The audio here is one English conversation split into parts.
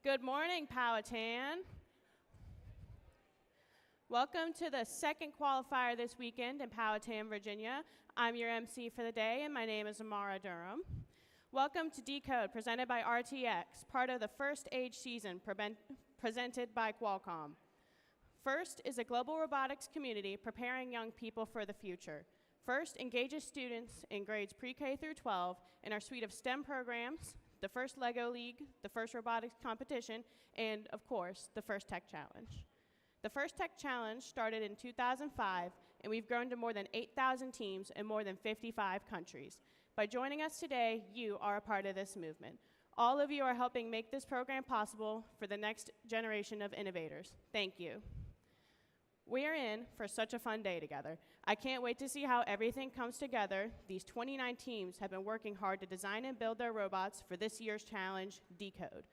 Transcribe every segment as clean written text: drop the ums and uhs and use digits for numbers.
Good morning, Powhatan. Welcome to the second qualifier this weekend in Powhatan, Virginia. I'm your MC for the day, and my name is Amara Durham. Welcome to Decode, presented by RTX, part of the First Age season presented by Qualcomm. FIRST is a global robotics community preparing young people for the future. FIRST engages students in grades pre-K through 12 in our suite of STEM programs, the FIRST LEGO League, the FIRST Robotics Competition, and, of course, the FIRST Tech Challenge. The FIRST Tech Challenge started in 2005, and we've grown to more than 8,000 teams in more than 55 countries. By joining us today, you are a part of this movement. All of you are helping make this program possible for the next generation of innovators. Thank you. We're in for such a fun day together. I can't wait to see how everything comes together. These 29 teams have been working hard to design and build their robots for this year's challenge, Decode.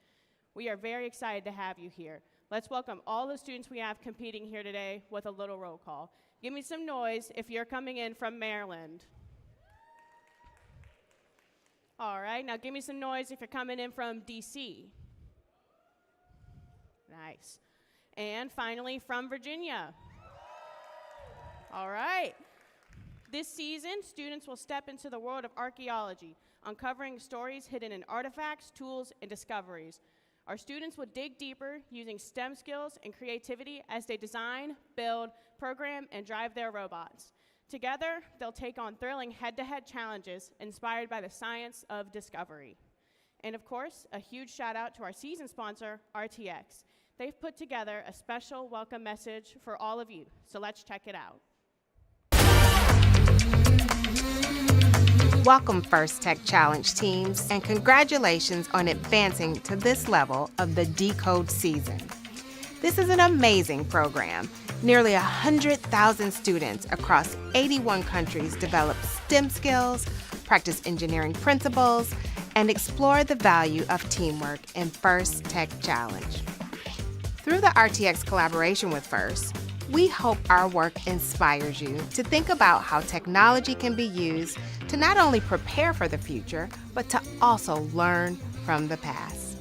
We are very excited to have you here. Let's welcome all the students we have competing here today with a little roll call. Give me some noise if you're coming in from Maryland. All right, now give me some noise if you're coming in from DC. Nice. And finally, from Virginia. All right. This season, students will step into the world of archaeology, uncovering stories hidden in artifacts, tools, and discoveries. Our students will dig deeper using STEM skills and creativity as they design, build, program, and drive their robots. Together, they'll take on thrilling head-to-head challenges inspired by the science of discovery. And of course, a huge shout out to our season sponsor, RTX. They've put together a special welcome message for all of you, so let's check it out. Welcome, First Tech Challenge teams, and congratulations on advancing to this level of the Decode season. This is an amazing program. Nearly 100,000 students across 81 countries develop STEM skills, practice engineering principles, and explore the value of teamwork in First Tech Challenge. Through the RTX collaboration with FIRST, we hope our work inspires you to think about how technology can be used to not only prepare for the future, but to also learn from the past.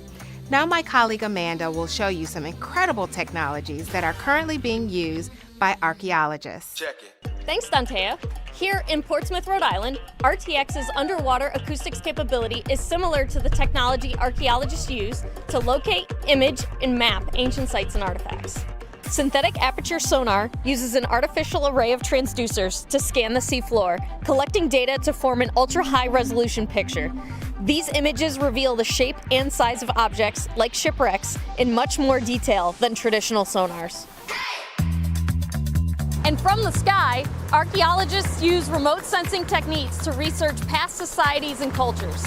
Now my colleague Amanda will show you some incredible technologies that are currently being used by archaeologists. Check it. Thanks, Dantea. Here in Portsmouth, Rhode Island, RTX's underwater acoustics capability is similar to the technology archaeologists use to locate, image, and map ancient sites and artifacts. Synthetic aperture sonar uses an artificial array of transducers to scan the seafloor, collecting data to form an ultra-high resolution picture. These images reveal the shape and size of objects, like shipwrecks, in much more detail than traditional sonars. And from the sky, archaeologists use remote sensing techniques to research past societies and cultures.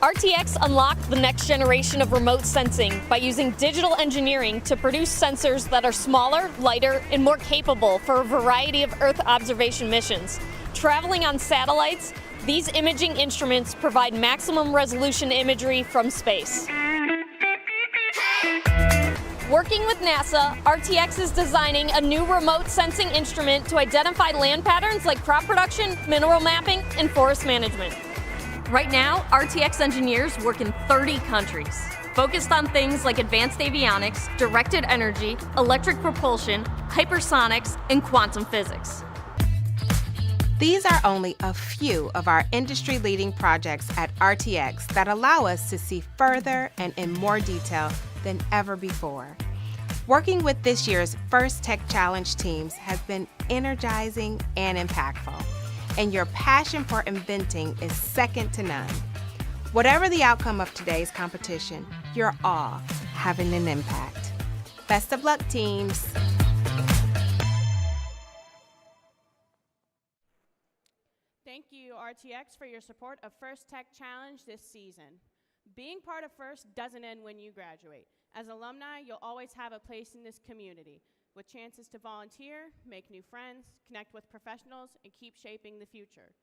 RTX unlocked the next generation of remote sensing by using digital engineering to produce sensors that are smaller, lighter, and more capable for a variety of Earth observation missions. Traveling on satellites, these imaging instruments provide maximum resolution imagery from space. Working with NASA, RTX is designing a new remote sensing instrument to identify land patterns like crop production, mineral mapping, and forest management. Right now, RTX engineers work in 30 countries, focused on things like advanced avionics, directed energy, electric propulsion, hypersonics, and quantum physics. These are only a few of our industry-leading projects at RTX that allow us to see further and in more detail than ever before. Working with this year's First Tech Challenge teams has been energizing and impactful, and your passion for inventing is second to none. Whatever the outcome of today's competition, you're all having an impact. Best of luck, teams. Thank you, RTX, for your support of First Tech Challenge this season. Being part of FIRST doesn't end when you graduate. As alumni, you'll always have a place in this community, with chances to volunteer, make new friends, connect with professionals, and keep shaping the future.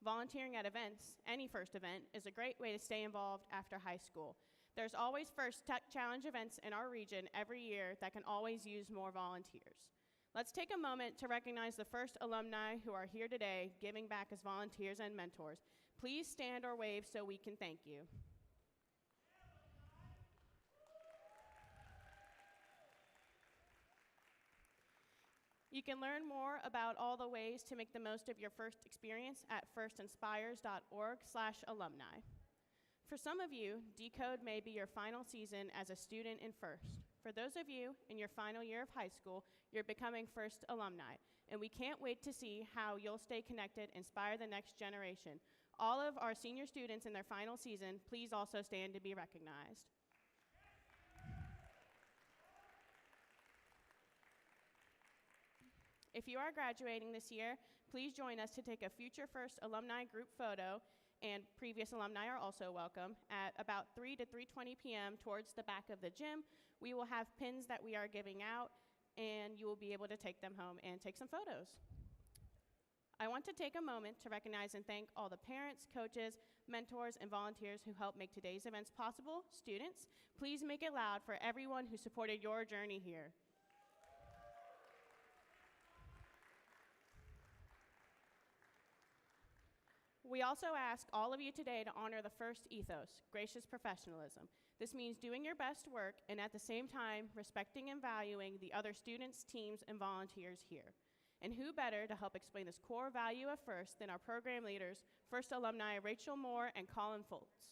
Volunteering at events, any FIRST event, is a great way to stay involved after high school. There's always First Tech Challenge events in our region every year that can always use more volunteers. Let's take a moment to recognize the FIRST alumni who are here today giving back as volunteers and mentors. Please stand or wave so we can thank you. You can learn more about all the ways to make the most of your first experience at firstinspires.org/alumni. For some of you, Decode may be your final season as a student in First. For those of you in your final year of high school, you're becoming First alumni, and we can't wait to see how you'll stay connected, inspire the next generation. All of our senior students in their final season, please also stand to be recognized. If you are graduating this year, please join us to take a Future First alumni group photo, and previous alumni are also welcome, at about 3 to 3:20 p.m. towards the back of the gym. We will have pins that we are giving out, and you will be able to take them home and take some photos. I want to take a moment to recognize and thank all the parents, coaches, mentors, and volunteers who helped make today's events possible. Students, please make it loud for everyone who supported your journey here. We also ask all of you today to honor the first ethos, gracious professionalism. This means doing your best work and at the same time respecting and valuing the other students, teams, and volunteers here. And who better to help explain this core value of First than our program leaders, First alumni Rachel Moore and Colin Foltz.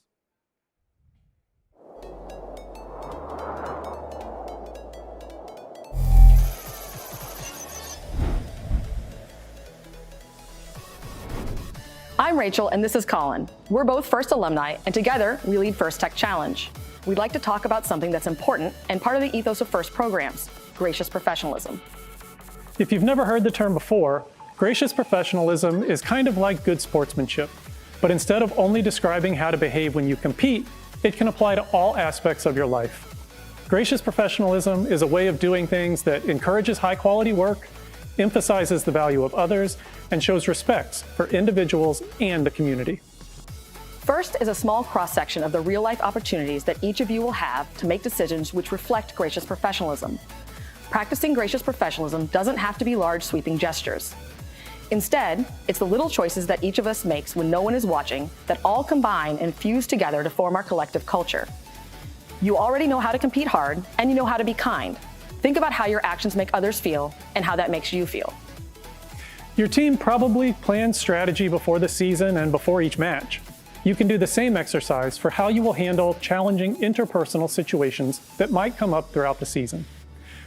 I'm Rachel, and this is Colin. We're both First alumni, and together we lead First Tech Challenge. We'd like to talk about something that's important and part of the ethos of First programs, gracious professionalism. If you've never heard the term before, gracious professionalism is kind of like good sportsmanship. But instead of only describing how to behave when you compete, it can apply to all aspects of your life. Gracious professionalism is a way of doing things that encourages high-quality work, emphasizes the value of others, and shows respect for individuals and the community. First is a small cross-section of the real-life opportunities that each of you will have to make decisions which reflect gracious professionalism. Practicing gracious professionalism doesn't have to be large, sweeping gestures. Instead, it's the little choices that each of us makes when no one is watching that all combine and fuse together to form our collective culture. You already know how to compete hard, and you know how to be kind. Think about how your actions make others feel and how that makes you feel. Your team probably plans strategy before the season and before each match. You can do the same exercise for how you will handle challenging interpersonal situations that might come up throughout the season.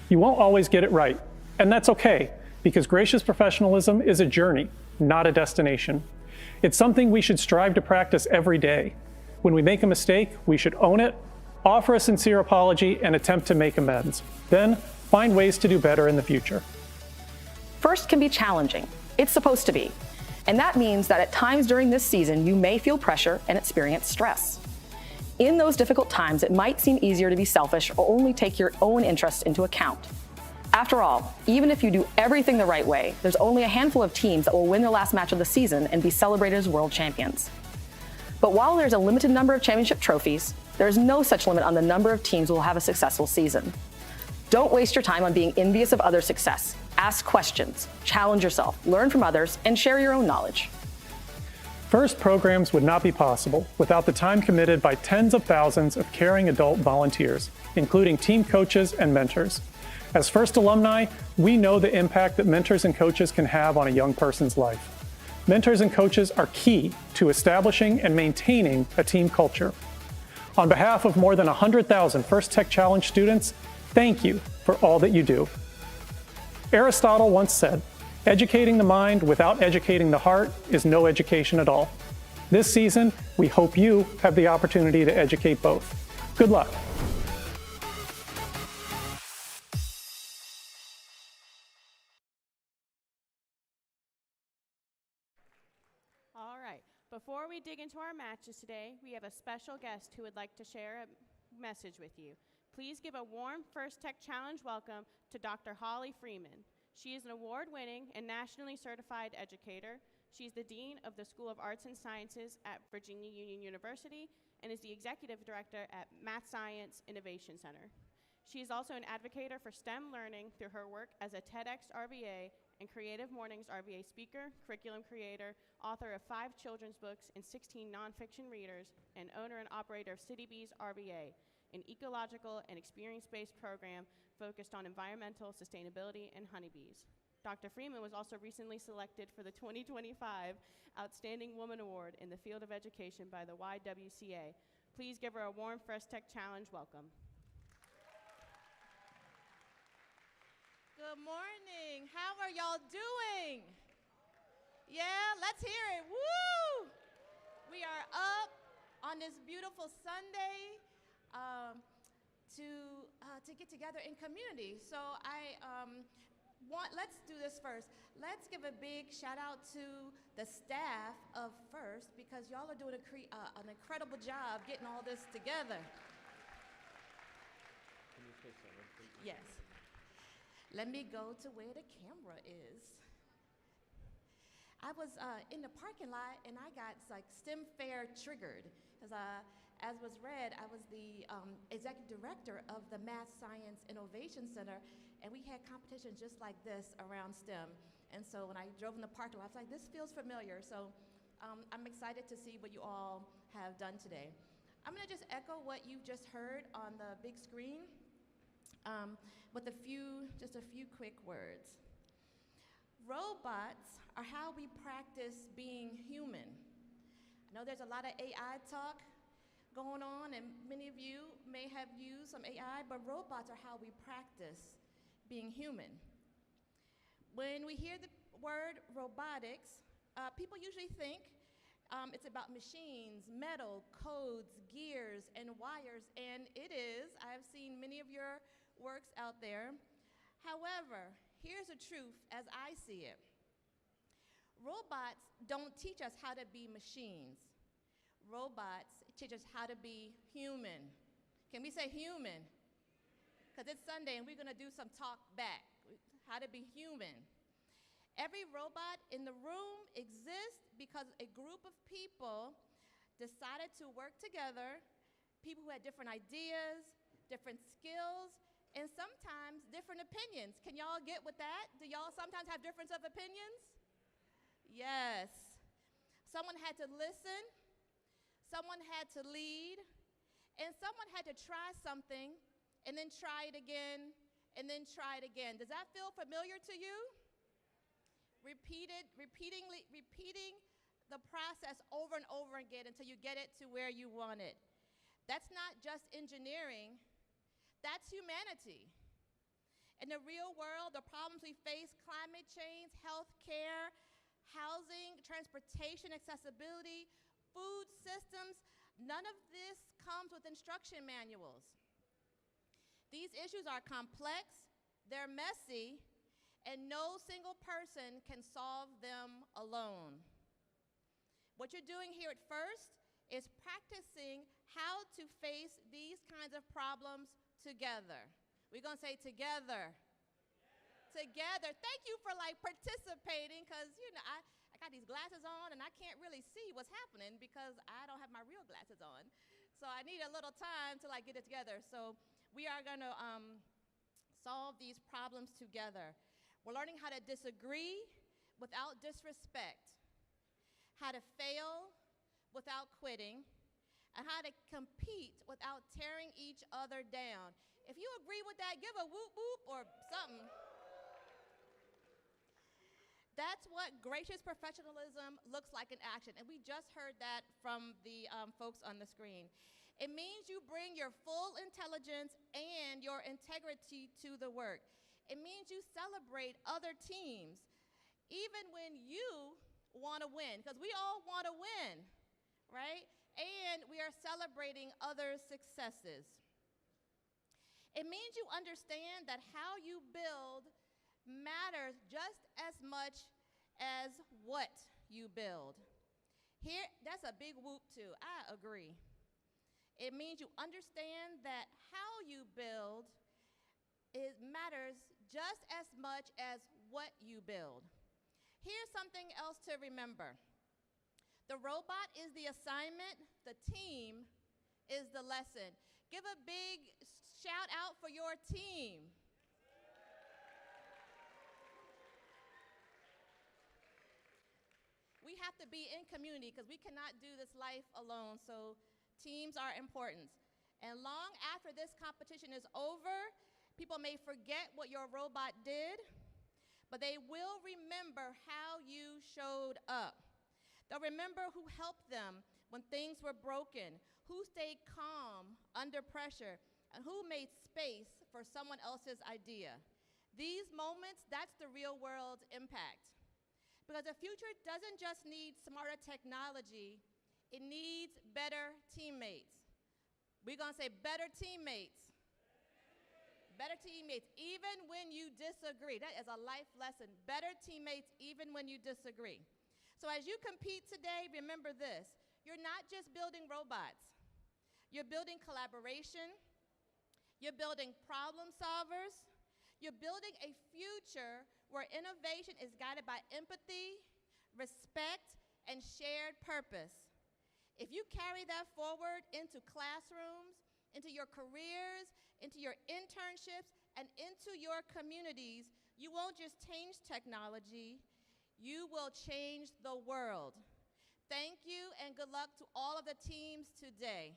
You won't always get it right, and that's okay, because gracious professionalism is a journey, not a destination. It's something we should strive to practice every day. When we make a mistake, we should own it, offer a sincere apology, and attempt to make amends. Then, find ways to do better in the future. First can be challenging. It's supposed to be. And that means that at times during this season, you may feel pressure and experience stress. In those difficult times, it might seem easier to be selfish or only take your own interests into account. After all, even if you do everything the right way, there's only a handful of teams that will win their last match of the season and be celebrated as world champions. But while there's a limited number of championship trophies, there's no such limit on the number of teams who will have a successful season. Don't waste your time on being envious of others' success. Ask questions, challenge yourself, learn from others, and share your own knowledge. First programs would not be possible without the time committed by tens of thousands of caring adult volunteers, including team coaches and mentors. As First alumni, we know the impact that mentors and coaches can have on a young person's life. Mentors and coaches are key to establishing and maintaining a team culture. On behalf of more than 100,000 First Tech Challenge students, thank you for all that you do. Aristotle once said, "Educating the mind without educating the heart is no education at all." This season, we hope you have the opportunity to educate both. Good luck. All right, before we dig into our matches today, we have a special guest who would like to share a message with you. Please give a warm First Tech Challenge welcome to Dr. Holly Freeman. She is an award-winning and nationally certified educator. She's the Dean of the School of Arts and Sciences at Virginia Union University and is the Executive Director at Math Science Innovation Center. She is also an advocate for STEM learning through her work as a TEDx RVA and Creative Mornings RVA speaker, curriculum creator, author of 5 children's books and 16 nonfiction readers, and owner and operator of City Bees RVA, an ecological and experience-based program focused on environmental sustainability and honeybees. Dr. Freeman was also recently selected for the 2025 Outstanding Woman Award in the field of education by the YWCA. Please give her a warm Fresh Tech Challenge welcome. Good morning. How are y'all doing? Yeah, let's hear it. Woo! We are up on this beautiful Sunday to get together in community. So let's do this first. Let's give a big shout out to the staff of First, because y'all are doing an incredible job getting all this together. Can you say something, please? Yes. Let me go to where the camera is. I was in the parking lot and I got like STEM Fair triggered. As was read, I was the executive director of the Math Science Innovation Center, and we had competitions just like this around STEM. And so when I drove in the parking lot, I was like, this feels familiar. So I'm excited to see what you all have done today. I'm gonna just echo what you just heard on the big screen with just a few quick words. Robots are how we practice being human. I know there's a lot of AI talk going on, and many of you may have used some AI, but robots are how we practice being human. When we hear the word robotics, people usually think it's about machines, metal, codes, gears, and wires, and it is. I've seen many of your works out there. However, here's the truth as I see it. Robots don't teach us how to be machines. Robots teach us how to be human. Can we say human? Because it's Sunday and we're going to do some talk back. How to be human. Every robot in the room exists because a group of people decided to work together, people who had different ideas, different skills, and sometimes different opinions. Can y'all get with that? Do y'all sometimes have difference of opinions? Yes. Someone had to listen, someone had to lead, and someone had to try something and then try it again and then try it again. Does that feel familiar to you? Repeating the process over and over again until you get it to where you want it. That's not just engineering. That's humanity. In the real world, the problems we face, climate change, healthcare, housing, transportation, accessibility, food systems, none of this comes with instruction manuals. These issues are complex, they're messy, and no single person can solve them alone. What you're doing here at First is practicing how to face these kinds of problems together. We're gonna say together. Together. Thank you for participating, because I got these glasses on and I can't really see what's happening because I don't have my real glasses on. So I need a little time to get it together. So we are gonna solve these problems together. We're learning how to disagree without disrespect, how to fail without quitting, and how to compete without tearing each other down. If you agree with that, give a whoop whoop or something. That's what gracious professionalism looks like in action, and we just heard that from the folks on the screen. It means you bring your full intelligence and your integrity to the work. It means you celebrate other teams, even when you want to win, because we all want to win, right? And we are celebrating other successes. It means you understand that how you build matters just as much as what you build. Here, that's a big whoop too, I agree. It means you understand that how you build matters just as much as what you build. Here's something else to remember. The robot is the assignment, the team is the lesson. Give a big shout out for your team. We have to be in community because we cannot do this life alone, so teams are important. And long after this competition is over, People may forget what your robot did, but they will remember how you showed up. They'll remember who helped them when things were broken, who stayed calm under pressure, and who made space for someone else's idea. These moments, that's the real world impact. Because the future doesn't just need smarter technology, it needs better teammates. We're gonna say better teammates. Better teammates, even when you disagree. That is a life lesson. Better teammates, even when you disagree. So as you compete today, remember this. You're not just building robots. You're building collaboration. You're building problem solvers. You're building a future where innovation is guided by empathy, respect, and shared purpose. If you carry that forward into classrooms, into your careers, into your internships, and into your communities, you won't just change technology, you will change the world. Thank you, and good luck to all of the teams today.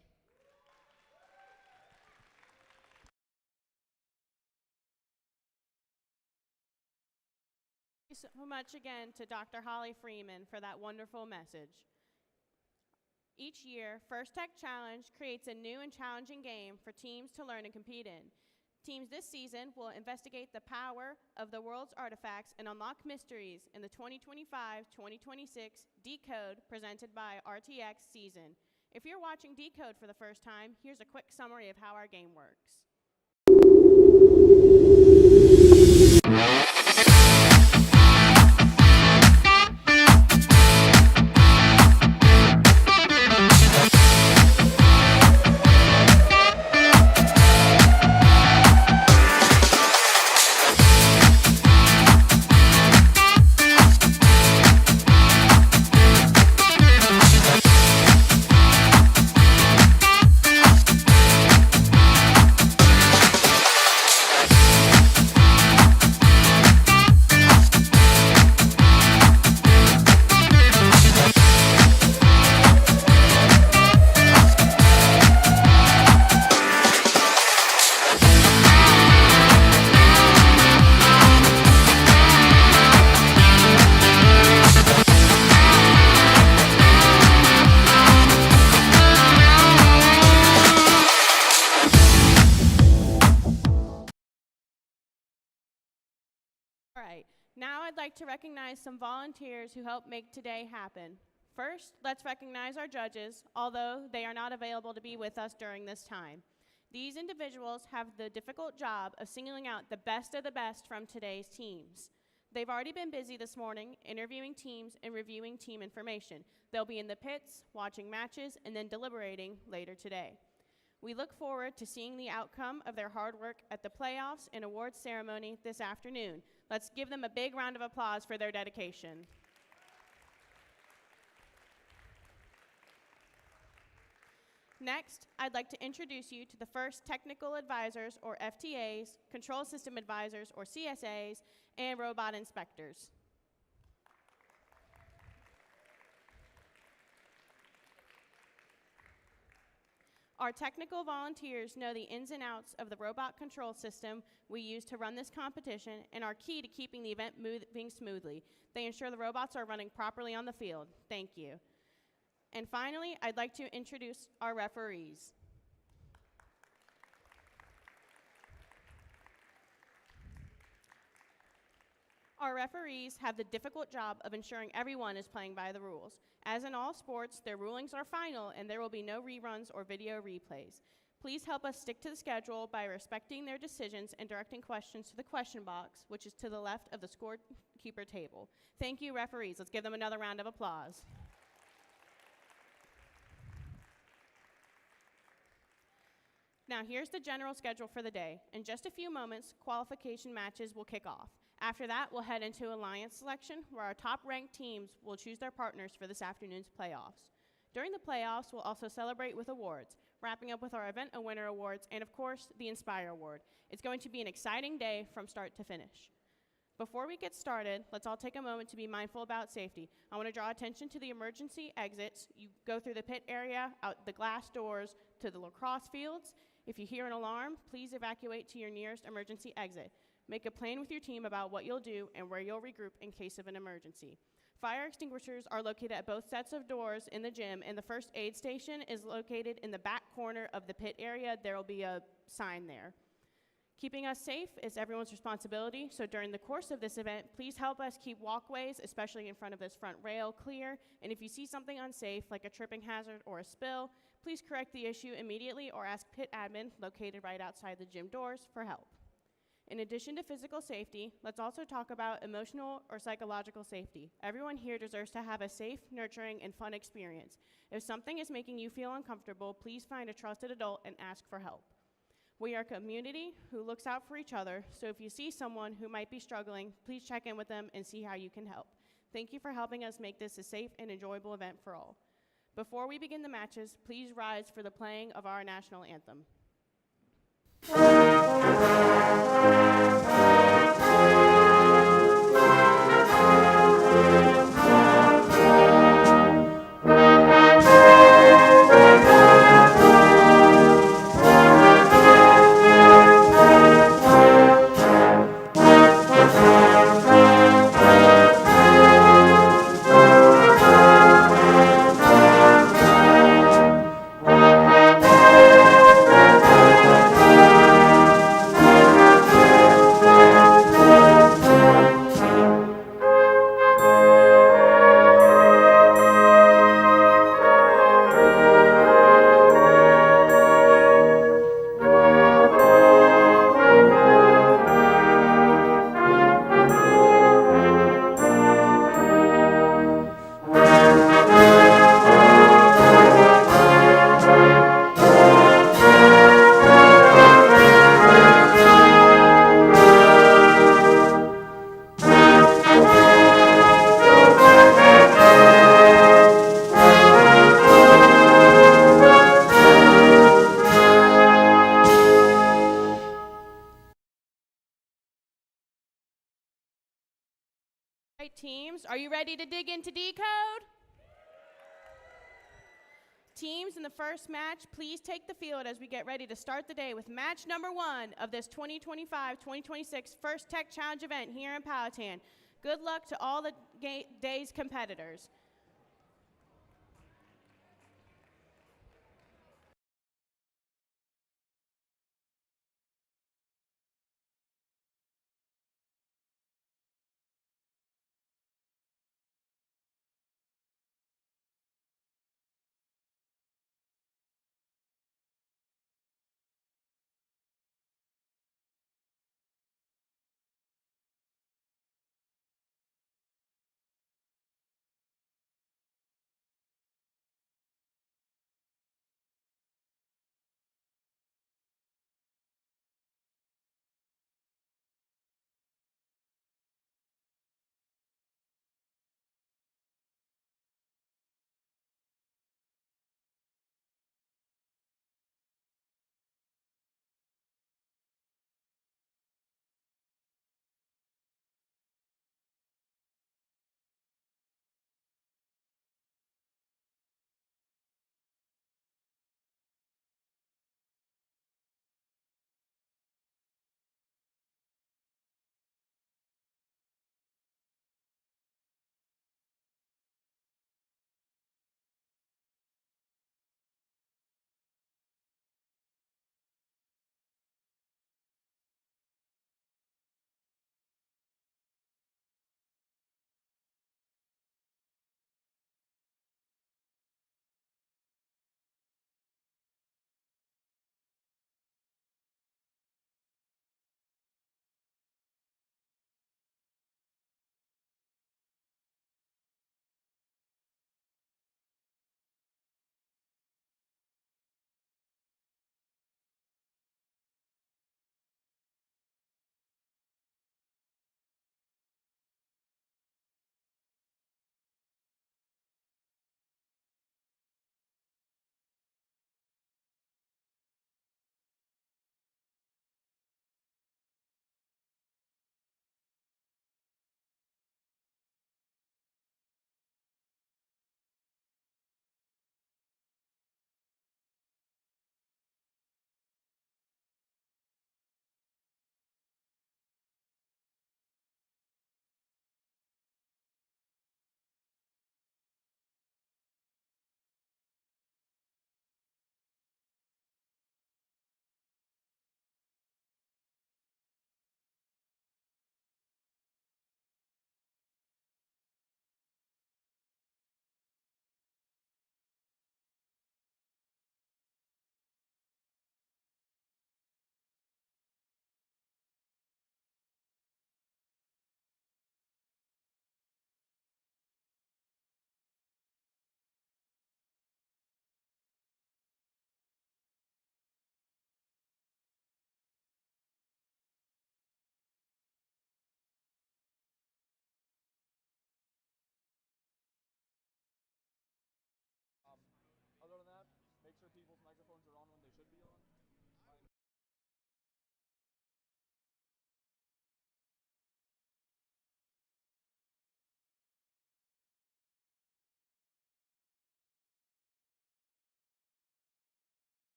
Thank you so much again to Dr. Holly Freeman for that wonderful message. Each year, First Tech Challenge creates a new and challenging game for teams to learn and compete in. Teams this season will investigate the power of the world's artifacts and unlock mysteries in the 2025-2026 Decode presented by RTX season. If you're watching Decode for the first time, here's a quick summary of how our game works. All right, now I'd like to recognize some volunteers who helped make today happen. First, let's recognize our judges, although they are not available to be with us during this time. These individuals have the difficult job of singling out the best of the best from today's teams. They've already been busy this morning interviewing teams and reviewing team information. They'll be in the pits, watching matches, and then deliberating later today. We look forward to seeing the outcome of their hard work at the playoffs and awards ceremony this afternoon. Let's give them a big round of applause for their dedication. Next, I'd like to introduce you to the first Technical Advisors, or FTAs, Control System Advisors, or CSAs, and Robot Inspectors. Our technical volunteers know the ins and outs of the robot control system we use to run this competition and are key to keeping the event moving smoothly. They ensure the robots are running properly on the field. Thank you. And finally, I'd like to introduce our referees. Our referees have the difficult job of ensuring everyone is playing by the rules. As in all sports, their rulings are final and there will be no reruns or video replays. Please help us stick to the schedule by respecting their decisions and directing questions to the question box, which is to the left of the scorekeeper table. Thank you, referees. Let's give them another round of applause. Now here's the general schedule for the day. In just a few moments, qualification matches will kick off. After that, we'll head into alliance selection, where our top-ranked teams will choose their partners for this afternoon's playoffs. During the playoffs, we'll also celebrate with awards, wrapping up with our Event a Winner awards and, of course, the Inspire Award. It's going to be an exciting day from start to finish. Before we get started, let's all take a moment to be mindful about safety. I want to draw attention to the emergency exits. You go through the pit area, out the glass doors, to the lacrosse fields. If you hear an alarm, please evacuate to your nearest emergency exit. Make a plan with your team about what you'll do and where you'll regroup in case of an emergency. Fire extinguishers are located at both sets of doors in the gym, and the first aid station is located in the back corner of the pit area. There will be a sign there. Keeping us safe is everyone's responsibility, so during the course of this event, please help us keep walkways, especially in front of this front rail, clear, and if you see something unsafe, like a tripping hazard or a spill, please correct the issue immediately or ask pit admin, located right outside the gym doors, for help. In addition to physical safety, let's also talk about emotional or psychological safety. Everyone here deserves to have a safe, nurturing, and fun experience. If something is making you feel uncomfortable, please find a trusted adult and ask for help. We are a community who looks out for each other, so if you see someone who might be struggling, please check in with them and see how you can help. Thank you for helping us make this a safe and enjoyable event for all. Before we begin the matches, please rise for the playing of our national anthem. Teams, are you ready to dig into decode? Teams in the first match, please take the field as we get ready to start the day with match number 1 of this 2025-2026 First Tech Challenge event here in Powhatan. Good luck to all the day's competitors.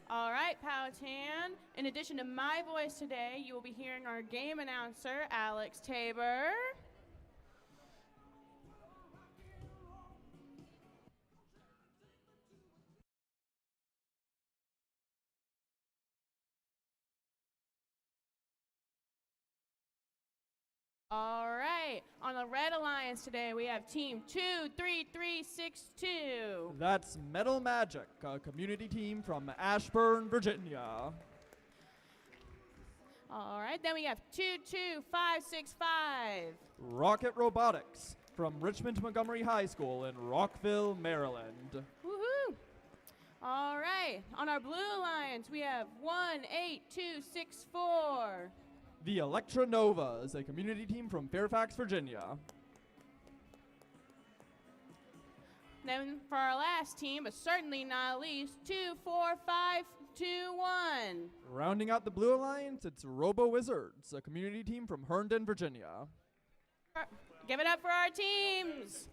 All right, Powhatan. In addition to my voice today, you will be hearing our game announcer, Alex Tabor. All right, on the Red Alliance today, we have Team 23362. That's Metal Magic, a community team from Ashburn, Virginia. All right, then we have 22565. Rocket Robotics from Richmond Montgomery High School in Rockville, Maryland. Woohoo! All right, on our Blue Alliance, we have 18264. The Electra Novas, a community team from Fairfax, Virginia. Then for our last team, but certainly not least, 24521. Rounding out the Blue Alliance, it's Robo Wizards, a community team from Herndon, Virginia. Give it up for our teams.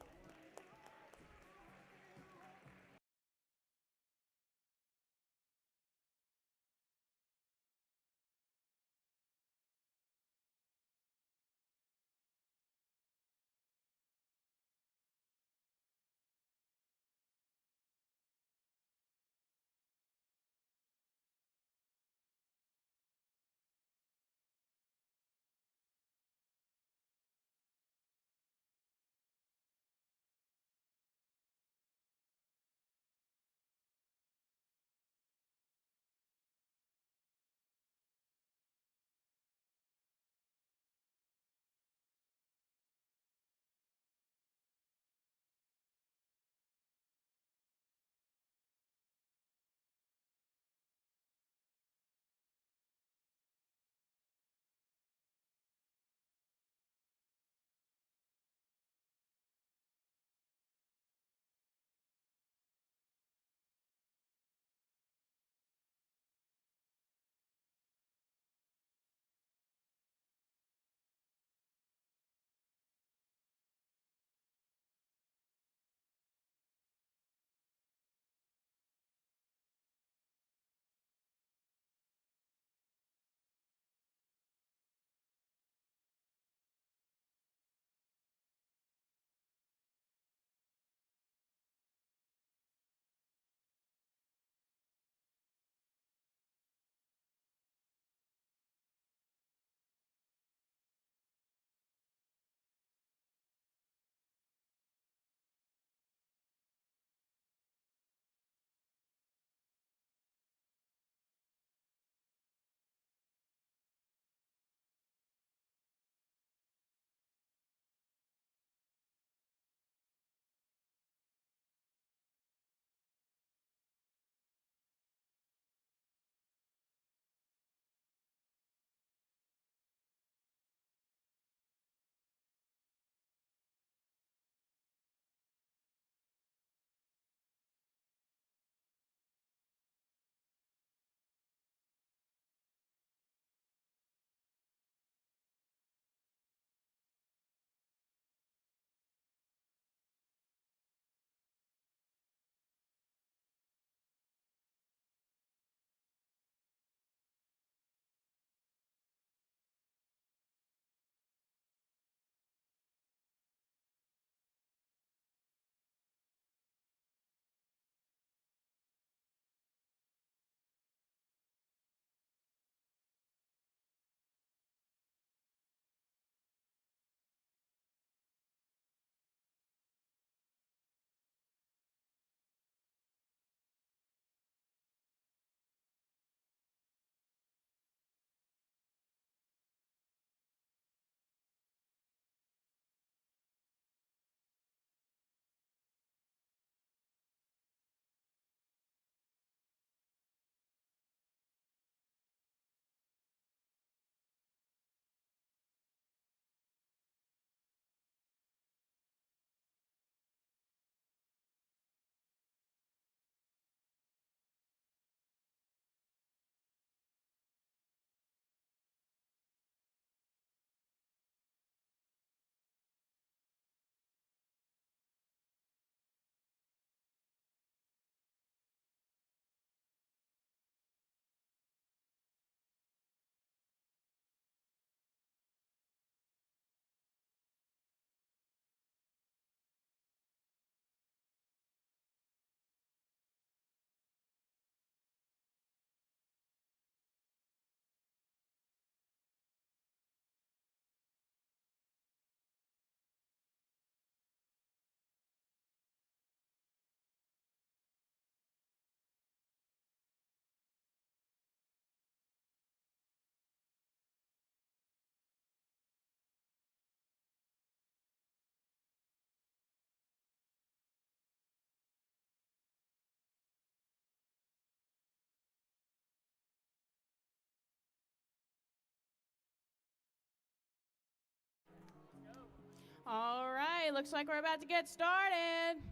All right, looks like we're about to get started.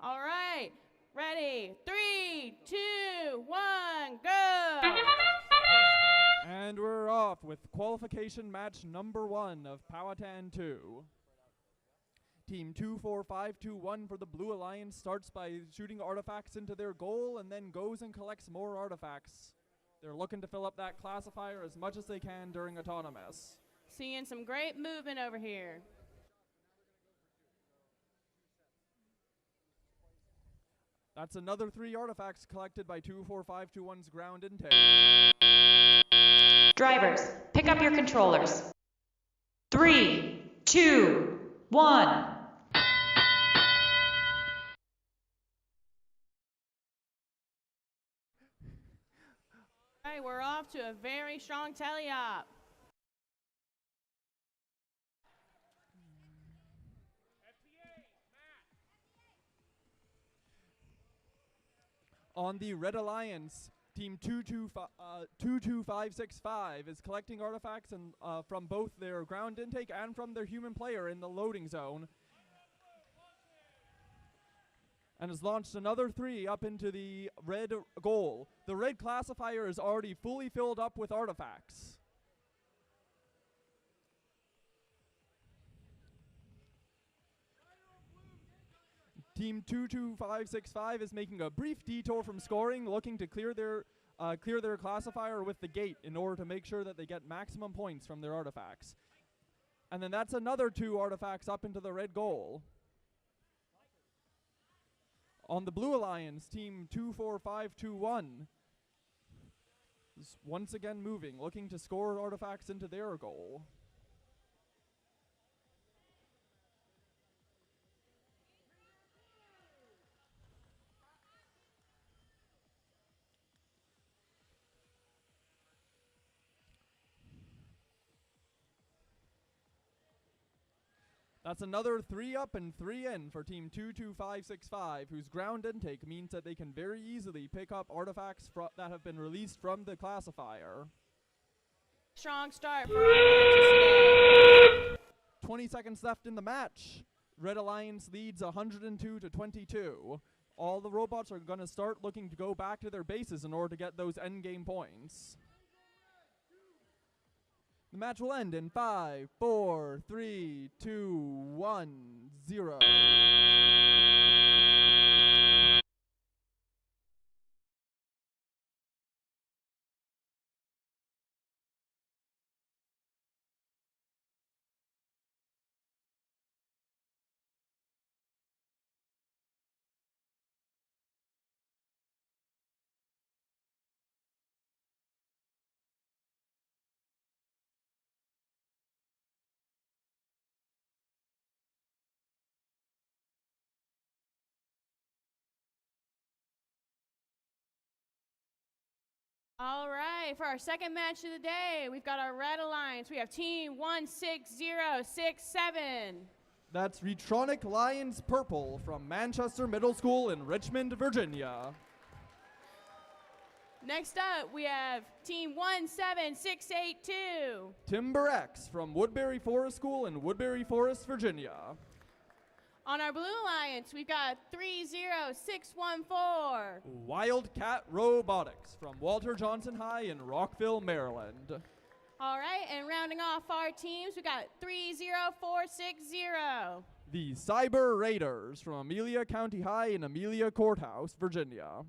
All right, ready? 3, 2, 1, go! And we're off with qualification match number 1 of Powhatan 2. Team 24521 for the Blue Alliance starts by shooting artifacts into their goal and then goes and collects more artifacts. They're looking to fill up that classifier as much as they can during autonomous. Seeing some great movement over here. That's another 3 artifacts collected by 24521's ground intake. Drivers, pick up your controllers. 3, 2, 1. All right, we're off to a very strong teleop. On the Red Alliance, Team 22565 is collecting artifacts and, from both their ground intake and from their human player in the loading zone. And has launched another 3 up into the red goal. The red classifier is already fully filled up with artifacts. Team 22565 is making a brief detour from scoring, looking to clear their classifier with the gate in order to make sure that they get maximum points from their artifacts. And then that's another 2 artifacts up into the red goal. On the Blue Alliance, Team 24521 is once again moving, looking to score artifacts into their goal. That's another 3 up and 3 in for Team 22565, whose ground intake means that they can very easily pick up artifacts that have been released from the classifier. Strong start for our matches today. 20 seconds left in the match. Red Alliance leads 102-22. All the robots are going to start looking to go back to their bases in order to get those endgame points. The match will end in 5, 4, 3, 2, 1, 0. All right, for our second match of the day, we've got our Red Alliance. We have Team 16067. That's Retronic Lions Purple from Manchester Middle School in Richmond, Virginia. Next up, we have Team 17682. Timber X from Woodbury Forest School in Woodbury Forest, Virginia. On our Blue Alliance, we've got 30614. Wildcat Robotics from Walter Johnson High in Rockville, Maryland. All right, and rounding off our teams, we got 30460. The Cyber Raiders from Amelia County High in Amelia Courthouse, Virginia.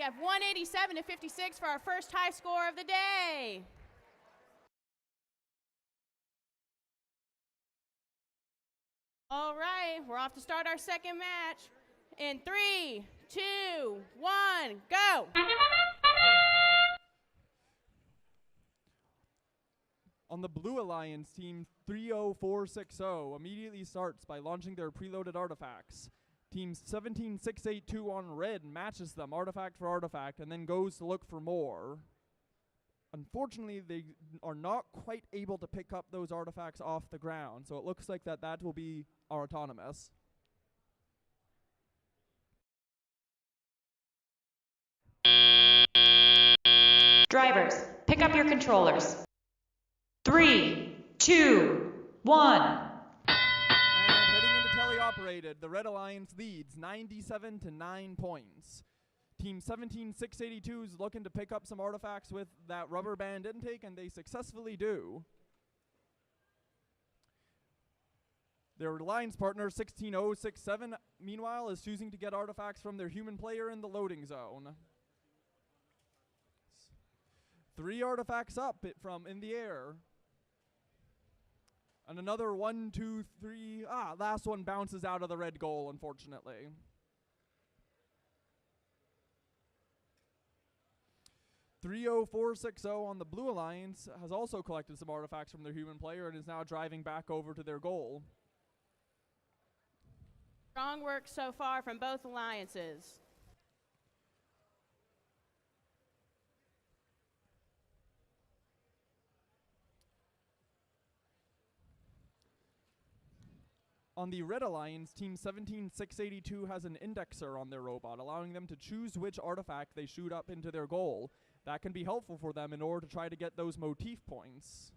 have 187 to 56 for our first high score of the day. All right, we're off to start our second match. In 3, 2, 1, go! On the Blue Alliance, Team 30460 immediately starts by launching their preloaded artifacts. Team 17682 on red matches them artifact for artifact and then goes to look for more. Unfortunately, they are not quite able to pick up those artifacts off the ground, so it looks like that will be our autonomous. Drivers, pick up your controllers. 3, 2, 1. And heading into teleoperated, the Red Alliance leads 97 to 9 points. Team 17682 is looking to pick up some artifacts with that rubber band intake, and they successfully do. Their alliance partner 16067, meanwhile, is choosing to get artifacts from their human player in the loading zone. 3 artifacts up from in the air. And another 1, 2, 3. Last one bounces out of the red goal, unfortunately. "30460 on the Blue Alliance has also collected some artifacts from their human player and is now driving back over to their goal. Strong work so far from both alliances. On the Red Alliance, Team 17682 has an indexer on their robot, allowing them to choose which artifact they shoot up into their goal. That can be helpful for them in order to try to get those motif points.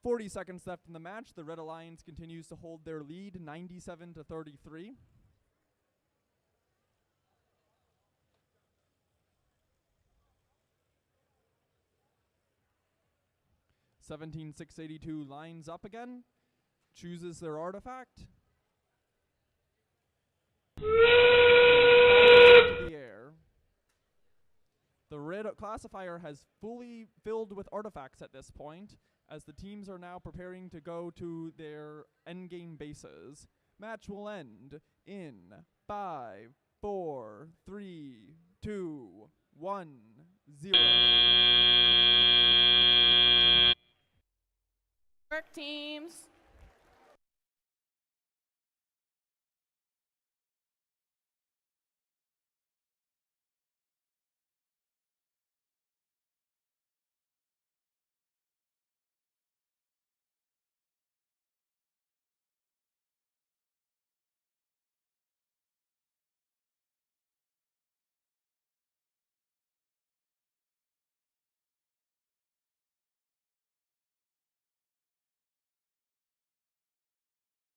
"40 seconds left in the match. The Red Alliance continues to hold their lead, 97 to 33. "17682 lines up again, chooses their artifact. Into the air. The red classifier has fully filled with artifacts at this point, as the teams are now preparing to go to their endgame bases. Match will end in 5, 4, 3, 2, 1, 0. Work teams.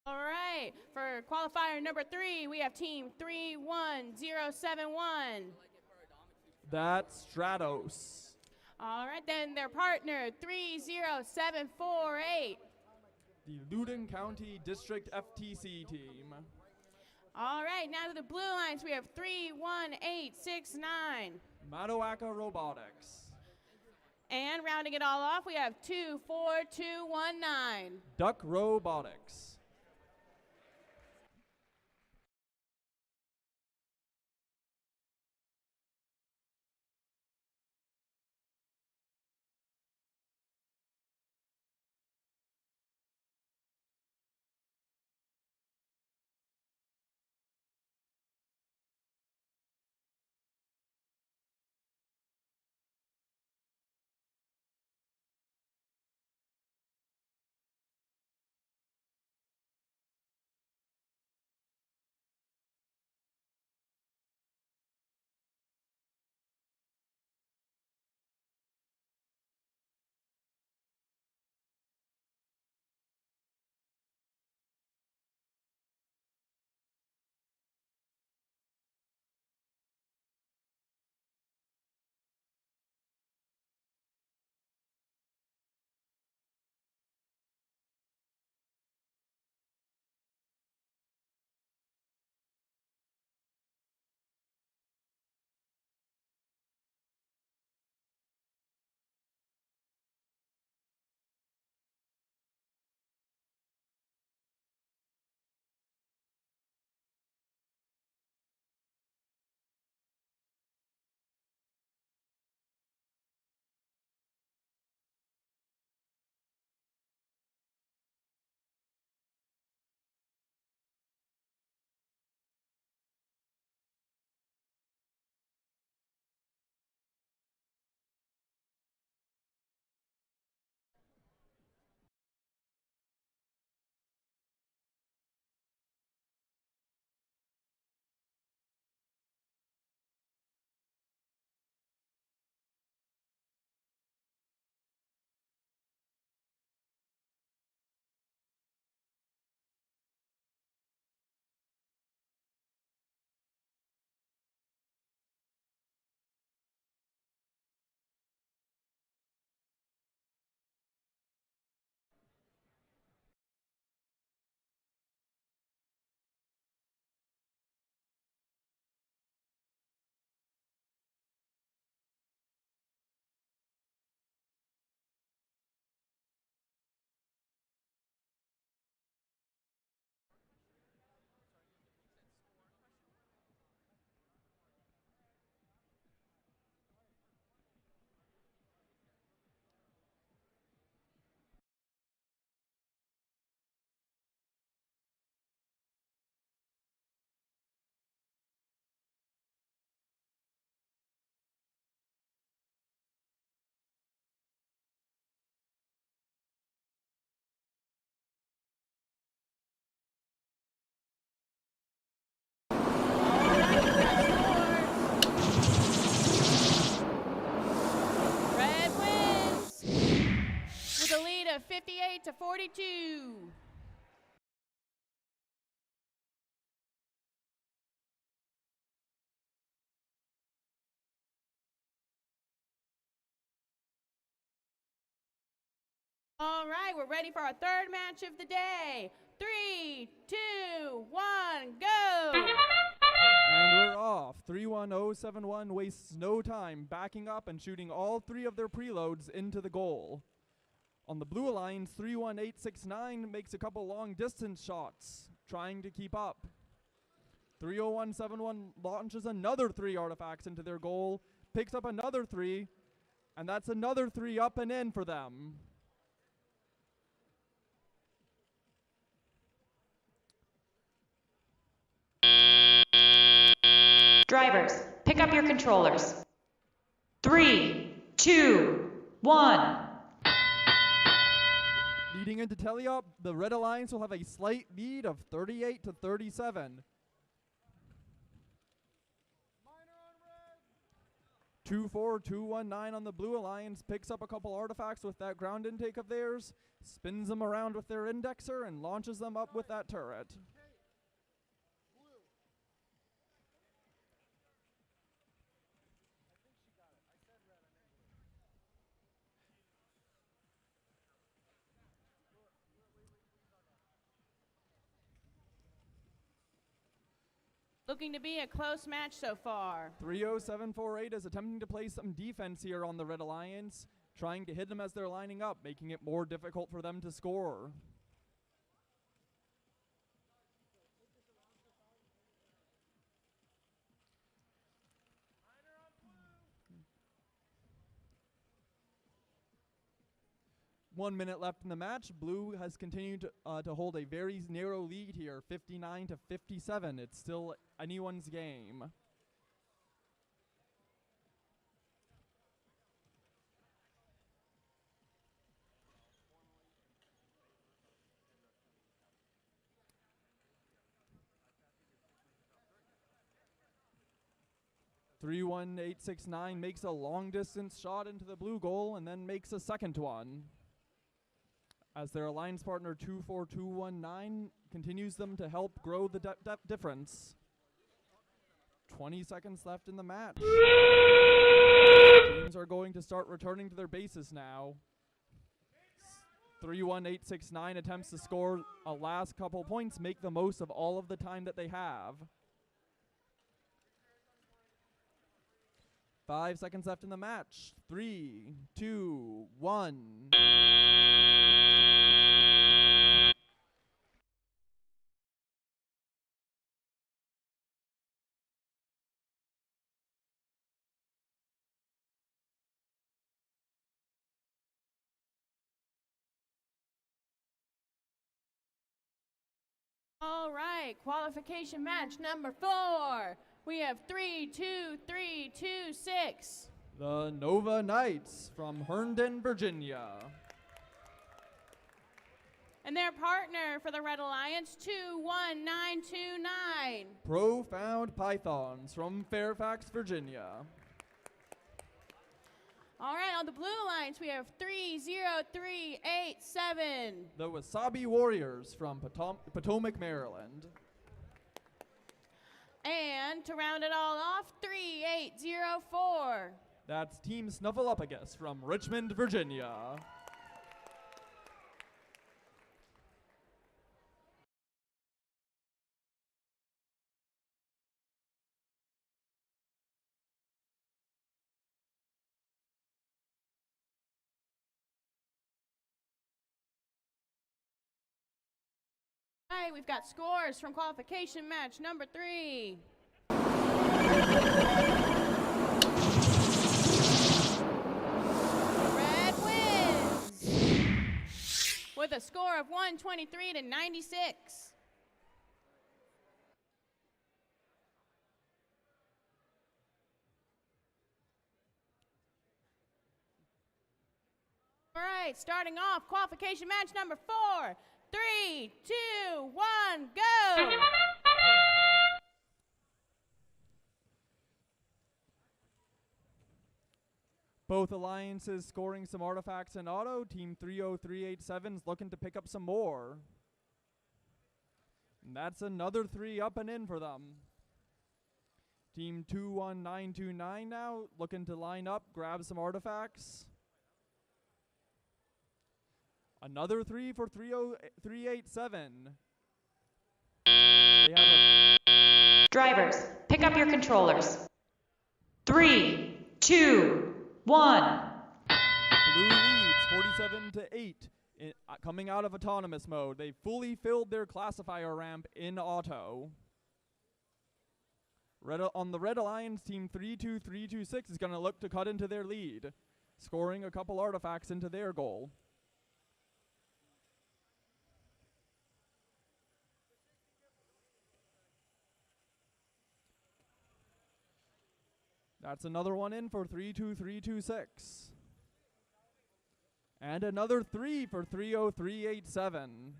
All right, for qualifier number 3, we have team 31071. That's Stratos. All right, then their partner 30748. The Loudoun County District FTC team. All right, now to the Blue Alliance, we have 31869. Matawaka Robotics. And rounding it all off, we have 24219. Duck Robotics. 58 to 42. All right, we're ready for our third match of the day. 3, 2, 1, go! And we're off. 31071 wastes no time backing up and shooting all three of their preloads into the goal. On the Blue Alliance, 31869 makes a couple long distance shots, trying to keep up. 30171 launches another 3 artifacts into their goal, picks up another 3, and that's another 3 up and in for them. Drivers, pick up your controllers. 3, 2, 1. Leading into Teleop, the Red Alliance will have a slight lead of 38 to 37. 24219 on the Blue Alliance picks up a couple artifacts with that ground intake of theirs, spins them around with their indexer, and launches them up with that turret. Looking to be a close match so far. 30748 is attempting to play some defense here on the Red Alliance, trying to hit them as they're lining up, making it more difficult for them to score. One minute left in the match. Blue has continued to hold a very narrow lead here, 59 to 57. It's still anyone's game. .31869 makes a long distance shot into the blue goal and then makes a second one, as their alliance partner 24219 continues them to help grow the difference. 20 seconds left in the match. Teams are going to start returning to their bases now. 31869 attempts to score a last couple points, make the most of all of the time that they have. 5 seconds left in the match. 3, 2, 1. All right, qualification match number 4. We have 32326. The Nova Knights from Herndon, Virginia. And their partner for the Red Alliance, 21929. Profound Pythons from Fairfax, Virginia. All right, on the Blue Alliance, we have 30387. The Wasabi Warriors from Potomac, Maryland. And to round it all off, 3804. That's Team Snuffleupagus from Richmond, Virginia. All right, we've got scores from qualification match number 3. Red wins with a score of 123 to 96. All right, starting off qualification match number 4. 3, 2, 1, go! Both alliances scoring some artifacts in auto. Team 30387's looking to pick up some more. And that's another 3 up and in for them. Team 21929 now looking to line up, grab some artifacts. Another 3 for 30387. They have a Drivers, pick up your controllers. 3, 2, 1. Blue leads 47-8 coming out of autonomous mode. They fully filled their classifier ramp in auto. On the Red Alliance, team 32326 is going to look to cut into their lead, scoring a couple artifacts into their goal. That's another one in for 32326. And another 3 for 30387.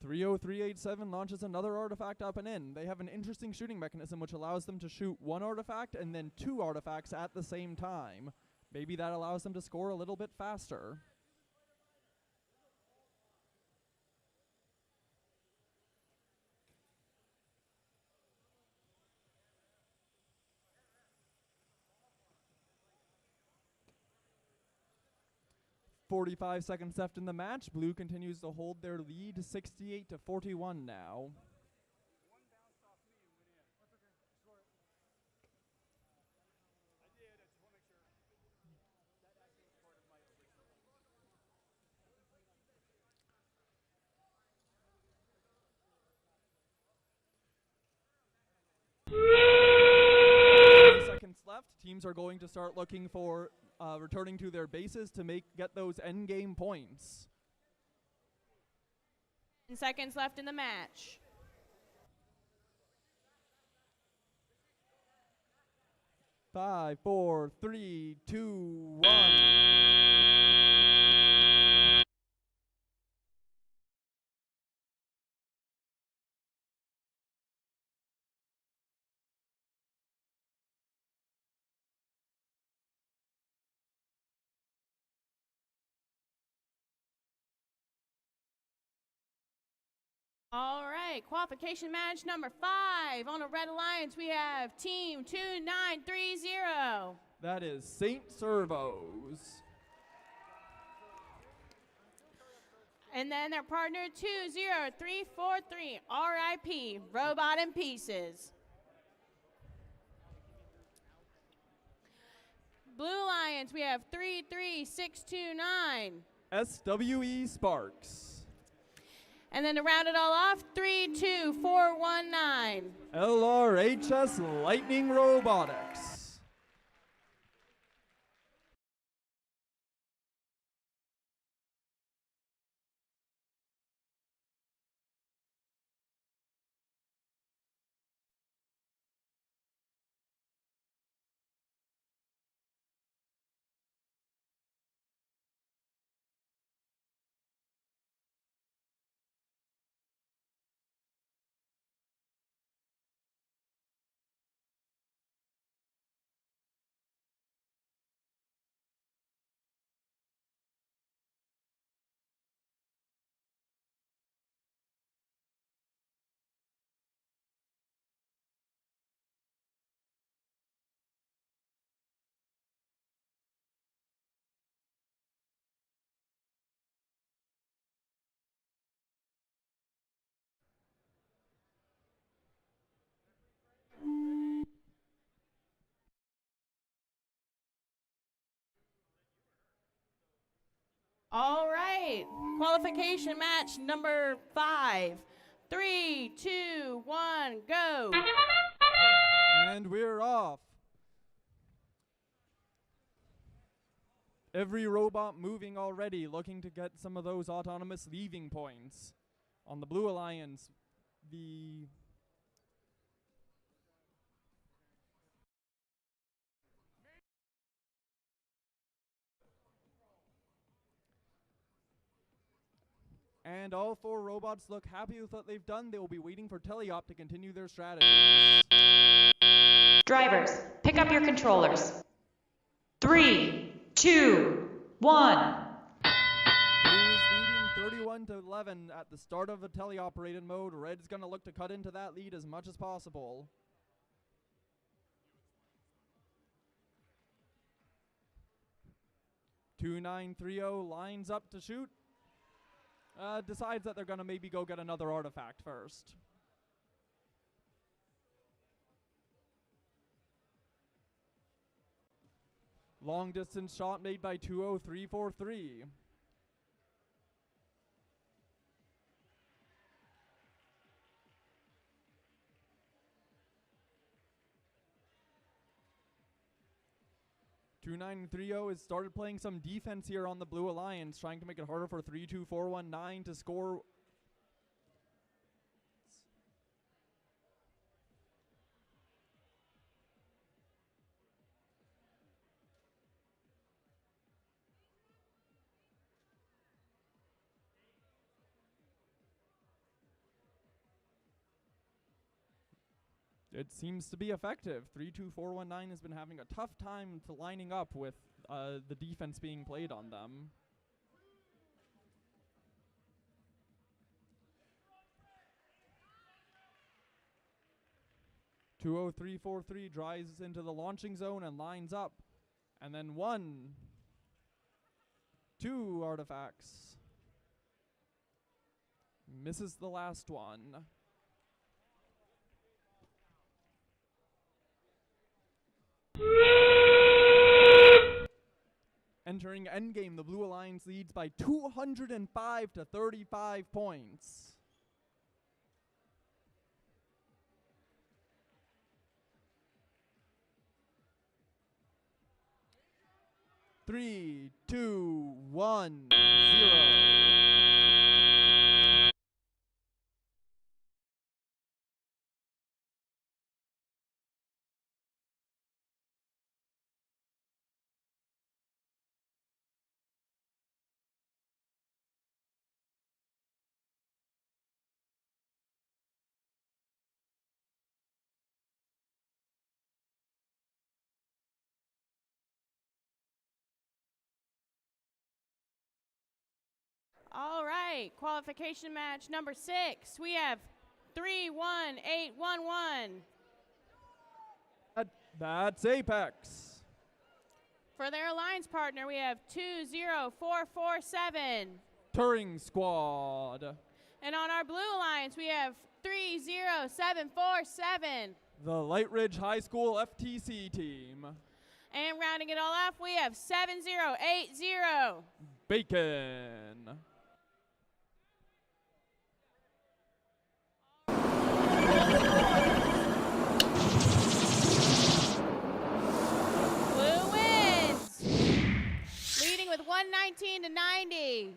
.30387 launches another artifact up and in. They have an interesting shooting mechanism which allows them to shoot one artifact and then 2 artifacts at the same time. Maybe that allows them to score a little bit faster. .45 seconds left in the match. Blue continues to hold their lead 68-41 now. Seconds left. Teams are going to start looking for returning to their bases to get those end game points. 10 seconds left in the match. Five, 4, 3, 2, 1. All right, qualification match number 5. On the Red Alliance, we have Team 2930. That is St. Servos. And then their partner 20343, RIP, Robot in Pieces. Blue Alliance, we have 33629. SWE Sparks. And then to round it all off, 32419. LRHS Lightning Robotics. All right, qualification match number 5. 3, 2, 1, go. And we're off. Every robot moving already, looking to get some of those autonomous leaving points. On the Blue Alliance, the And all 4 robots look happy with what they've done. They will be waiting for Teleop to continue their strategies. Drivers, pick up your controllers. 3, 2, 1. Blue is leading 31-11 at the start of a teleoperated mode. Red's going to look to cut into that lead as much as possible. (2930) lines up to shoot. Decides that they're going to maybe go get another artifact first. Long distance shot made by 20343. (2930) has started playing some defense here on the Blue Alliance, trying to make it harder for 32419 to score. It seems to be effective. 32419 has been having a tough time to lining up with the defense being played on them. (20343) drives into the launching zone and lines up. And then 1, 2 artifacts. Misses the last one. Entering endgame, the Blue Alliance leads by 205 to 35 points. Three, 2, 1, 0. All right, qualification match number 6. We have 31811. That's Apex. For their alliance partner, we have 20447. Turing Squad. And on our blue alliance, we have 30747. The Light Ridge High School FTC team. And rounding it all off, we have 7080. Bacon. Blue wins, leading with 119 to 90.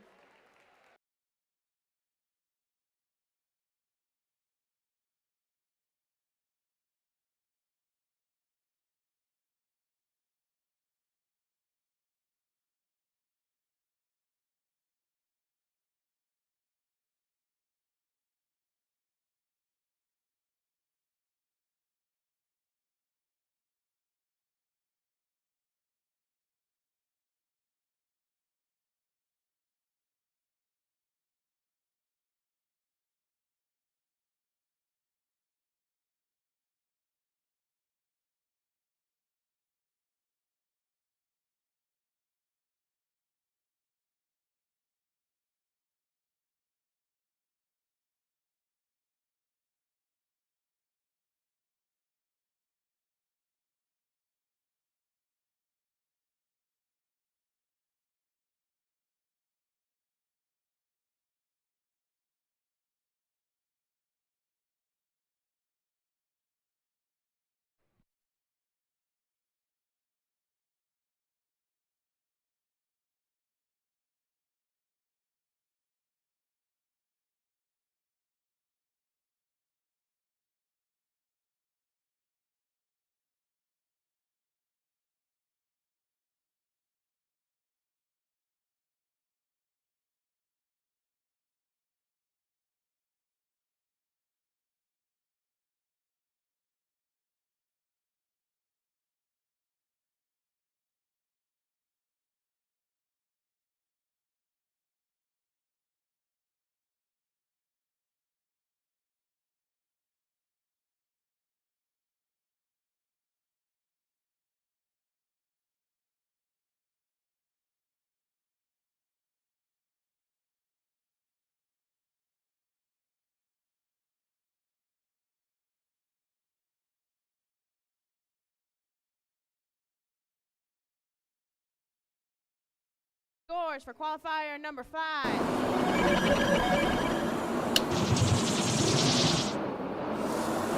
Scores for qualifier number 5.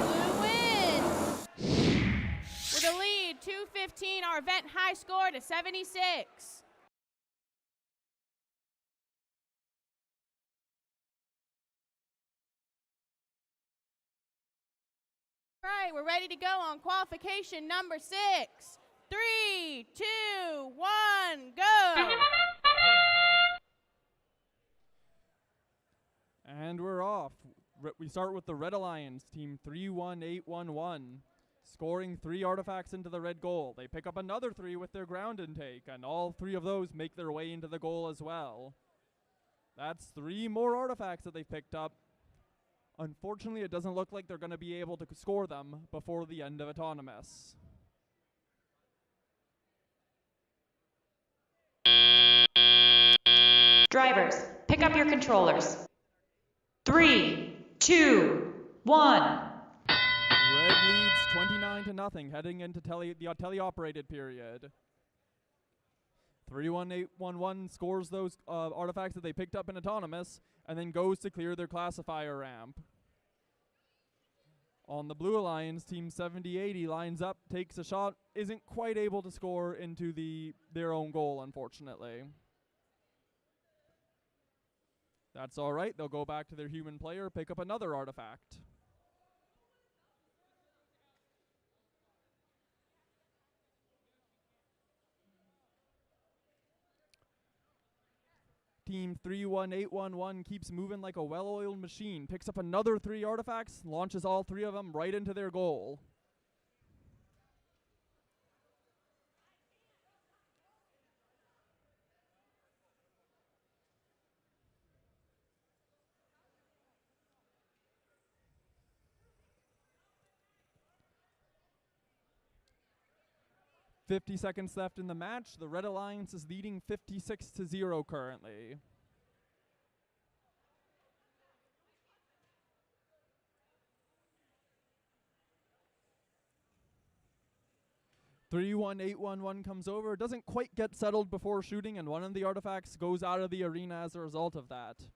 Blue wins with a lead 215. Our event high score to 76. All right, we're ready to go on qualification number 6. 3, 2, 1, go! And we're off. We start with the Red Alliance, team 31811, scoring 3 artifacts into the red goal. They pick up another 3 with their ground intake, and all 3 of those make their way into the goal as well. That's 3 more artifacts that they've picked up. Unfortunately, it doesn't look like they're going to be able to score them before the end of Autonomous. Drivers, pick up your controllers. 3, 2, 1. Red leads 29-0, heading into the teleoperated period. 31811 scores those artifacts that they picked up in Autonomous, and then goes to clear their classifier ramp. On the Blue Alliance, team 7080 lines up, takes a shot, isn't quite able to score into their own goal, unfortunately. That's all right. They'll go back to their human player, pick up another artifact. Team 31811 keeps moving like a well-oiled machine, picks up another 3 artifacts, launches all 3 of them right into their goal. "50 seconds left in the match. The Red Alliance is leading 56-0 currently. "31811 comes over, doesn't quite get settled before shooting, and one of the artifacts goes out of the arena as a result of that.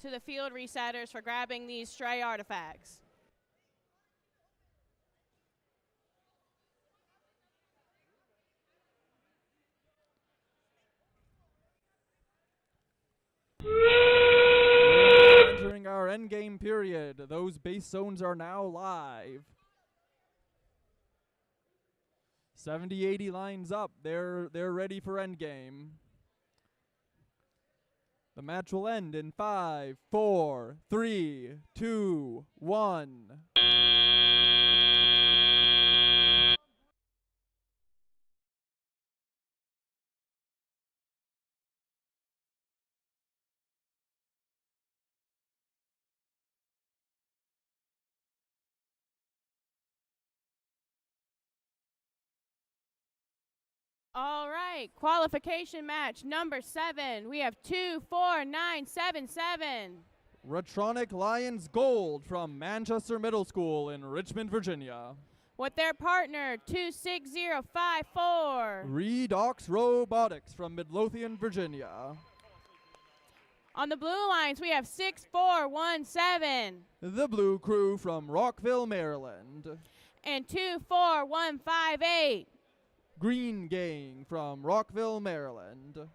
To the field resetters for grabbing these stray artifacts. We're entering our endgame period. Those base zones are now live. 7080 lines up. They're ready for endgame. The match will end in 5, 4, 3, 2, 1. All right, qualification match number 7. We have 24977. Retronic Lions Gold from Manchester Middle School in Richmond, Virginia. With their partner 26054. Redox Robotics from Midlothian, Virginia. On the blue lines, we have 6417 The Blue Crew from Rockville, Maryland. and 24158. Green Gang from Rockville, Maryland.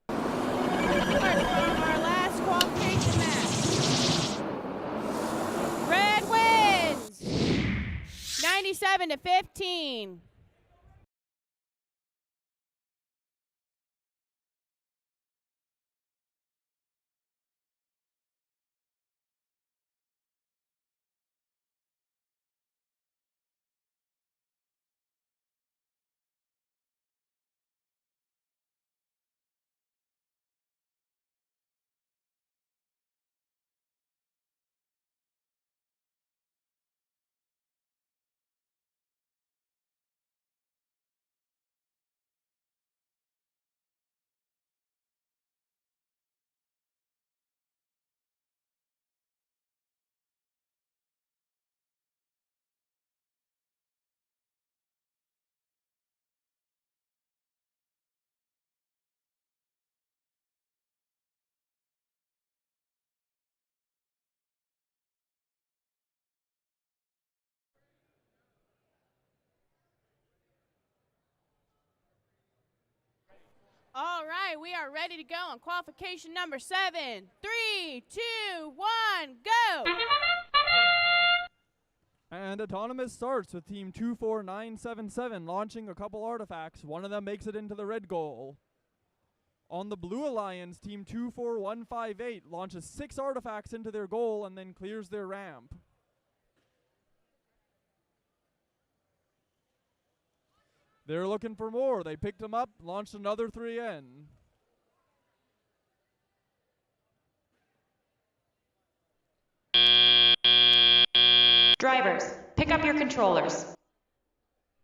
From our last qualification match. Red wins 97-15. All right, we are ready to go on qualification number 7. 3, 2, 1, go! And Autonomous starts with Team 24977 launching a couple artifacts. One of them makes it into the red goal. On the Blue Alliance, Team 24158 launches 6 artifacts into their goal and then clears their ramp. They're looking for more. They picked them up, launched another 3 in. Drivers, pick up your controllers.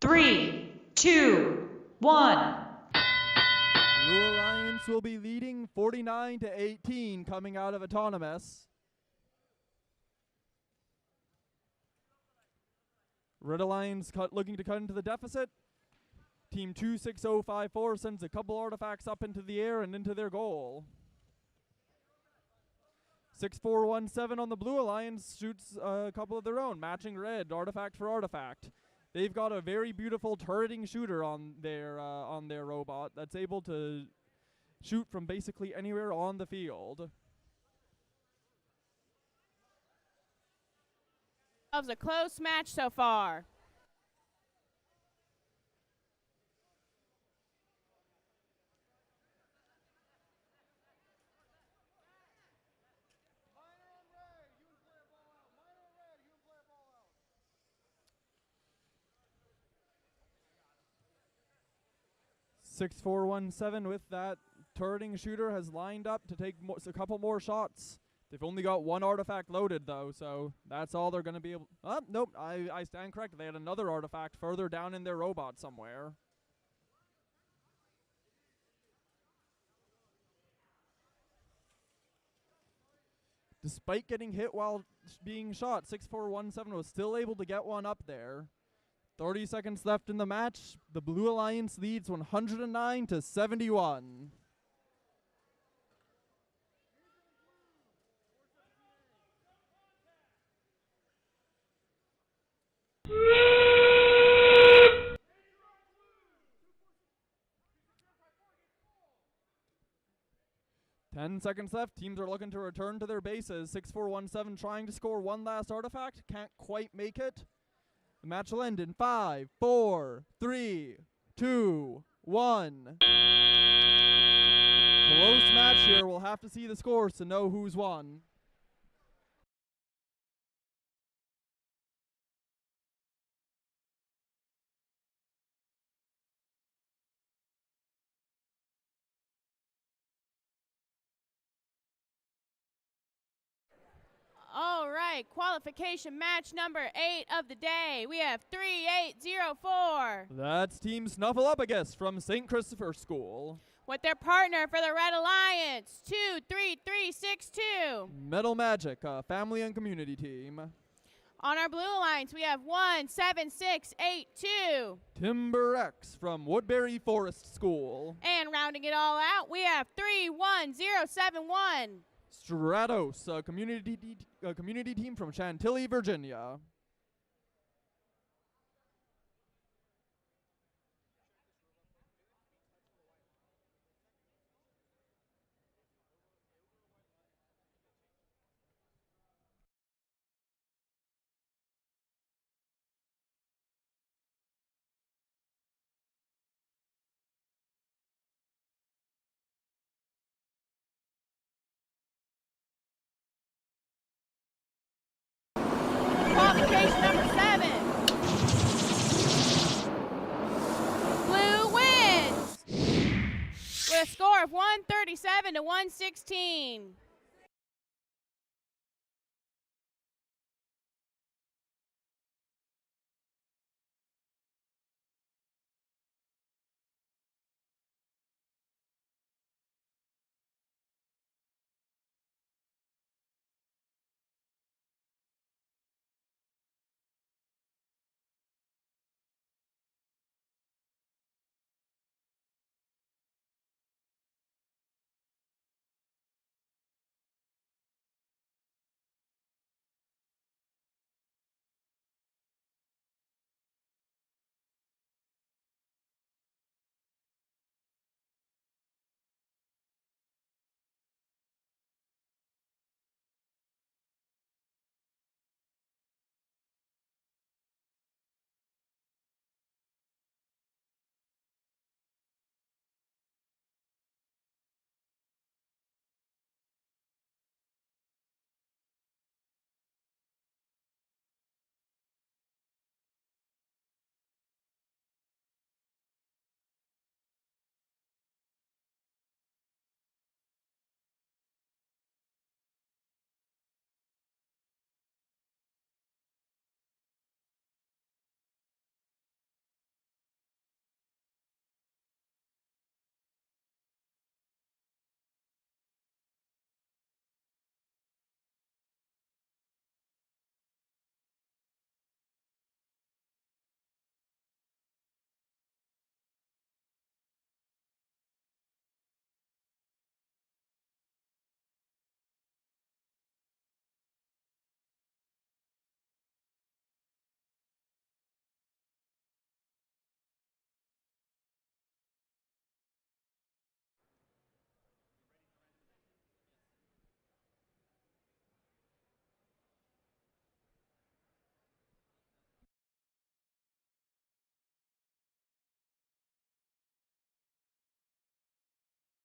3, 2, 1. Blue Alliance will be leading 49-18 coming out of Autonomous. Red Alliance looking to cut into the deficit. Team 26054 sends a couple artifacts up into the air and into their goal. 6417 on the Blue Alliance shoots a couple of their own, matching red, artifact for artifact. They've got a very beautiful turreting shooter on their robot that's able to shoot from basically anywhere on the field. That was a close match so far. Six, 417 with that turreting shooter has lined up to take a couple more shots. They've only got 1 artifact loaded though, so that's all they're going to be able. Oh, nope, I stand corrected. They had another artifact further down in their robot somewhere. Despite getting hit while being shot, 6417 was still able to get one up there. 30 seconds left in the match. The Blue Alliance leads 109-71. Seconds left. Teams are looking to return to their bases. 6417 trying to score one last artifact. Can't quite make it. The match will end in 5, 4, 3, 2, 1. Close match here. We'll have to see the scores to know who's won. All right, qualification match number 8 of the day. We have 3804 That's Team Snuffleupagus from St. Christopher School. with their partner for the Red Alliance, 23362. Metal Magic, a family and community team. On our Blue Alliance, we have 17682. Timber X from Woodbury Forest School. And rounding it all out, we have 31071. Stratos, a community team from Chantilly, Virginia. Qualification number 7. Blue wins with a score of 137-116.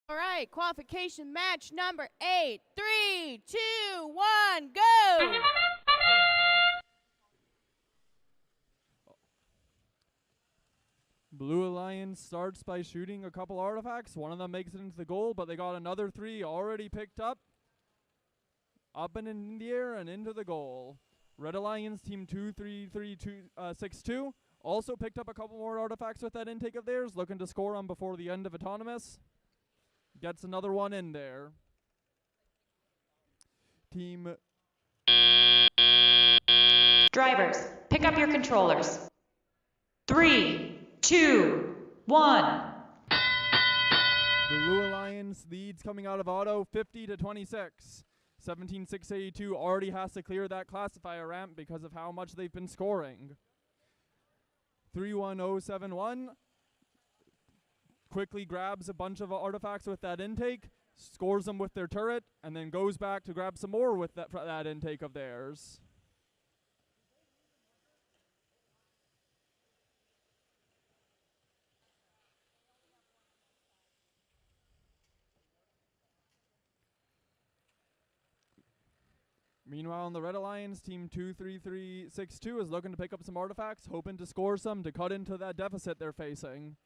All right, qualification match number 8. 3, 2, 1, go! Blue Alliance starts by shooting a couple artifacts. One of them makes it into the goal, but they got another 3 already picked up. Up and in the air and into the goal. Red Alliance team 2-3-3-2-6-2 also picked up a couple more artifacts with that intake of theirs, looking to score them before the end of Autonomous. Gets another one in there. Team Drivers, pick up your controllers. 3, 2, 1. Blue Alliance leads coming out of auto 50-26. 17-682 already has to clear that classifier ramp because of how much they've been scoring. 31071 quickly grabs a bunch of artifacts with that intake, scores them with their turret, and then goes back to grab some more with that intake of theirs. Meanwhile, in the Red Alliance, team 23362 is looking to pick up some artifacts, hoping to score some to cut into that deficit they're facing.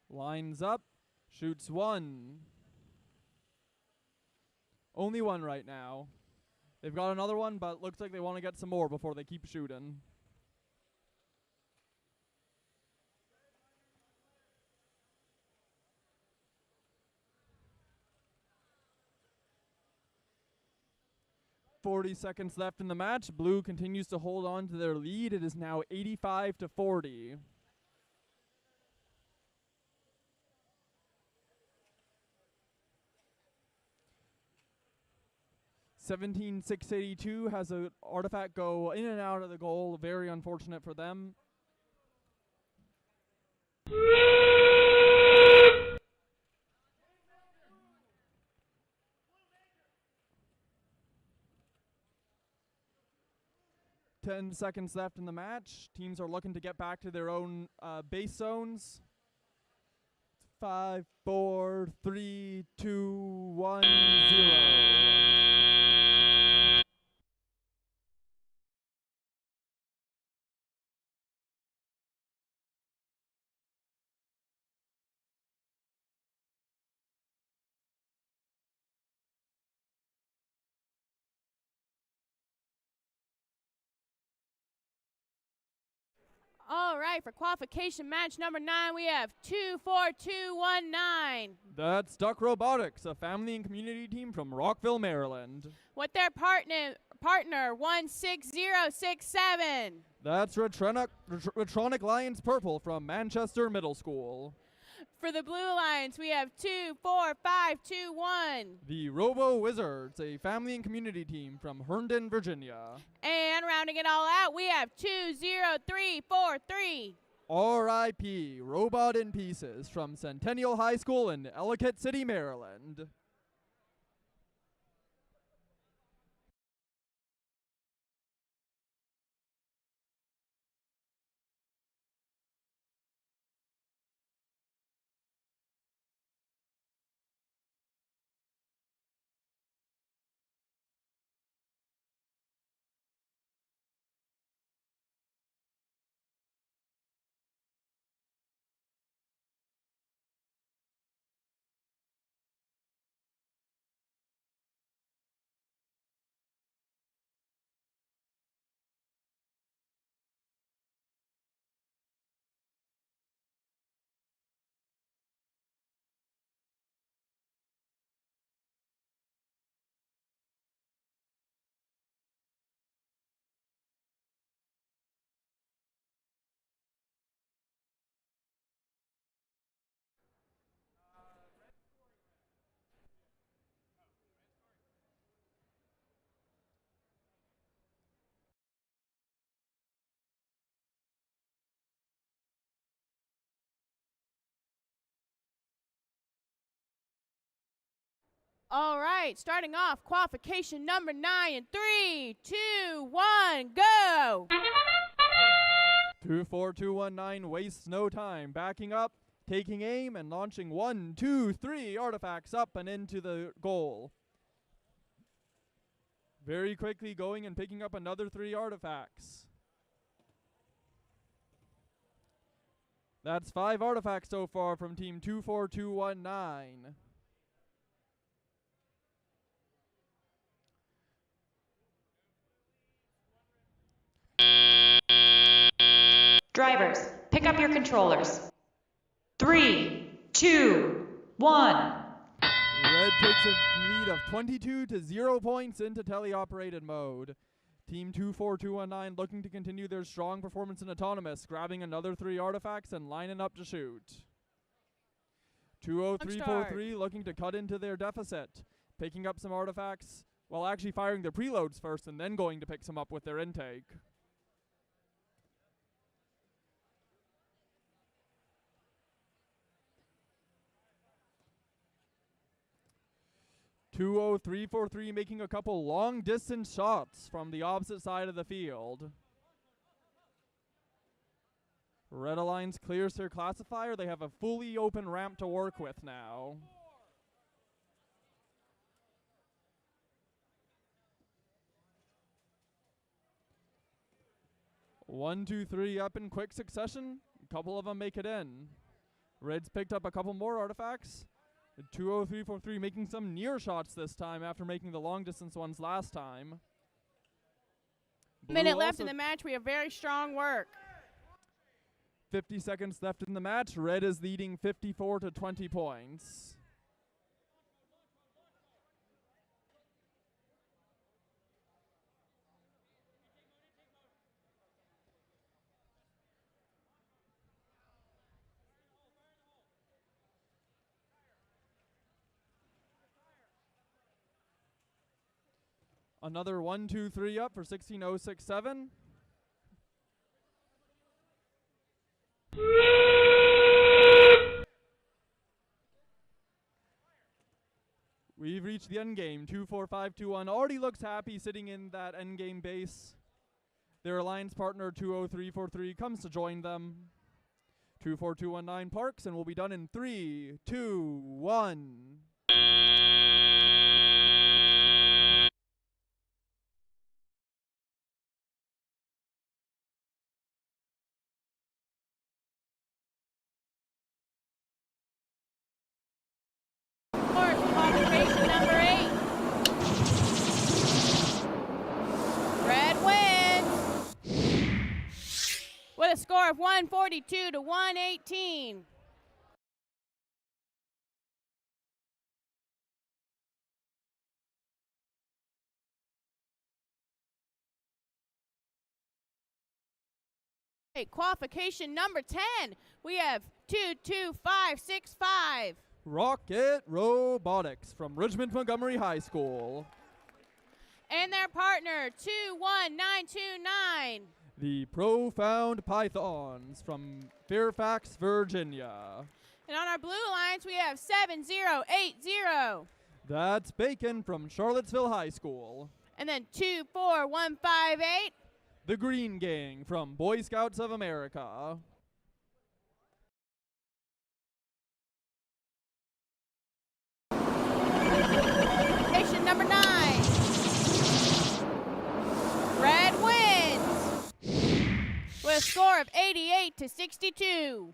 Lines up, shoots one. Only one right now. They've got another one, but looks like they want to get some more before they keep shooting. .40 left in the match. Blue continues to hold on to their lead. It is now 85-40. .17-682 has an artifact go in and out of the goal. Very unfortunate for them. .10 left in the match. Teams are looking to get back to their own base zones. 5, 4, 3, 2, 1, 0. All right, for qualification match number 9, we have 24219 That's Duck Robotics, a family and community team from Rockville, Maryland. with their partner 16067. That's Retronic Lions Purple from Manchester Middle School. For the Blue Alliance, we have 24521. The Robo Wizards, a family and community team from Herndon, Virginia. And rounding it all out, we have 20343. R.I.P. Robot in Pieces from Centennial High School in Ellicott City, Maryland. All right, starting off qualification number 9 in 3, 2, 1, go! 24219 wastes no time, backing up, taking aim, and launching 1, 2, 3 artifacts up and into the goal. Very quickly going and picking up another 3 artifacts. That's 5 artifacts so far from team 24219. Drivers, pick up your controllers. 3, 2, 1. Red takes a lead of 22 to 0 points into teleoperated mode. Team 24219 looking to continue their strong performance in autonomous, grabbing another 3 artifacts and lining up to shoot. 20343 looking to cut into their deficit, picking up some artifacts while actually firing their preloads first and then going to pick some up with their intake. 20343 making a couple long distance shots from the opposite side of the field. Red Alliance clears their classifier. They have a fully open ramp to work with now. One, two, three up in quick succession. A couple of them make it in. Red's picked up a couple more artifacts. 20343 making some near shots this time after making the long distance ones last time. Minute left in the match. We have very strong work. 50 seconds left in the match. Red is leading 54 to 20 points. Another 1, 2, 3 up for 16067. We've reached the end game. 24521 already looks happy sitting in that end game base. Their alliance partner 20343 comes to join them. 24219 parks and will be done in 3, 2, 1. Qualification number 8. Red wins with a score of 142 to 118. Qualification number 10. We have 22565. Rocket Robotics from Richmond Montgomery High School. And their partner, 21929. The Profound Pythons from Fairfax, Virginia. And on our blue alliance, we have 7080. That's Bacon from Charlottesville High School. And then 24158. The Green Gang from Boy Scouts of America. Qualification number 9. Red wins with a score of 88 to 62.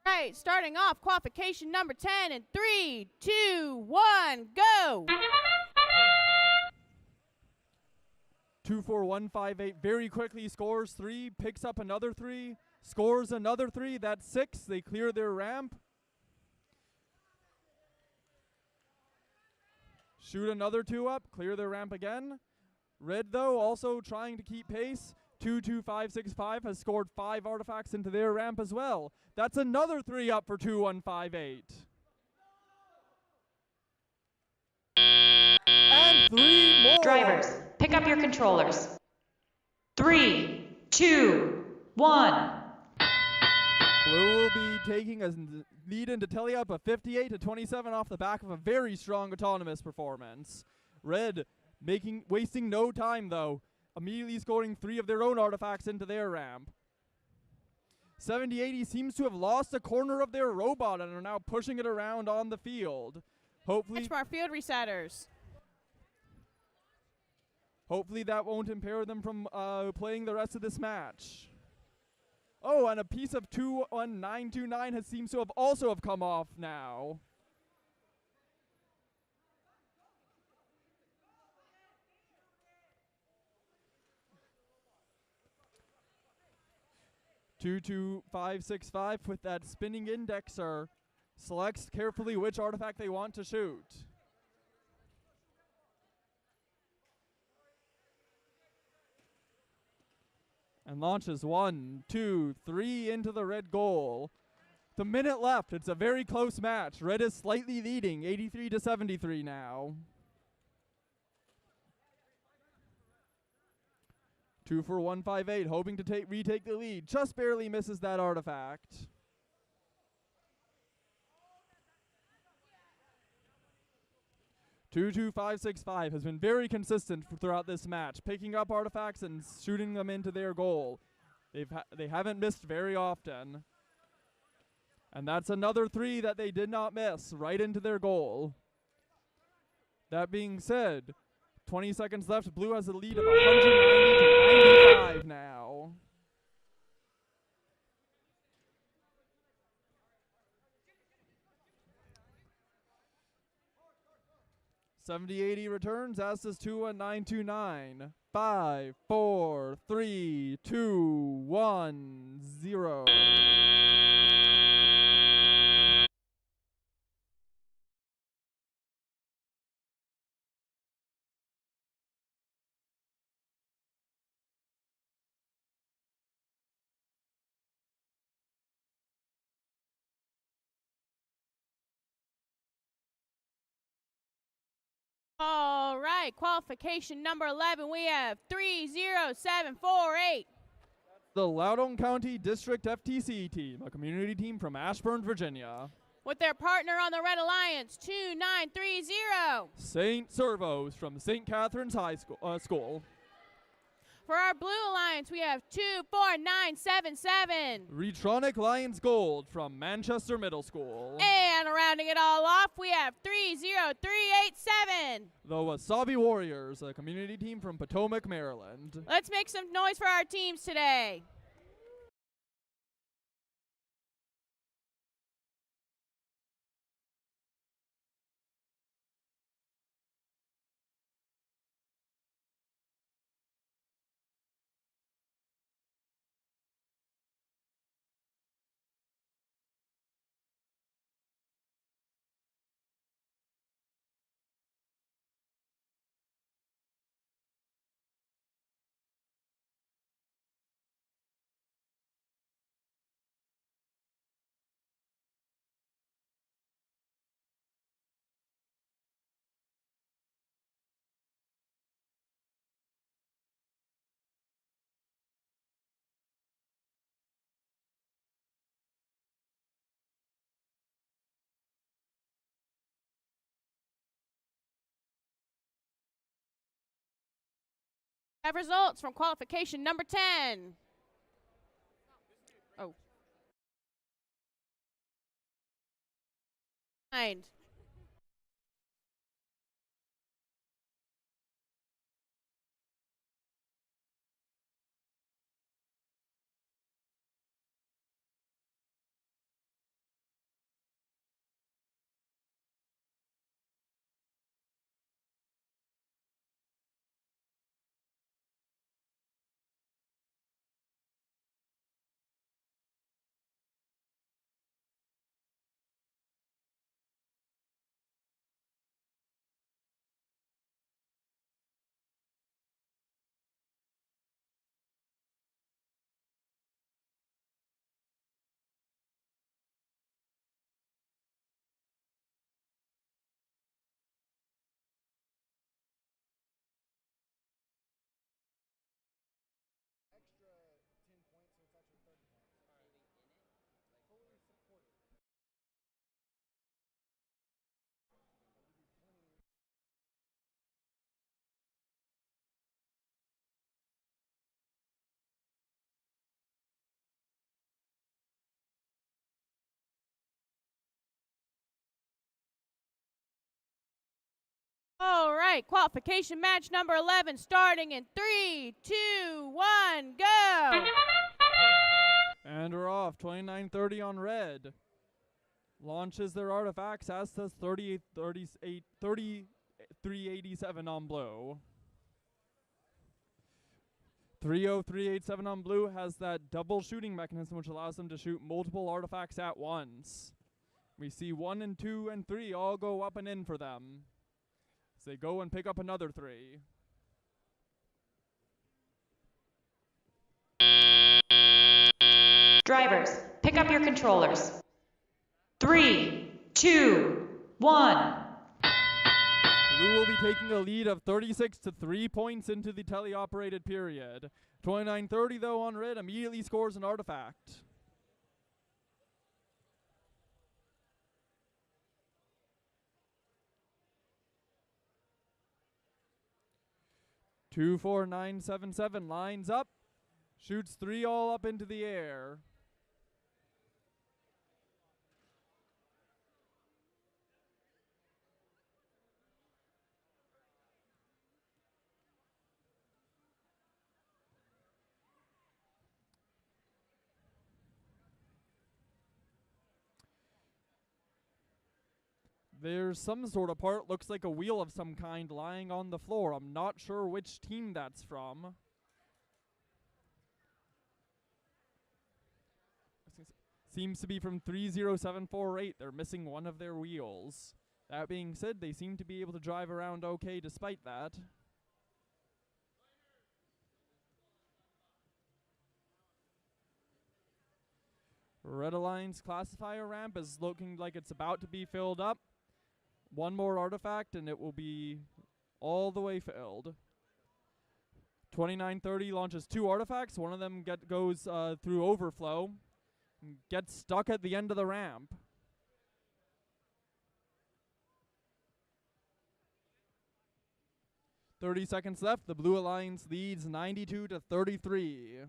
Right, starting off qualification number 10 in 3, 2, 1, go! 24158 very quickly scores 3, picks up another 3, scores another 3, that's 6. They clear their ramp. shoot another 2 up, clear their ramp again. Red, though, also trying to keep pace. 22565 has scored 5 artifacts into their ramp as well. That's another 3 up for 2158. And 3 more. Drivers, pick up your controllers. 3, 2, 1. Blue will be taking a lead into Telly-up of 58-27 off the back of a very strong autonomous performance. Red wasting no time though, immediately scoring 3 of their own artifacts into their ramp. 7080 seems to have lost a corner of their robot and are now pushing it around on the field. Hopefully Benchmark field resetters. Hopefully that won't impair them from playing the rest of this match. Oh, and a piece of 21929 seems to have also come off now. $22565 with that spinning indexer selects carefully which artifact they want to shoot. And launches 1, 2, 3 into the red goal. The minute left. It's a very close match. Red is slightly leading, 83-73 now. 2 for 158, hoping to retake the lead. Just barely misses that artifact. $22565 has been very consistent throughout this match, picking up artifacts and shooting them into their goal. They haven't missed very often. And that's another 3 that they did not miss, right into their goal. That being said, 20 seconds left. Blue has a lead of 190-95 now. $7080 returns, as does 21929. 5, 4, 3, 2, 1, 0. All right, qualification number 11, we have 30748. The Loudoun County District FTC team, a community team from Ashburn, Virginia. With their partner on the Red Alliance, 2930. St. Servos from St. Catherine's High School. For our Blue Alliance, we have 24977. Retronic Lions Gold from Manchester Middle School. And rounding it all off, we have 30387. The Wasabi Warriors, a community team from Potomac, Maryland. Let's make some noise for our teams today. Have results from qualification number 10. Oh. Mind. All right, qualification match number 11 starting in 3, 2, 1, go! And we're off. 2930 on red. Launches their artifacts, as does 3387 on blue. 30387 on blue has that double shooting mechanism which allows them to shoot multiple artifacts at once. We see 1 and 2 and 3 all go up and in for them. As they go and pick up another 3. Drivers, pick up your controllers. 3, 2, 1. Blue will be taking a lead of 36 to 3 points into the teleoperated period. 2930 though on red immediately scores an artifact. Two, 4, 9, 7, 7 lines up, shoots 3 all up into the air. There's some sort of part, looks like a wheel of some kind lying on the floor. I'm not sure which team that's from. Seems to be from 30748. They're missing one of their wheels. That being said, they seem to be able to drive around okay despite that. Red Alliance classifier ramp is looking like it's about to be filled up. One more artifact and it will be all the way filled. 2930 launches 2 artifacts. One of them goes through overflow. Gets stuck at the end of the ramp. "30 seconds left. The Blue Alliance leads 92 to 33.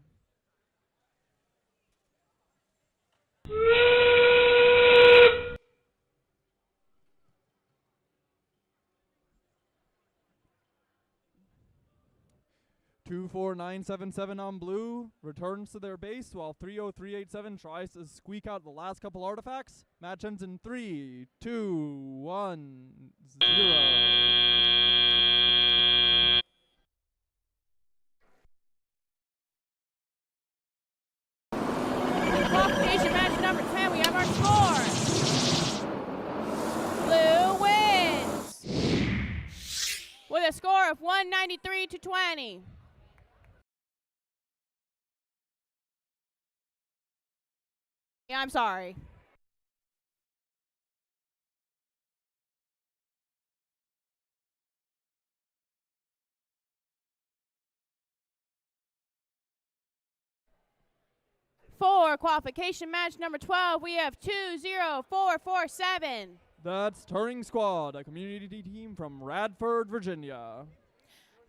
Two, 4, 9, 7, 7 on blue returns to their base while 30387 tries to squeak out the last couple artifacts. Match ends in 3, 2, 1, 0. Qualification match number 10, we have our score. Blue wins with a score of 193 to 20. Yeah, I'm sorry. For qualification match number 12, we have 20447. That's Turing Squad, a community team from Radford, Virginia.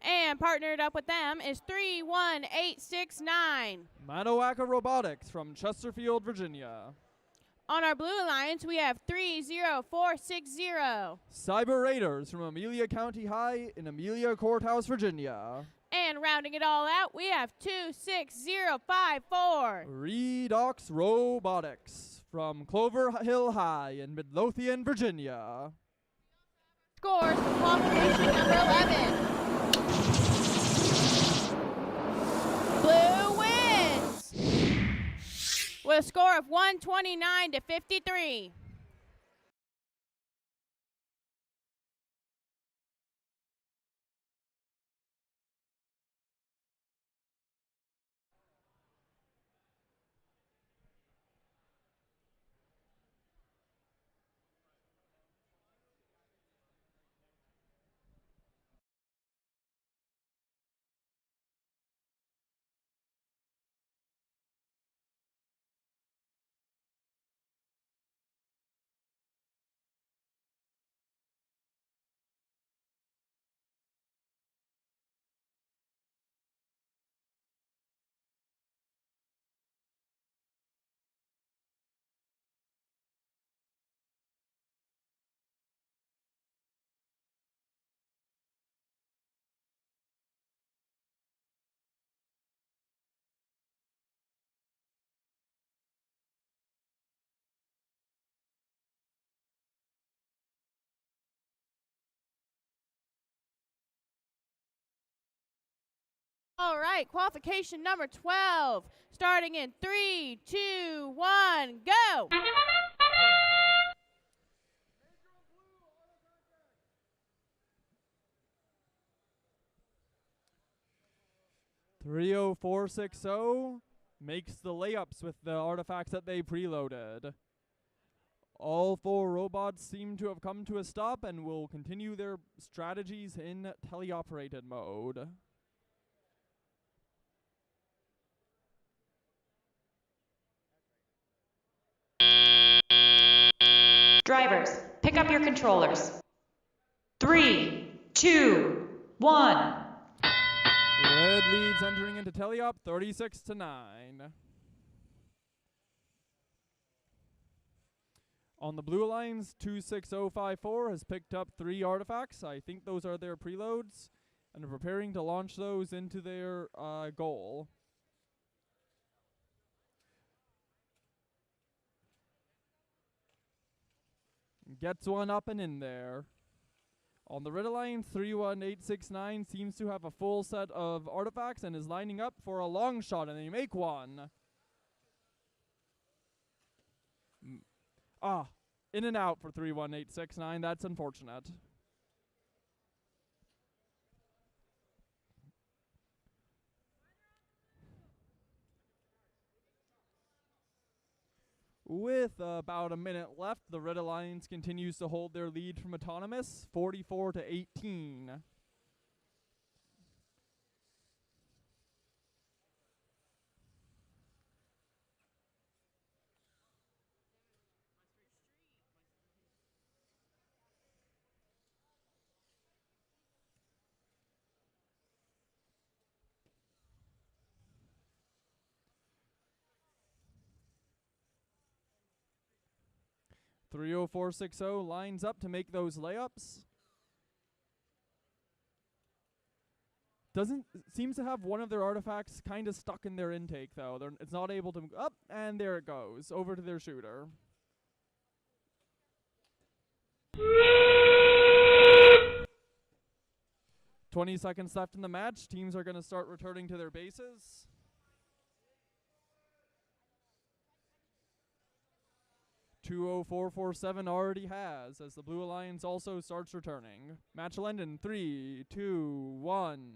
And partnered up with them is 31869. Manawaka Robotics from Chesterfield, Virginia. On our Blue Alliance, we have 30460. Cyber Raiders from Amelia County High in Amelia Courthouse, Virginia. And rounding it all out, we have 26054. Redox Robotics from Clover Hill High in Midlothian, Virginia. Scores for qualification number 11. Blue wins with a score of 129 to 53. All right, qualification number 12, starting in 3, 2, 1, go! 30460 makes the layups with the artifacts that they preloaded. All 4 robots seem to have come to a stop and will continue their strategies in teleoperated mode. Drivers, pick up your controllers. 3, 2, 1. Red leads entering into teleop 36-9. On the blue lines, 26054 has picked up 3 artifacts. I think those are their preloads, and are preparing to launch those into their goal. Gets one up and in there. On the red line, 31869 seems to have a full set of artifacts and is lining up for a long shot, and they make one. In and out for 31869. That's unfortunate. With about a minute left, the Red Alliance continues to hold their lead from Autonomous, 44-18. .30460 lines up to make those layups. Seems to have one of their artifacts kind of stuck in their intake though. It's not able to up, and there it goes over to their shooter. .20 seconds left in the match. Teams are going to start returning to their bases. 20447 already has, as the Blue Alliance also starts returning. Match will end in 3, 2, 1.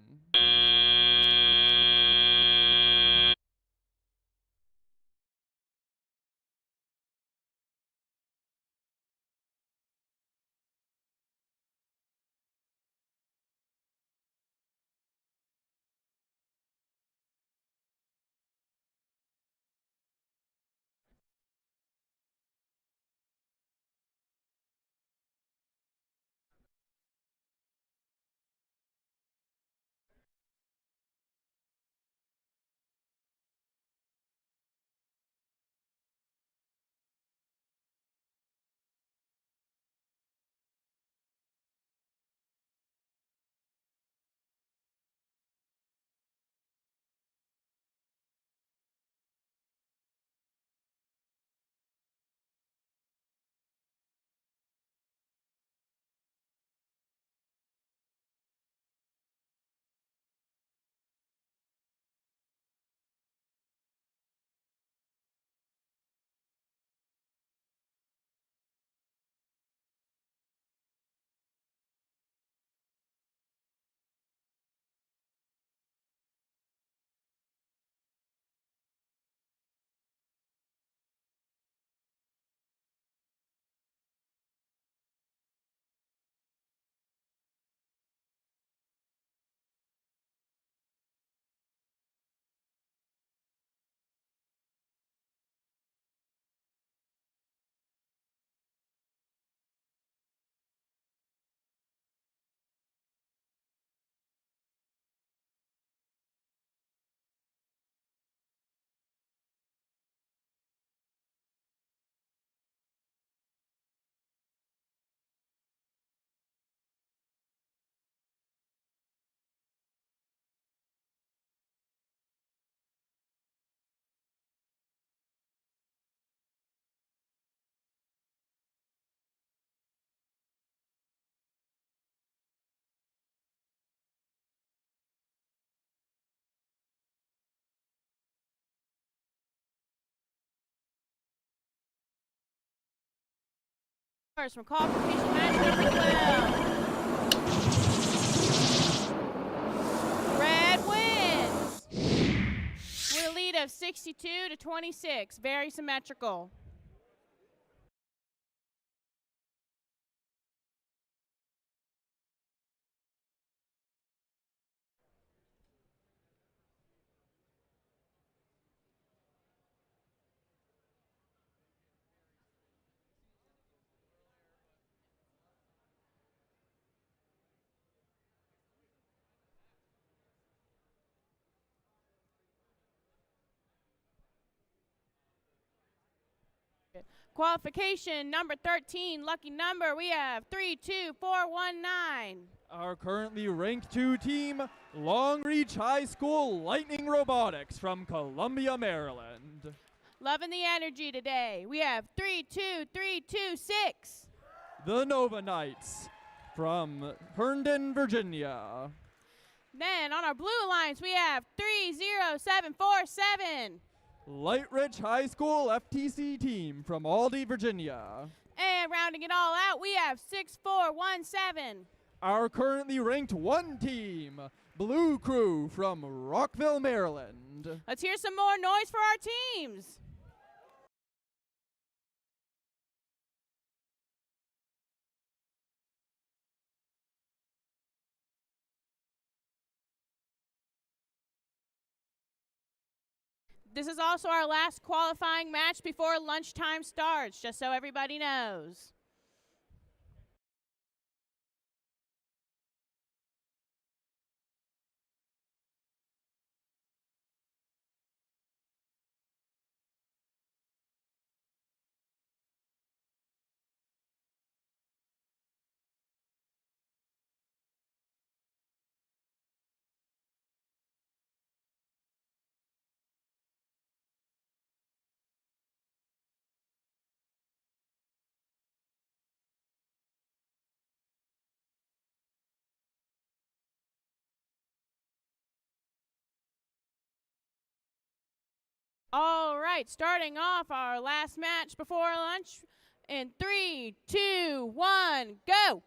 First from qualification match number 12. Red wins with a lead of 62-26. Very symmetrical. Qualification number 13, lucky number, we have 32419. Our currently ranked 2 team, Long Reach High School Lightning Robotics from Columbia, Maryland. Loving the energy today. We have 32326. The Nova Knights from Herndon, Virginia. Then on our blue alliance, we have 30747. Light Ridge High School FTC team from Aldi, Virginia. And rounding it all out, we have 6417. Our currently ranked 1 team, Blue Crew from Rockville, Maryland. Let's hear some more noise for our teams. This is also our last qualifying match before lunchtime starts, just so everybody knows. All right, starting off our last match before lunch in 3, 2, 1, go!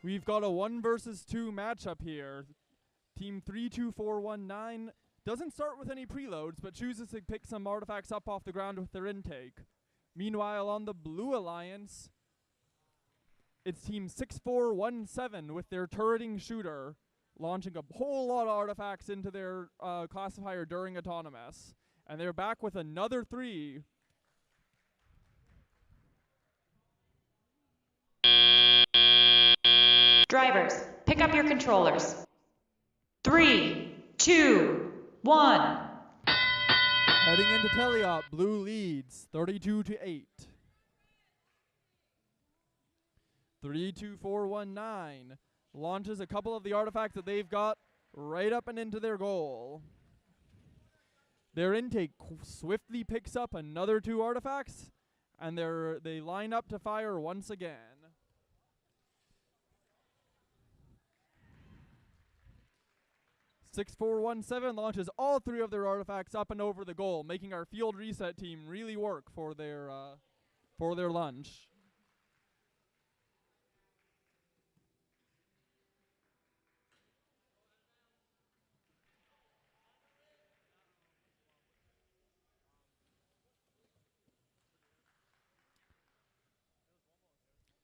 We've got a 1 versus 2 matchup here. Team 32419 doesn't start with any preloads, but chooses to pick some artifacts up off the ground with their intake. Meanwhile, on the blue alliance, it's team 6417 with their turreting shooter, launching a whole lot of artifacts into their classifier during autonomous. And they're back with another 3. Drivers, pick up your controllers. 3, 2, 1. Heading into teleop, blue leads 32-8. 32419 launches a couple of the artifacts that they've got right up and into their goal. Their intake swiftly picks up another 2 artifacts, and they line up to fire once again. (6417) launches all 3 of their artifacts up and over the goal, making our field reset team really work for their lunch.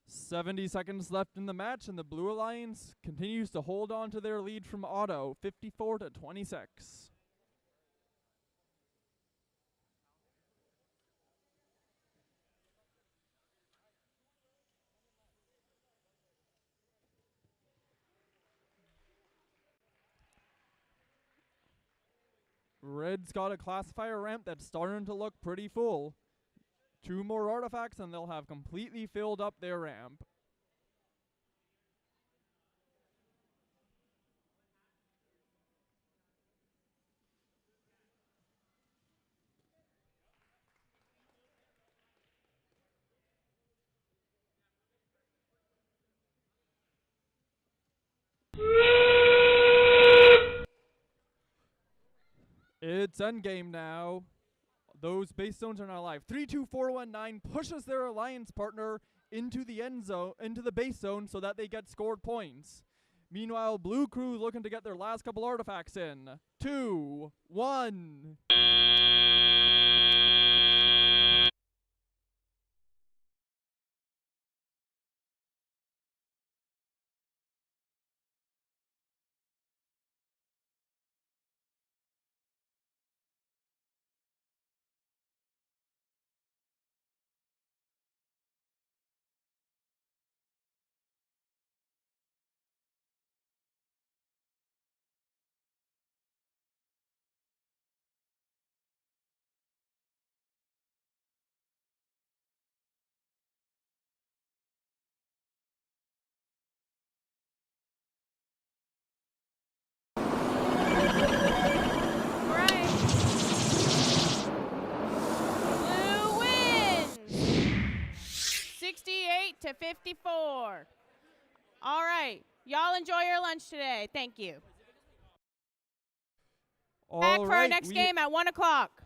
"70 seconds left in the match, and the Blue Alliance continues to hold on to their lead from Auto, 54-26. Red's got a classifier ramp that's starting to look pretty full. 2 more artifacts and they'll have completely filled up their ramp. It's endgame now. Those base zones are not alive. 3-2-4-1-9 pushes their alliance partner into the end zone, into the base zone, so that they get scored points. Meanwhile, Blue Crew looking to get their last couple artifacts in. 2, 1. All right. Blue wins 68-54. All right. Y'all enjoy your lunch today. Thank you. Back for our next game at 1 o'clock.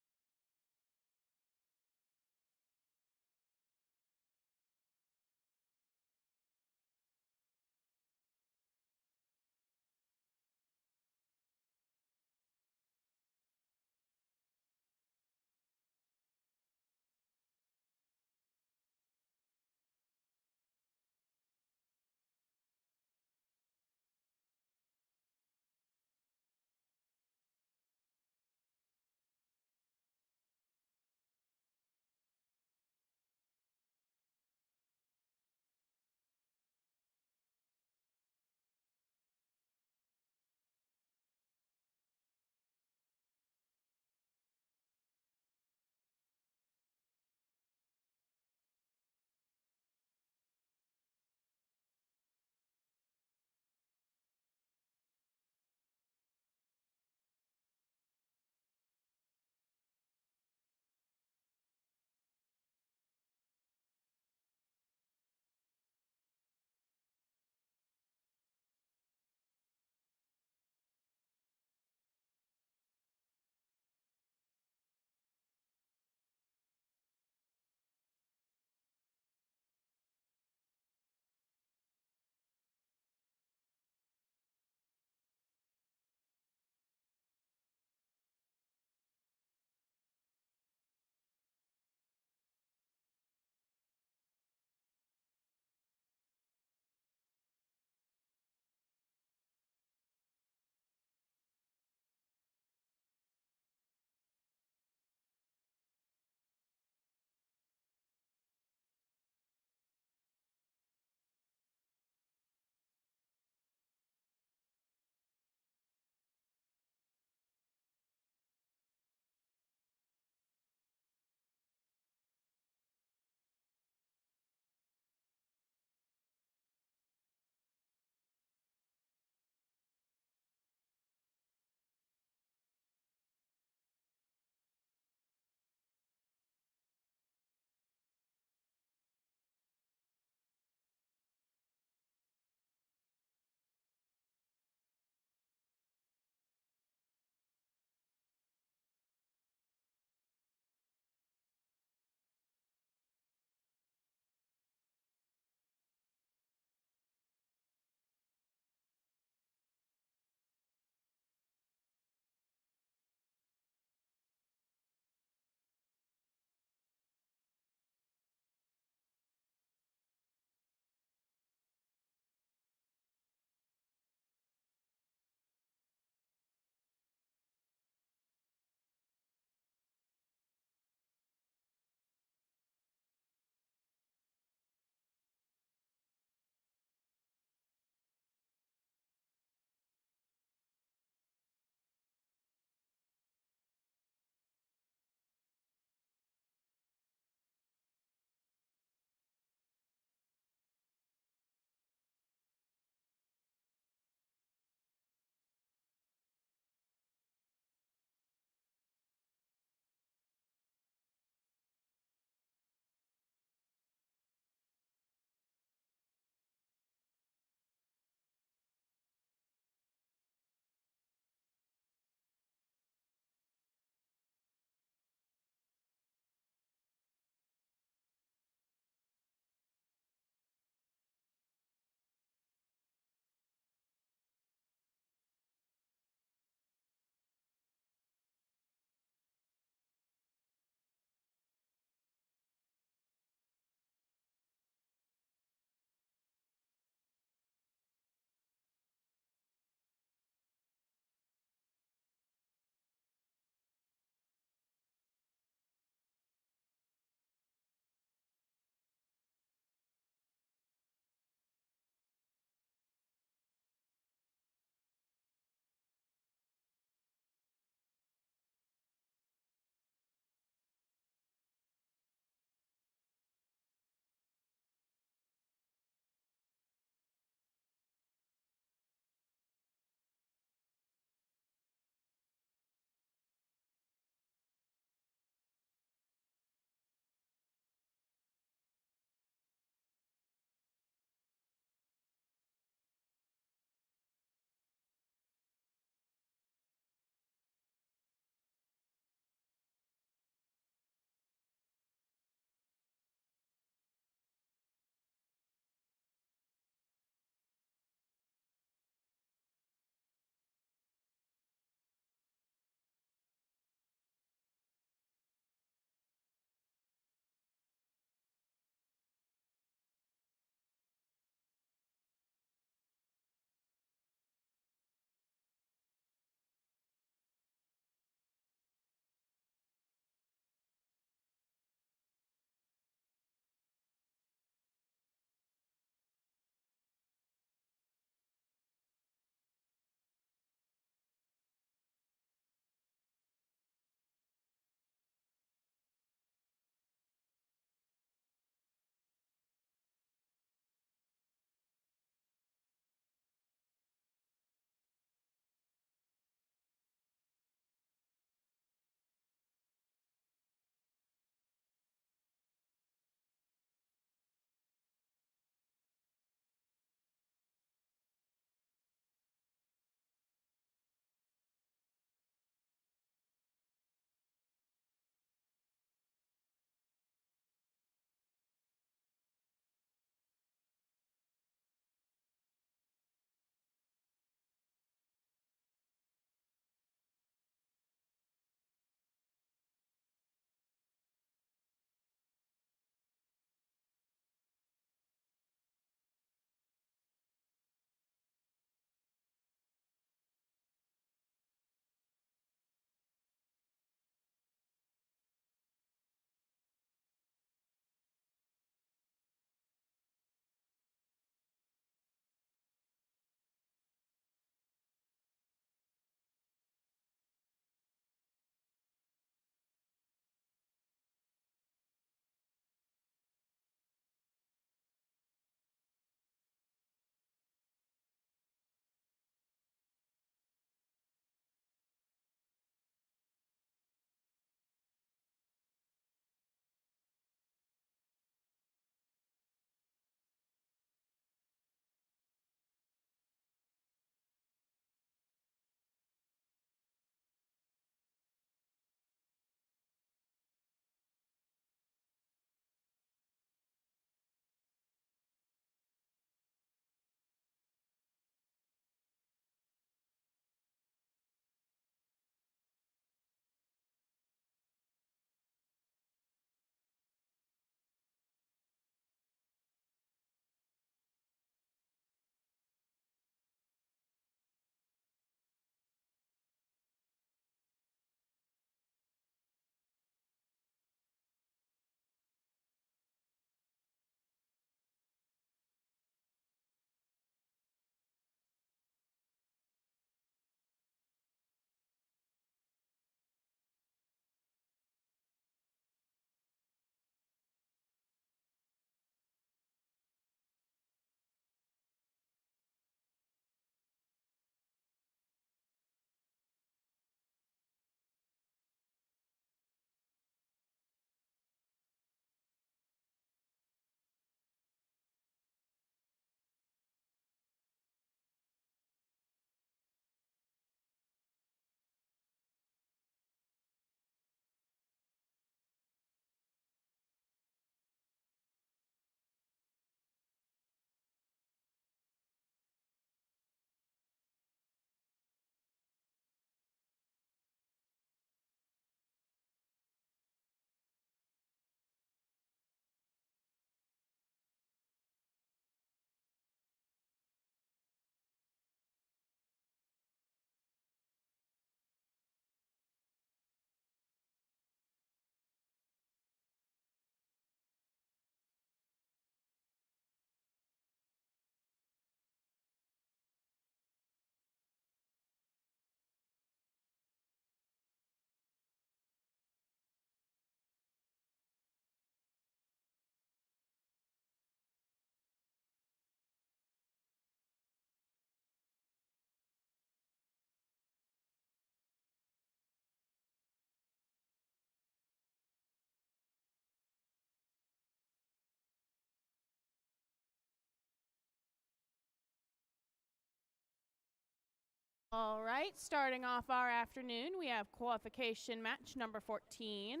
All right, starting off our afternoon, we have qualification match number 14.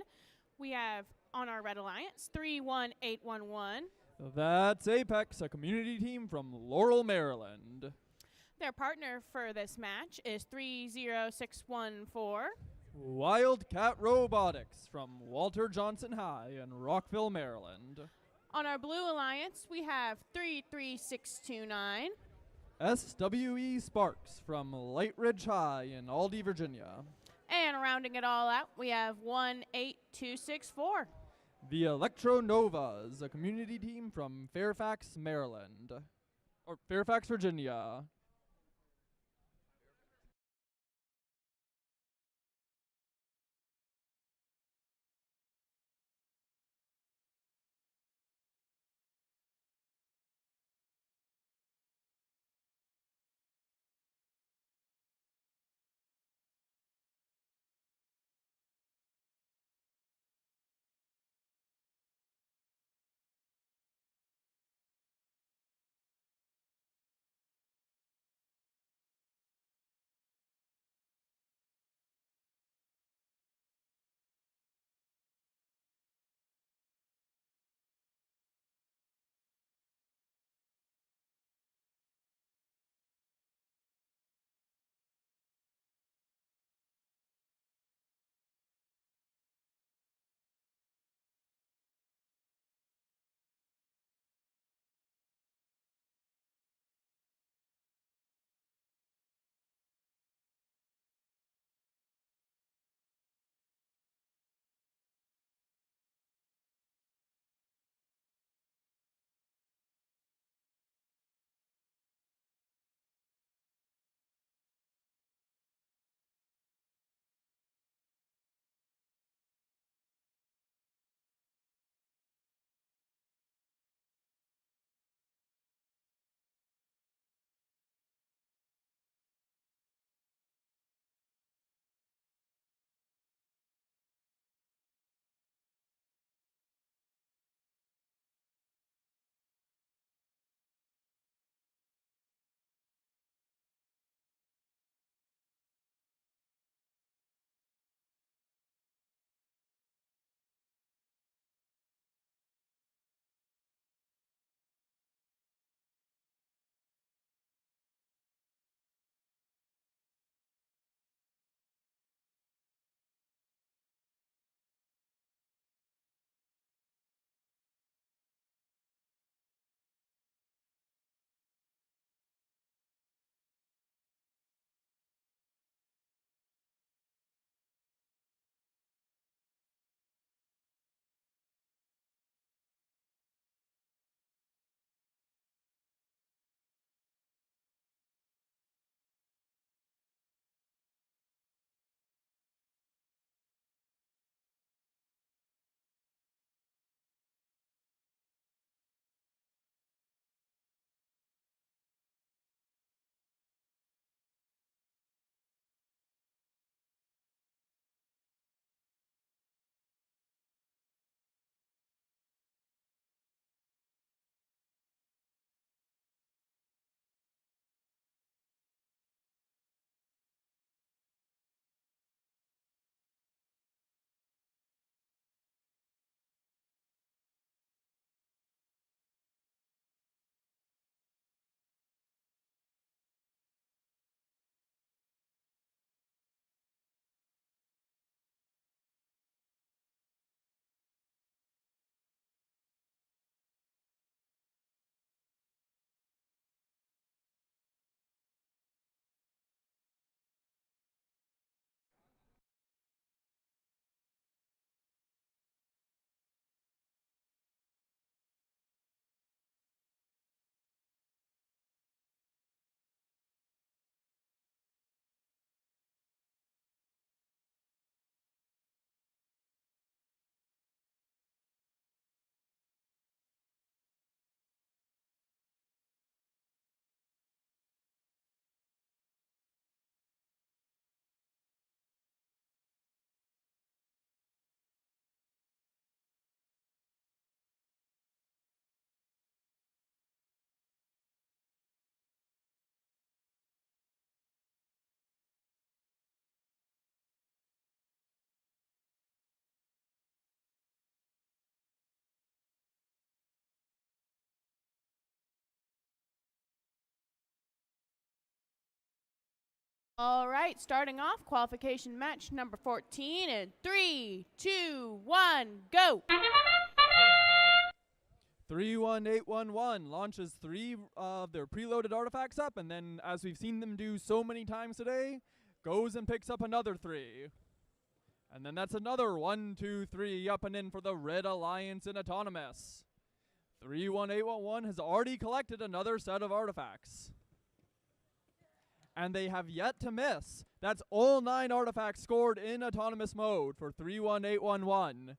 We have on our Red Alliance 31811. That's Apex, a community team from Laurel, Maryland. Their partner for this match is 30614. Wildcat Robotics from Walter Johnson High in Rockville, Maryland. On our Blue Alliance, we have 33629. SWE Sparks from Light Ridge High in Aldie, Virginia. And rounding it all out, we have 18264. The Electro Novas, a community team from Fairfax, Maryland. Or Fairfax, Virginia. All right, starting off qualification match number 14 in 3, 2, 1, go. 31811 launches 3 of their preloaded artifacts up, and then, as we've seen them do so many times today, goes and picks up another 3. And then that's another 1, 2, 3 up and in for the Red Alliance in Autonomous. 31811 has already collected another set of artifacts. And they have yet to miss. That's all 9 artifacts scored in autonomous mode for 31811.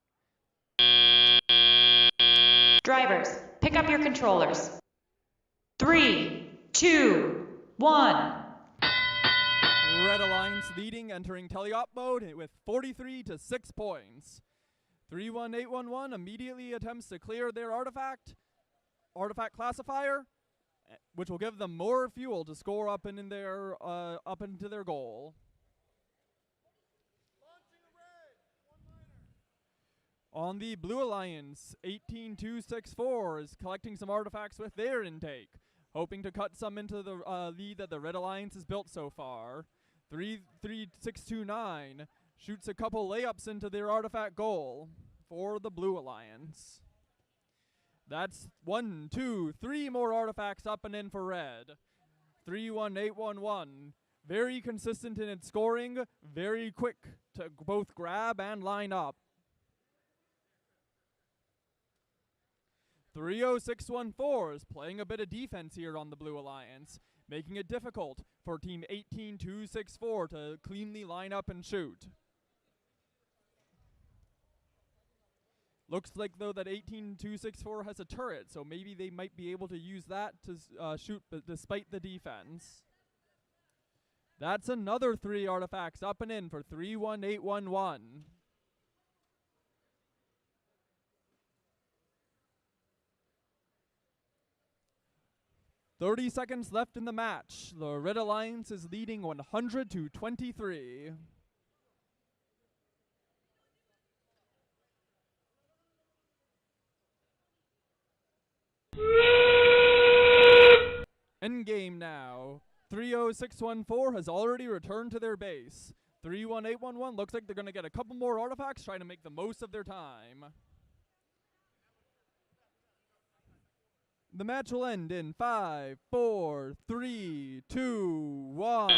Drivers, pick up your controllers. 3, 2, 1. Red Alliance leading, entering teleop mode with 43 to 6 points. 31811 immediately attempts to clear their artifact classifier, which will give them more fuel to score up into their goal. On the Blue Alliance, 18264 is collecting some artifacts with their intake, hoping to cut some into the lead that the Red Alliance has built so far. 33629 shoots a couple layups into their artifact goal for the Blue Alliance. That's 1, 2, 3 more artifacts up and in for Red. 31811, very consistent in its scoring, very quick to both grab and line up. 30614 is playing a bit of defense here on the Blue Alliance, making it difficult for Team 18264 to cleanly line up and shoot. Looks like, though, that 18264 has a turret, so maybe they might be able to use that to shoot despite the defense. That's another 3 artifacts up and in for 31811. 30 seconds left in the match. The Red Alliance is leading 100 to 23. Endgame now. 30614 has already returned to their base. 31811 looks like they're going to get a couple more artifacts, trying to make the most of their time. The match will end in 5, 4, 3, 2, 1.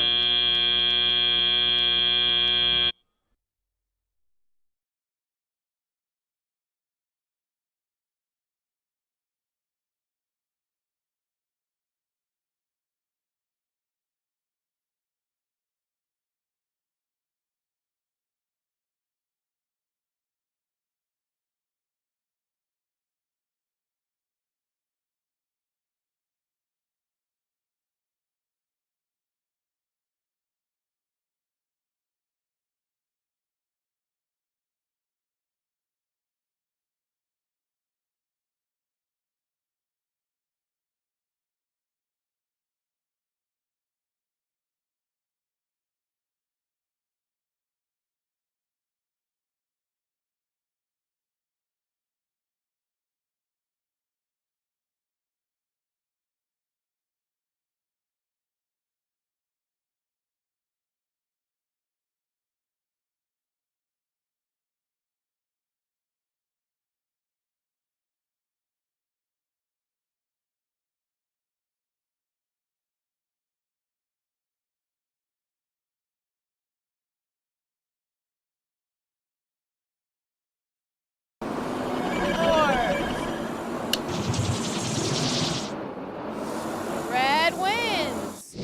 Red wins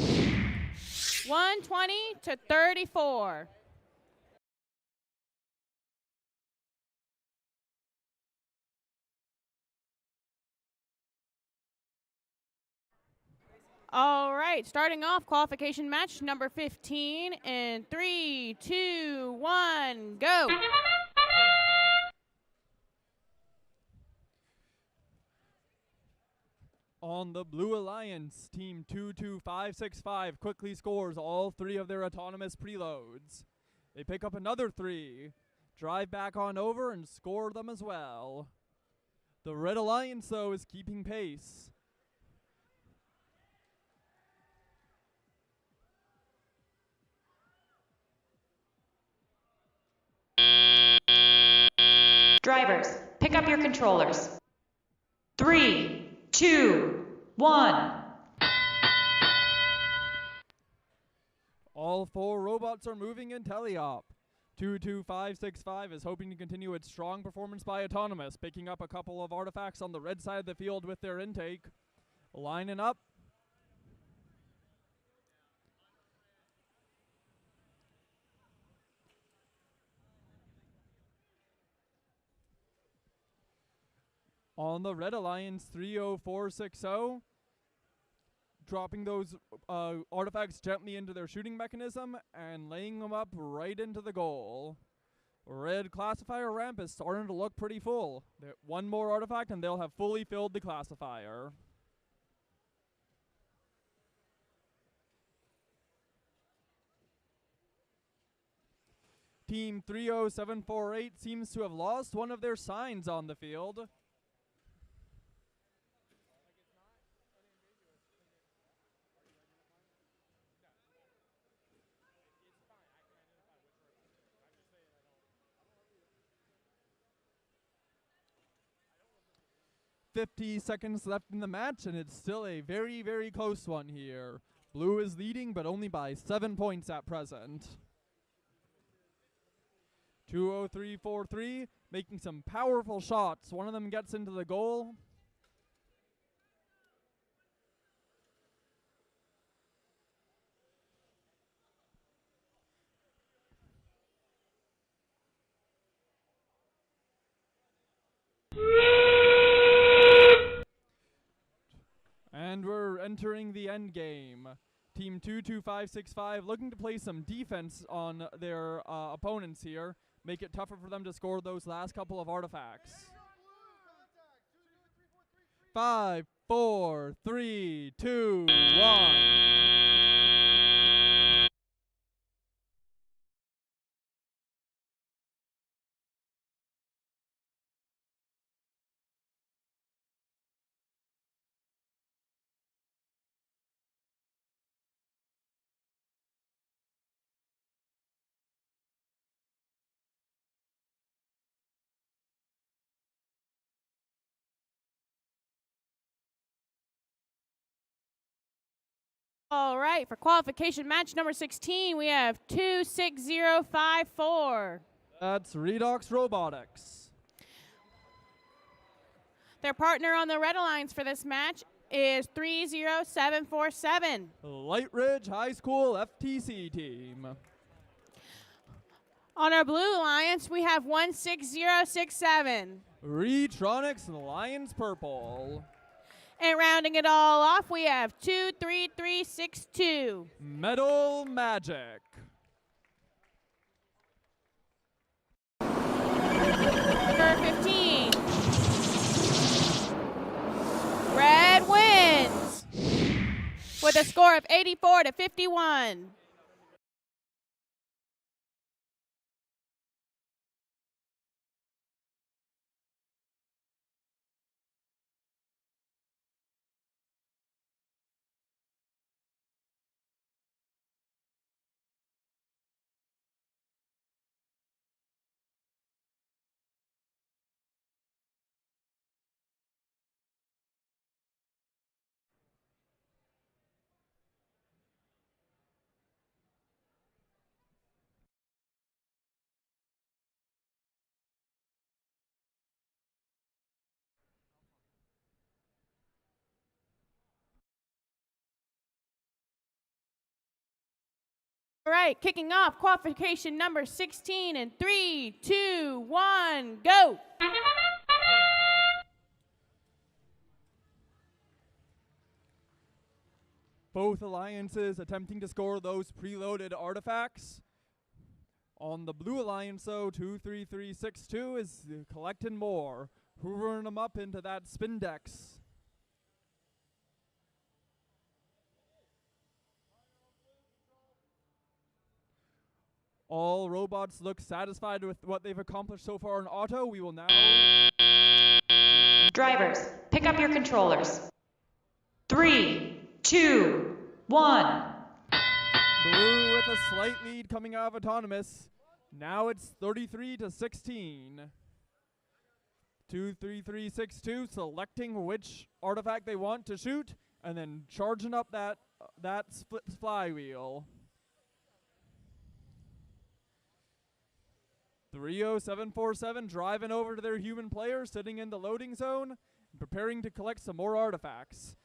120 to 34. All right, starting off qualification match number 15 in 3, 2, 1, go. On the Blue Alliance, Team 22565 quickly scores all 3 of their autonomous preloads. They pick up another 3, drive back on over, and score them as well. The Red Alliance, though, is keeping pace. Drivers, pick up your controllers. 3, 2, 1. All 4 robots are moving in teleop. 22565 is hoping to continue its strong performance by Autonomous, picking up a couple of artifacts on the red side of the field with their intake. Lining up. On the Red Alliance, 30460. Dropping those artifacts gently into their shooting mechanism and laying them up right into the goal. Red classifier ramp is starting to look pretty full. One more artifact and they'll have fully filled the classifier. Team 30748 seems to have lost one of their signs on the field. "50 seconds left in the match, and it's still a very, very close one here. Blue is leading, but only by 7 points at present. 20343 making some powerful shots. One of them gets into the goal. And we're entering the end game. Team 22565 looking to play some defense on their opponents here. Make it tougher for them to score those last couple of artifacts. 5, 4, 3, 2, 1. All right, for qualification match number 16, we have 26054. That's Redox Robotics. Their partner on the Red Alliance for this match is 30747. Light Ridge High School FTC team. On our Blue Alliance, we have 16067. Retronics Lions Purple. And rounding it all off, we have 23362. Metal Magic. Number 15. Red wins with a score of 84-51. All right, kicking off qualification number 16 in 3, 2, 1, go. Both alliances attempting to score those preloaded artifacts. On the Blue Alliance, though, 23362 is collecting more, hoovering them up into that Spindex. All robots look satisfied with what they've accomplished so far in auto. We will now... Drivers, pick up your controllers. 3, 2, 1. Blue with a slight lead coming out of Autonomous. Now it's 33-16. 2-3-3-6-2, selecting which artifact they want to shoot, and then charging up that split flywheel. 30747 driving over to their human player, sitting in the loading zone, preparing to collect some more artifacts.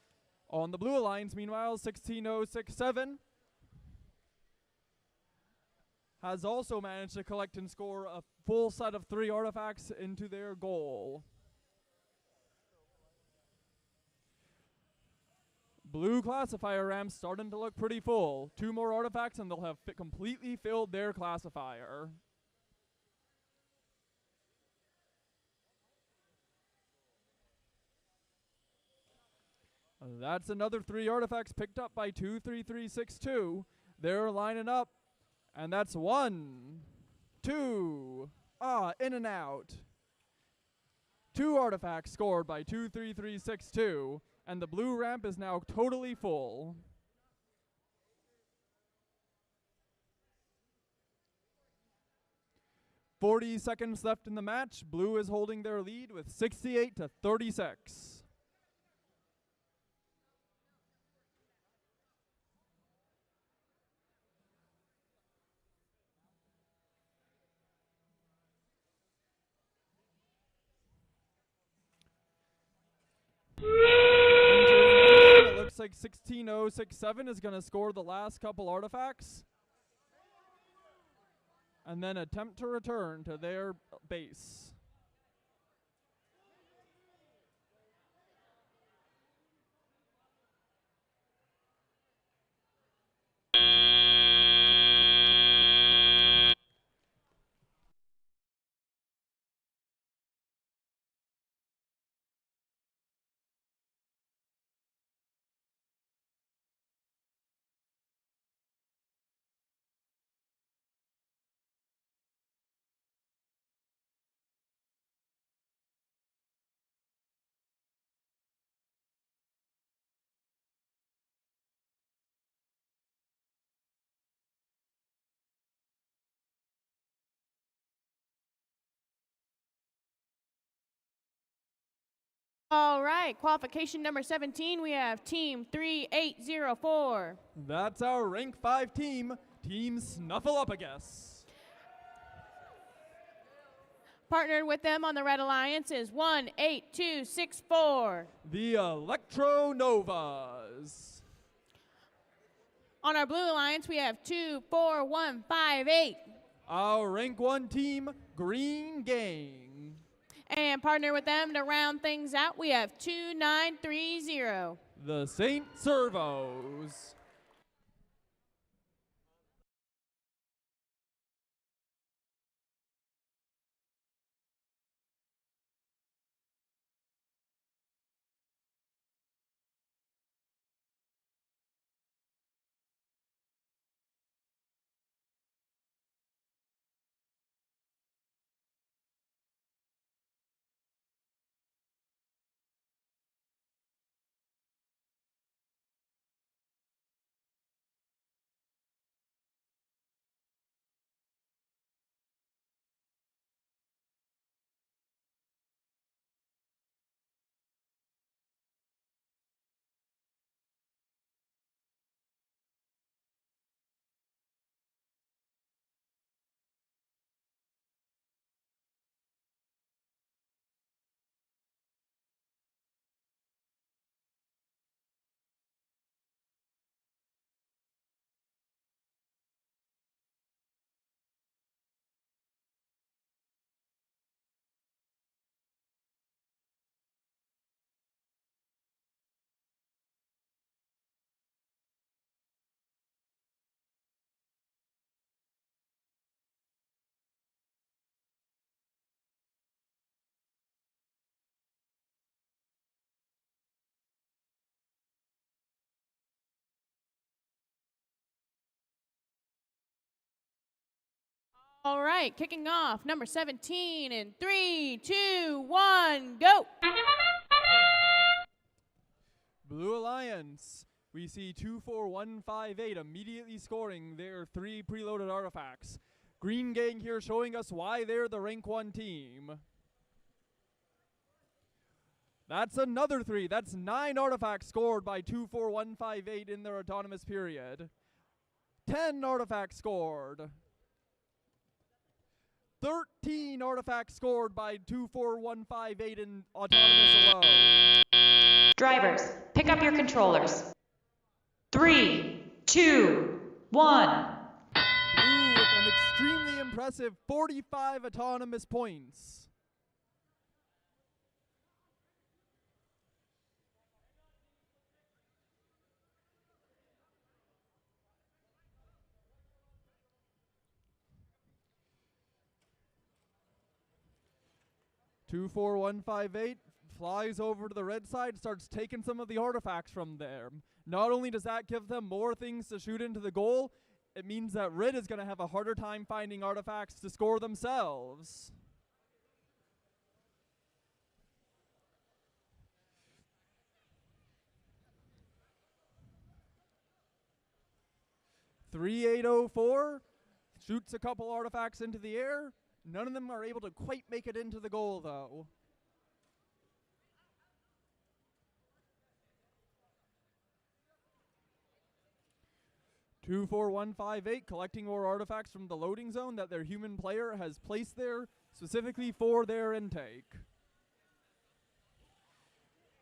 On the Blue Alliance, meanwhile, 16067 has also managed to collect and score a full set of 3 artifacts into their goal. Blue classifier ramps starting to look pretty full. 2 more artifacts and they'll have completely filled their classifier. That's another 3 artifacts picked up by 23362. They're lining up, and that's 1, 2, in and out. 2 artifacts scored by 23362, and the blue ramp is now totally full. "40 seconds left in the match. Blue is holding their lead with 68-36. It looks like 16067 is going to score the last couple artifacts and then attempt to return to their base. All right, qualification number 17, we have Team 3804. That's our rank 5 team, Team Snuffleupagus. Partnered with them on the Red Alliance is 18264. The Electro Novas. On our Blue Alliance, we have 24158. Our rank 1 team, Green Gang. And partner with them to round things out, we have 2930. The Saint Servos. All right, kicking off number 17 in 3, 2, 1, go. Blue Alliance. We see 24158 immediately scoring their 3 preloaded artifacts. Green Gang here showing us why they're the rank 1 team. That's another 3. That's 9 artifacts scored by 24158 in their autonomous period. 10 artifacts scored. 13 artifacts scored by 24158 in autonomous alone. Drivers, pick up your controllers. 3, 2, 1. Blue with an extremely impressive 45 autonomous points. Two, 4, 1, 5, 8 flies over to the red side, starts taking some of the artifacts from there. Not only does that give them more things to shoot into the goal, it means that red is going to have a harder time finding artifacts to score themselves. .3804 shoots a couple artifacts into the air. None of them are able to quite make it into the goal, though. Two, 4, 1, 5, 8 collecting more artifacts from the loading zone that their human player has placed there specifically for their intake.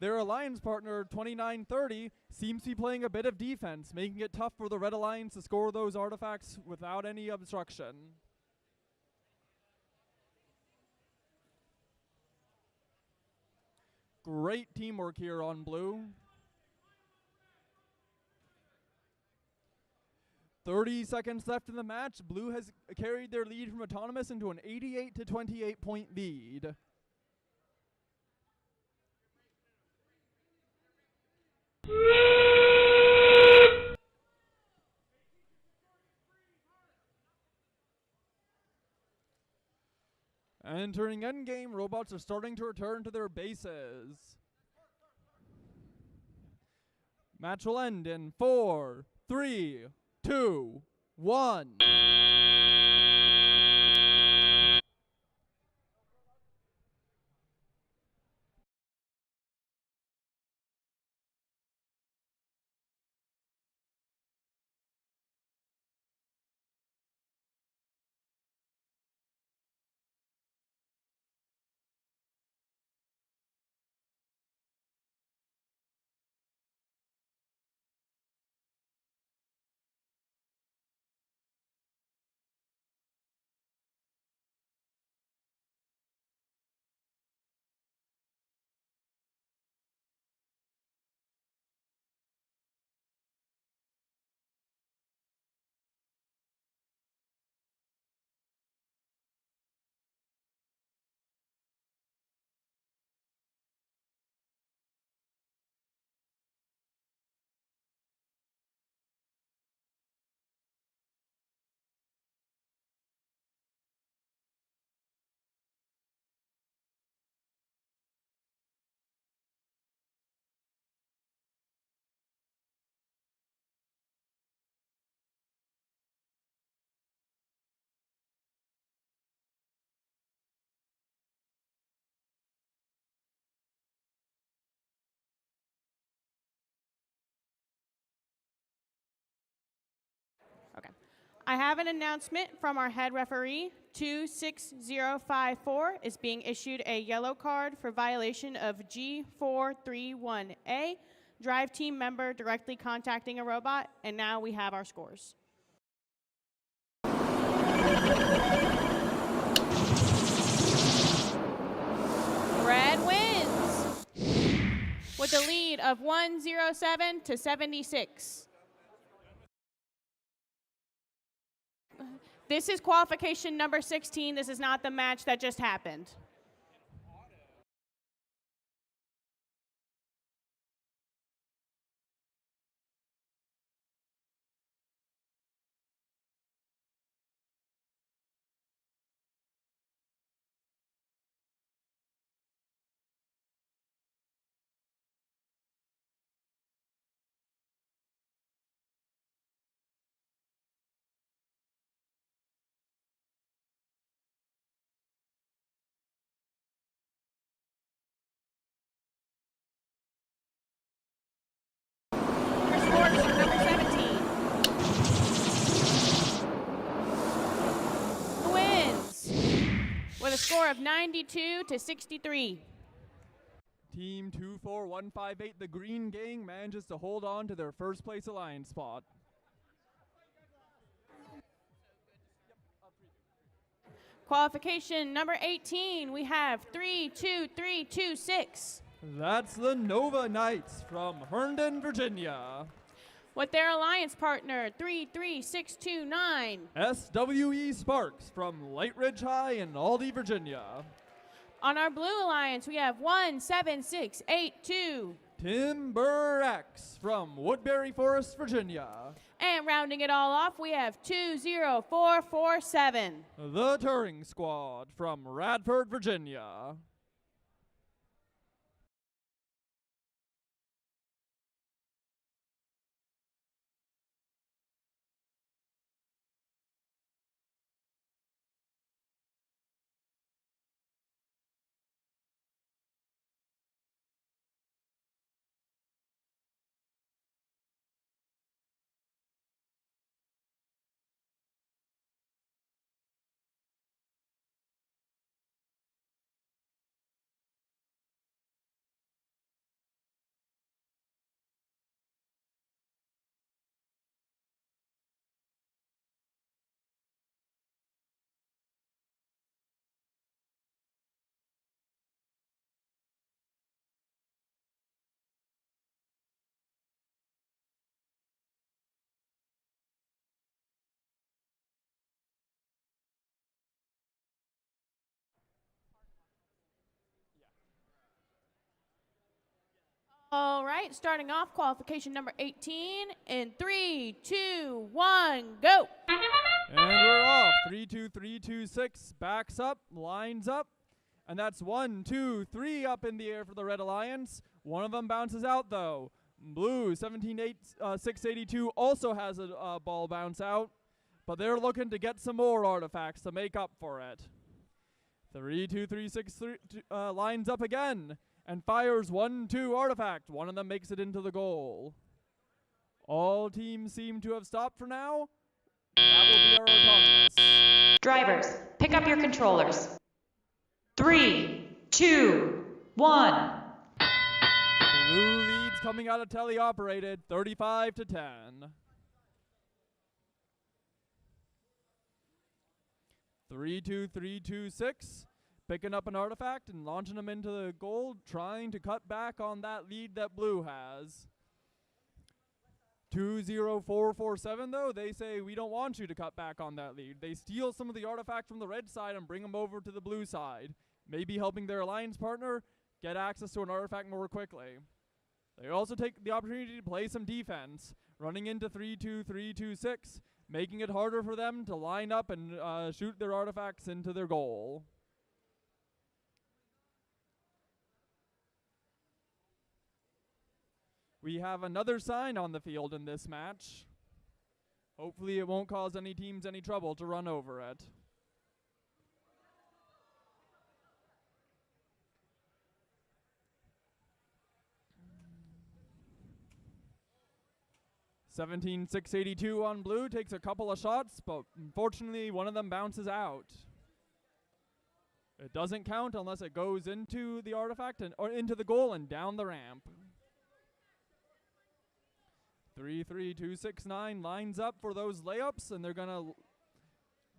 Their alliance partner, 2930, seems to be playing a bit of defense, making it tough for the Red Alliance to score those artifacts without any obstruction. Great teamwork here on blue. 30 seconds left in the match. Blue has carried their lead from autonomous into an 88 to 28 point lead. Entering endgame, robots are starting to return to their bases. Match will end in 4, 3, 2, 1. Okay. I have an announcement from our head referee. 26054 is being issued a yellow card for violation of G431A, drive team member directly contacting a robot, and now we have our scores. Red wins with a lead of 107 to 76. This is qualification number 16. This is not the match that just happened. score of 92 to 63. Team 24158, the Green Gang, manages to hold on to their first place alliance spot. Qualification number 18, we have 32326. That's the Nova Knights from Herndon, Virginia. With their alliance partner, 33629. SWE Sparks from Light Ridge High in Aldie, Virginia. On our blue alliance, we have 17682. Timber X from Woodbury Forest, Virginia. And rounding it all off, we have 20447. The Touring Squad from Radford, Virginia. All right, starting off qualification number 18 in 3, 2, 1, go. And we're off. 32326 backs up, lines up, and that's 1, 2, 3 up in the air for the Red Alliance. One of them bounces out though. Blue 17682 also has a ball bounce out, but they're looking to get some more artifacts to make up for it. 32363 lines up again and fires 1-2 artifact. One of them makes it into the goal. All teams seem to have stopped for now. That will be our autonomous. Drivers, pick up your controllers. 3, 2, 1. Blue leads coming out of teleoperated, 35 to 10. Three, 2-3-2-6. Picking up an artifact and launching them into the goal, trying to cut back on that lead that blue has. 2-0-4-4-7 though, they say we don't want you to cut back on that lead. They steal some of the artifacts from the red side and bring them over to the blue side, maybe helping their alliance partner get access to an artifact more quickly. They also take the opportunity to play some defense, running into 3-2-3-2-6, making it harder for them to line up and shoot their artifacts into their goal. We have another sign on the field in this match. Hopefully it won't cause any teams any trouble to run over it. $17,682 on blue, takes a couple of shots, but unfortunately one of them bounces out. It doesn't count unless it goes into the artifact or into the goal and down the ramp. 3-3-2-6-9 lines up for those layups, and they're gonna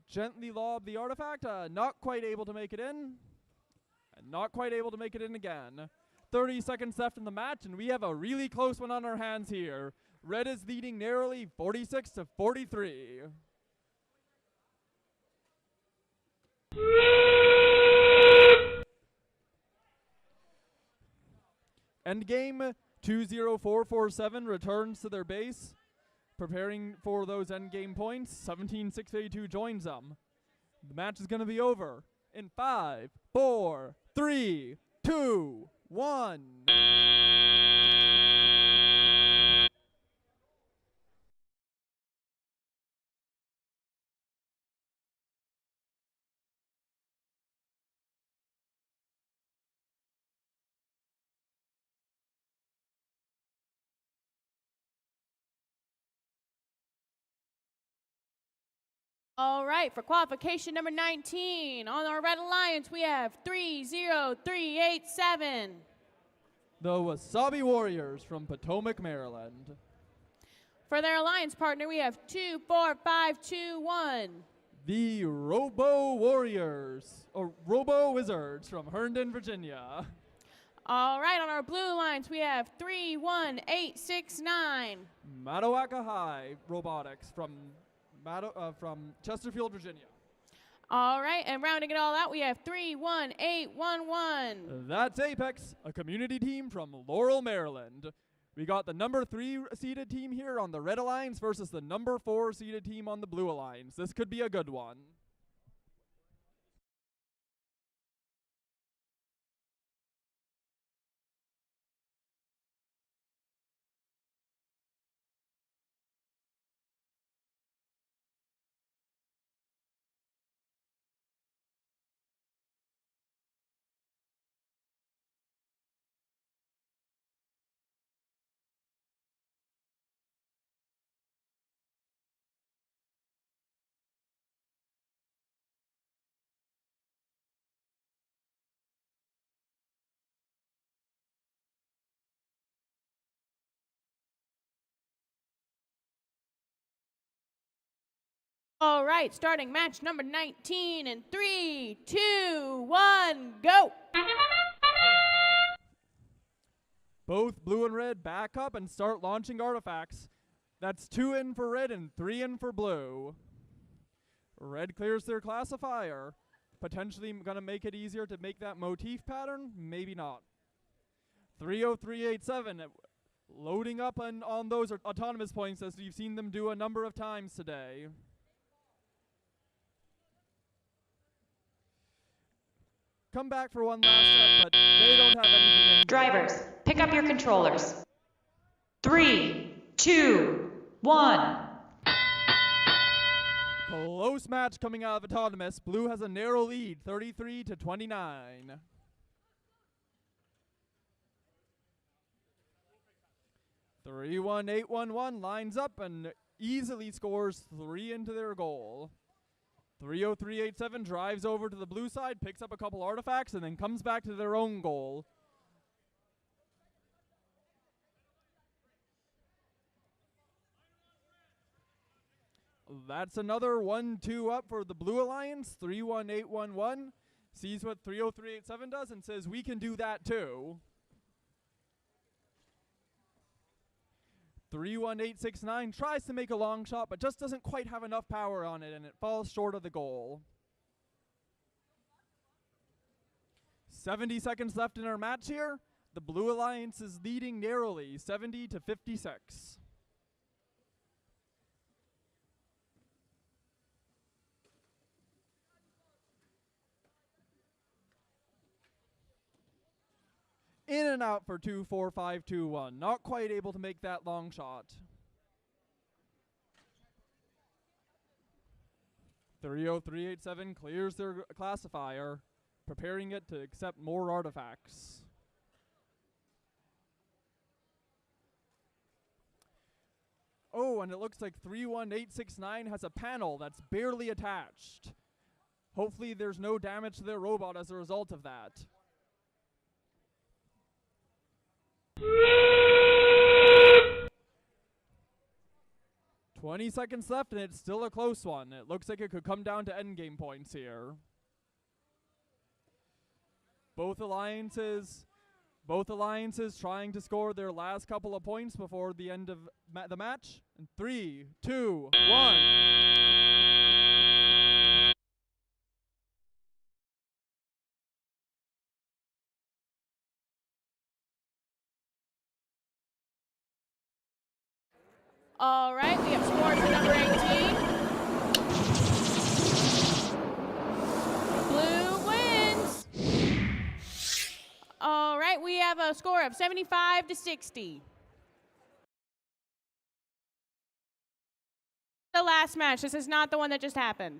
gently lob the artifact. Not quite able to make it in, and not quite able to make it in again. 30 seconds left in the match, and we have a really close one on our hands here. Red is leading narrowly, 46 to 43. Endgame 20447 returns to their base, preparing for those endgame points. 17,682 joins them. The match is going to be over in 5, 4, 3, 2, 1. All right, for qualification number 19, on our Red Alliance, we have 30387. The Wasabi Warriors from Potomac, Maryland. For their alliance partner, we have 24521. The Robo Warriors, or Robo Wizards from Herndon, Virginia. All right, on our blue alliance, we have 31869. Matawaka High Robotics from Chesterfield, Virginia. All right, and rounding it all out, we have 31811. That's Apex, a community team from Laurel, Maryland. We got the number 3 seeded team here on the Red Alliance versus the number 4 seeded team on the Blue Alliance. This could be a good one. All right, starting match number 19 in 3, 2, 1, go. Both blue and red back up and start launching artifacts. That's 2 in for red and 3 in for blue. Red clears their classifier. Potentially gonna make it easier to make that motif pattern, maybe not. 30387 loading up on those autonomous points as you've seen them do a number of times today. Come back for one last set, but they don't have anything in. Drivers, pick up your controllers. 3, 2, 1. Close match coming out of autonomous. Blue has a narrow lead, 33-29. (31811) lines up and easily scores 3 into their goal. 30387 drives over to the blue side, picks up a couple artifacts, and then comes back to their own goal. That's another 1-2 up for the Blue Alliance. 31811 sees what 30387 does and says, we can do that too. 31869 tries to make a long shot, but just doesn't quite have enough power on it, and it falls short of the goal. 70 seconds left in our match here. The Blue Alliance is leading narrowly, 70-56. In and out for 2-4-5-2-1. Not quite able to make that long shot. 30387 clears their classifier, preparing it to accept more artifacts. Oh, and it looks like 31869 has a panel that's barely attached. Hopefully there's no damage to their robot as a result of that. 20 seconds left, and it's still a close one. It looks like it could come down to endgame points here. Both alliances trying to score their last couple of points before the end of the match. And 3, 2, 1. All right, we have scores for number 18. Blue wins. All right, we have a score of 75-60. The last match. This is not the one that just happened.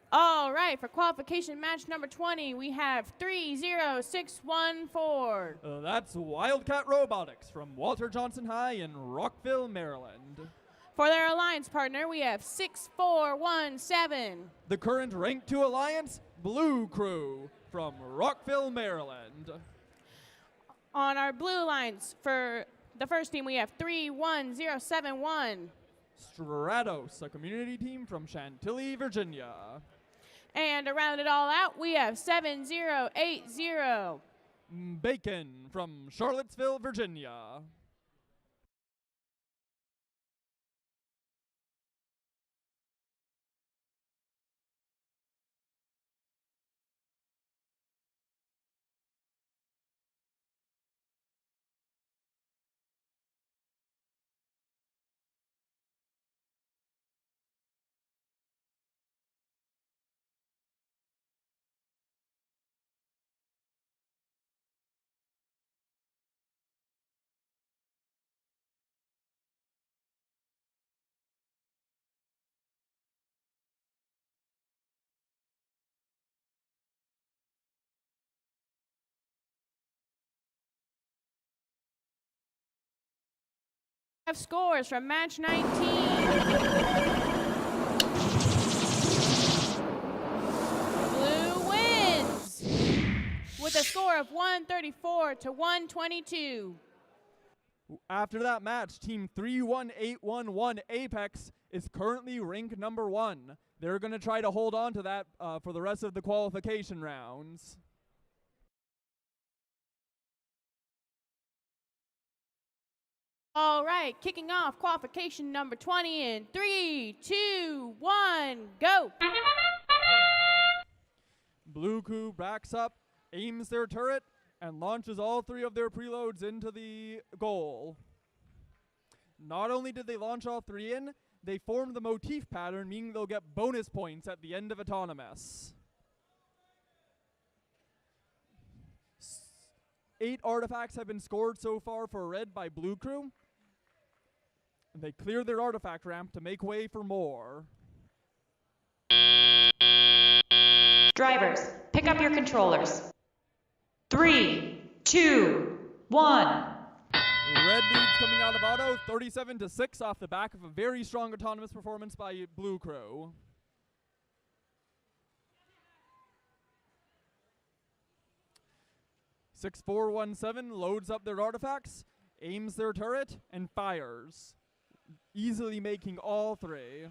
All right, for qualification match number 20, we have 30614. That's Wildcat Robotics from Walter Johnson High in Rockville, Maryland. For their alliance partner, we have 6417. The current Rank 2 Alliance, Blue Crew from Rockville, Maryland. On our blue alliance, for the first team, we have 31071. Stratos, a community team from Chantilly, Virginia. And to round it all out, we have 7080. Bacon from Charlottesville, Virginia. Have scores from match 19. Blue wins with a score of 134 to 122. After that match, Team 31811 Apex is currently rank number 1. They're going to try to hold on to that for the rest of the qualification rounds. All right, kicking off qualification number 20 in 3, 2, 1, go. Blue Crew backs up, aims their turret, and launches all 3 of their preloads into the goal. Not only did they launch all 3 in, they formed the motif pattern, meaning they'll get bonus points at the end of Autonomous. 8 artifacts have been scored so far for red by Blue Crew. And they clear their artifact ramp to make way for more. Drivers, pick up your controllers. 3, 2, 1. Red leads coming out of auto, 37-6 off the back of a very strong Autonomous performance by Blue Crew. (6417) loads up their artifacts, aims their turret, and fires, easily making all 3.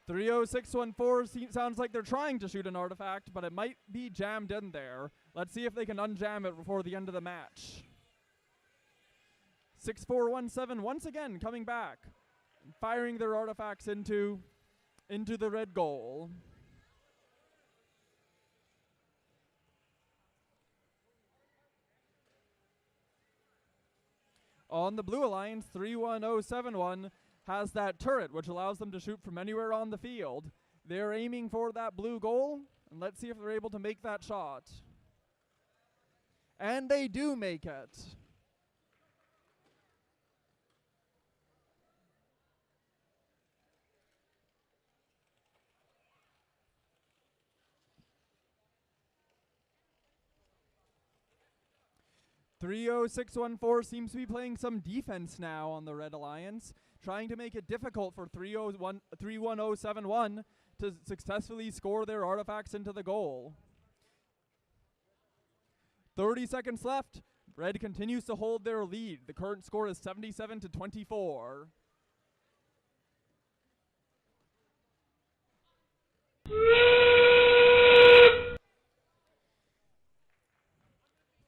30614 sounds like they're trying to shoot an artifact, but it might be jammed in there. Let's see if they can unjam it before the end of the match. 6417 once again coming back, firing their artifacts into the red goal. On the Blue Alliance, 31071 has that turret, which allows them to shoot from anywhere on the field. They're aiming for that blue goal, and let's see if they're able to make that shot. And they do make it. (30614) seems to be playing some defense now on the Red Alliance, trying to make it difficult for 31071 to successfully score their artifacts into the goal. 30 seconds left. Red continues to hold their lead. The current score is 77-24.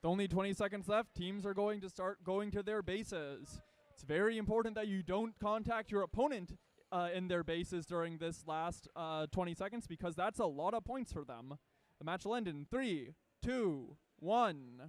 With only 20 seconds left, teams are going to start going to their bases. It's very important that you don't contact your opponent in their bases during this last 20 seconds, because that's a lot of points for them. The match will end in 3, 2, 1.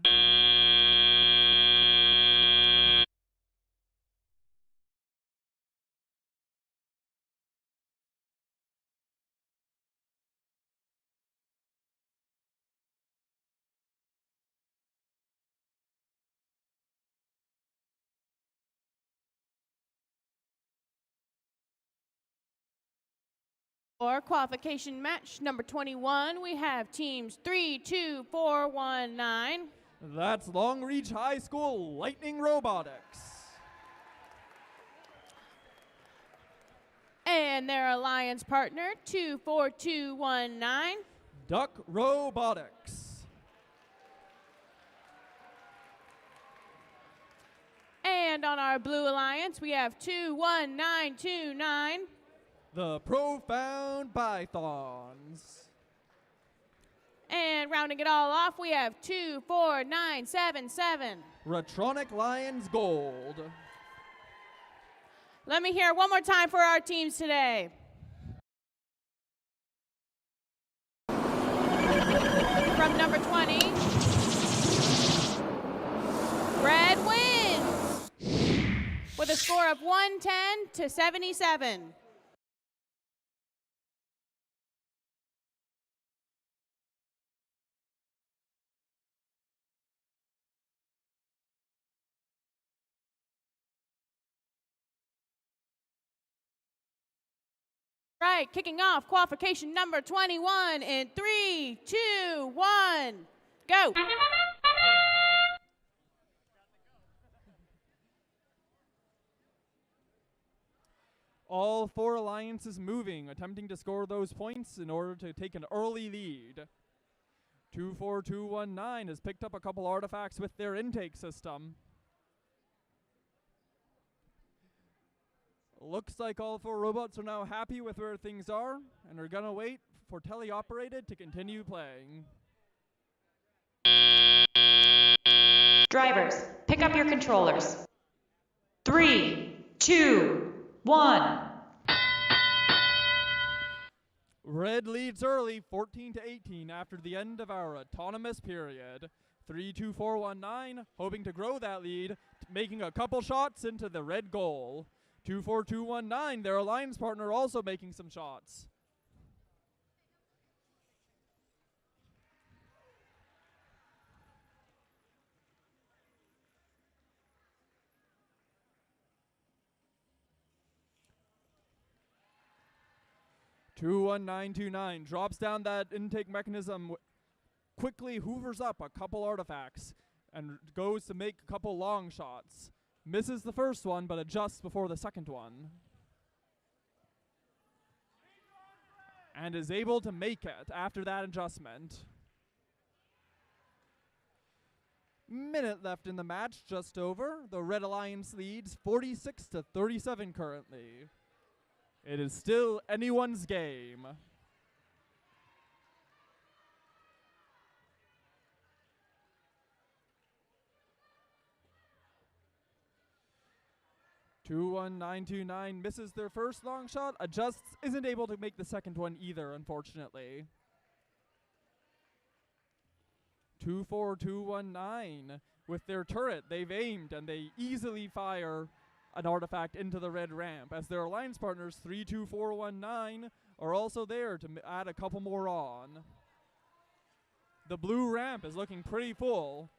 For qualification match number 21, we have teams 32419. That's Long Reach High School Lightning Robotics. And their alliance partner 24219. Duck Robotics. And on our blue alliance, we have 21929. The Profound Pythons. And rounding it all off, we have 24977. Retronic Lions Gold. Let me hear it one more time for our teams today. From number 20, Red wins with a score of 110 to 77. Right, kicking off qualification number 21 in 3, 2, 1, go. All four alliances moving, attempting to score those points in order to take an early lead. 24219 has picked up a couple artifacts with their intake system. Looks like all four robots are now happy with where things are and are gonna wait for teleoperated to continue playing. Drivers, pick up your controllers. 3, 2, 1. Red leads early, 14 to 18 after the end of our autonomous period. 32419 hoping to grow that lead, making a couple shots into the red goal. 24219, their alliance partner, also making some shots. (21929) drops down that intake mechanism, quickly hoovers up a couple artifacts, and goes to make a couple long shots. Misses the first one, but adjusts before the second one. And is able to make it after that adjustment. Minute left in the match, just over. The Red Alliance leads 46 to 37 currently. It is still anyone's game. (21929) misses their first long shot, adjusts, isn't able to make the second one either, unfortunately. 24219, with their turret, they've aimed and they easily fire an artifact into the red ramp, as their alliance partners 32419 are also there to add a couple more on. The blue ramp is looking pretty full,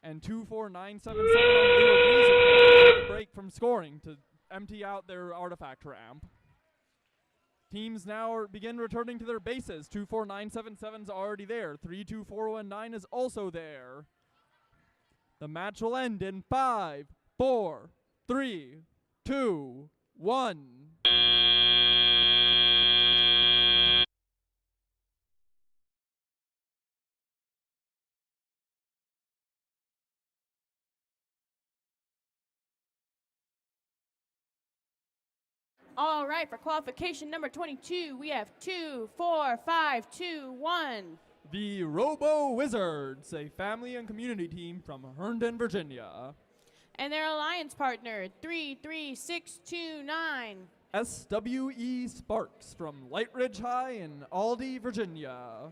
and 24977 on blue agrees with the break from scoring to empty out their artifact ramp. Teams now begin returning to their bases. 24977's already there. 32419 is also there. The match will end in 5, 4, 3, 2, 1. All right, for qualification number 22, we have 2, 4, 5, 2, 1. The Robo Wizards, a family and community team from Herndon, Virginia. And their alliance partner, 33629. SWE Sparks from Light Ridge High in Aldie, Virginia.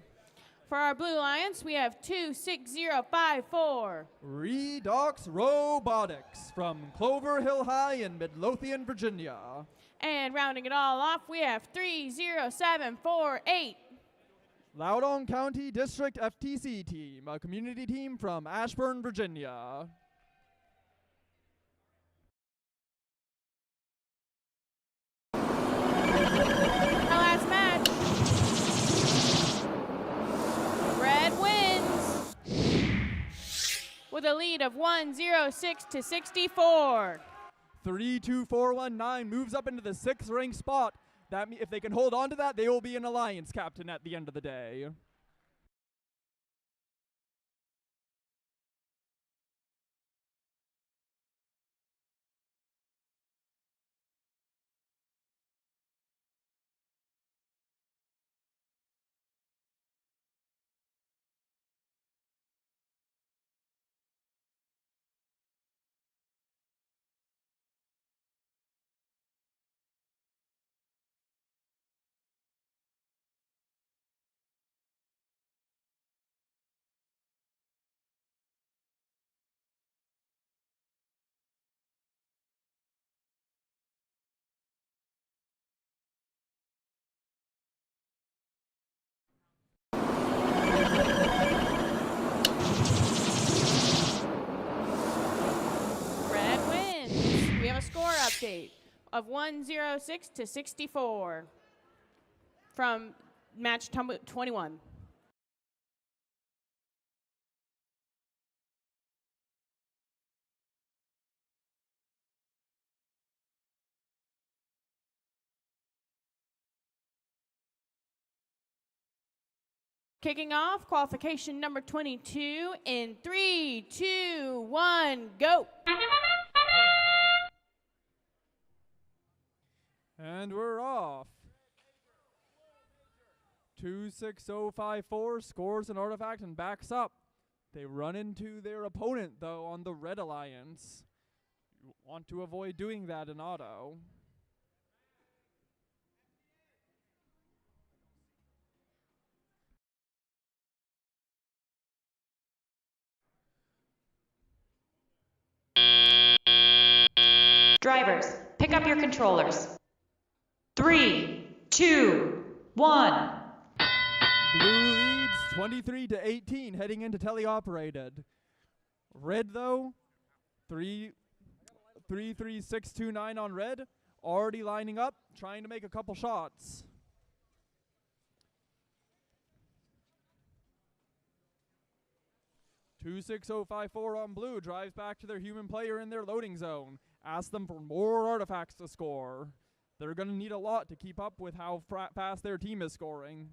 For our blue alliance, we have 26054. Redox Robotics from Clover Hill High in Midlothian, Virginia. And rounding it all off, we have 30748. Loudoun County District FTC team, a community team from Ashburn, Virginia. Our last a lead of 106 to 64. 3-2-4-1-9 moves up into the 6th ranked spot. If they can hold on to that, they will be an alliance captain at the end of the day. Red wins. We have a score update of 106 to 64 from match 21. Kicking off qualification number 22 in 3, 2, 1, go. And we're off. 26054 scores an artifact and backs up. They run into their opponent, though, on the red alliance. You want to avoid doing that in auto. Drivers, pick up your controllers. 3, 2, 1. Blue leads 23 to 18 heading into teleoperated. Red, though, 33629 on red, already lining up, trying to make a couple shots. "26054 on blue drives back to their human player in their loading zone. Ask them for more artifacts to score. They're going to need a lot to keep up with how fast their team is scoring.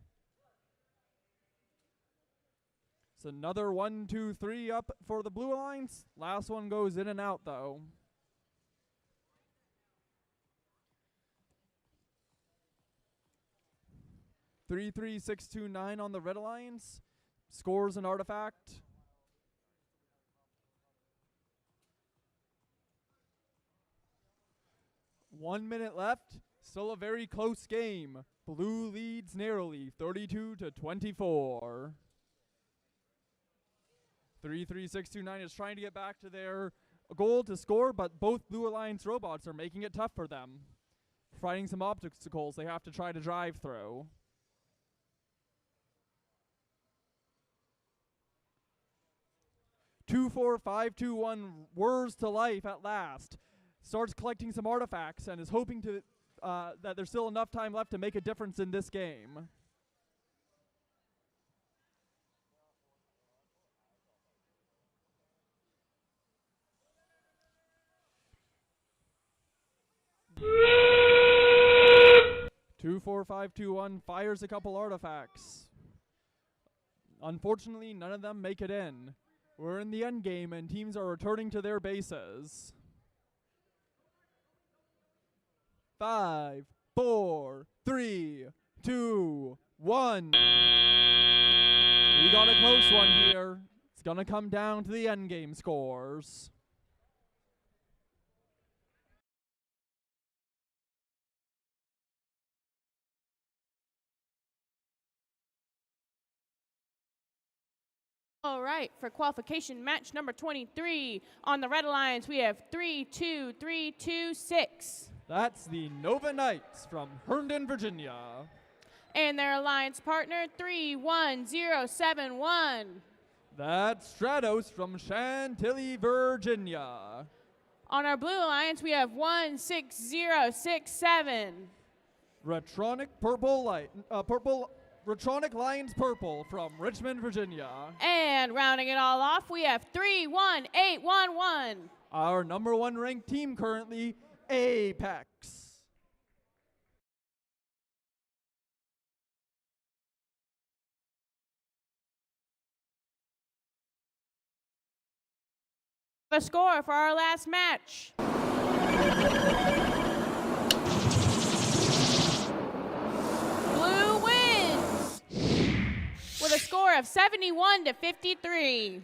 It's another 1, 2, 3 up for the Blue Alliance. Last one goes in and out, though. "33629 on the Red Alliance. Scores an artifact. One minute left. Still a very close game. Blue leads narrowly, 32 to 24. 33629 is trying to get back to their goal to score, but both Blue Alliance robots are making it tough for them. Fighting some obstacles they have to try to drive through. "24521 whirs to life at last. Starts collecting some artifacts and is hoping to that there's still enough time left to make a difference in this game. "24521 fires a couple artifacts. Unfortunately, none of them make it in. We're in the end game and teams are returning to their bases. 5, 4, 3, 2, 1. We got a close one here. It's gonna come down to the end game scores. All right, for qualification match number 23, on the Red Alliance, we have 32326. That's the Nova Knights from Herndon, Virginia. And their alliance partner, 31071. That's Stratos from Chantilly, Virginia. On our Blue Alliance, we have 16067. Retronic Purple Retronic Lions Purple from Richmond, Virginia. And rounding it all off, we have 31811. Our number 1 ranked team currently, Apex. A score for our last match. Blue wins with a score of 71-53.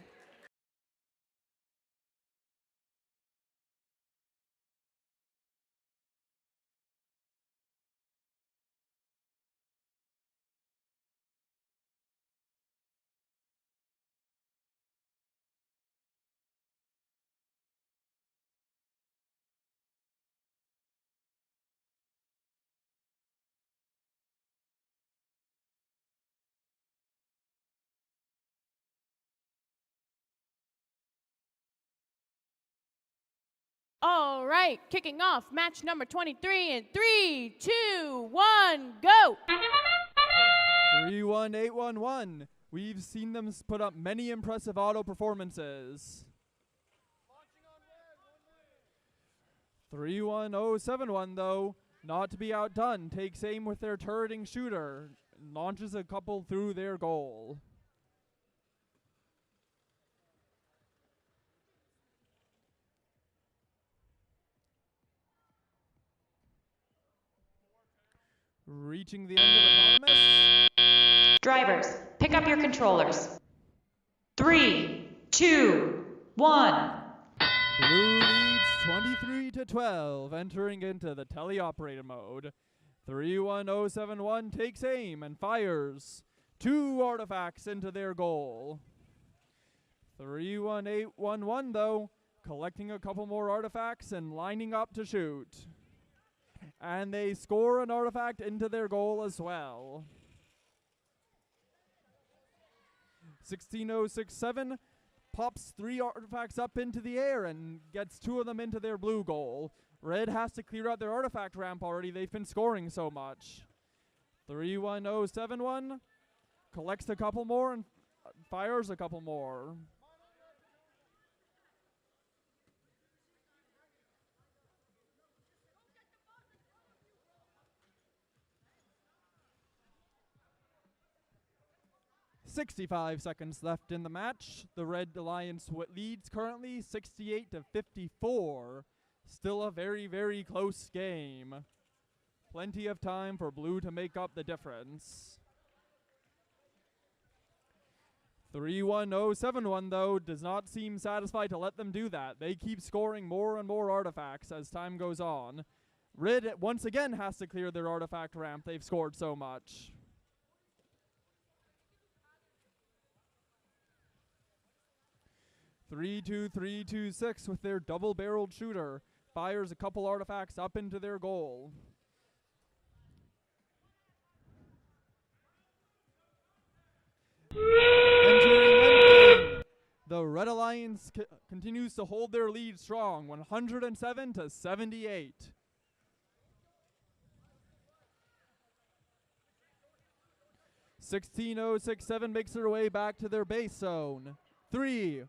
All right, kicking off match number 23 in 3, 2, 1, go! 31811. We've seen them put up many impressive auto performances. 31071 though, not to be outdone, takes aim with their turreting shooter, launches a couple through their goal. Reaching the end of autonomous. Drivers, pick up your controllers. 3, 2, 1. Blue leads 23-12, entering into the teleoperator mode. 31071 takes aim and fires 2 artifacts into their goal. 31811 though, collecting a couple more artifacts and lining up to shoot. And they score an artifact into their goal as well. 16067 pops 3 artifacts up into the air and gets 2 of them into their blue goal. Red has to clear out their artifact ramp already. They've been scoring so much. 31071 collects a couple more and fires a couple more. "65 seconds left in the match. The Red Alliance leads currently 68-54. Still a very, very close game. Plenty of time for Blue to make up the difference. 31071 though does not seem satisfied to let them do that. They keep scoring more and more artifacts as time goes on. Red once again has to clear their artifact ramp. They've scored so much. 32326 with their double-barreled shooter fires a couple artifacts up into their goal. Entering endgame, the Red Alliance continues to hold their lead strong, 107-78. "16067 makes their way back to their base zone. 3,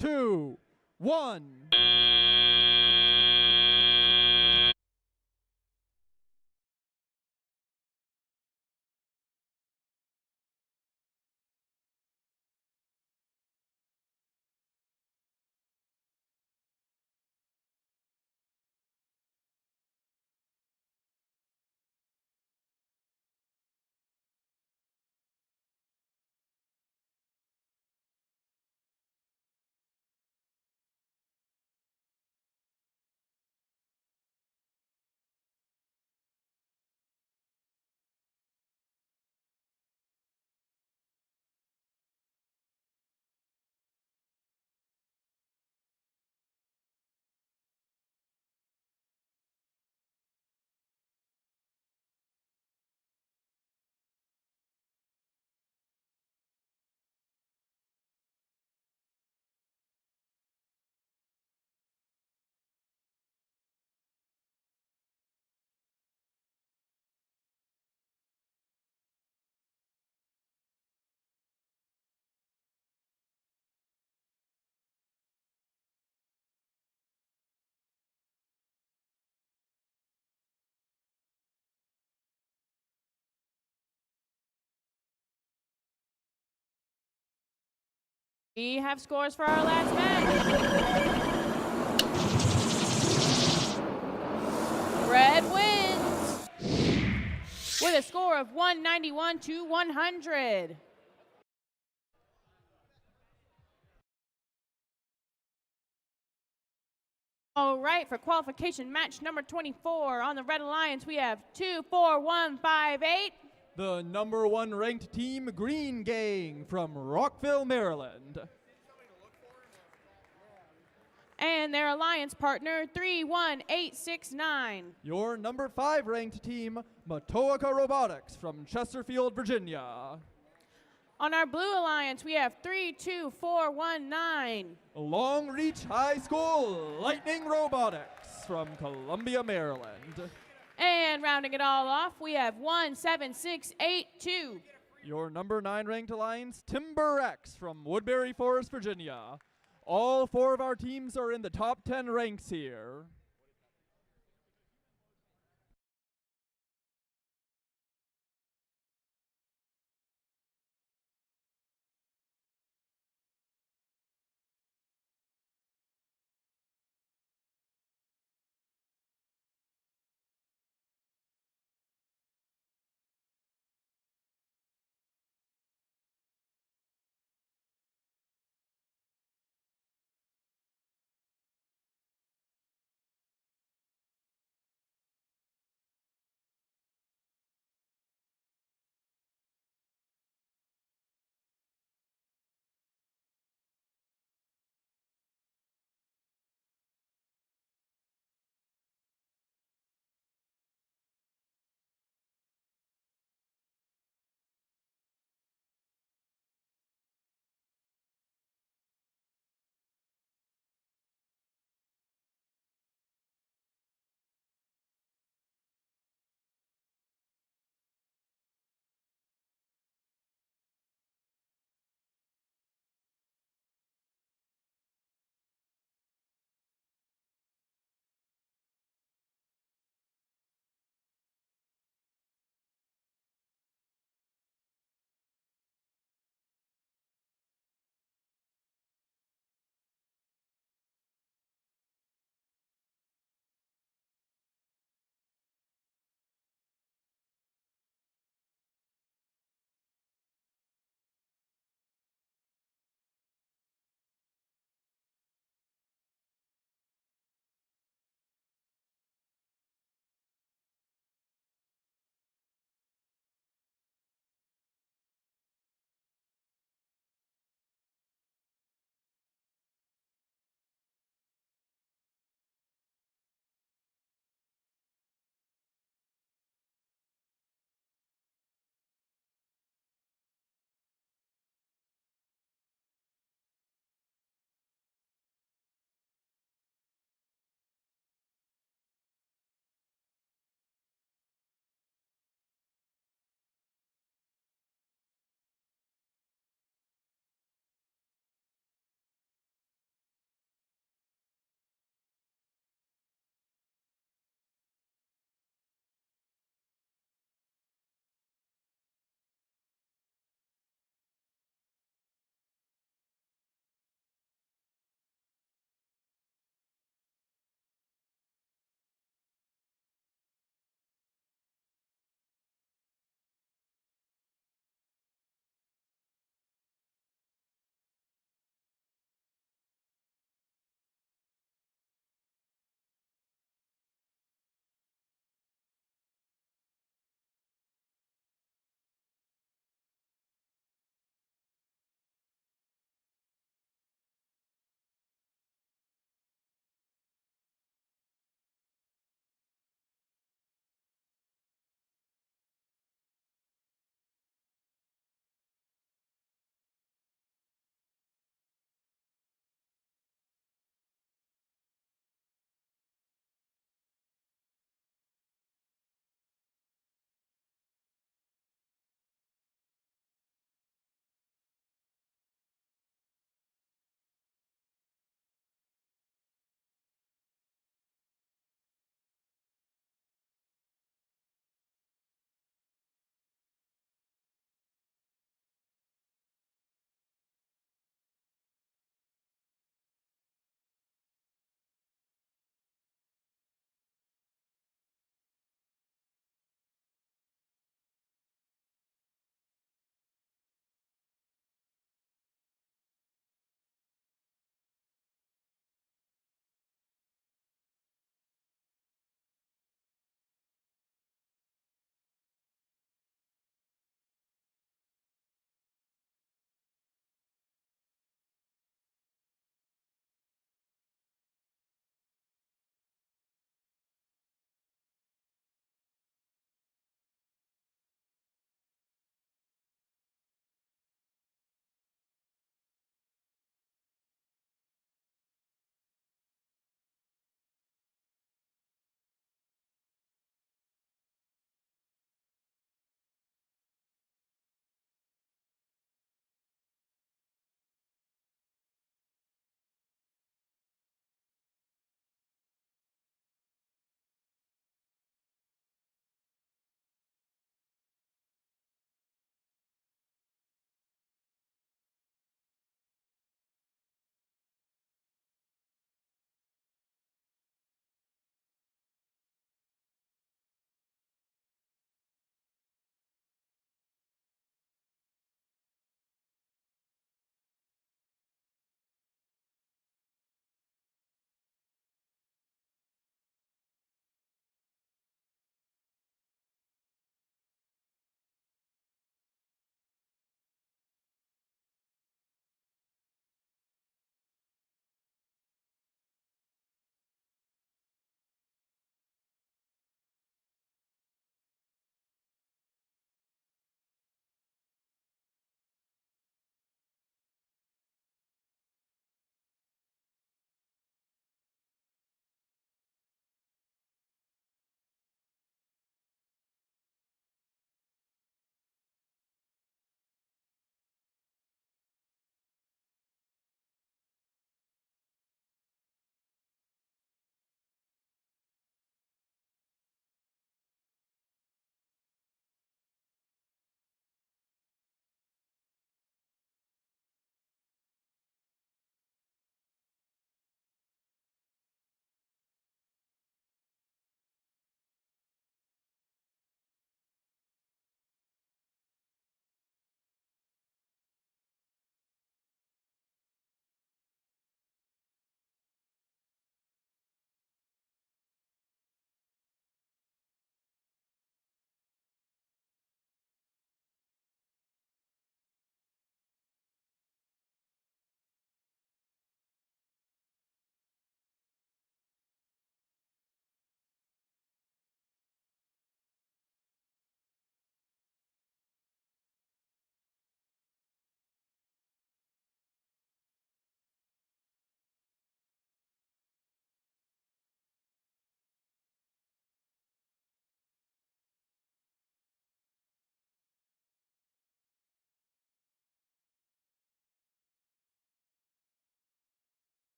2, 1. We have scores for our last match. Red wins with a score of 191 to 100. All right, for qualification match number 24 on the Red Alliance, we have 24158. The number 1 ranked team, Green Gang from Rockville, Maryland. And their alliance partner, 31869. Your number 5 ranked team, Matoaka Robotics from Chesterfield, Virginia. On our blue alliance, we have 32419. Long Reach High School, Lightning Robotics from Columbia, Maryland. And rounding it all off, we have 17682. Your number 9 ranked alliance, Timber X from Woodbury Forest, Virginia. All 4 of our teams are in the top 10 ranks here.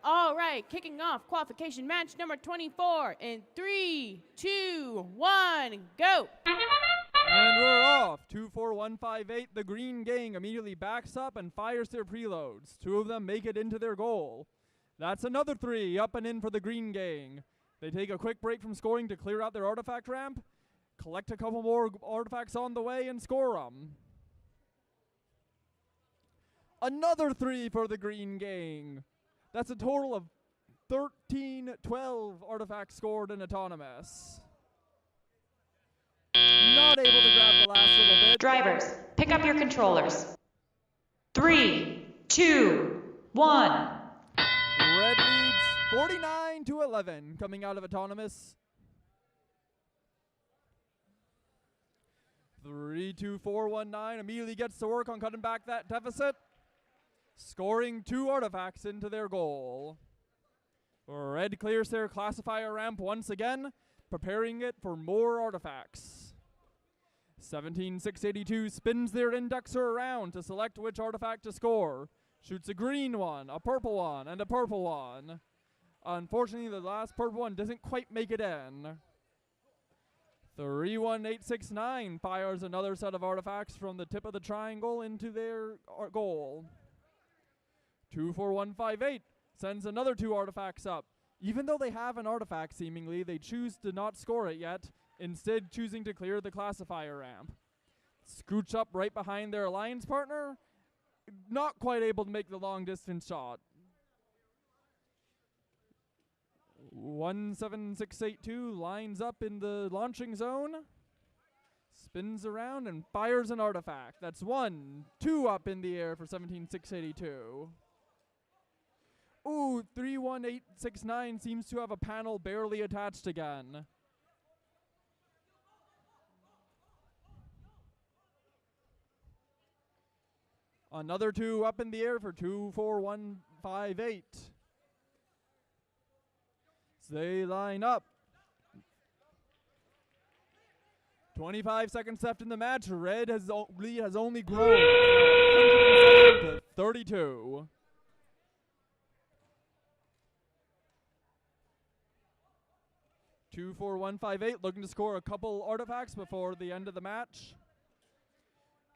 All right, kicking off qualification match number 24 in 3, 2, 1, go. And we're off. 24158. The green gang immediately backs up and fires their preloads. Two of them make it into their goal. That's another 3 up and in for the green gang. They take a quick break from scoring to clear out their artifact ramp, collect a couple more artifacts on the way, and score them. Another 3 for the green gang. That's a total of 12 artifacts scored in autonomous. Not able to grab the last little bit. Drivers, pick up your controllers. 3, 2, 1. Red leads 49-11 coming out of autonomous. 3-2-4-1-9 immediately gets to work on cutting back that deficit, scoring 2 artifacts into their goal. Red clears their classifier ramp once again, preparing it for more artifacts. 17682 spins their indexer around to select which artifact to score. Shoots a green one, a purple one, and a purple one. Unfortunately, the last purple one doesn't quite make it in. 31869 fires another set of artifacts from the tip of the triangle into their goal. 24158 sends another 2 artifacts up. Even though they have an artifact seemingly, they choose to not score it yet, instead choosing to clear the classifier ramp. Scooch up right behind their alliance partner, not quite able to make the long distance shot. 17682 lines up in the launching zone, spins around and fires an artifact. That's 1, 2 up in the air for 17682. Ooh, 31869 seems to have a panel barely attached again. Another 2 up in the air for 24158. So they line up. 25 seconds left in the match. Red lead has only grown. It's now 107 to 32. Two, 4, 1, 5, 8, looking to score a couple artifacts before the end of the match.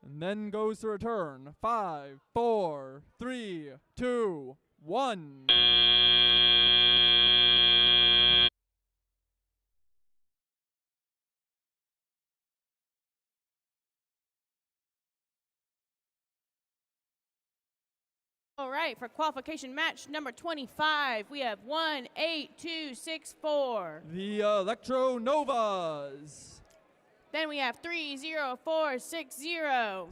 And then goes to return. 5, 4, 3, 2, 1. All right, for qualification match number 25, we have 18264. The Electro Novas. Then we have 30460.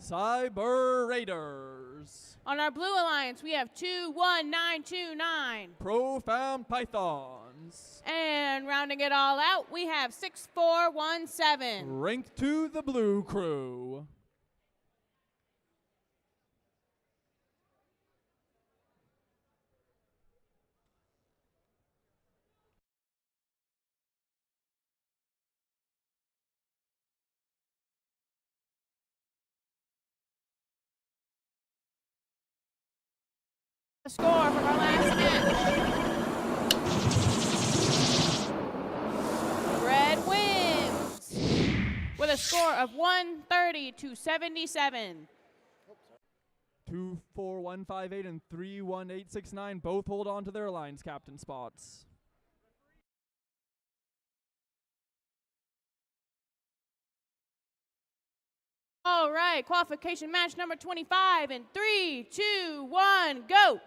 Cyber Raiders. On our blue alliance, we have 21929. Profound Pythons. And rounding it all out, we have 6417. Ranked to the Blue Crew. The score from our last match. Red wins with a score of 130-77. 24158 and 31869 both hold on to their alliance captain spots. All right, qualification match number 25 in 3, 2, 1, go.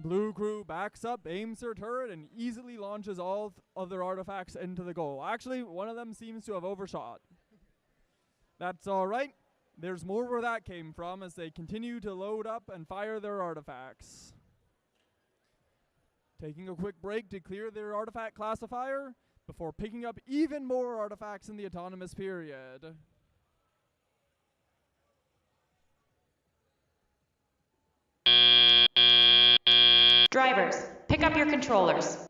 Blue Crew backs up, aims their turret, and easily launches all of their artifacts into the goal. Actually, one of them seems to have overshot. That's all right. There's more where that came from as they continue to load up and fire their artifacts. Taking a quick break to clear their artifact classifier before picking up even more artifacts in the autonomous period. Drivers, pick up your controllers.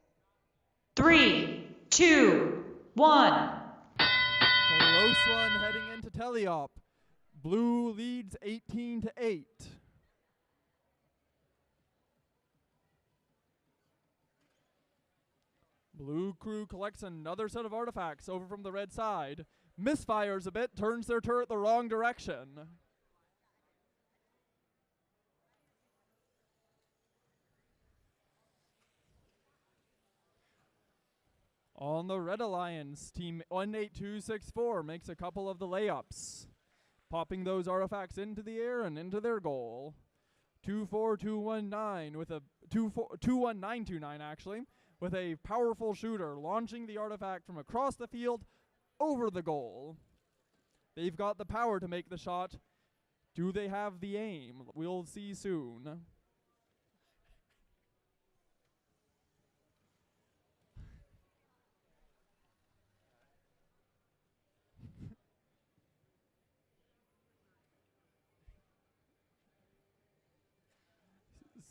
3, 2, 1. Close one heading into Teleop. Blue leads 18-8. Blue crew collects another set of artifacts over from the red side. Misfires a bit, turns their turret the wrong direction. On the Red Alliance, Team 18264 makes a couple of the layups, popping those artifacts into the air and into their goal. 24219 with a 21929 actually, with a powerful shooter launching the artifact from across the field over the goal. They've got the power to make the shot. Do they have the aim? We'll see soon.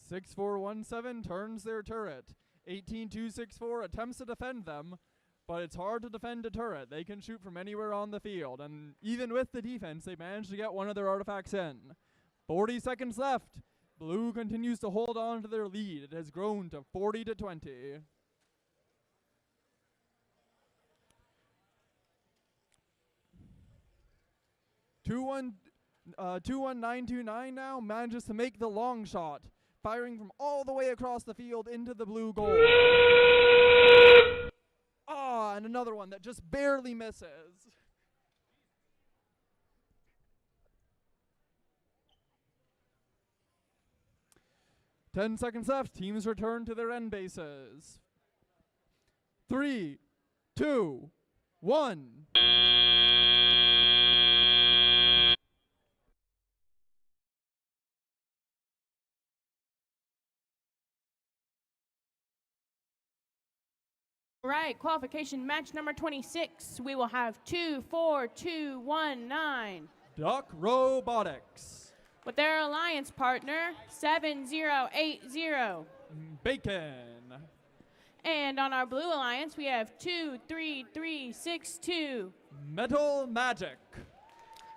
(6417) turns their turret. 18264 attempts to defend them, but it's hard to defend a turret. They can shoot from anywhere on the field, and even with the defense, they managed to get one of their artifacts in. 40 seconds left. Blue continues to hold on to their lead. It has grown to 40-20. Uh, 21929 now manages to make the long shot, firing from all the way across the field into the blue goal. Ah, and another one that just barely misses. Ten seconds left. Teams return to their end bases. 3, 2, 1. Right, qualification match number 26. We will have 24219 Duck Robotics. with their alliance partner 7080. Bacon. And on our blue alliance, we have 23362. Metal Magic.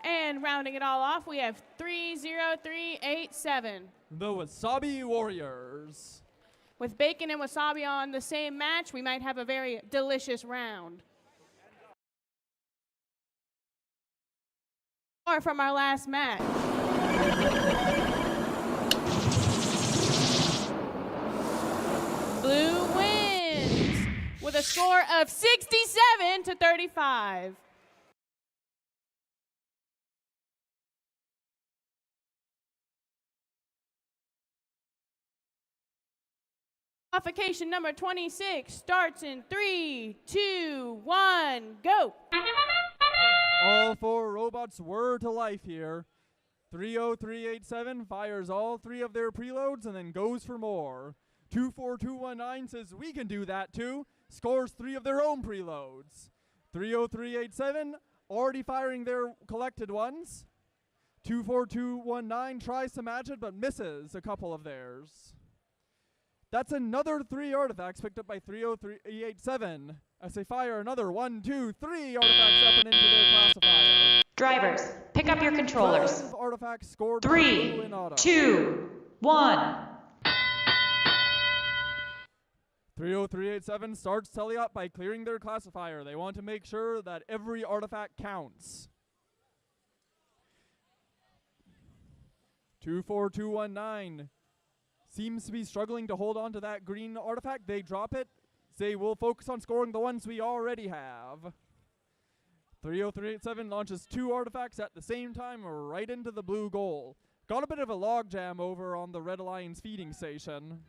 And rounding it all off, we have 30387. The Wasabi Warriors. With bacon and wasabi on the same match, we might have a very delicious round. Or from our last match. Blue wins with a score of 67-35. Qualification number 26 starts in 3, 2, 1, go. All four robots were to life here. 30387 fires all three of their preloads and then goes for more. 24219 says we can do that too, scores three of their own preloads. 30387 already firing their collected ones. 24219 tries to match it but misses a couple of theirs. That's another 3 artifacts picked up by 30387 as they fire another 1, 2, 3 artifacts up and into their classifier. Drivers, pick up your controllers. 12 artifacts scored 3, in auto. 2, 1. 30387 starts telly up by clearing their classifier. They want to make sure that every artifact counts. 24219 seems to be struggling to hold on to that green artifact. They drop it. They will focus on scoring the ones we already have. 30387 launches 2 artifacts at the same time right into the blue goal. Got a bit of a logjam over on the Red Alliance feeding station.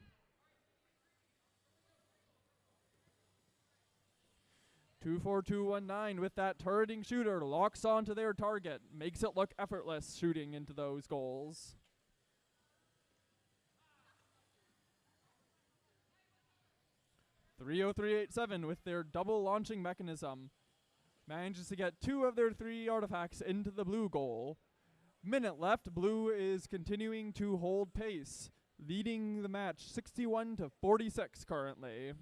(24219) with that turreting shooter locks onto their target, makes it look effortless shooting into those goals. (30387) with their double launching mechanism manages to get 2 of their 3 artifacts into the blue goal. Minute left. Blue is continuing to hold pace, leading the match 61-46 currently.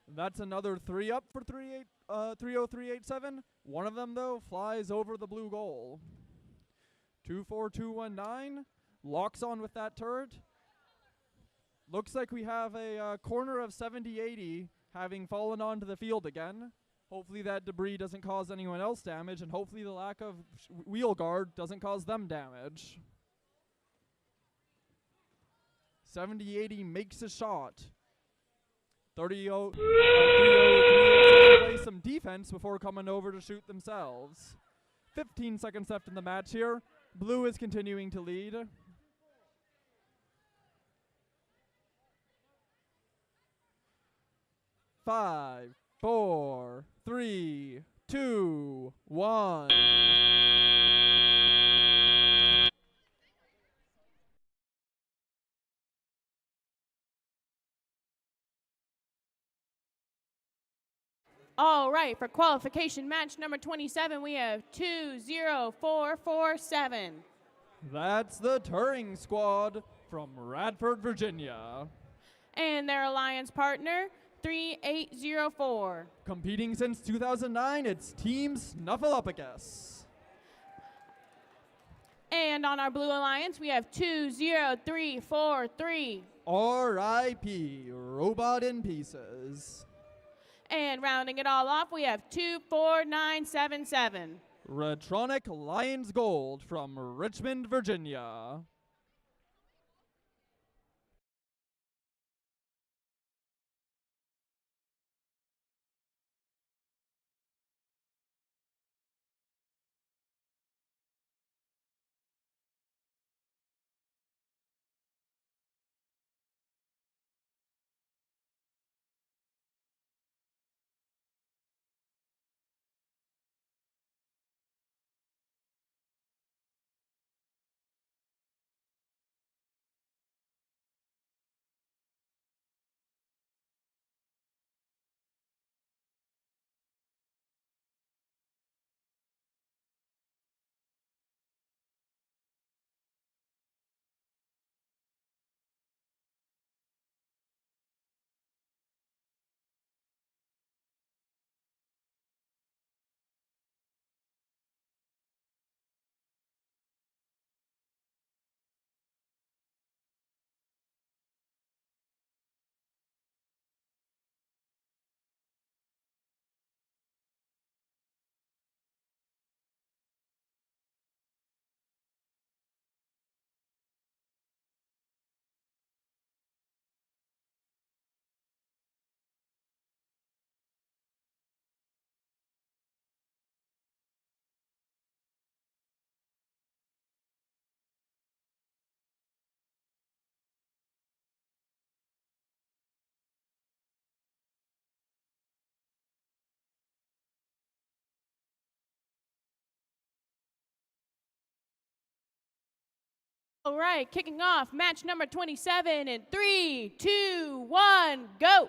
That's another 3 up for 30387. One of them, though, flies over the blue goal. 24219 locks on with that turret. Looks like we have a corner of 70-80 having fallen onto the field again. Hopefully that debris doesn't cause anyone else damage, and hopefully the lack of wheel guard doesn't cause them damage. 70-80 makes a shot. 30-0 play some defense before coming over to shoot themselves. 15 seconds left in the match here. Blue is continuing to lead. Five, 4, 3, 2, 1. All right, for qualification match number 27, we have 20447. That's the Turing Squad from Radford, Virginia. And their alliance partner, 3804. Competing since 2009, it's Team Snuffleupagus. And on our blue alliance, we have 20343. R.I.P. Robot in Pieces. And rounding it all off, we have 24977. Retronic Lions Gold from Richmond, Virginia. All right, kicking off match number 27 in 3, 2, 1, go.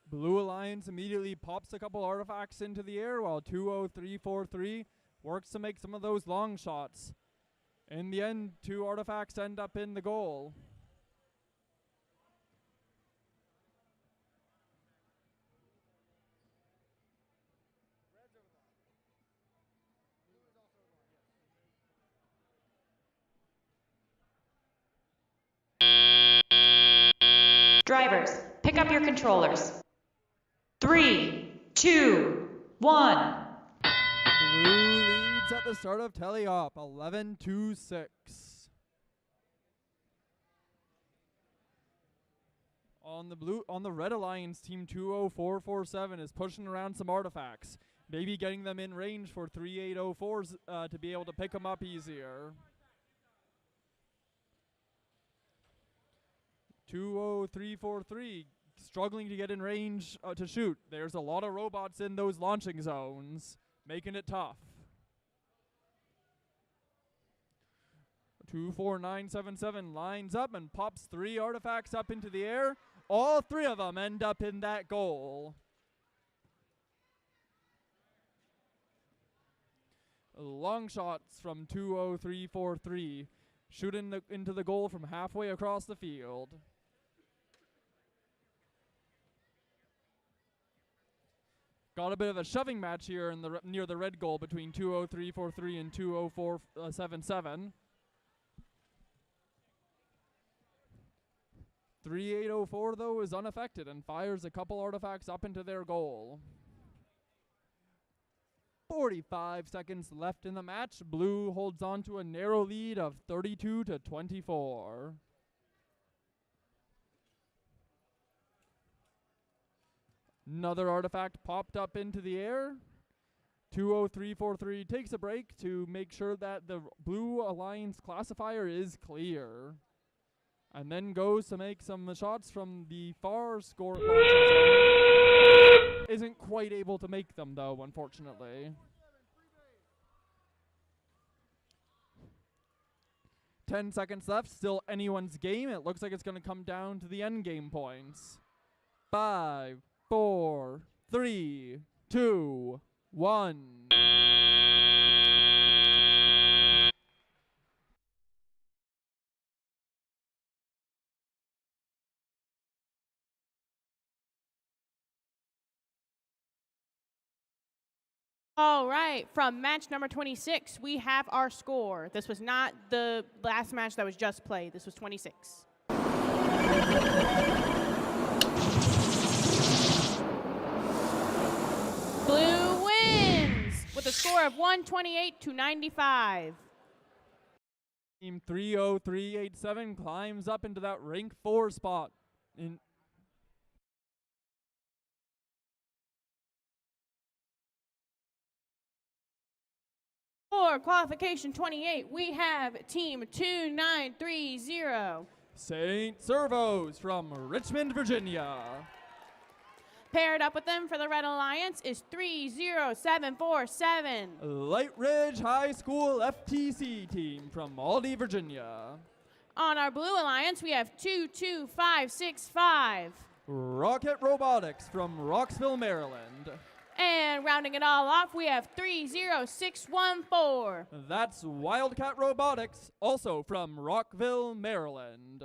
Blue Alliance immediately pops a couple artifacts into the air while 20343 works to make some of those long shots. In the end, 2 artifacts end up in the goal. Drivers, pick up your controllers. 3, 2, 1. Blue leads at the start of teleop, 11-6. On the Red Alliance, Team 20447 is pushing around some artifacts, maybe getting them in range for 3804s to be able to pick them up easier. 20343 struggling to get in range to shoot. There's a lot of robots in those launching zones, making it tough. 24977 lines up and pops 3 artifacts up into the air. All 3 of them end up in that goal. Long shots from 20343, shooting into the goal from halfway across the field. Got a bit of a shoving match here in the near the red goal between 20343 and 20477. 3804 though is unaffected and fires a couple artifacts up into their goal. 45 seconds left in the match. Blue holds on to a narrow lead of 32-24. Another artifact popped up into the air. 20343 takes a break to make sure that the Blue Alliance classifier is clear. And then goes to make some shots from the far score. Isn't quite able to make them though, unfortunately. 10 seconds left, still anyone's game. It looks like it's going to come down to the end game points. 5, 4, 3, 2, 1. All right, from match number 26, we have our score. This was not the last match that was just played. This was 26. Blue wins with a score of 128-95. Team 30387 climbs up into that rank 4 spot. For qualification 28, we have team 2930. St. Servos from Richmond, Virginia. Paired up with them for the Red Alliance is 30747. Light Ridge High School FTC team from Aldie, Virginia. On our Blue Alliance, we have 22565. Rocket Robotics from Roxville, Maryland. And rounding it all off, we have 30614. That's Wildcat Robotics, also from Rockville, Maryland.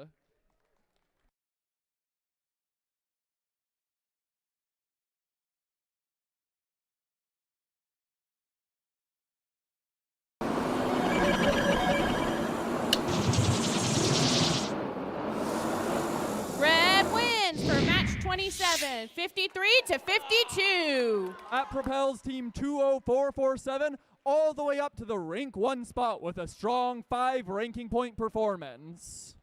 Red wins for match 27, 53-52. That propels team 20447 all the way up to the rank 1 spot with a strong 5 ranking point performance.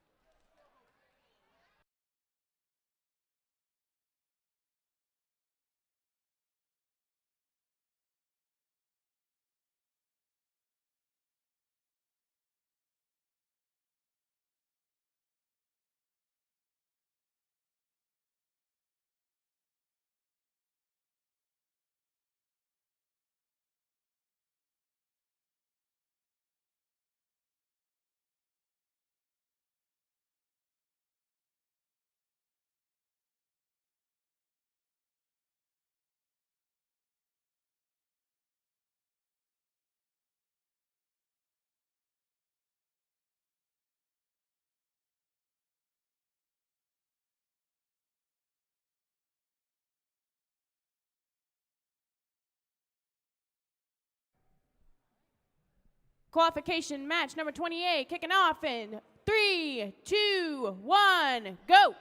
Qualification match number 28 kicking off in 3, 2, 1, go.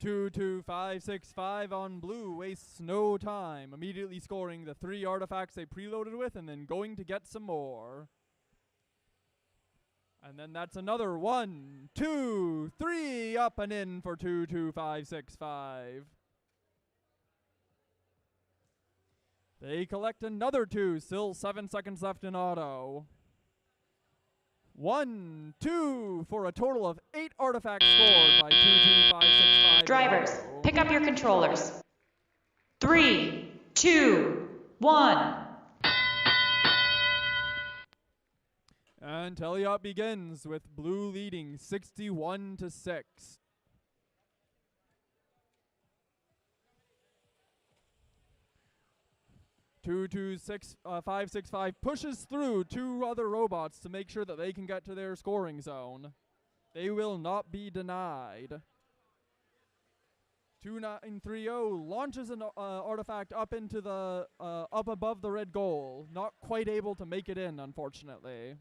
22565 on Blue wastes no time, immediately scoring the 3 artifacts they preloaded with and then going to get some more. And then that's another 1, 2, 3 up and in for 22565. They collect another 2, still 7 seconds left in auto. 1, 2 for a total of 8 artifacts scored by 22565. Drivers, pick up your controllers. 3, 2, 1. And Teleop begins with Blue leading 61-6. 565 pushes through 2 other robots to make sure that they can get to their scoring zone. They will not be denied. 2930 launches an artifact up into the up above the red goal. Not quite able to make it in, unfortunately.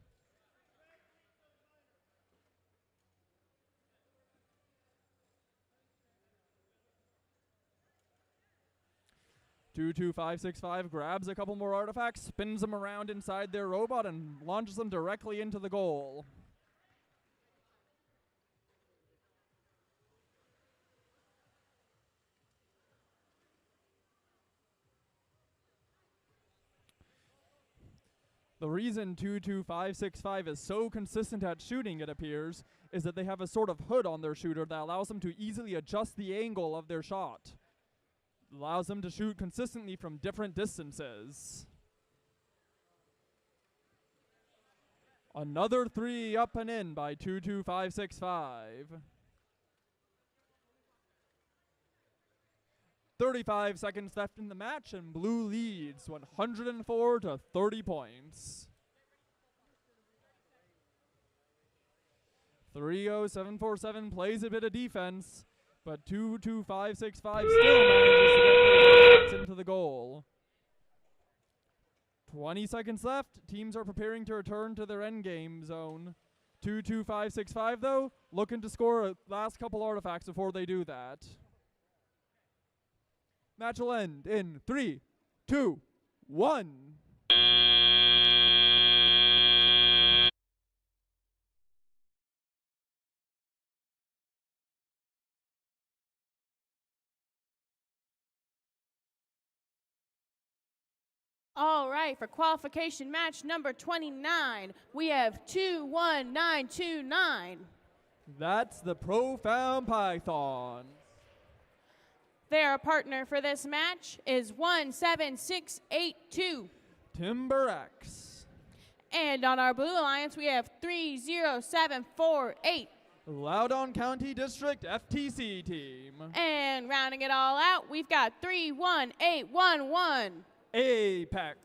(22565) grabs a couple more artifacts, spins them around inside their robot, and launches them directly into the goal. The reason 22565 is so consistent at shooting, it appears, is that they have a sort of hood on their shooter that allows them to easily adjust the angle of their shot. Allows them to shoot consistently from different distances. Another 3 up and in by 22565. 35 seconds left in the match, and blue leads 104 to 30 points. 30747 plays a bit of defense, but 22565 still manages to get those into the goal. 20 seconds left. Teams are preparing to return to their endgame zone. 22565, though, looking to score a last couple artifacts before they do that. Match will end in 3, 2, 1. All right, for qualification match number 29, we have 21929. That's the Profound Python. Their partner for this match is 17682. Timber X. And on our Blue Alliance, we have 30748. Loudoun County District FTC team. And rounding it all out, we've got 31811. Apex.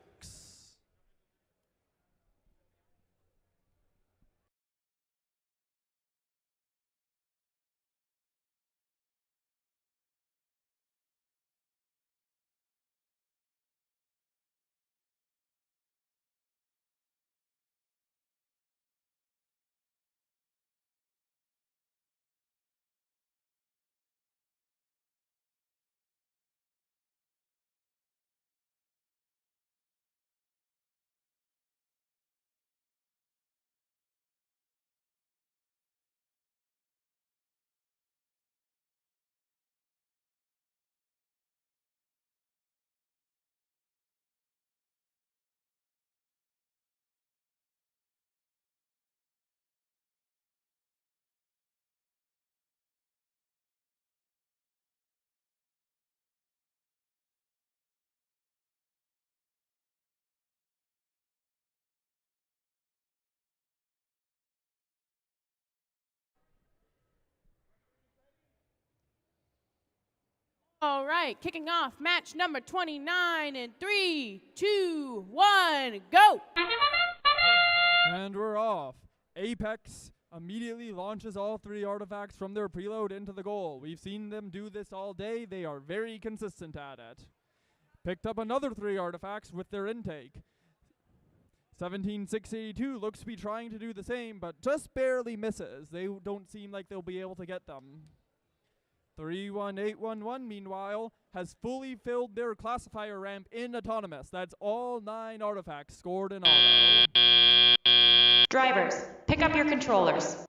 All right, kicking off match number 29 in 3, 2, 1, go! And we're off. Apex immediately launches all 3 artifacts from their preload into the goal. We've seen them do this all day. They are very consistent at it. Picked up another 3 artifacts with their intake. 17682 looks to be trying to do the same, but just barely misses. They don't seem like they'll be able to get them. 31811, meanwhile, has fully filled their classifier ramp in autonomous. That's all 9 artifacts scored in auto. Drivers, pick up your controllers.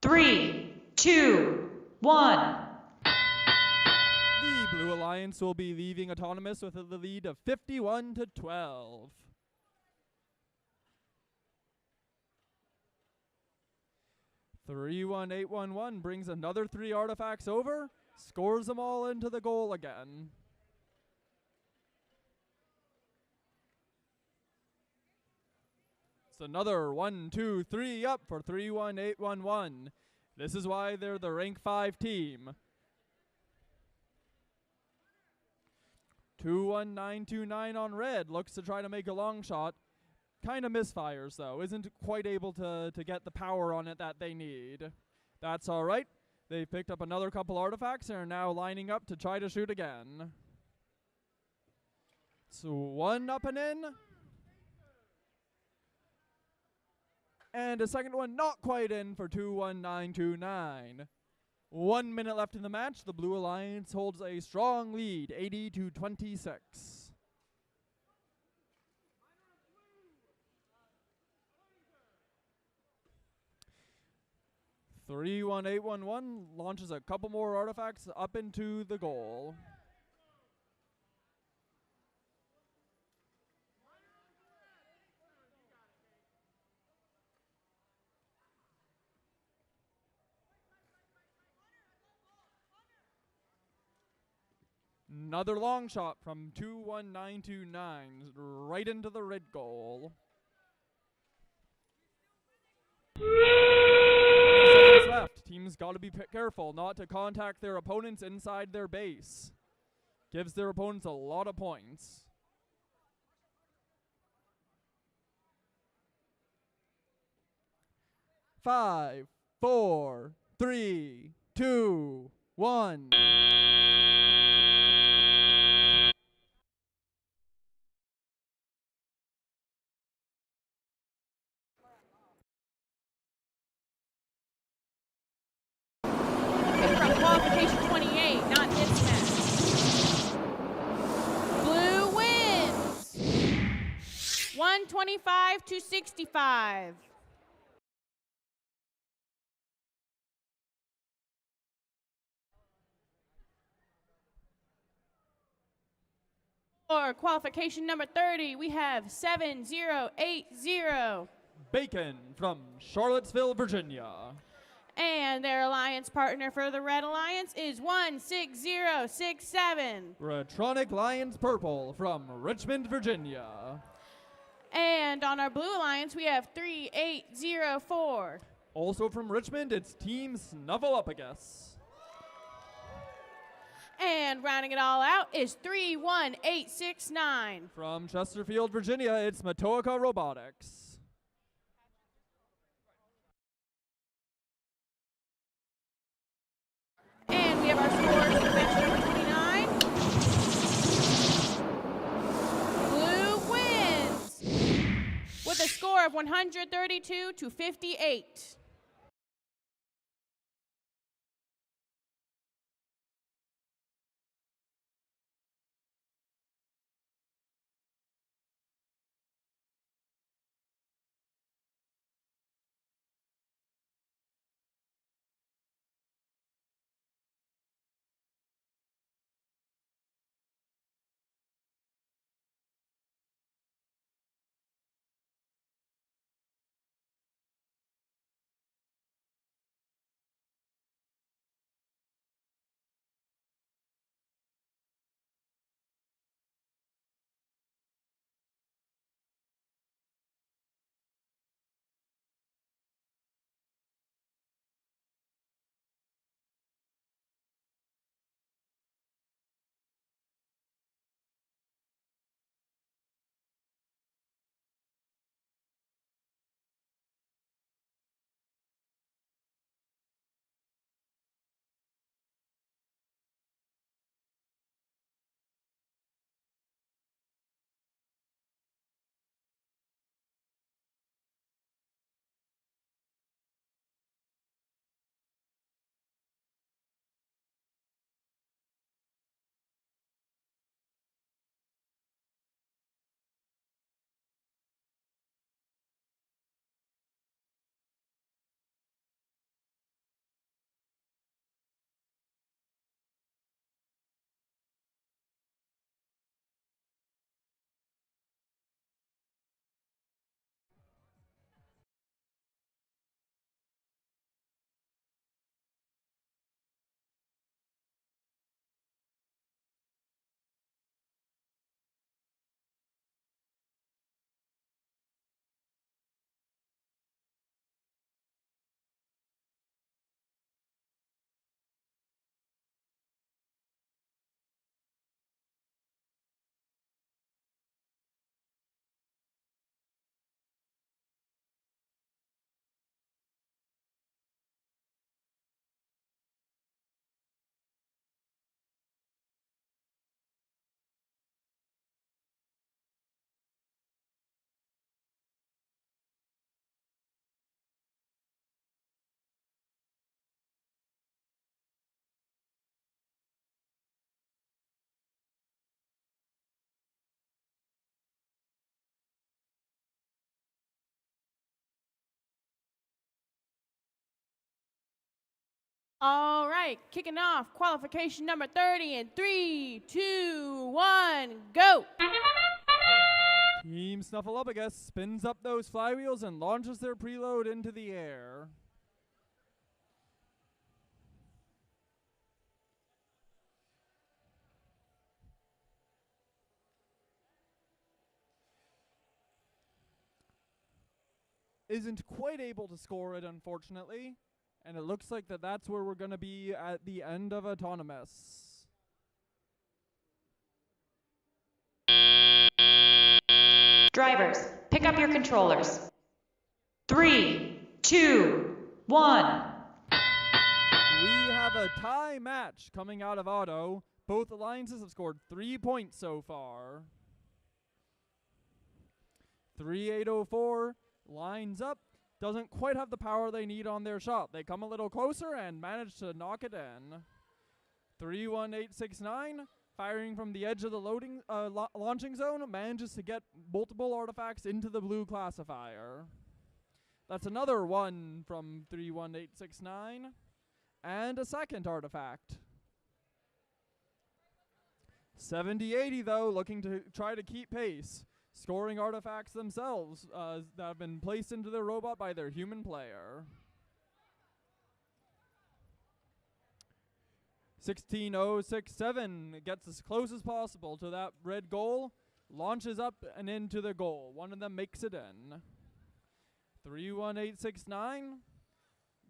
3, 2, 1. The Blue Alliance will be leaving autonomous with a lead of 51 to 12. (31811) brings another 3 artifacts over, scores them all into the goal again. It's another 1, 2, 3 up for 31811. This is why they're the rank 5 team. 21929 on red looks to try to make a long shot. Kind of misfires, though. Isn't quite able to get the power on it that they need. That's all right. They picked up another couple artifacts and are now lining up to try to shoot again. So one up and in. And a second one not quite in for 21929. 1 minute left in the match. The Blue Alliance holds a strong lead, 80-26. 31811 launches a couple more artifacts up into the goal. Another long shot from 21929 right into the red goal. Seconds left. Teams got to be careful not to contact their opponents inside their base. Gives their opponents a lot of points. Five, four, three, two, one. From qualification 28, not this match. Blue wins 125-65. For qualification number 30, we have 7080. Bacon from Charlottesville, Virginia. And their alliance partner for the Red Alliance is 16067. Retronic Lions Purple from Richmond, Virginia. And on our Blue Alliance, we have 3804. Also from Richmond, it's Team Snuffleupagus. And rounding it all out is 31869. From Chesterfield, Virginia, it's Matoaka Robotics. And we have our scores for match number 29. Blue wins with a score of 132-58. All right, kicking off qualification number 30 in 3, 2, 1, go! Team Snuffleupagus spins up those flywheels and launches their preload into the air. Isn't quite able to score it, unfortunately. And it looks like that's where we're going to be at the end of Autonomous. Drivers, pick up your controllers. 3, 2, 1. We have a tie match coming out of Auto. Both alliances have scored 3 points so far. 3804 lines up. Doesn't quite have the power they need on their shot. They come a little closer and manage to knock it in. 31869, firing from the edge of the launching zone, manages to get multiple artifacts into the blue classifier. That's another one from 31869. And a second artifact. 7080 though, looking to try to keep pace. Scoring artifacts themselves that have been placed into their robot by their human player. 16067 gets as close as possible to that red goal, launches up and into the goal. One of them makes it in. 31869,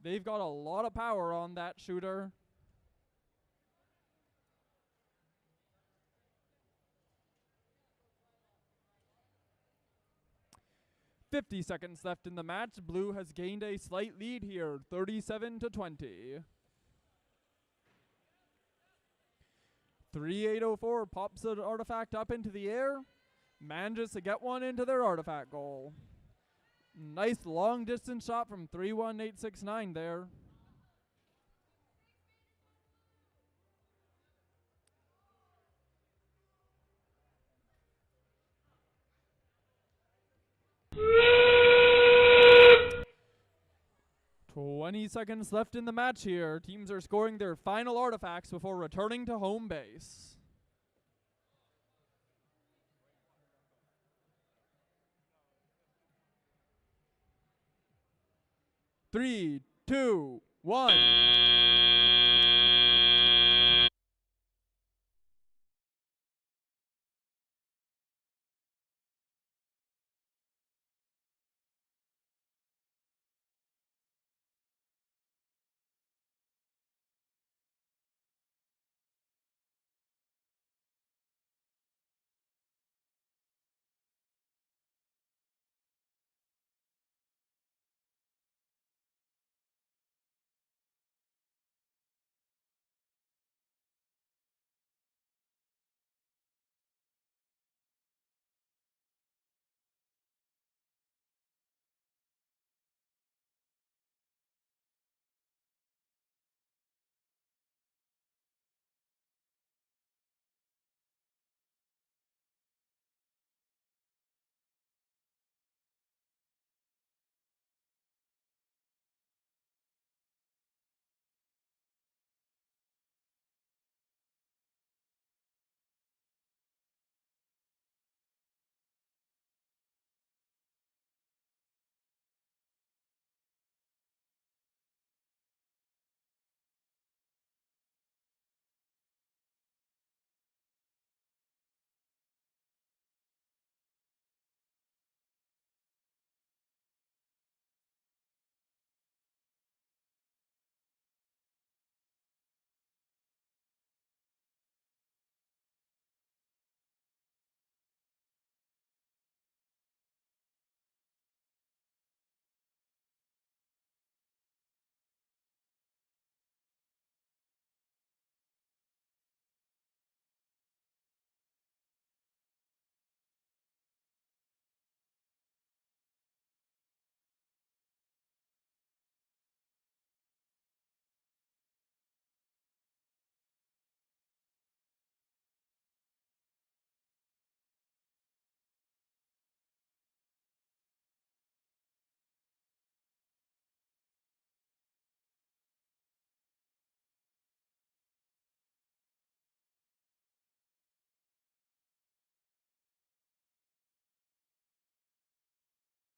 they've got a lot of power on that shooter. "50 seconds left in the match. Blue has gained a slight lead here, 37-20. 3804 pops an artifact up into the air, manages to get one into their artifact goal. Nice long distance shot from 31869 there. "20 seconds left in the match here. Teams are scoring their final artifacts before returning to home base. Three, two, one.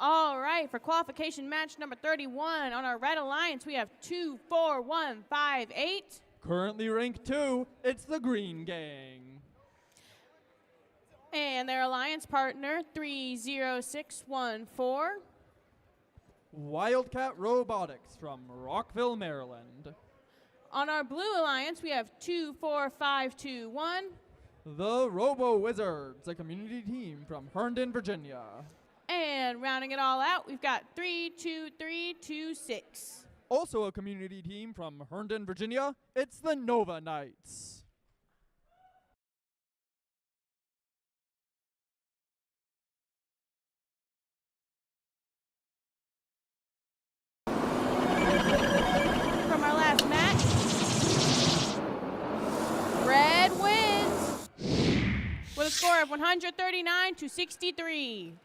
All right, for qualification match number 31, on our red alliance, we have 24158. Currently ranked 2, it's the Green Gang. And their alliance partner, 30614. Wildcat Robotics from Rockville, Maryland. On our blue alliance, we have 24521. The Robo Wizards, a community team from Herndon, Virginia. And rounding it all out, we've got 32326. Also a community team from Herndon, Virginia, it's the Nova Knights. From our last match, red wins with a score of 139-63.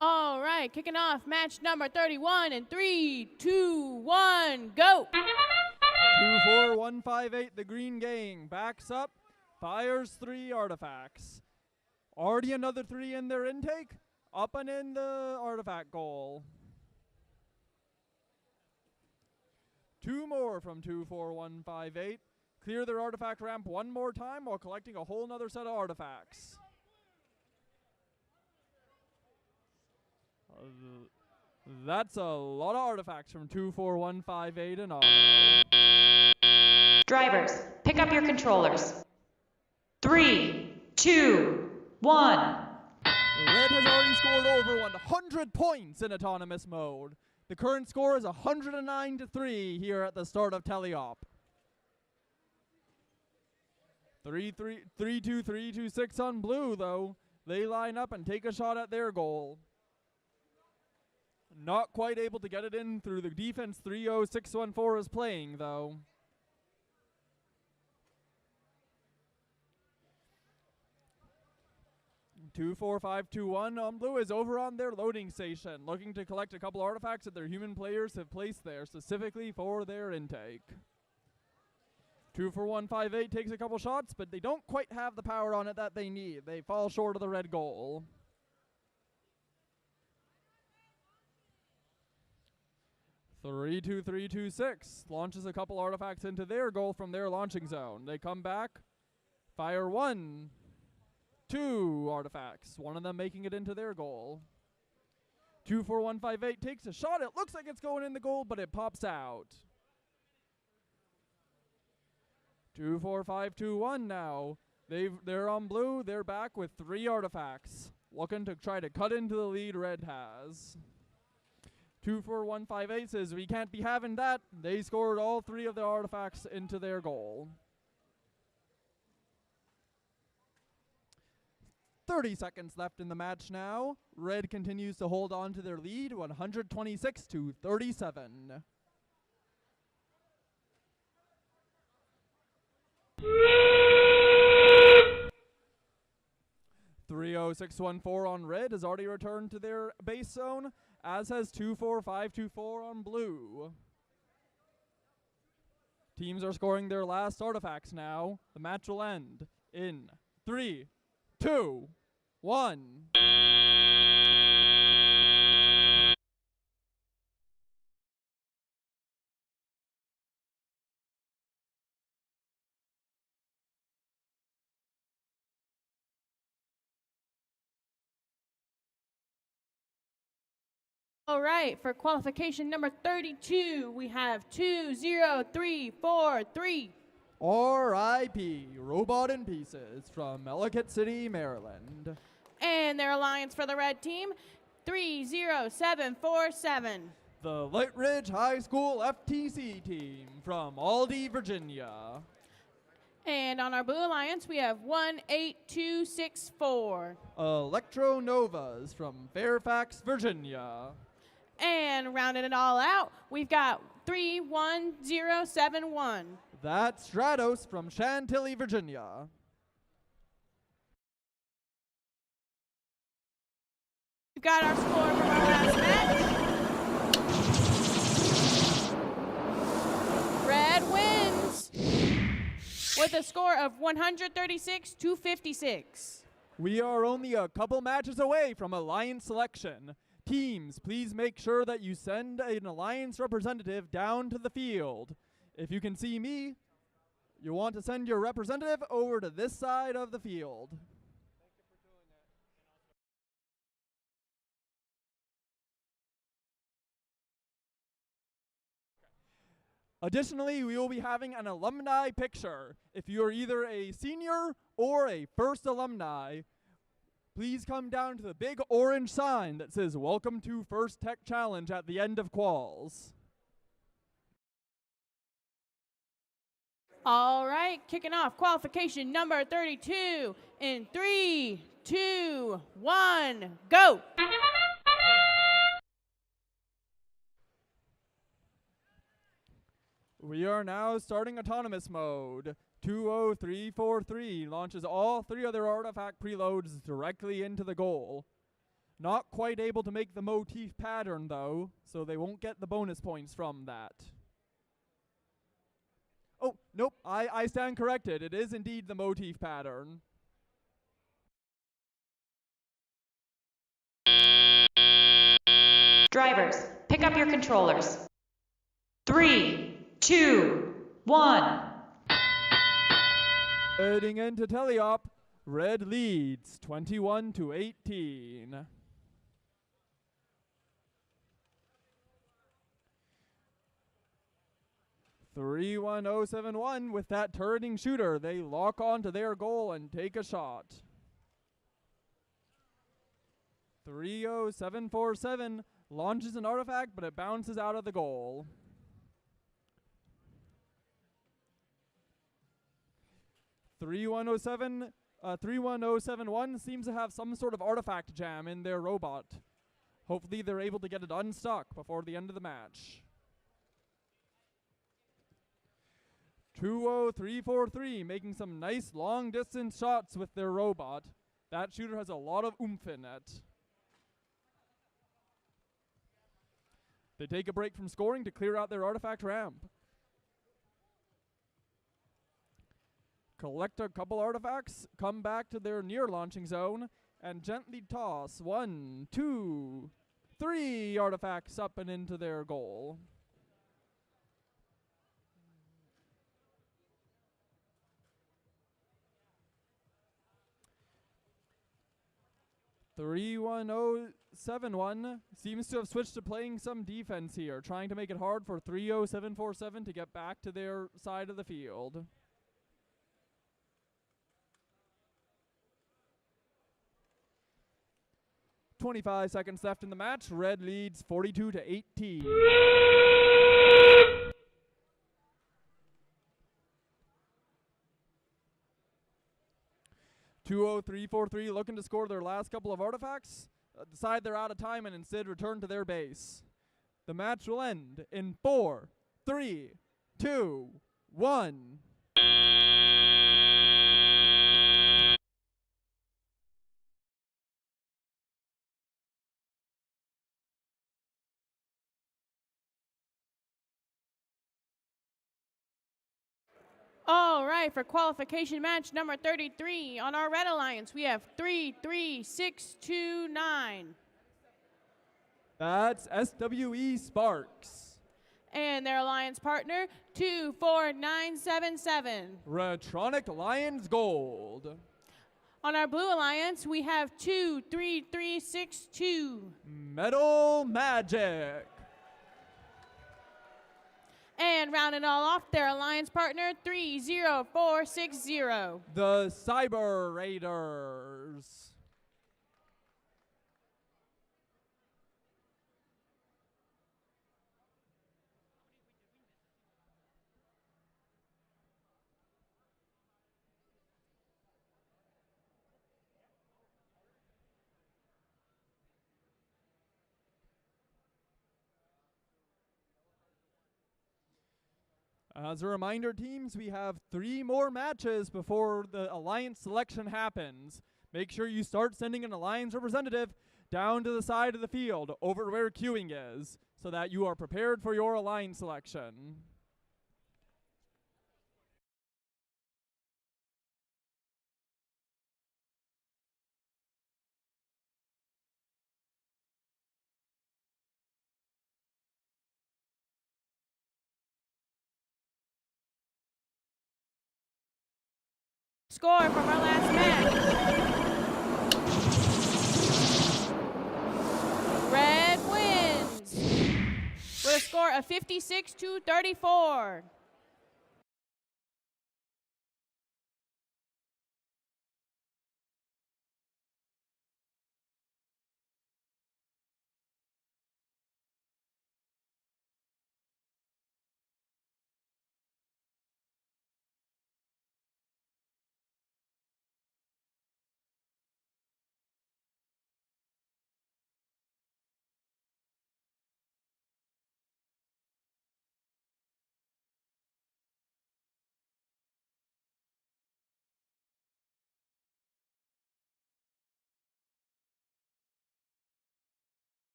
All right, kicking off match number 31 in 3, 2, 1, go. 24158, the Green Gang backs up, fires 3 artifacts. Already another 3 in their intake, up and in the artifact goal. 2 more from 24158. Clear their artifact ramp 1 more time while collecting a whole nother set of artifacts. That's a lot of artifacts from 24158 and on. Drivers, pick up your controllers. 3, 2, 1. Red has already scored over 100 points in autonomous mode. The current score is 109-3 here at the start of teleop. 3-2-3-2-6 on blue, though. They line up and take a shot at their goal. Not quite able to get it in through the defense 30614 is playing, though. Two, 4, 5, 2, 1 on blue is over on their loading station, looking to collect a couple artifacts that their human players have placed there specifically for their intake. 24158 takes a couple shots, but they don't quite have the power on it that they need. They fall short of the red goal. Three, 2, 3, 2, 6 launches a couple artifacts into their goal from their launching zone. They come back, fire 1, 2 artifacts, one of them making it into their goal. 24158 takes a shot. It looks like it's going in the goal, but it pops out. 24521 now. They're on blue. They're back with 3 artifacts, looking to try to cut into the lead red has. 24158 says we can't be having that. They scored all 3 of the artifacts into their goal. 30 seconds left in the match now. Red continues to hold on to their lead, 126-37. .30614 on red has already returned to their base zone, as has 24524 on blue. Teams are scoring their last artifacts now. The match will end in 3, 2, 1. All right, for qualification number 32, we have 20343. R.I.P. Robot in Pieces from Ellicott City, Maryland. And their alliance for the red team, 30747. The Light Ridge High School FTC team from Aldie, Virginia. And on our blue alliance, we have 18264. Electro Novas from Fairfax, Virginia. And rounding it all out, we've got 31071. That's Stratos from Chantilly, Virginia. We've got our score from our last match. Red wins with a score of 136-56. We are only a couple matches away from Alliance selection. Teams, please make sure that you send an Alliance representative down to the field. If you can see me, you want to send your representative over to this side of the field. Additionally, we will be having an alumni picture. If you are either a senior or a first alumni, please come down to the big orange sign that says "Welcome to First Tech Challenge" at the end of quals. All right, kicking off qualification number 32 in 3, 2, 1, go. We are now starting autonomous mode. 20343 launches all 3 of their artifact preloads directly into the goal. Not quite able to make the motif pattern though, so they won't get the bonus points from that. Oh, nope, I stand corrected. It is indeed the motif pattern. Drivers, pick up your controllers. 3, 2, 1. Heading into teleop, red leads 21-18. .31071 with that turreting shooter. They lock onto their goal and take a shot. 30747 launches an artifact, but it bounces out of the goal. 3107 31071 seems to have some sort of artifact jam in their robot. Hopefully they're able to get it unstuck before the end of the match. 20343 making some nice long distance shots with their robot. That shooter has a lot of oomph in it. They take a break from scoring to clear out their artifact ramp. Collect a couple artifacts, come back to their near launching zone, and gently toss 1, 2, 3 artifacts up and into their goal. "31071 seems to have switched to playing some defense here, trying to make it hard for 30747 to get back to their side of the field. "25 seconds left in the match. Red leads 42-18. "20343 looking to score their last couple of artifacts, decide they're out of time and instead return to their base. The match will end in 4, 3, 2, 1. All right, for qualification match number 33 on our Red Alliance, we have 33629. That's SWE Sparks. And their alliance partner, 24977. Retronic Lions Gold. On our Blue Alliance, we have 23362. Metal Magic. And rounding all off, their alliance partner, 30460. The Cyber Raiders. As a reminder, teams, we have 3 more matches before the alliance selection happens. Make sure you start sending an alliance representative down to the side of the field over where queuing is so that you are prepared for your alliance selection. Score from our last match. Red wins with a score of 56-34.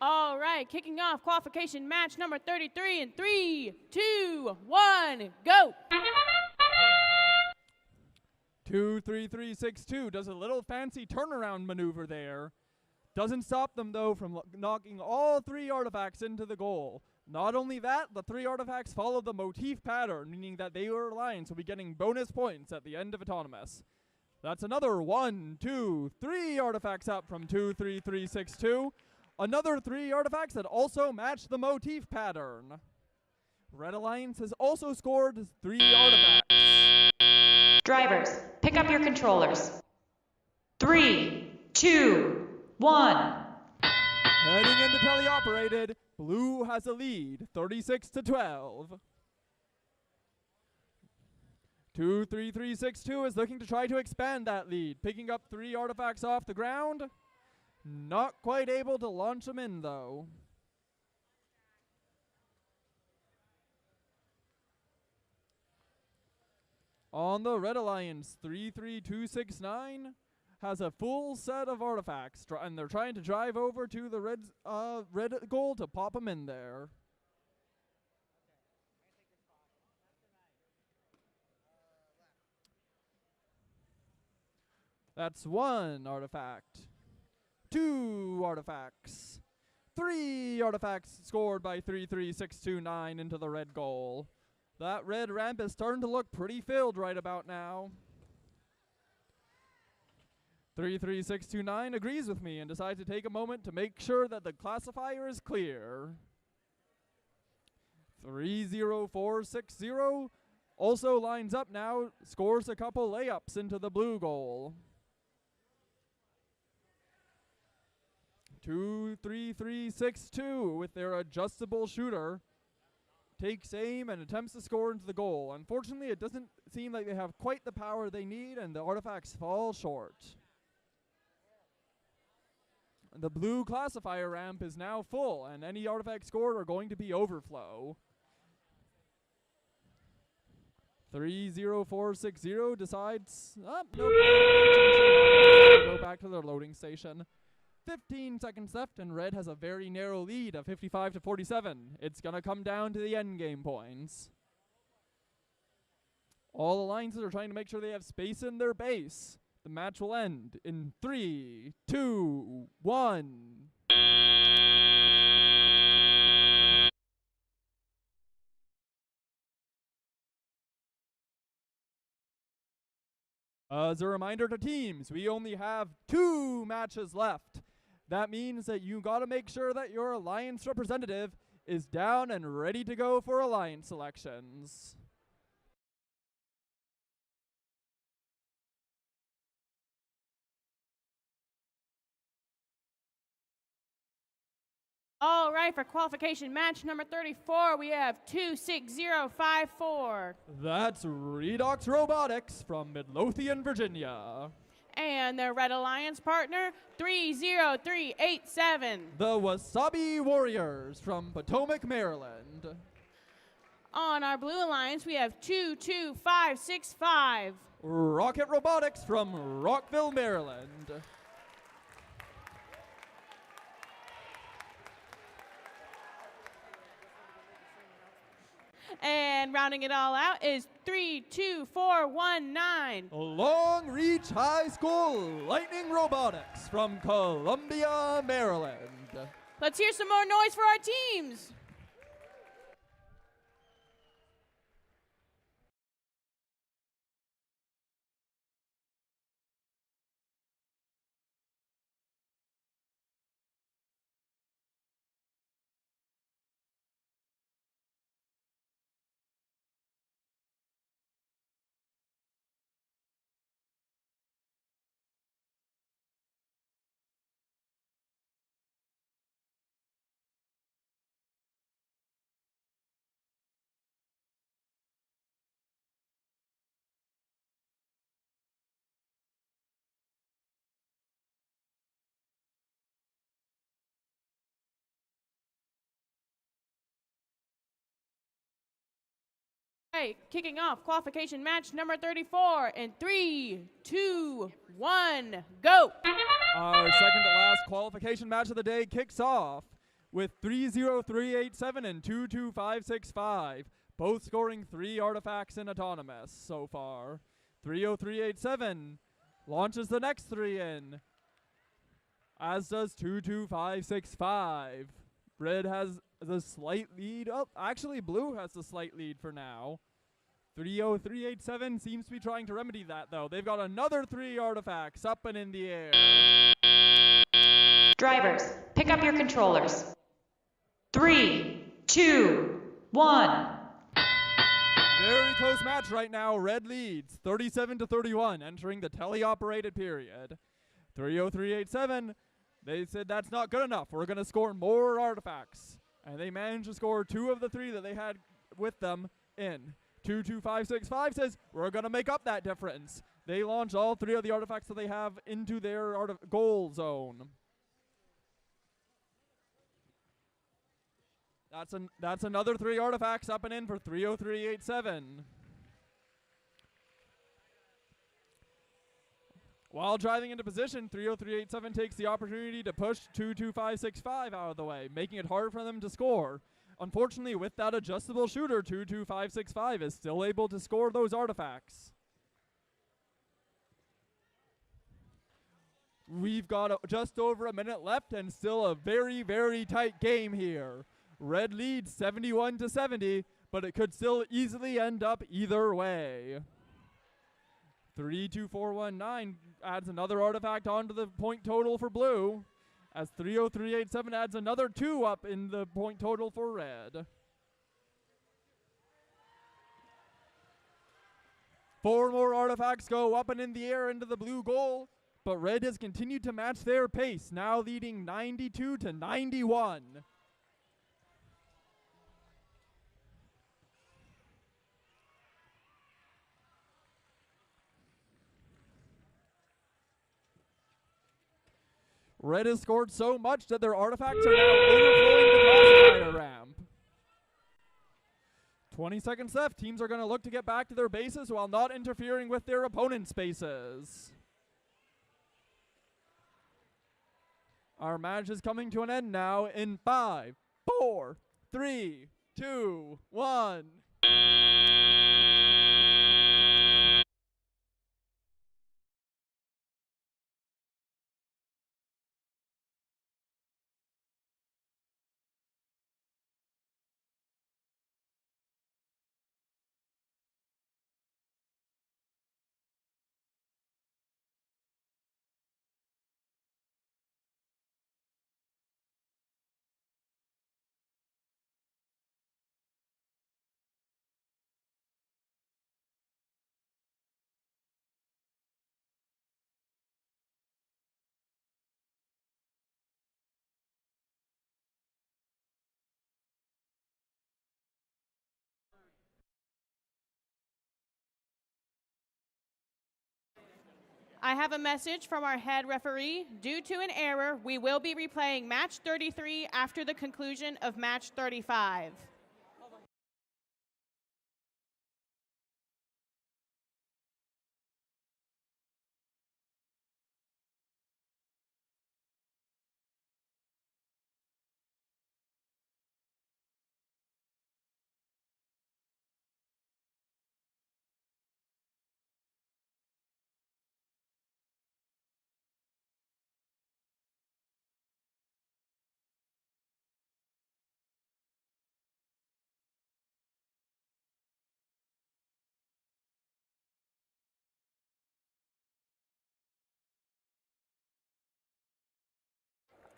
All right, kicking off qualification match number 33 in 3, 2, 1, go. 23362 does a little fancy turnaround maneuver there. Doesn't stop them though from knocking all 3 artifacts into the goal. Not only that, the 3 artifacts follow the motif pattern, meaning that they or alliance will be getting bonus points at the end of Autonomous. That's another 1, 2, 3 artifacts up from 2, 3, 3, 6, 2. Another 3 artifacts that also match the motif pattern. Red Alliance has also scored 3 artifacts. Drivers, pick up your controllers. 3, 2, 1. Heading into teleoperated, Blue has a lead, 36 to 12. 2, 3, 3, 6, 2 is looking to try to expand that lead, picking up 3 artifacts off the ground. Not quite able to launch them in, though. On the Red Alliance, 33269 has a full set of artifacts, and they're trying to drive over to the red goal to pop them in there. That's 1 artifact. 2 artifacts. 3 artifacts scored by 33629 into the red goal. That red ramp is starting to look pretty filled right about now. 33629 agrees with me and decides to take a moment to make sure that the classifier is clear. 30460 also lines up now, scores a couple layups into the blue goal. 23362 with their adjustable shooter takes aim and attempts to score into the goal. Unfortunately, it doesn't seem like they have quite the power they need, and the artifacts fall short. The blue classifier ramp is now full, and any artifacts scored are going to be overflow. 30460 decides, nope, go back to their loading station. 15 seconds left, and red has a very narrow lead of 55 to 47. It's going to come down to the end game points. All alliances are trying to make sure they have space in their base. The match will end in 3, 2, 1. As a reminder to teams, we only have 2 matches left. That means that you gotta make sure that your alliance representative is down and ready to go for alliance selections. All right, for qualification match number 34, we have 26054. That's Redox Robotics from Midlothian, Virginia. And their Red Alliance partner, 30387. The Wasabi Warriors from Potomac, Maryland. On our Blue Alliance, we have 22565. Rocket Robotics from Rockville, Maryland. And rounding it all out is 32419. Long Reach High School Lightning Robotics from Columbia, Maryland. Let's hear some more noise for our teams. Hey, kicking off qualification match number 34 in 3, 2, 1, go. Our second to last qualification match of the day kicks off with 30387 and 22565, both scoring 3 artifacts in autonomous so far. 30387 launches the next 3 in, as does 22565. Red has the slight lead. Oh, actually, blue has the slight lead for now. 30387 seems to be trying to remedy that, though. They've got another 3 artifacts up and in the air. Drivers, pick up your controllers. 3, 2, 1. Very close match right now. Red leads 37-31 entering the teleoperated period. 30387, they said that's not good enough. We're going to score more artifacts. And they managed to score 2 of the 3 that they had with them in. 22565 says we're going to make up that difference. They launch all 3 of the artifacts that they have into their goal zone. That's another 3 artifacts up and in for 30387. While driving into position, 30387 takes the opportunity to push 22565 out of the way, making it harder for them to score. Unfortunately, with that adjustable shooter, 22565 is still able to score those artifacts. We've got just over a minute left and still a very, very tight game here. Red leads 71-70, but it could still easily end up either way. 32419 adds another artifact onto the point total for blue, as 30387 adds another 2 up in the point total for red. 4 more artifacts go up and in the air into the blue goal, but red has continued to match their pace, now leading 92-91. Red has scored so much that their artifacts are now overflowing the classifier ramp. 20 seconds left. Teams are going to look to get back to their bases while not interfering with their opponent's bases. Our match is coming to an end now in 5, 4, 3, 2, 1. I have a message from our head referee. Due to an error, we will be replaying match 33 after the conclusion of match 35.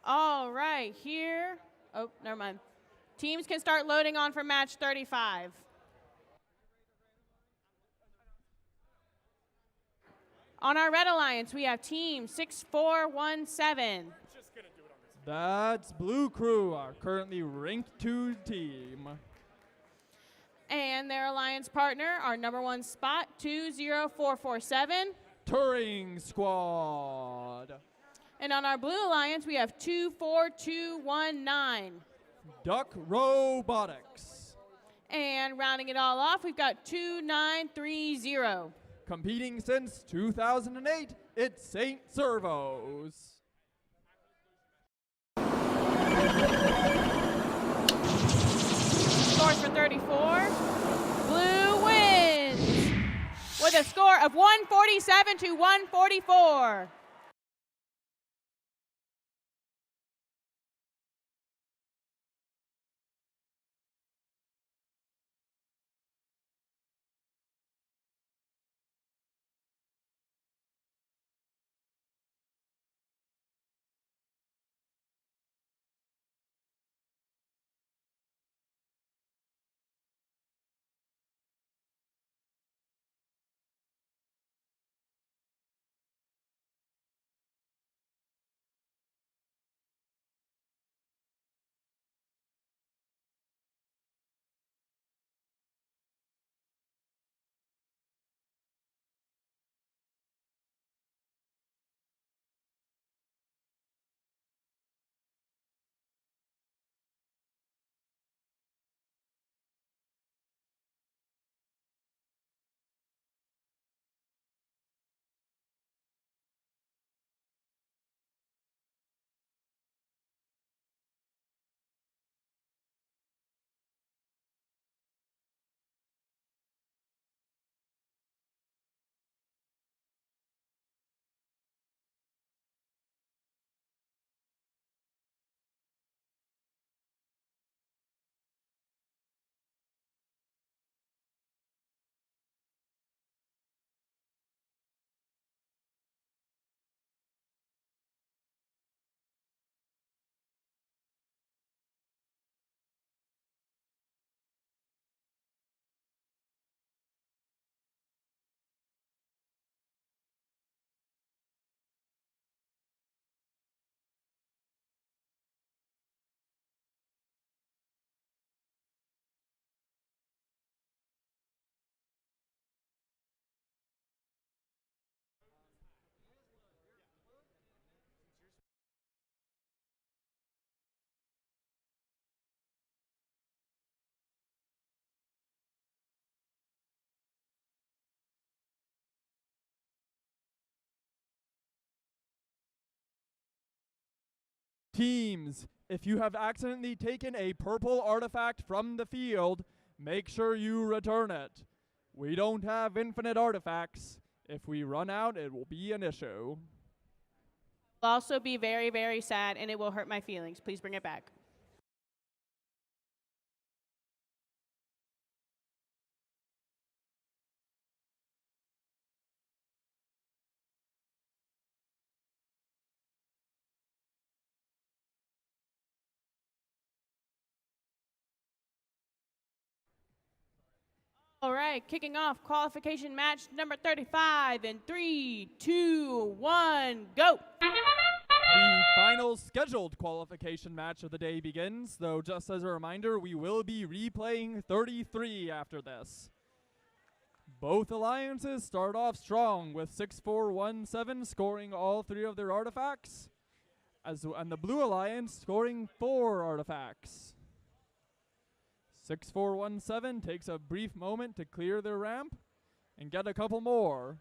All right, here. Oh, never mind. Teams can start loading on for match 35. On our red alliance, we have team 6417. That's Blue Crew, our currently ranked 2 team. And their alliance partner, our number 1 spot, 20447. Touring Squad. And on our blue alliance, we have 24219. Duck Robotics. And rounding it all off, we've got 2930. Competing since 2008, it's St. Servos. Scores for 34. Blue wins with a score of 147 to 144. Teams, if you have accidentally taken a purple artifact from the field, make sure you return it. We don't have infinite artifacts. If we run out, it will be an issue. I'll also be very, very sad, and it will hurt my feelings. Please bring it back. All right, kicking off qualification match number 35 in 3, 2, 1, go. The final scheduled qualification match of the day begins, though just as a reminder, we will be replaying 33 after this. Both alliances start off strong with 6-4-1-7 scoring all 3 of their artifacts, and the blue alliance scoring 4 artifacts. 6-4-1-7 takes a brief moment to clear their ramp and get a couple more.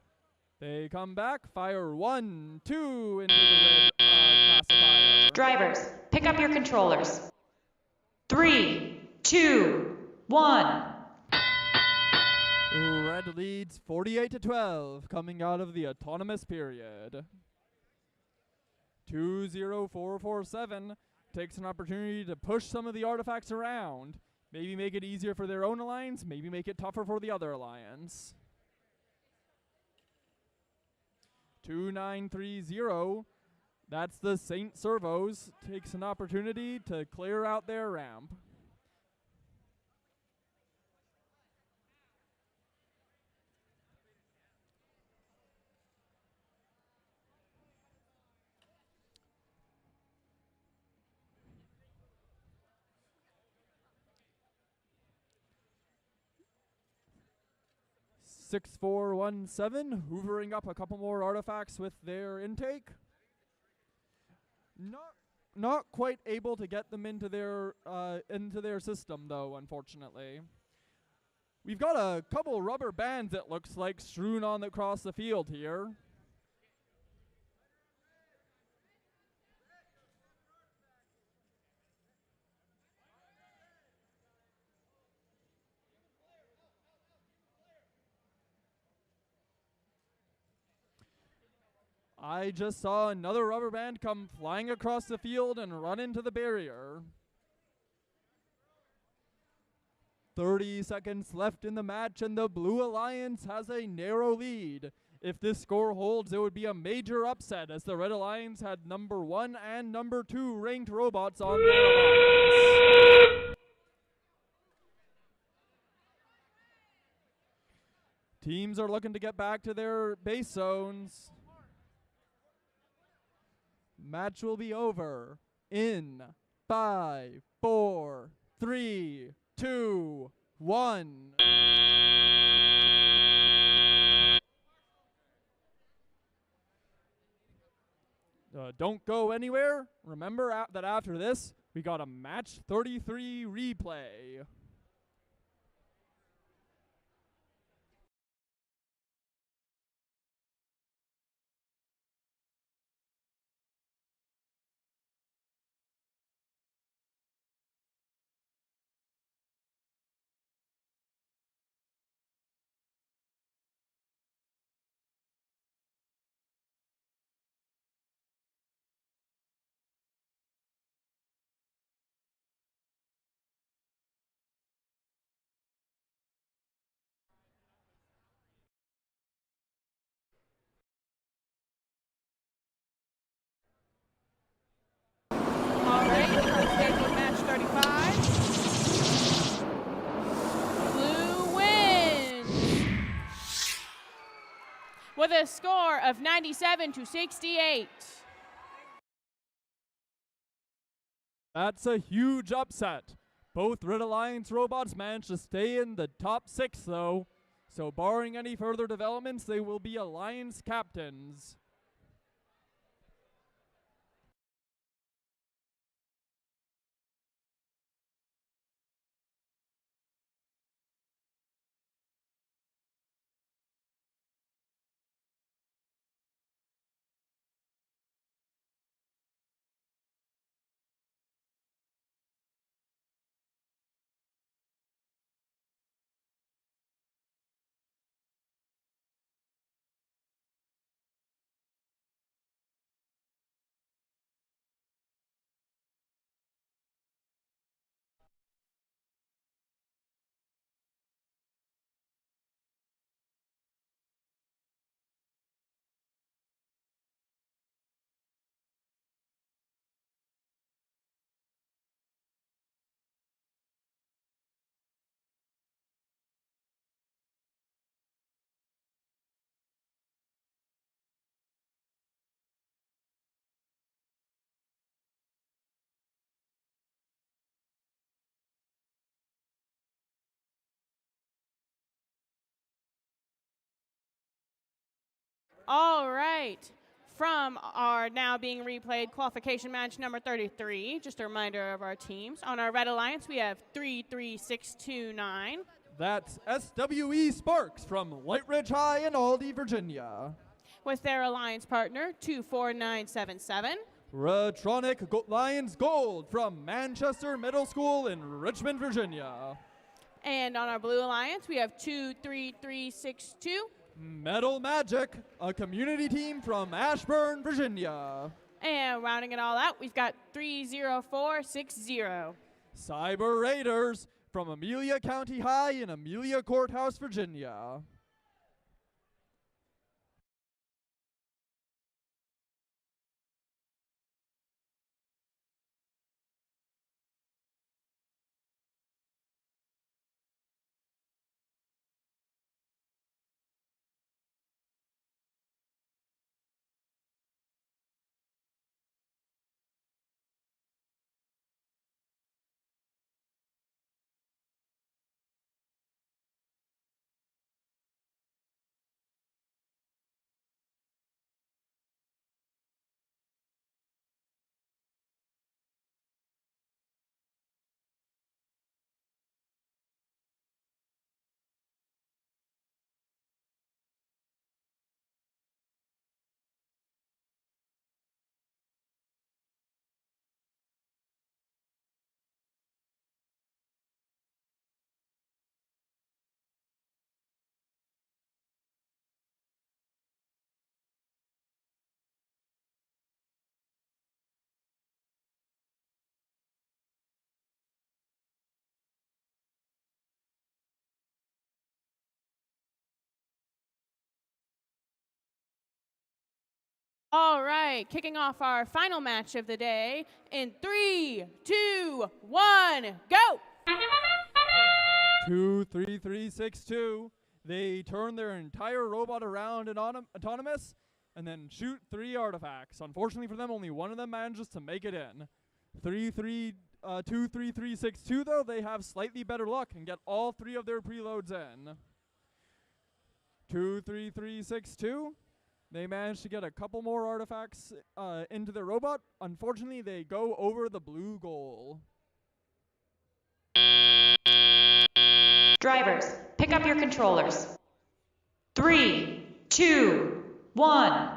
They come back, fire 1, 2 into the red classifier. Drivers, pick up your controllers. 3, 2, 1. Red leads 48-12 coming out of the autonomous period. 2-0-4-4-7 takes an opportunity to push some of the artifacts around. Maybe make it easier for their own alliance, maybe make it tougher for the other alliance. 2-9-3-0, that's the Saint Servos, takes an opportunity to clear out their ramp. Six, 4, 1, 7, hoovering up a couple more artifacts with their intake. Not quite able to get them into their system though, unfortunately. We've got a couple rubber bands, it looks like, strewn on across the field here. I just saw another rubber band come flying across the field and run into the barrier. 30 seconds left in the match, and the Blue Alliance has a narrow lead. If this score holds, it would be a major upset, as the Red Alliance had number 1 and number 2 ranked robots on their alliance. Teams are looking to get back to their base zones. Match will be over in 5, 4, 3, 2, 1. Don't go anywhere. Remember that after this, we got a match 33 replay. All right, scheduled match 35. Blue wins with a score of 97-68. That's a huge upset. Both Red Alliance robots managed to stay in the top 6 though, so barring any further developments, they will be Alliance captains. All right. From our now being replayed qualification match number 33, just a reminder of our teams. On our Red Alliance, we have 33629. That's SWE Sparks from Lightridge High in Aldie, Virginia. With their alliance partner, 24977. Retronic Lions Gold from Manchester Middle School in Richmond, Virginia. And on our Blue Alliance, we have 23362. Metal Magic, a community team from Ashburn, Virginia. And rounding it all out, we've got 30460. Cyber Raiders from Amelia County High in Amelia Courthouse, Virginia. All right, kicking off our final match of the day in 3, 2, 1, go! 23362. They turn their entire robot around and autonomous and then shoot 3 artifacts. Unfortunately for them, only one of them manages to make it in. 23362 though, they have slightly better luck and get all 3 of their preloads in. 23362. They managed to get a couple more artifacts into their robot. Unfortunately, they go over the blue goal. Drivers, pick up your controllers. 3, 2, 1.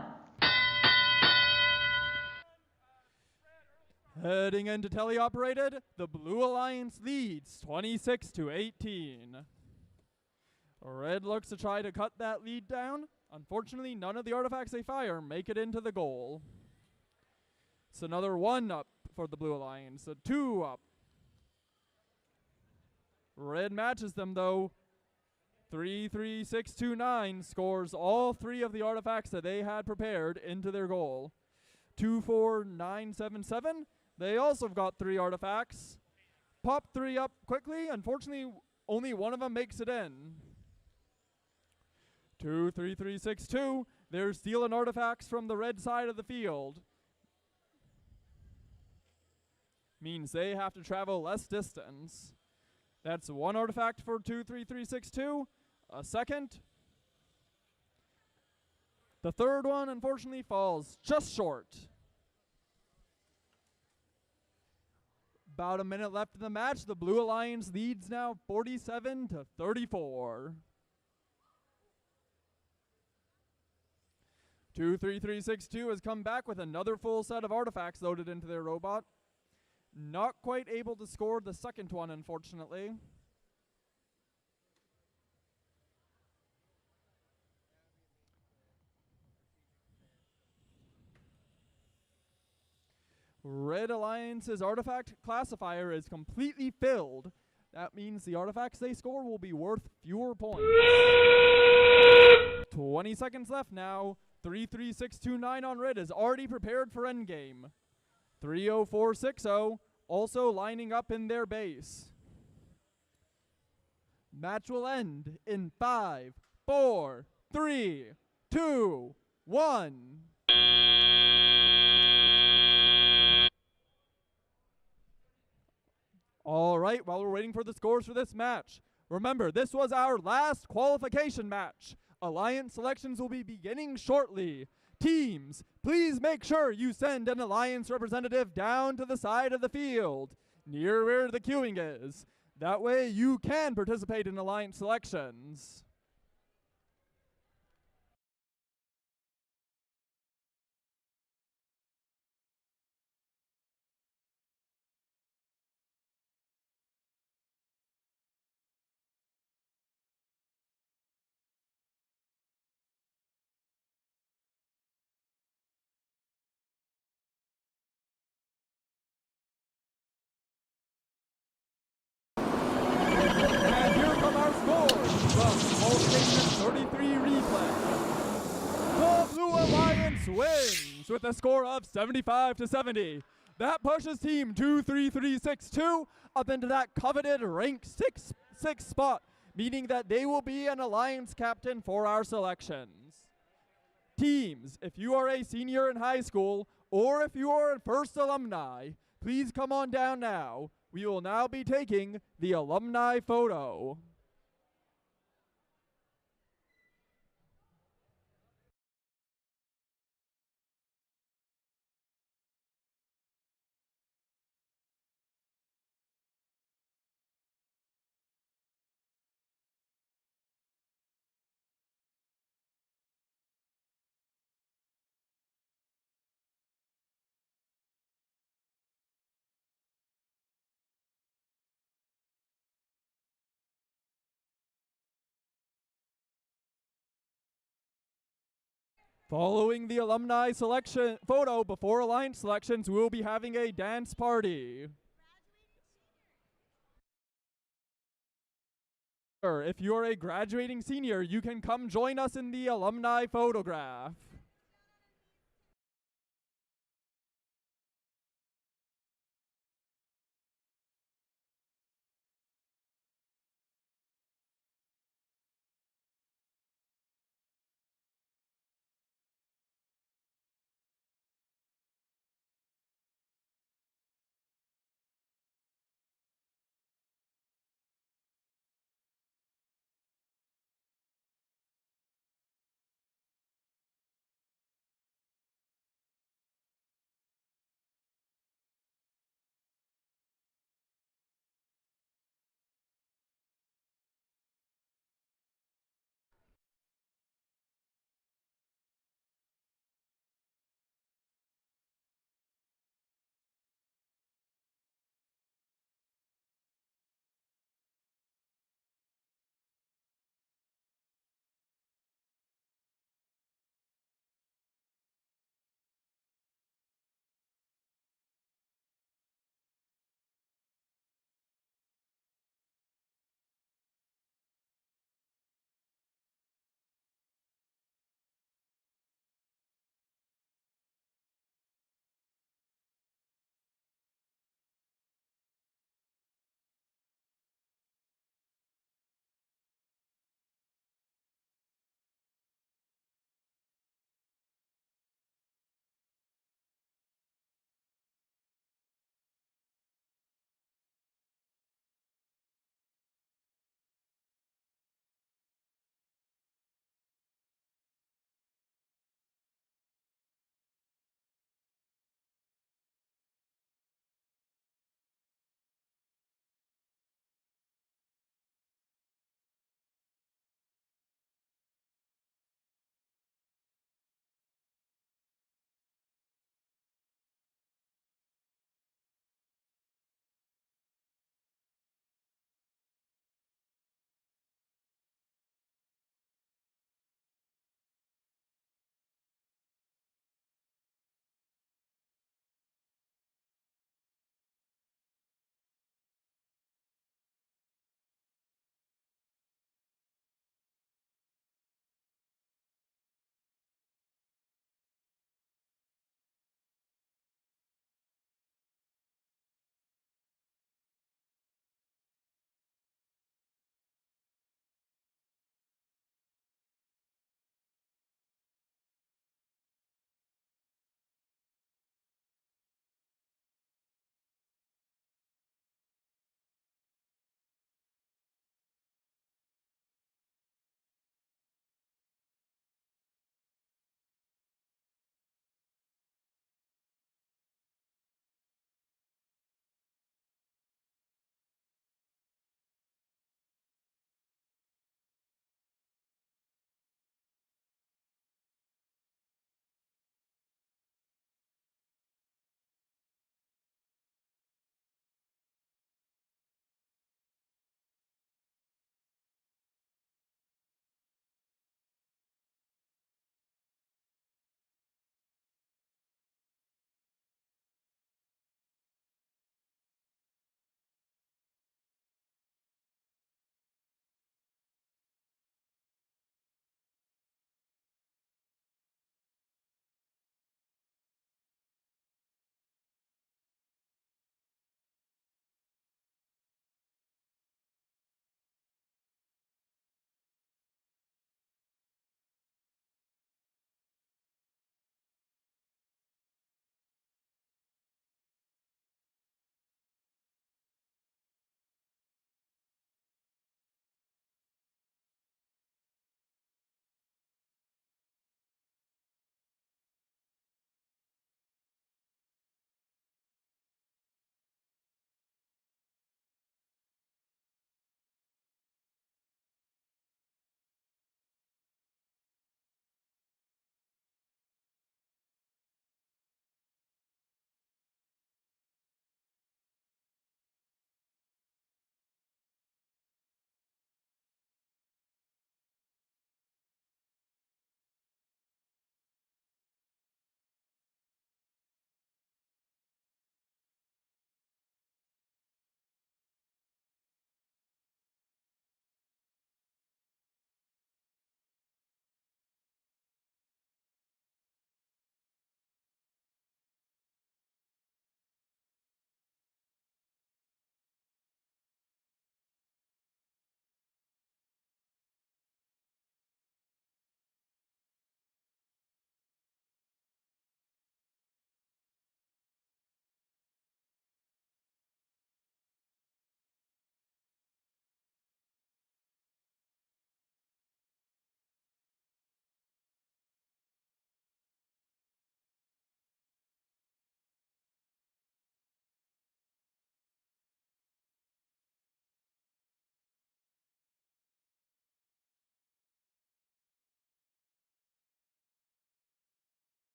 Heading into teleoperated, the Blue Alliance leads 26-18. Red looks to try to cut that lead down. Unfortunately, none of the artifacts they fire make it into the goal. It's another 1 up for the Blue Alliance, a 2 up. Red matches them though. 33629 scores all 3 of the artifacts that they had prepared into their goal. 24977, they also have got 3 artifacts. Pop 3 up quickly. Unfortunately, only one of them makes it in. 23362, they're stealing artifacts from the red side of the field. Means they have to travel less distance. That's 1 artifact for 23362, a second. The third one, unfortunately, falls just short. About a minute left in the match. The Blue Alliance leads now 47-34. 23362 has come back with another full set of artifacts loaded into their robot. Not quite able to score the second one, unfortunately. Red Alliance's artifact classifier is completely filled. That means the artifacts they score will be worth fewer points. 20 seconds left now. 33629 on red is already prepared for endgame. 30460 also lining up in their base. Match will end in 5, 4, 3, 2, 1. All right, while we're waiting for the scores for this match, remember, this was our last qualification match. Alliance selections will be beginning shortly. Teams, please make sure you send an Alliance representative down to the side of the field, near where the queuing is. That way you can participate in Alliance selections. And here come our scores from Full Station 33 replay. The Blue Alliance wins with a score of 75-70. That pushes Team 23362 up into that coveted rank 6 spot, meaning that they will be an Alliance captain for our selections. Teams, if you are a senior in high school or if you are a first alumni, please come on down now. We will now be taking the alumni photo. Following the alumni selection photo before Alliance selections, we will be having a dance party. If you're a graduating senior, you can come join us in the alumni photograph.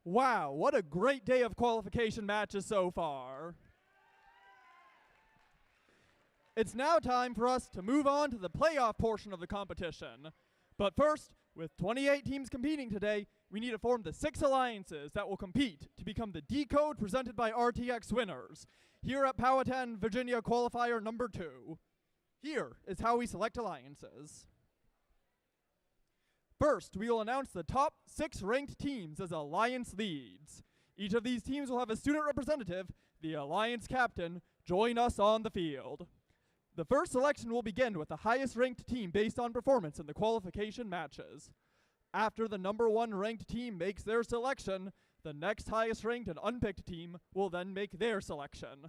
Wow, what a great day of qualification matches so far. It's now time for us to move on to the playoff portion of the competition. But first, with 28 teams competing today, we need to form the 6 alliances that will compete to become the D-Code presented by RTX winners here at Powhatan, Virginia Qualifier number 2. Here is how we select alliances. First, we will announce the top 6 ranked teams as alliance leads. Each of these teams will have a student representative, the alliance captain, join us on the field. The first selection will begin with the highest ranked team based on performance in the qualification matches. After the number 1 ranked team makes their selection, the next highest ranked and unpicked team will then make their selection.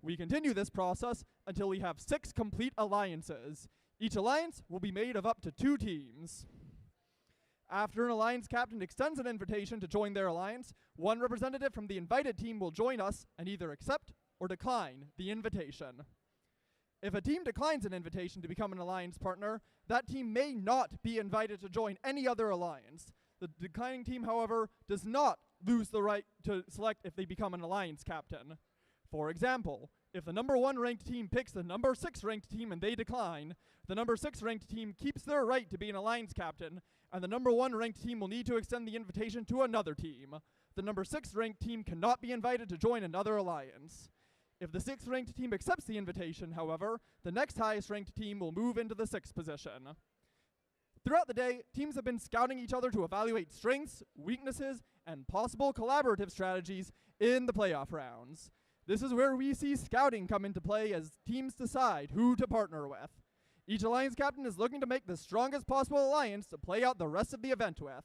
We continue this process until we have 6 complete alliances. Each alliance will be made of up to 2 teams. After an alliance captain extends an invitation to join their alliance, one representative from the invited team will join us and either accept or decline the invitation. If a team declines an invitation to become an alliance partner, that team may not be invited to join any other alliance. The declining team, however, does not lose the right to select if they become an alliance captain. For example, if the number 1 ranked team picks the number 6 ranked team and they decline, the number 6 ranked team keeps their right to be an alliance captain, and the number 1 ranked team will need to extend the invitation to another team. The number 6 ranked team cannot be invited to join another alliance. If the 6th ranked team accepts the invitation, however, the next highest ranked team will move into the 6th position. Throughout the day, teams have been scouting each other to evaluate strengths, weaknesses, and possible collaborative strategies in the playoff rounds. This is where we see scouting come into play as teams decide who to partner with. Each alliance captain is looking to make the strongest possible alliance to play out the rest of the event with.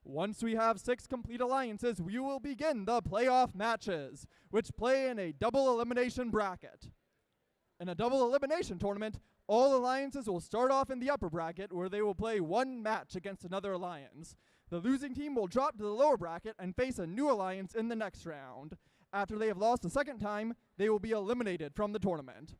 Once we have 6 complete alliances, we will begin the playoff matches, which play in a double elimination bracket. In a double elimination tournament, all alliances will start off in the upper bracket where they will play 1 match against another alliance. The losing team will drop to the lower bracket and face a new alliance in the next round. After they have lost a second time, they will be eliminated from the tournament.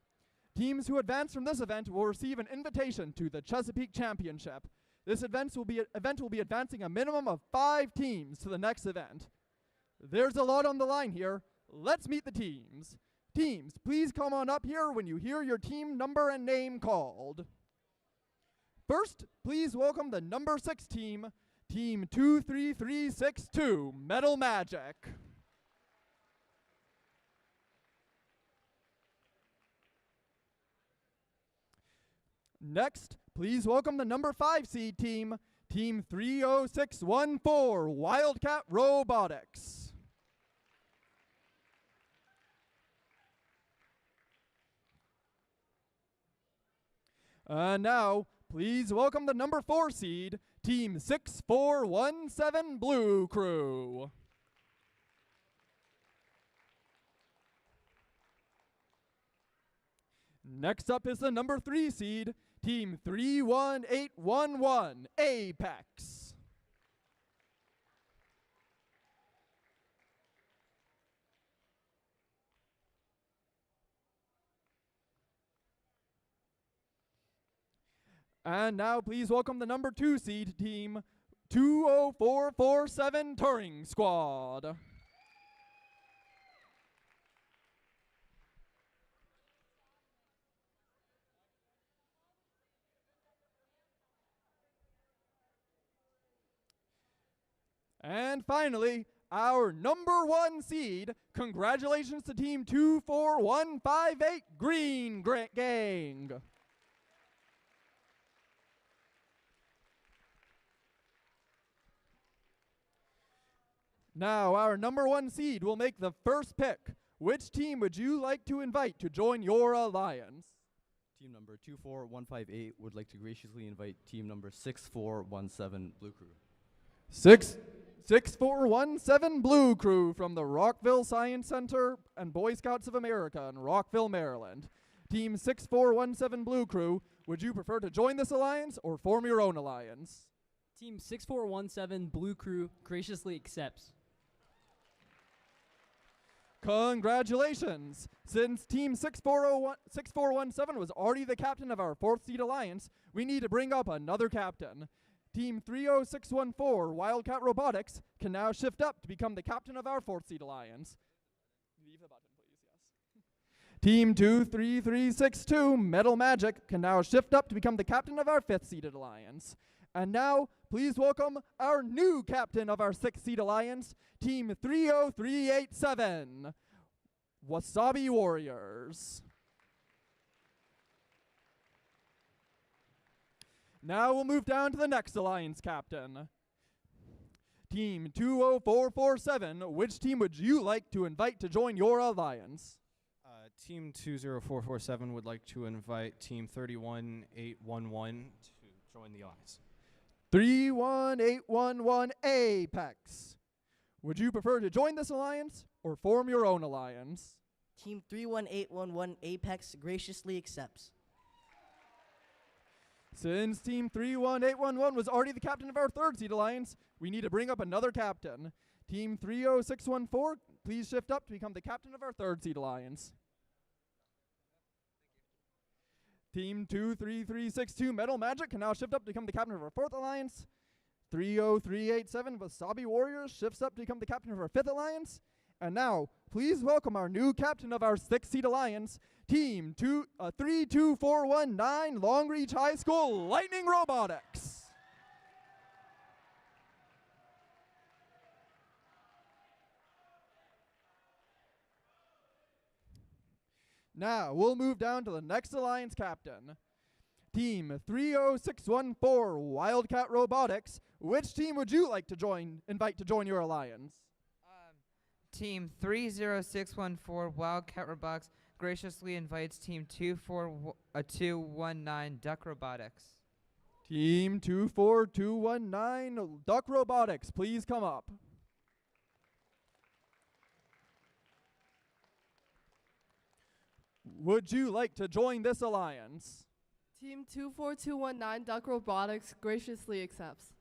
Teams who advance from this event will receive an invitation to the Chesapeake Championship. This event will be advancing a minimum of 5 teams to the next event. There's a lot on the line here. Let's meet the teams. Teams, please come on up here when you hear your team number and name called. First, please welcome the number 6 team, Team 23362, Metal Magic. Next, please welcome the number 5 seed team, Team 30614, Wildcat Robotics. And now, please welcome the number 4 seed, Team 6417 Blue Crew. Next up is the number 3 seed, Team 31811 Apex. And now please welcome the number 2 seed team, 20447 Touring Squad. And finally, our number 1 seed, congratulations to Team 24158 Green Gang. Now, our number 1 seed will make the first pick. Which team would you like to invite to join your alliance? Team number 24158 would like to graciously invite team number 6417 Blue Crew. 6417 Blue Crew from the Rockville Science Center and Boy Scouts of America in Rockville, Maryland. Team 6417 Blue Crew, would you prefer to join this alliance or form your own alliance? Team 6417 Blue Crew graciously accepts. Congratulations! Since Team 6417 was already the captain of our 4th seed alliance, we need to bring up another captain. Team 30614, Wildcat Robotics, can now shift up to become the captain of our 4th seed alliance. Leave the button, please, yes. Team 23362, Metal Magic, can now shift up to become the captain of our 5th seeded alliance. And now, please welcome our new captain of our 6th seed alliance, Team 30387, Wasabi Warriors. Now we'll move down to the next alliance captain. Team 20447, which team would you like to invite to join your alliance? Team 20447 would like to invite Team 31811 to join the alliance. 31811 Apex. Would you prefer to join this alliance or form your own alliance? Team 31811 Apex graciously accepts. Since Team 31811 was already the captain of our 3rd seed alliance, we need to bring up another captain. Team 30614, please shift up to become the captain of our 3rd seed alliance. Team 23362, Metal Magic, can now shift up to become the captain of our 4th alliance. 30387, Wasabi Warriors, shifts up to become the captain of our 5th alliance. And now, please welcome our new captain of our 6th seed alliance, Team 32419, Long Reach High School, Lightning Robotics. Now, we'll move down to the next alliance captain. Team 30614, Wildcat Robotics. Which team would you like to invite to join your alliance? Team 30614, Wildcat Robotics, graciously invites Team 24219, Duck Robotics. Team 24219, Duck Robotics, please come up. Would you like to join this alliance? Team 24219, Duck Robotics, graciously accepts.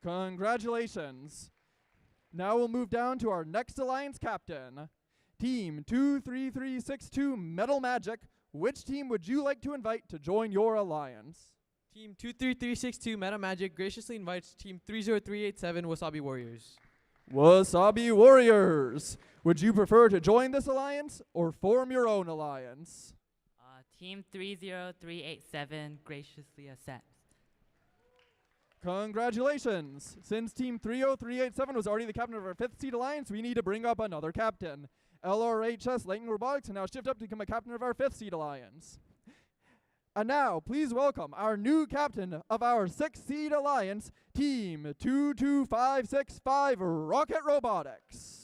Congratulations. Now we'll move down to our next alliance captain. Team 23362, Metal Magic. Which team would you like to invite to join your alliance? Team 23362 Metal Magic graciously invites Team 30387 Wasabi Warriors. Wasabi Warriors. Would you prefer to join this alliance or form your own alliance? Team 30387 graciously accepts. Congratulations. Since Team 30387 was already the captain of our 5th seed alliance, we need to bring up another captain. LRHS Lightning Robotics can now shift up to become a captain of our 5th seed alliance. And now, please welcome our new captain of our 6th seed alliance, Team 22565 Rocket Robotics.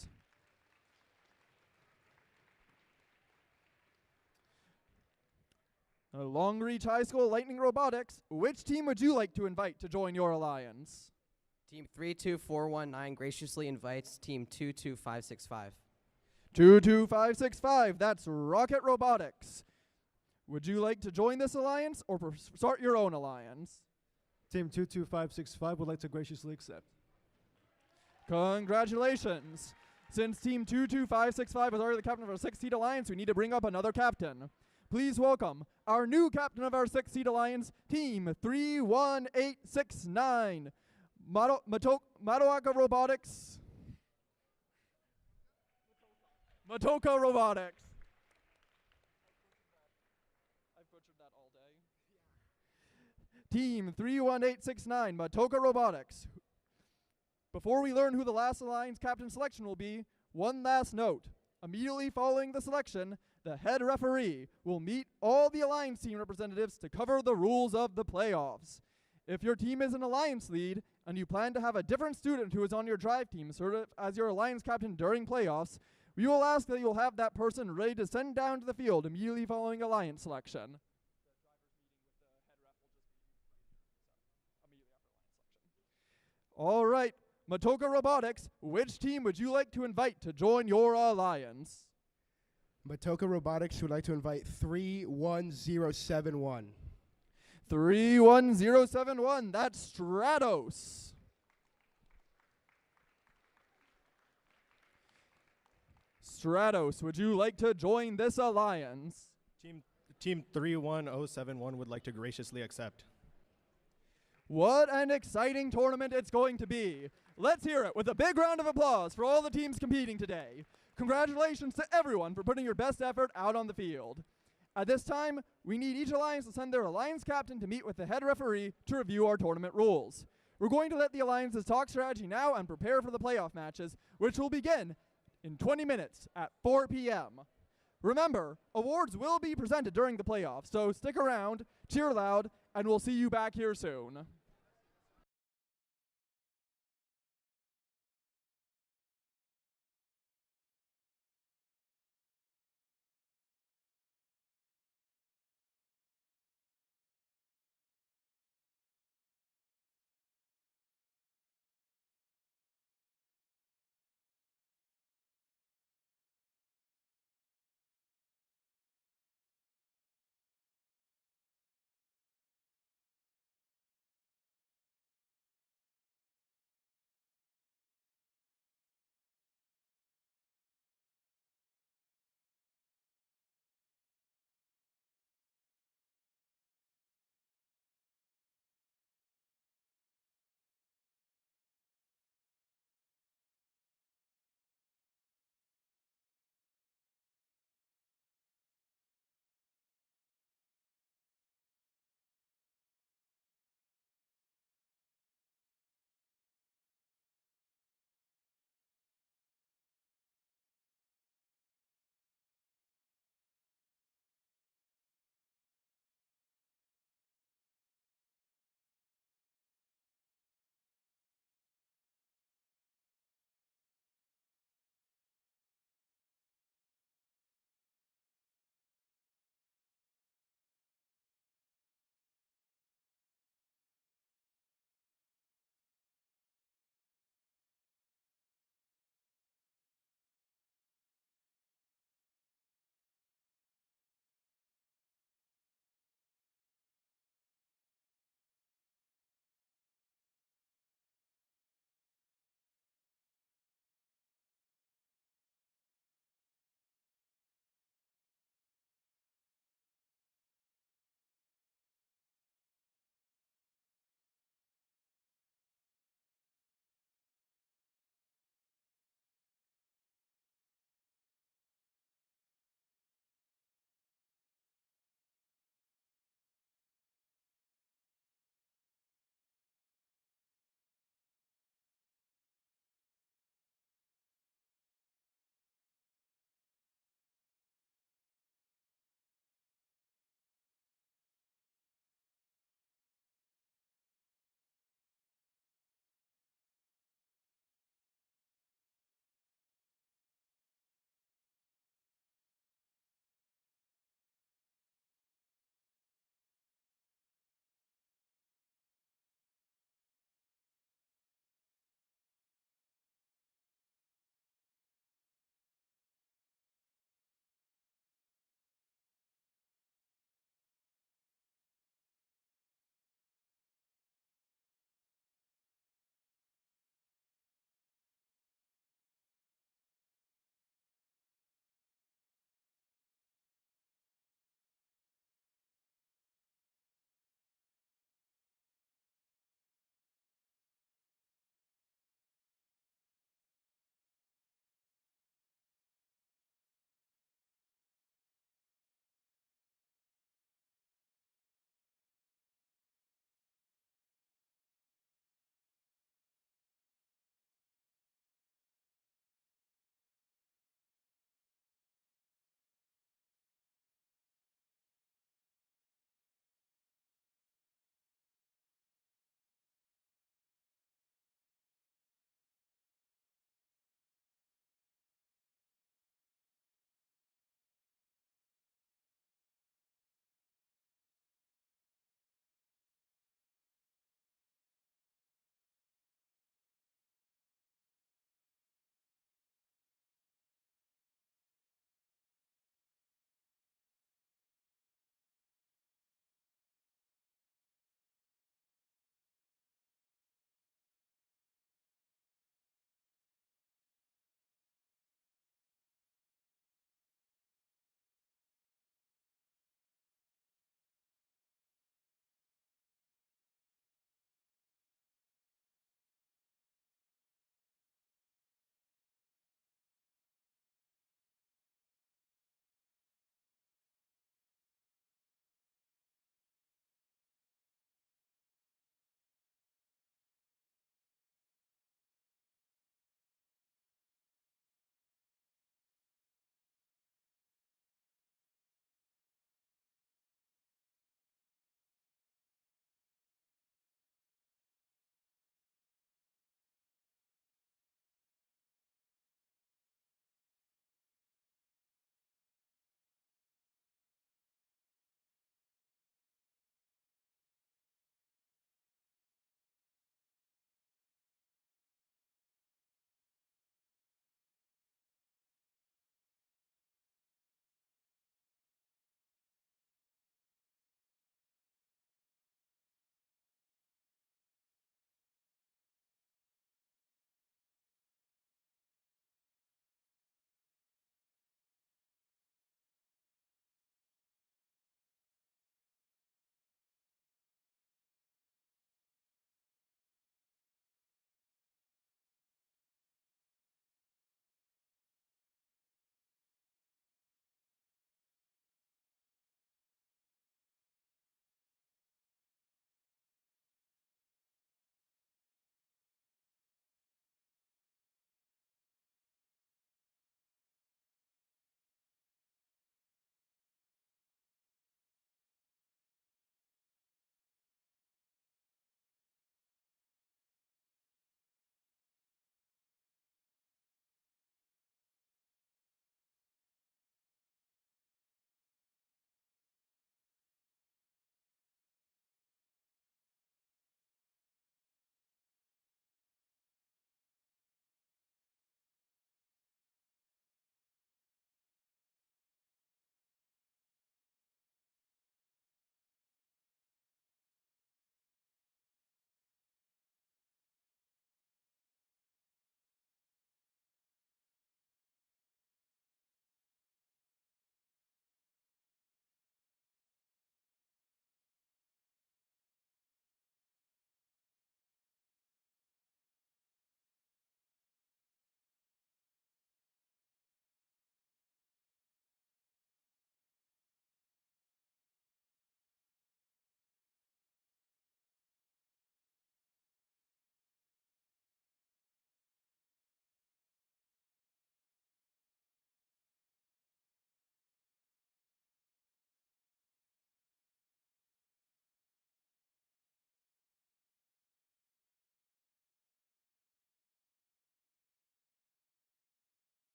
Long Reach High School Lightning Robotics, which team would you like to invite to join your alliance? Team 32419 graciously invites Team 22565. 22565, that's Rocket Robotics. Would you like to join this alliance or start your own alliance? Team 22565 would like to graciously accept. Congratulations. Since Team 22565 is already the captain of our 6th seed alliance, we need to bring up another captain. Please welcome our new captain of our 6th seed alliance, Team 31869, Matoaka Robotics. Matoka Robotics. I've butchered that all day. Team 31869, Matoka Robotics. Before we learn who the last alliance captain selection will be, one last note. Immediately following the selection, the head referee will meet all the alliance team representatives to cover the rules of the playoffs. If your team is an alliance lead and you plan to have a different student who is on your drive team serve as your alliance captain during playoffs, we will ask that you'll have that person ready to send down to the field immediately following alliance selection. All right, Matoka Robotics, which team would you like to invite to join your alliance? Matoka Robotics would like to invite 31071. 31071, that's Stratos. Stratos, would you like to join this alliance? Team 31071 would like to graciously accept. What an exciting tournament it's going to be. Let's hear it with a big round of applause for all the teams competing today. Congratulations to everyone for putting your best effort out on the field. At this time, we need each alliance to send their alliance captain to meet with the head referee to review our tournament rules. We're going to let the alliances talk strategy now and prepare for the playoff matches, which will begin in 20 minutes at 4 p.m. Remember, awards will be presented during the playoffs, so stick around, cheer loud, and we'll see you back here soon.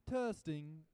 Testing.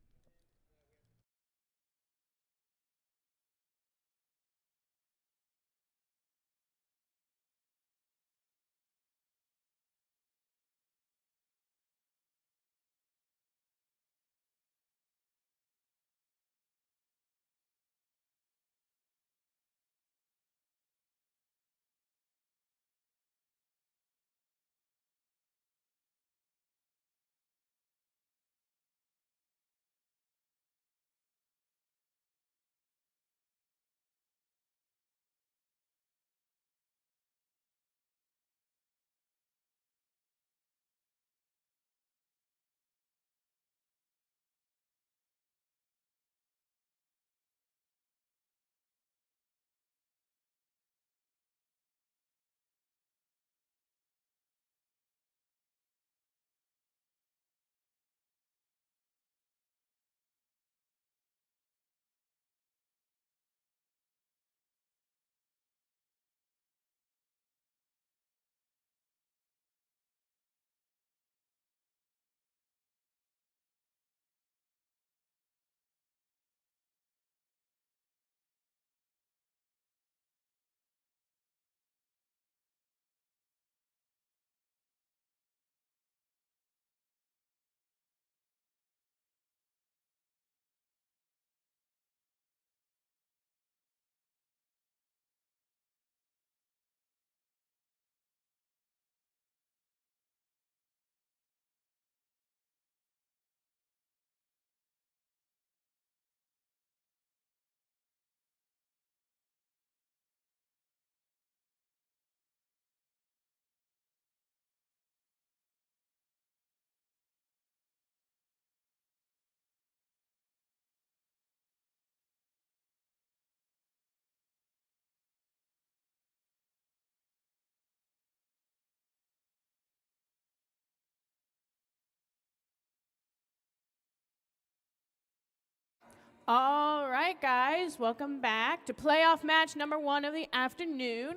All right, guys, welcome back to playoff match number 1 of the afternoon.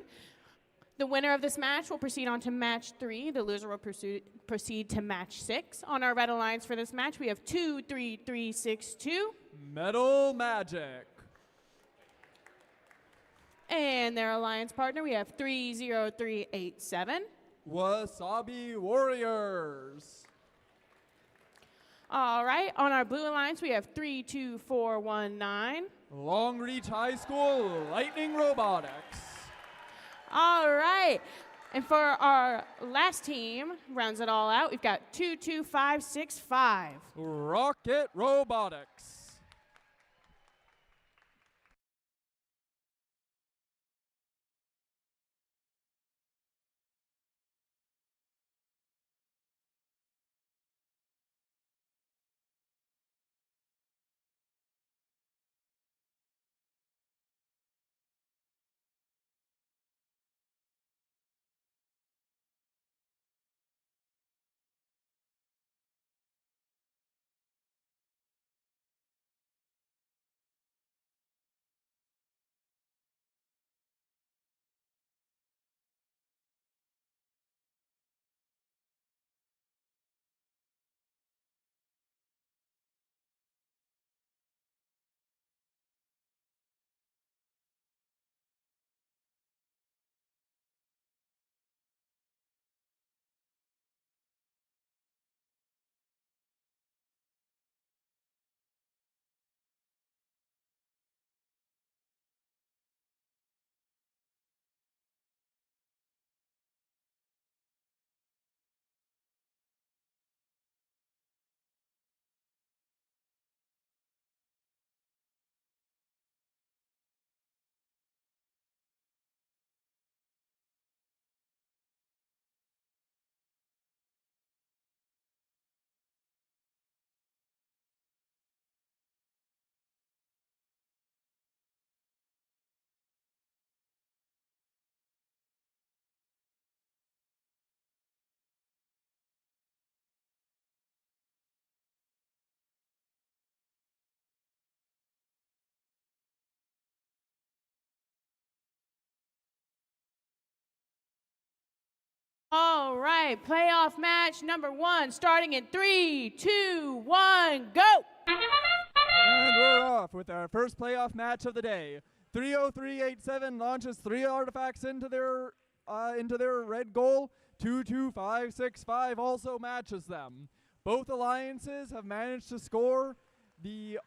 The winner of this match will proceed on to match 3. The loser will proceed to match 6. On our red alliance for this match, we have 2-3-3-6-2. Metal Magic. And their alliance partner, we have 3-0-3-8-7. Wasabi Warriors. All right, on our blue alliance, we have 3-2-4-1-9. Long Reach High School Lightning Robotics. All right, and for our last team, rounds it all out, we've got 2-2-5-6-5. Rocket Robotics. All right, playoff match number 1, starting in 3, 2, 1, go! And we're off with our first playoff match of the day. 30387 launches 3 artifacts into their red goal. 22565 also matches them. Both alliances have managed to score the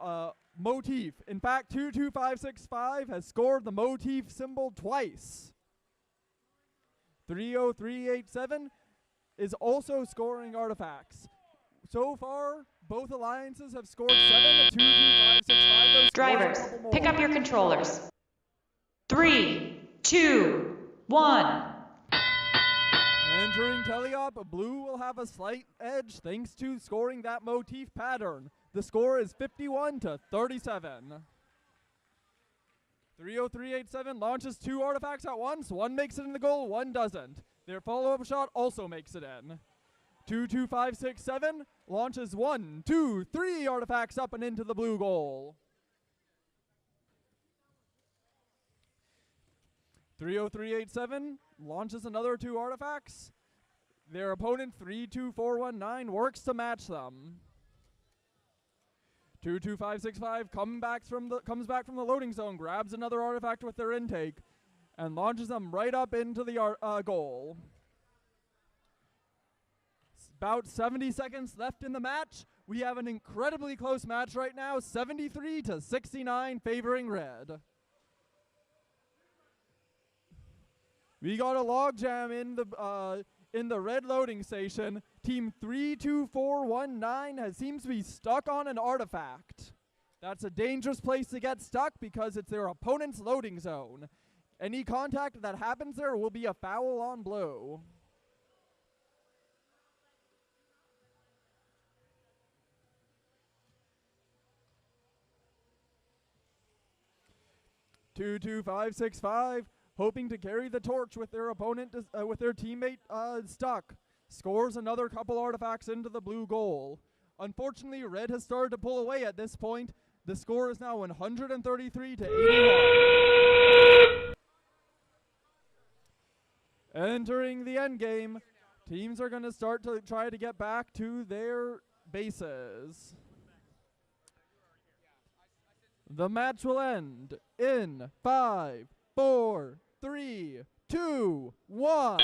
motif. In fact, 22565 has scored the motif symbol twice. 30387 is also scoring artifacts. So far, both alliances have scored 7 to 22565. Those Drivers, pick up your controllers. 3, 2, 1. Entering teleop, blue will have a slight edge thanks to scoring that motif pattern. The score is 51 to 37. 30387 launches 2 artifacts at once. One makes it in the goal, one doesn't. Their follow-up shot also makes it in. 22567 launches 1, 2, 3 artifacts up and into the blue goal. 30387 launches another 2 artifacts. Their opponent 32419 works to match them. 22565 comes back from the loading zone, grabs another artifact with their intake, and launches them right up into the goal. About 70 seconds left in the match. We have an incredibly close match right now, 73 to 69 favoring red. We got a logjam in the red loading station. Team 32419 seems to be stuck on an artifact. That's a dangerous place to get stuck because it's their opponent's loading zone. Any contact that happens there will be a foul on blue. Two, 2-5-6-5. Hoping to carry the torch with their opponent, with their teammate stuck. Scores another couple artifacts into the blue goal. Unfortunately, red has started to pull away at this point. The score is now 133 to 81. Entering the end game, teams are going to start to try to get back to their bases. The match will end in 5, 4, 3, 2, 1.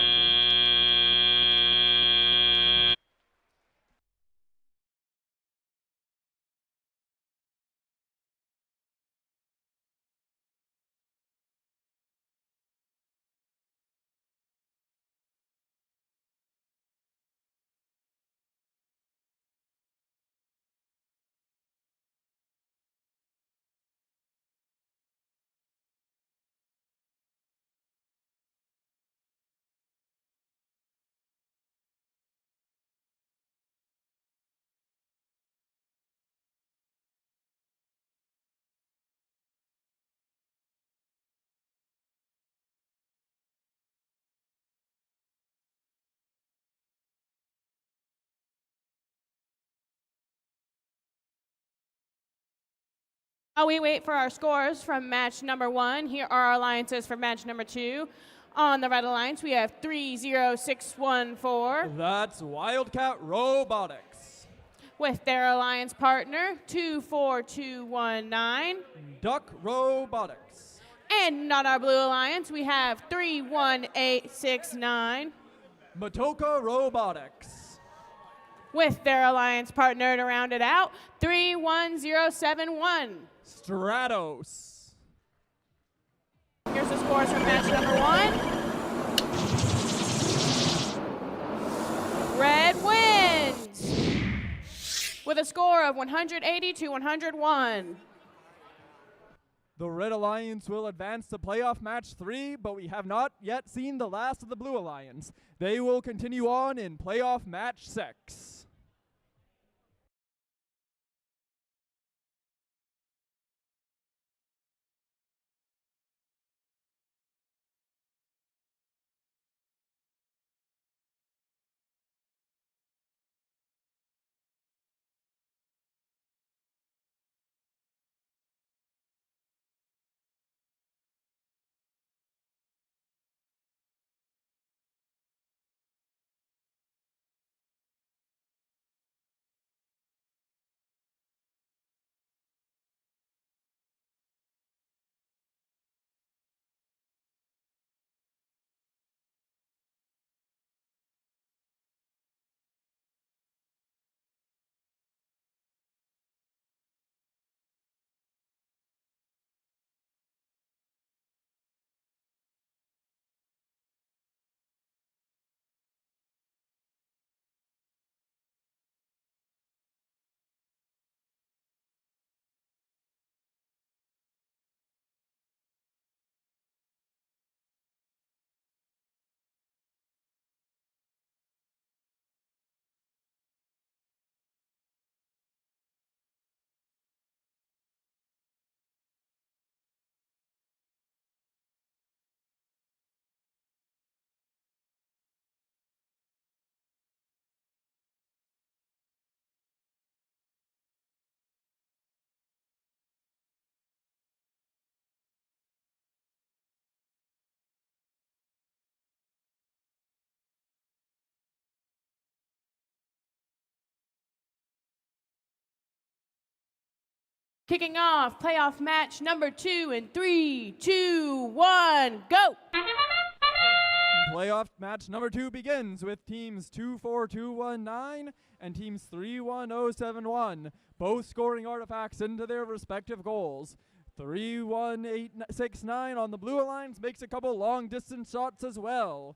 While we wait for our scores from match number 1, here are our alliances for match number 2. On the red alliance, we have 30614. That's Wildcat Robotics. With their alliance partner, 24219. Duck Robotics. And on our blue alliance, we have 31869. Matoka Robotics. With their alliance partner to round it out, 31071. Stratos. Here's the scores from match number 1. Red wins with a score of 180 to 101. The Red Alliance will advance to playoff match 3, but we have not yet seen the last of the Blue Alliance. They will continue on in playoff match 6. Kicking off playoff match number 2 in 3, 2, 1, go! Playoff match number 2 begins with teams 24219 and teams 31071, both scoring artifacts into their respective goals. 31869 on the Blue Alliance makes a couple long distance shots as well.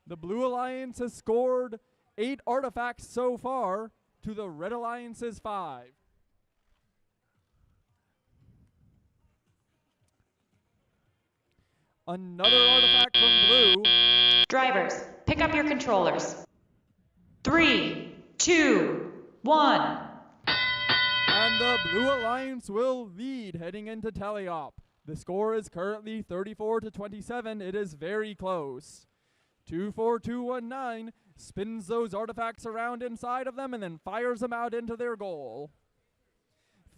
The Blue Alliance has scored 8 artifacts so far to the Red Alliance's 5. Another artifact from Blue. Drivers, pick up your controllers. 3, 2, 1. And the Blue Alliance will lead heading into teleop. The score is currently 34-27. It is very close. 24219 spins those artifacts around inside of them and then fires them out into their goal.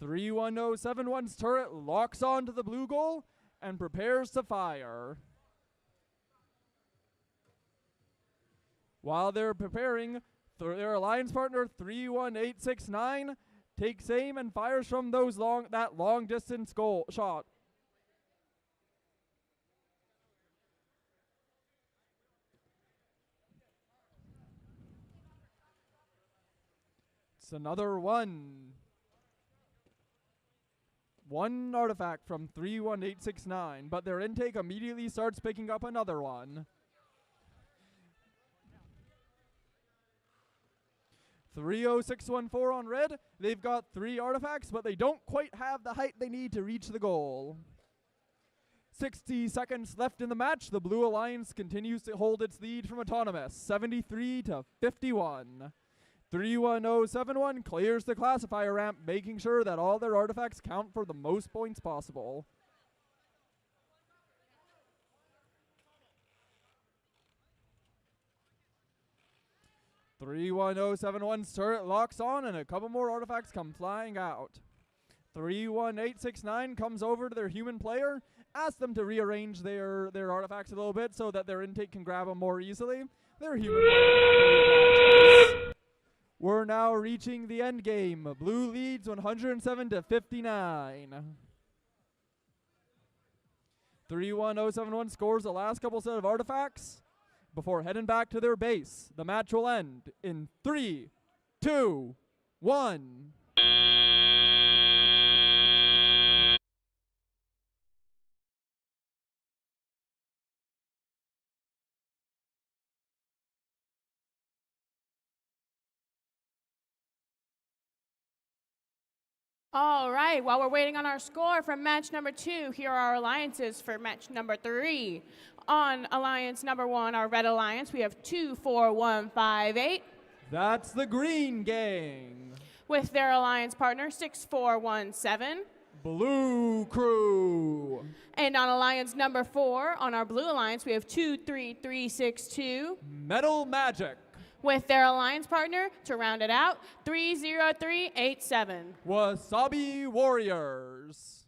31071's turret locks onto the blue goal and prepares to fire. While they're preparing, their alliance partner 31869 takes aim and fires from that long distance goal shot. It's another one. One artifact from 31869, but their intake immediately starts picking up another one. 30614 on red. They've got 3 artifacts, but they don't quite have the height they need to reach the goal. 60 seconds left in the match. The Blue Alliance continues to hold its lead from Autonomous, 73-51. 31071 clears the classifier ramp, making sure that all their artifacts count for the most points possible. .31071's turret locks on and a couple more artifacts come flying out. 31869 comes over to their human player, asks them to rearrange their artifacts a little bit so that their intake can grab them more easily. Their human player We're now reaching the end game. Blue leads 107-59. 31071 scores the last couple set of artifacts before heading back to their base. The match will end in 3, 2, 1. All right, while we're waiting on our score from match number 2, here are our alliances for match number 3. On alliance number 1, our Red Alliance, we have 24158. That's the Green Gang. With their alliance partner, 6417. Blue Crew. And on alliance number 4, on our Blue Alliance, we have 23362. Metal Magic. With their alliance partner, to round it out, 30387. Wasabi Warriors.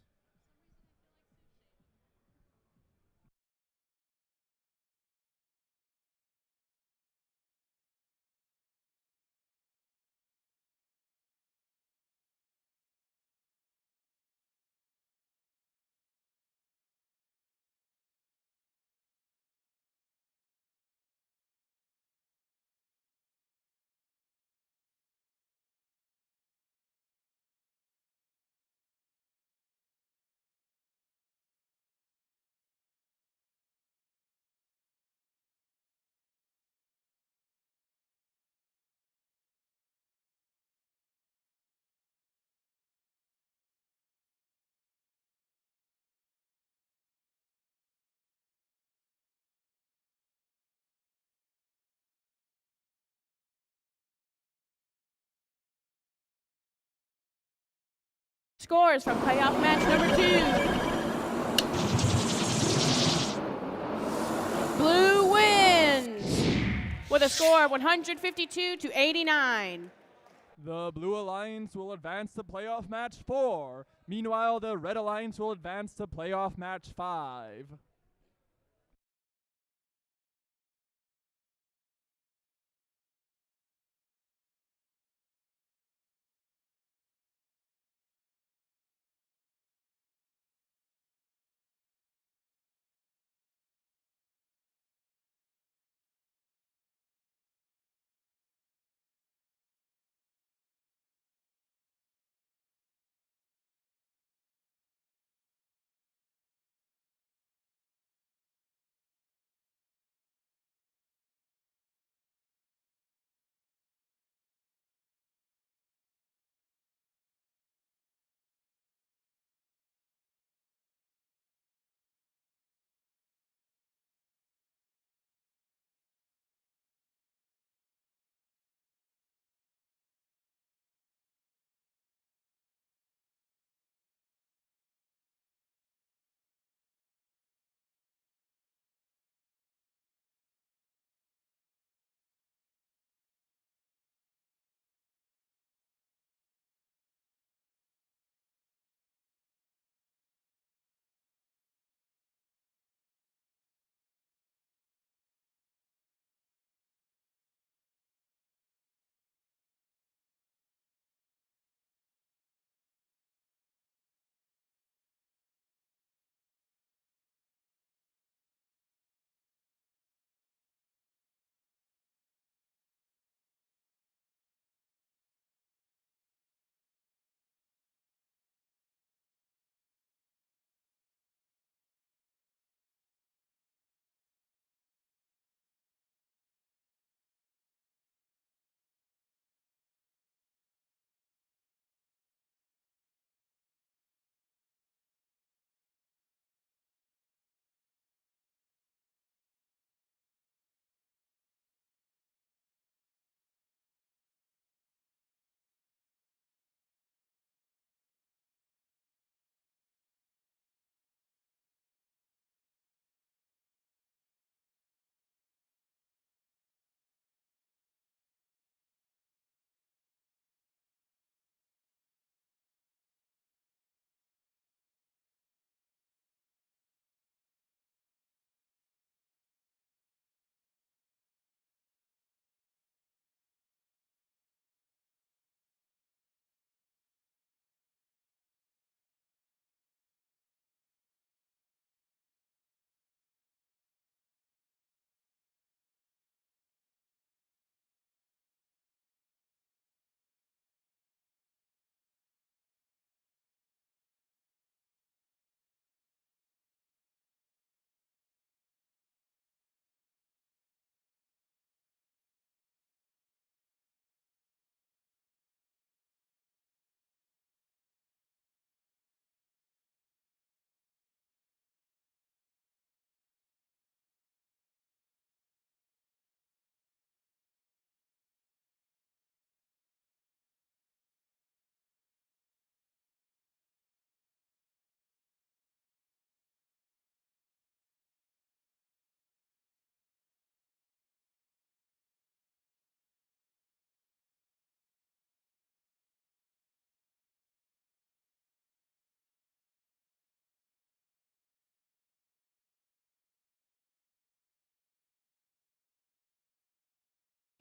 Scores from playoff match number 2. Blue wins with a score of 152-89. The Blue Alliance will advance to playoff match 4. Meanwhile, the Red Alliance will advance to playoff match 5.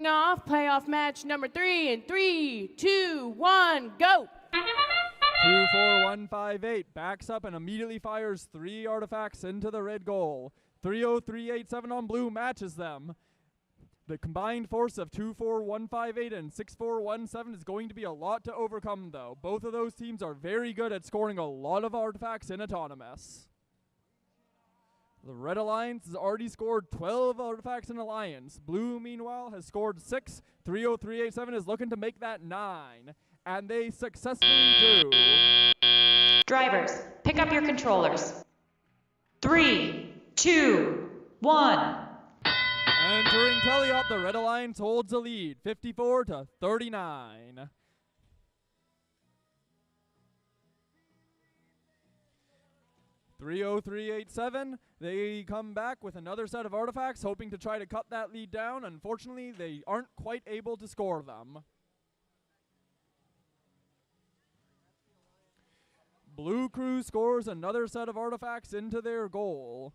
Off playoff match number 3 in 3, 2, 1, go! 24158 backs up and immediately fires 3 artifacts into the red goal. 30387 on blue matches them. The combined force of 24158 and 6417 is going to be a lot to overcome, though. Both of those teams are very good at scoring a lot of artifacts in Autonomous. The Red Alliance has already scored 12 artifacts in Alliance. Blue, meanwhile, has scored 6. 30387 is looking to make that 9. And they successfully do. Drivers, pick up your controllers. 3, 2, 1. Entering Teleop, the Red Alliance holds a lead, 54 to 39. .30387, they come back with another set of artifacts, hoping to try to cut that lead down. Unfortunately, they aren't quite able to score them. Blue Crew scores another set of artifacts into their goal.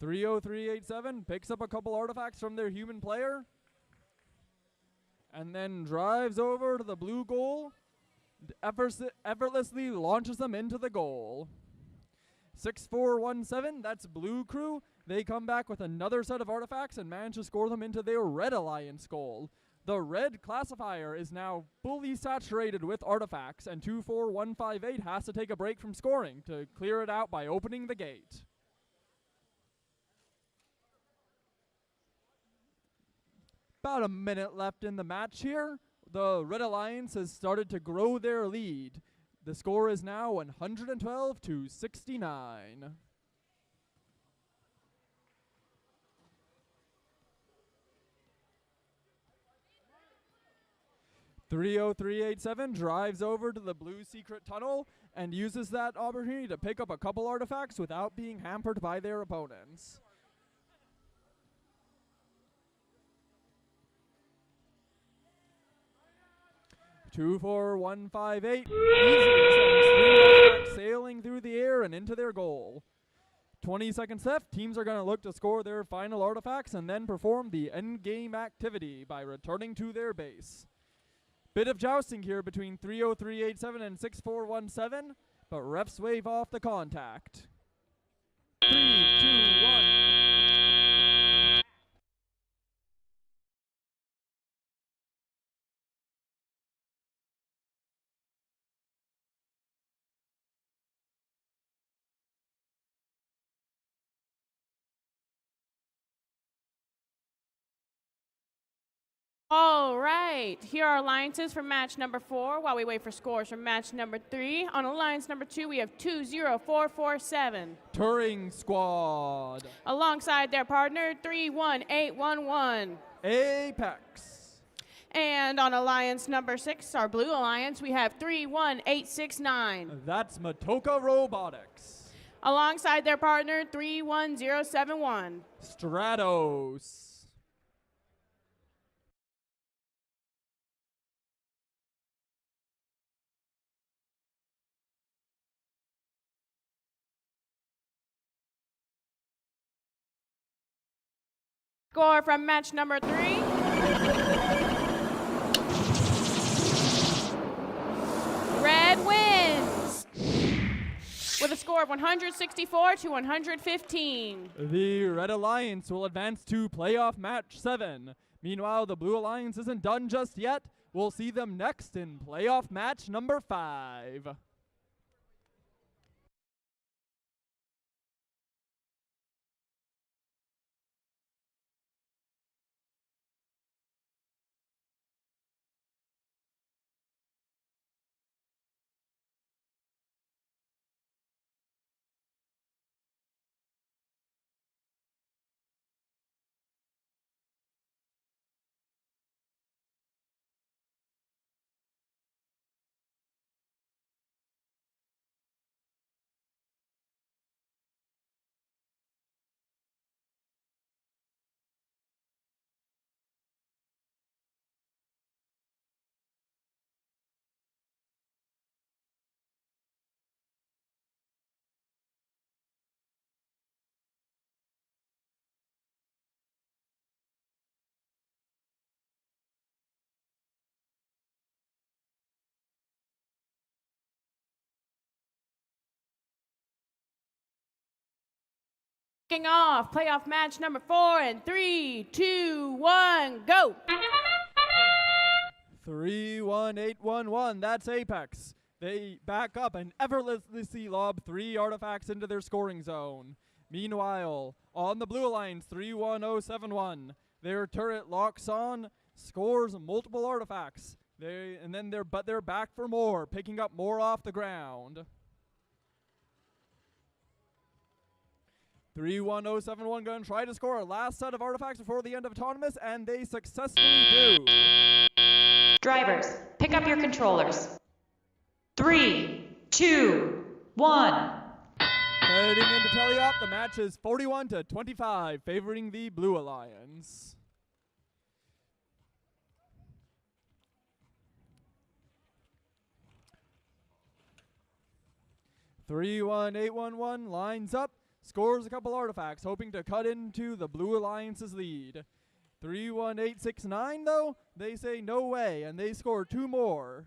30387 picks up a couple artifacts from their human player and then drives over to the blue goal, effortlessly launches them into the goal. 6417, that's Blue Crew. They come back with another set of artifacts and manage to score them into their Red Alliance goal. The red classifier is now fully saturated with artifacts, and 24158 has to take a break from scoring to clear it out by opening the gate. About a minute left in the match here. The Red Alliance has started to grow their lead. The score is now 112 to 69. .30387 drives over to the blue secret tunnel and uses that opportunity to pick up a couple artifacts without being hampered by their opponents. .24158 easily sends 3 artifacts sailing through the air and into their goal. 20 seconds left. Teams are going to look to score their final artifacts and then perform the endgame activity by returning to their base. Bit of jousting here between 30387 and 6417, but refs wave off the contact. 3, 2, 1. All right, here are alliances for match number 4 while we wait for scores from match number 3. On alliance number 2, we have 20447. Touring Squad. Alongside their partner, 31811. Apex. And on alliance number 6, our blue alliance, we have 31869. That's Matoka Robotics. Alongside their partner, 31071. Stratos. Score from match number 3. Red wins with a score of 164 to 115. The Red Alliance will advance to playoff match 7. Meanwhile, the Blue Alliance isn't done just yet. We'll see them next in playoff match number 5. Kicking off playoff match number 4 in 3, 2, 1, go! 3-1-8-1-1, that's Apex. They back up and effortlessly lob 3 artifacts into their scoring zone. Meanwhile, on the Blue Alliance, 3-1-0-7-1, their turret locks on, scores multiple artifacts. They're back for more, picking up more off the ground. 3-1-0-7-1 gonna try to score a last set of artifacts before the end of Autonomous, and they successfully do. Drivers, pick up your controllers. 3, 2, 1. Heading into teleop, the match is 41-25, favoring the Blue Alliance. Three, 1, 8-1-1 lines up, scores a couple artifacts, hoping to cut into the Blue Alliance's lead. 3-1-8-6-9 though, they say no way, and they score 2 more.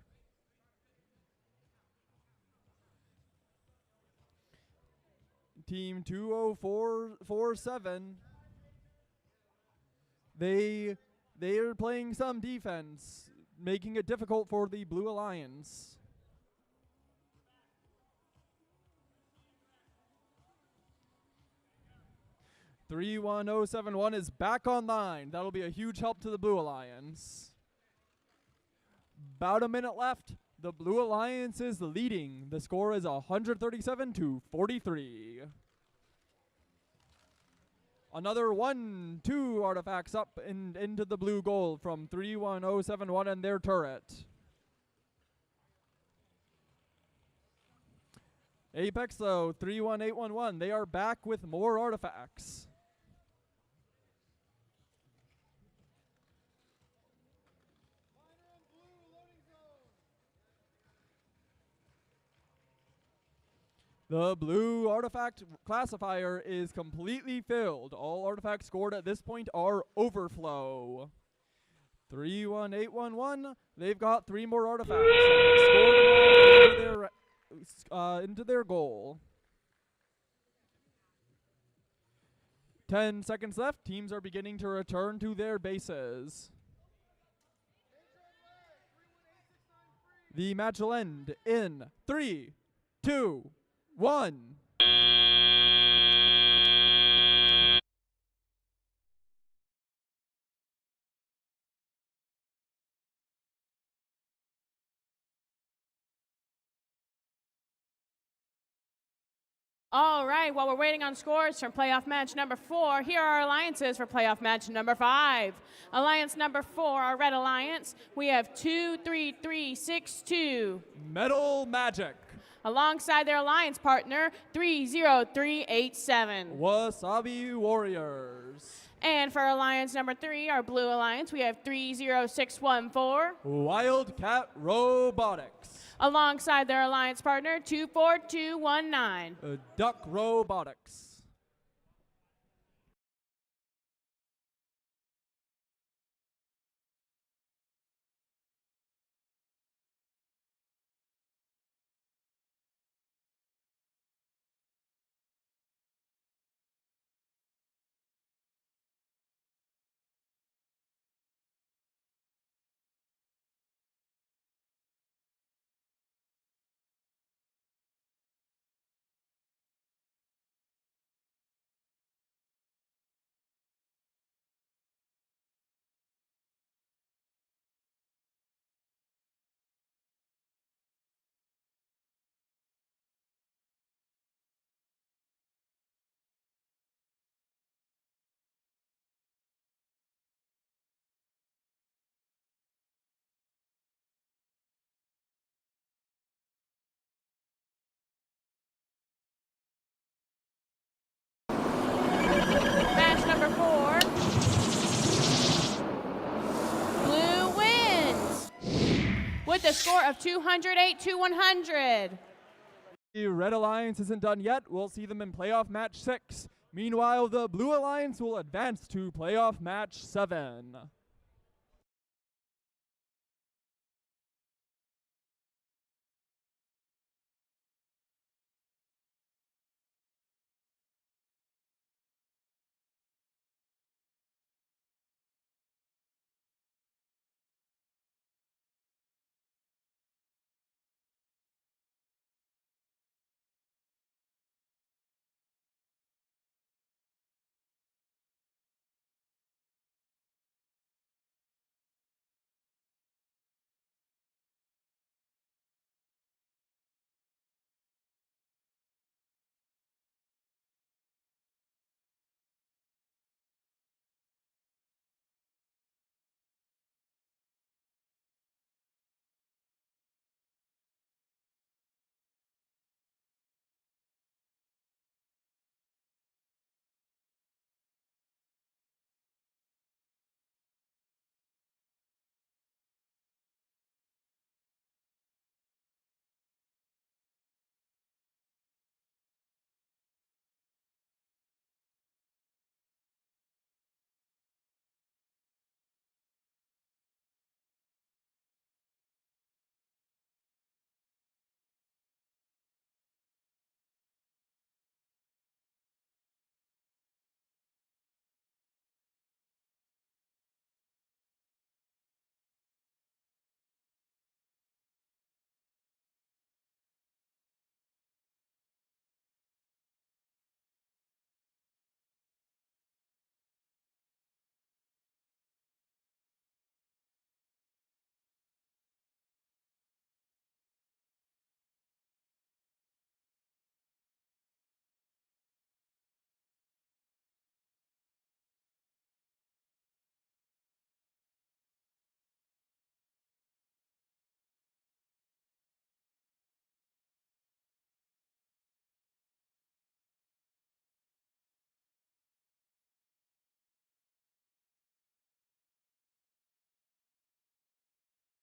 Team 20447, they are playing some defense, making it difficult for the Blue Alliance. 3-1-0-7-1 is back online. That'll be a huge help to the Blue Alliance. About a minute left. The Blue Alliance is leading. The score is 137-43. Another 1-2 artifacts up into the blue goal from 3-1-0-7-1 and their turret. Apex though, 3-1-8-1-1. They are back with more artifacts. The blue artifact classifier is completely filled. All artifacts scored at this point are overflow. 3-1-8-1-1. They've got 3 more artifacts. And they've scored them all into their goal. 10 seconds left. Teams are beginning to return to their bases. The match will end in 3, 2, 1. All right, while we're waiting on scores from playoff match number 4, here are our alliances for playoff match number 5. Alliance number 4, our Red Alliance, we have 2-3-3-6-2. Metal Magic. Alongside their alliance partner, 3-0-3-8-7. Wasabi Warriors. And for alliance number 3, our Blue Alliance, we have 3-0-6-1-4. Wildcat Robotics. Alongside their alliance partner, 2-4-2-1-9. Duck Robotics. Match number 4. Blue wins with a score of 208-100. The Red Alliance isn't done yet. We'll see them in playoff match 6. Meanwhile, the Blue Alliance will advance to playoff match 7.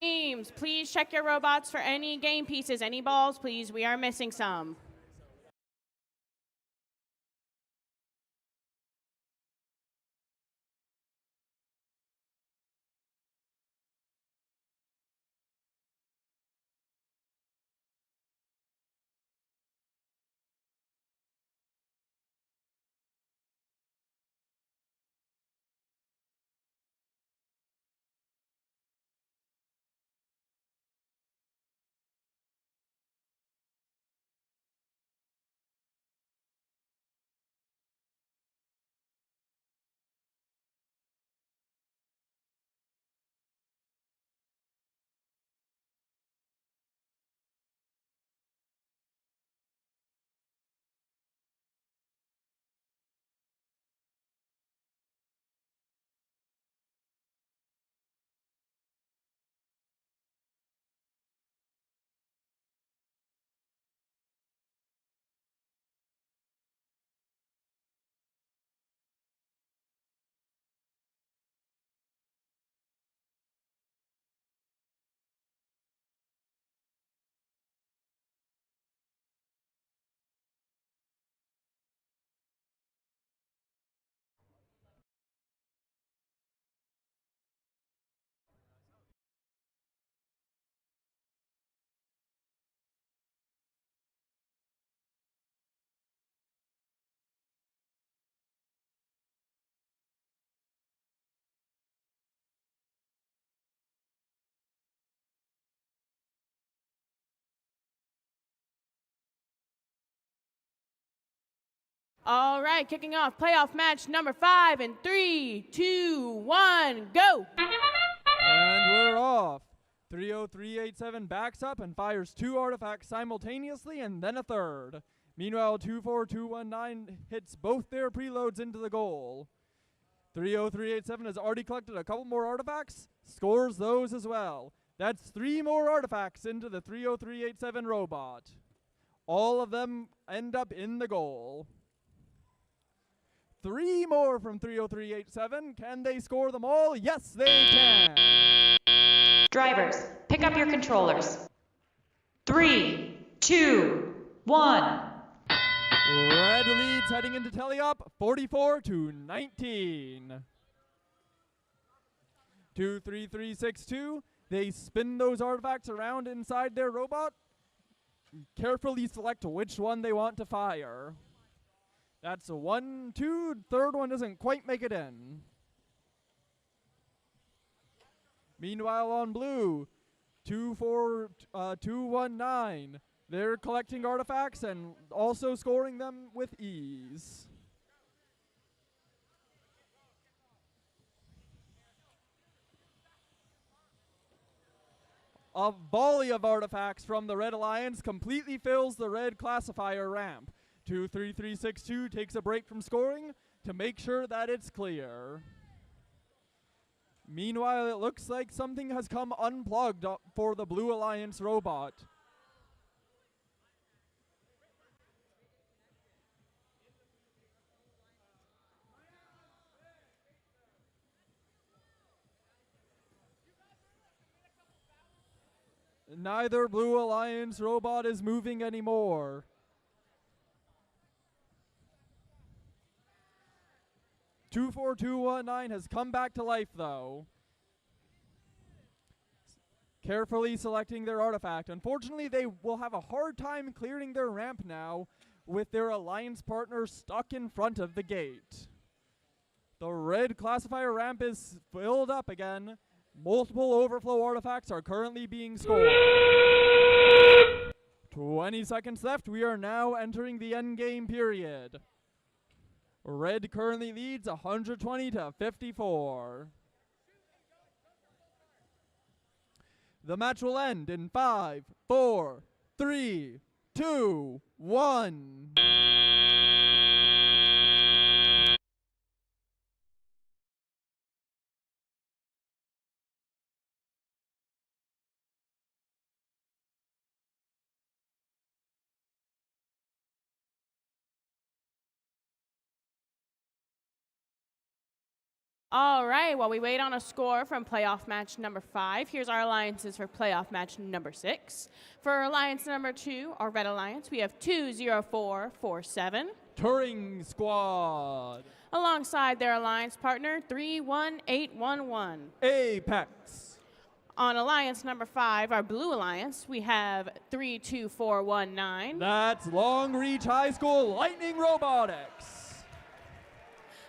Teams, please check your robots for any game pieces, any balls, please. We are missing some. All right, kicking off playoff match number 5 in 3, 2, 1, go! And we're off. 30387 backs up and fires 2 artifacts simultaneously and then a third. Meanwhile, 24219 hits both their preloads into the goal. 30387 has already collected a couple more artifacts, scores those as well. That's 3 more artifacts into the 30387 robot. All of them end up in the goal. 3 more from 30387. Can they score them all? Yes, they can. Drivers, pick up your controllers. 3, 2, 1. Red leads heading into teleop, 44-19. 23362. They spin those artifacts around inside their robot. Carefully select which one they want to fire. That's a 1, 2. Third one doesn't quite make it in. Meanwhile on blue, 24219. They're collecting artifacts and also scoring them with ease. A volley of artifacts from the Red Alliance completely fills the red classifier ramp. 23362 takes a break from scoring to make sure that it's clear. Meanwhile, it looks like something has come unplugged for the Blue Alliance robot. Neither Blue Alliance robot is moving anymore. Two 4219 has come back to life though. Carefully selecting their artifact. Unfortunately, they will have a hard time clearing their ramp now with their alliance partner stuck in front of the gate. The red classifier ramp is filled up again. Multiple overflow artifacts are currently being scored. 20 seconds left. We are now entering the endgame period. Red currently leads 120-54. The match will end in 5, 4, 3, 2, 1. All right, while we wait on a score from playoff match number 5, here's our alliances for playoff match number 6. For alliance number 2, our Red Alliance, we have 20447. Touring Squad. Alongside their alliance partner, 31811. Apex. On alliance number 5, our Blue Alliance, we have 32419. That's Long Reach High School Lightning Robotics.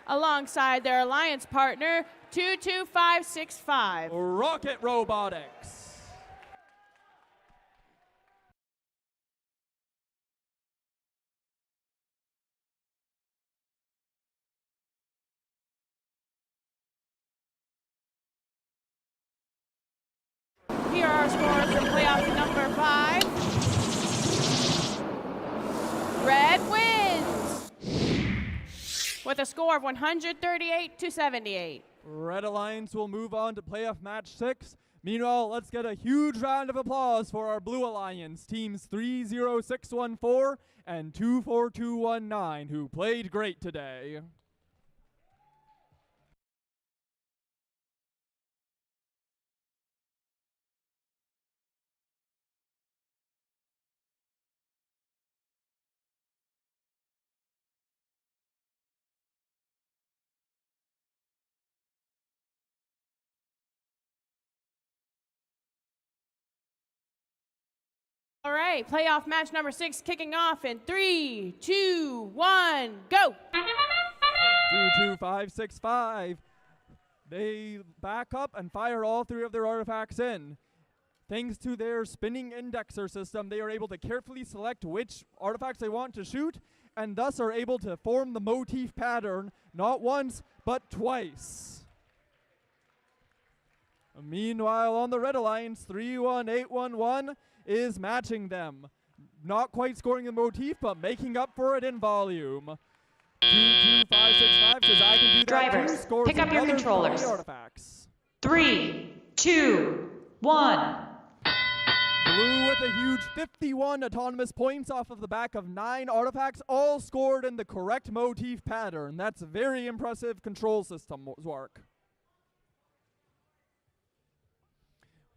Alongside their alliance partner, 22565. Rocket Robotics. Here are our scores for playoff number 5. Red wins with a score of 138-78. Red Alliance will move on to playoff match 6. Meanwhile, let's get a huge round of applause for our Blue Alliance, teams 30614 and 24219, who played great today. All right, playoff match number 6 kicking off in 3, 2, 1, go! 22565. They back up and fire all 3 of their artifacts in. Thanks to their spinning indexer system, they are able to carefully select which artifacts they want to shoot, and thus are able to form the motif pattern not once, but twice. Meanwhile, on the Red Alliance, 31811 is matching them. Not quite scoring the motif, but making up for it in volume. 22565 says I can do that. Drivers, scores pick up your another controllers. 3 artifacts. 3, 2, 1. Blue with a huge 51 autonomous points off of the back of 9 artifacts, all scored in the correct motif pattern. That's very impressive control system work.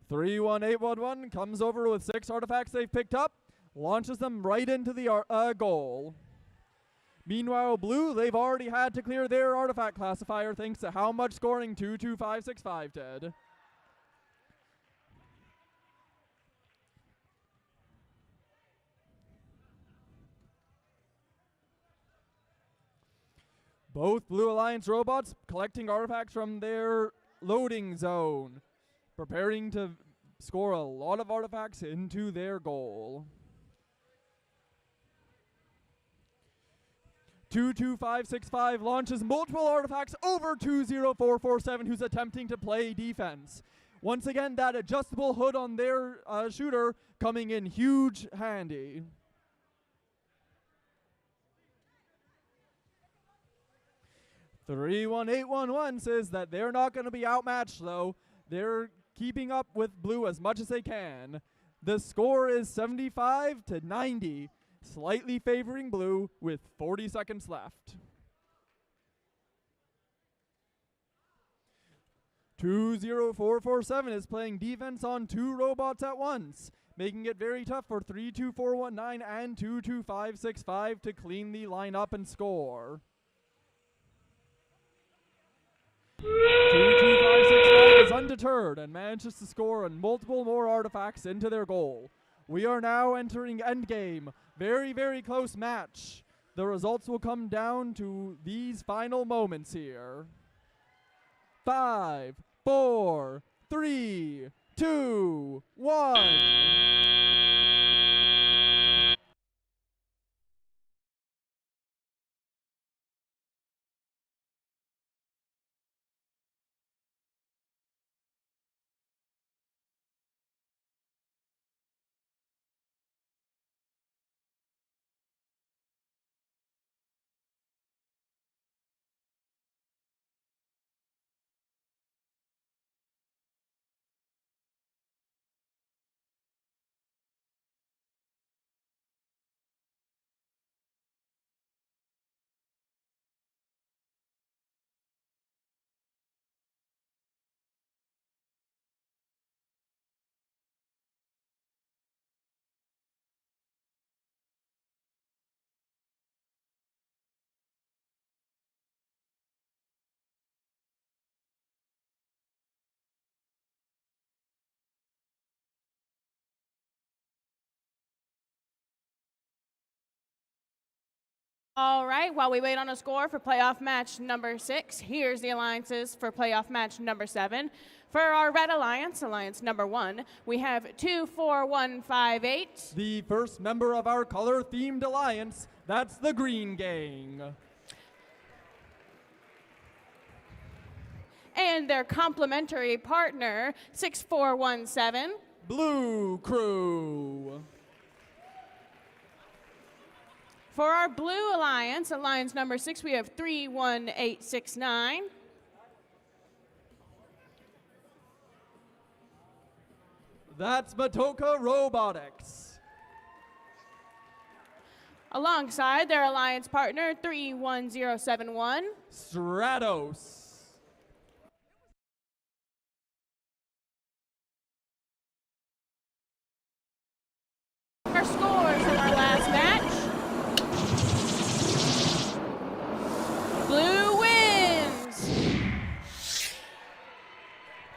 31811 comes over with 6 artifacts they've picked up, launches them right into the goal. Meanwhile, Blue, they've already had to clear their artifact classifier thanks to how much scoring 22565 did. Both Blue Alliance robots collecting artifacts from their loading zone, preparing to score a lot of artifacts into their goal. 22565 launches multiple artifacts over 20447, who's attempting to play defense. Once again, that adjustable hood on their shooter coming in huge handy. "31811 says that they're not going to be outmatched, though. They're keeping up with Blue as much as they can. The score is 75-90, slightly favoring Blue with 40 seconds left. 20447 is playing defense on 2 robots at once, making it very tough for 32419 and 22565 to clean the line up and score. 22565 is undeterred and manages to score multiple more artifacts into their goal. We are now entering endgame. Very, very close match. The results will come down to these final moments here. 5, 4, 3, 2, 1. All right, while we wait on a score for playoff match number 6, here's the alliances for playoff match number 7. For our Red Alliance, Alliance number 1, we have 24158. The first member of our color-themed alliance, that's the Green Gang. And their complementary partner, 6417. Blue Crew. For our Blue Alliance, Alliance number 6, we have 31869. That's Matoka Robotics. Alongside their alliance partner, 31071. Stratos. Our scores in our last match. Blue wins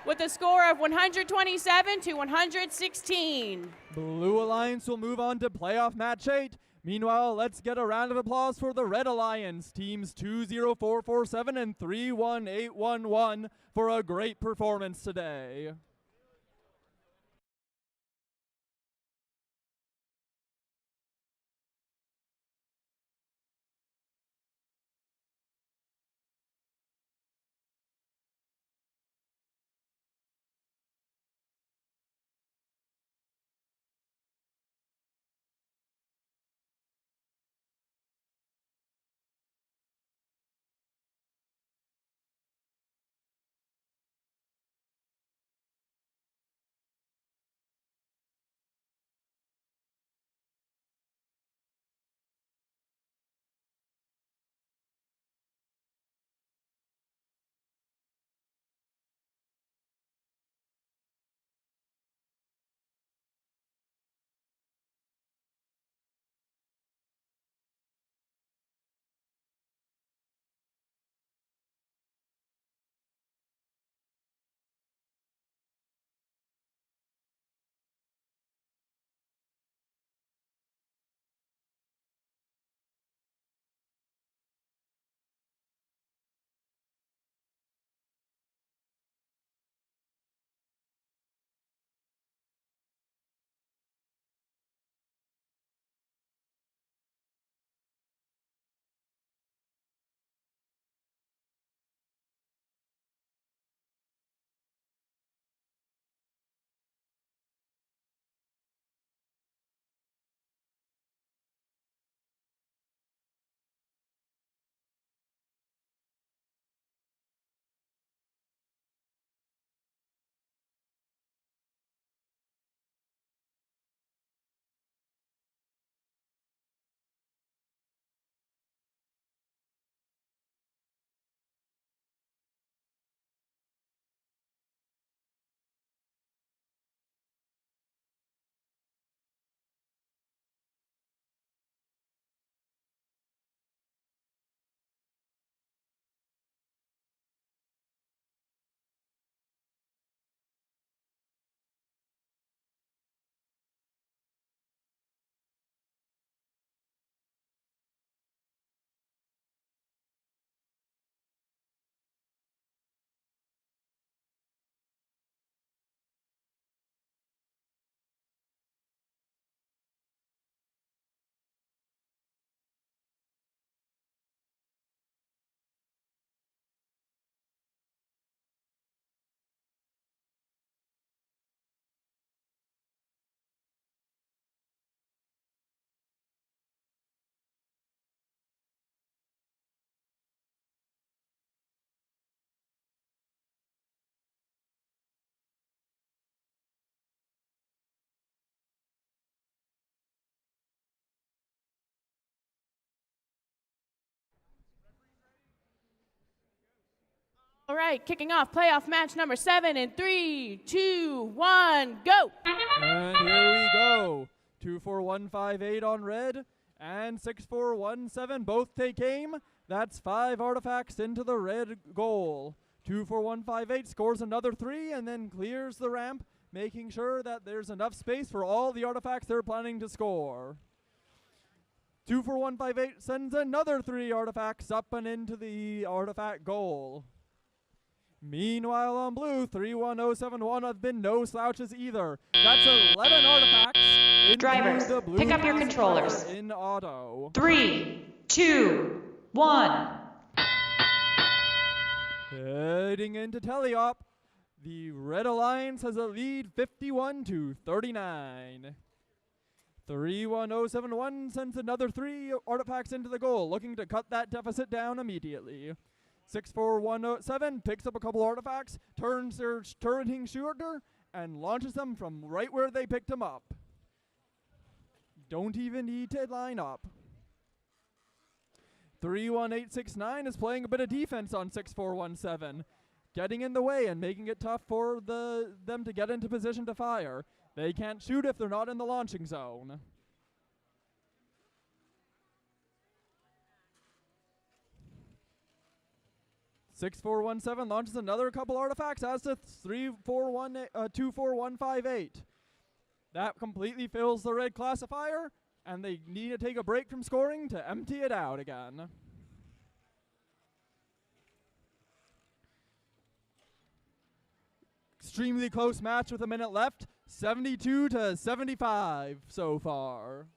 with a score of 127 to 116. Blue Alliance will move on to playoff match 8. Meanwhile, let's get a round of applause for the Red Alliance, teams 20447 and 31811 for a great performance today. All right, kicking off playoff match number 7 in 3, 2, 1, go! And here we go. 24158 on red and 6417 both take aim. That's 5 artifacts into the red goal. 24158 scores another 3 and then clears the ramp, making sure that there's enough space for all the artifacts they're planning to score. 24158 sends another 3 artifacts up and into the artifact goal. Meanwhile on blue, 31071 have been no slouches either. That's 11 artifacts into Drivers, the blue pick up your classifier controllers. in auto. 3, 2, 1. Heading into teleop, the Red Alliance has a lead 51-39. 31071 sends another 3 artifacts into the goal, looking to cut that deficit down immediately. 64107 picks up a couple artifacts, turns their turreting shooter, and launches them from right where they picked them up. Don't even need to line up. 31869 is playing a bit of defense on 6417, getting in the way and making it tough for them to get into position to fire. They can't shoot if they're not in the launching zone. (6417) launches another couple artifacts, as to 24158. That completely fills the red classifier, and they need to take a break from scoring to empty it out again. Extremely close match with a minute left. 72-75 so far.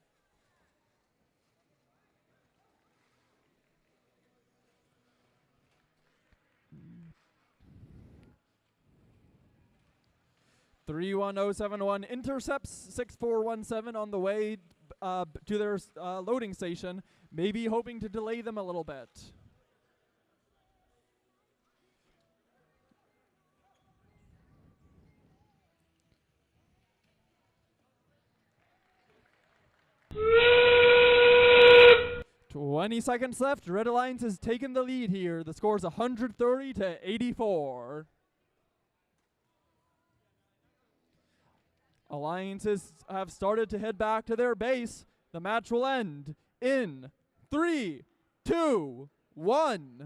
(31071) intercepts 6417 on the way to their loading station, maybe hoping to delay them a little bit. (20 seconds left. Red Alliance has taken the lead here. The score is 130-84. Alliances have started to head back to their base. The match will end in 3, 2, 1.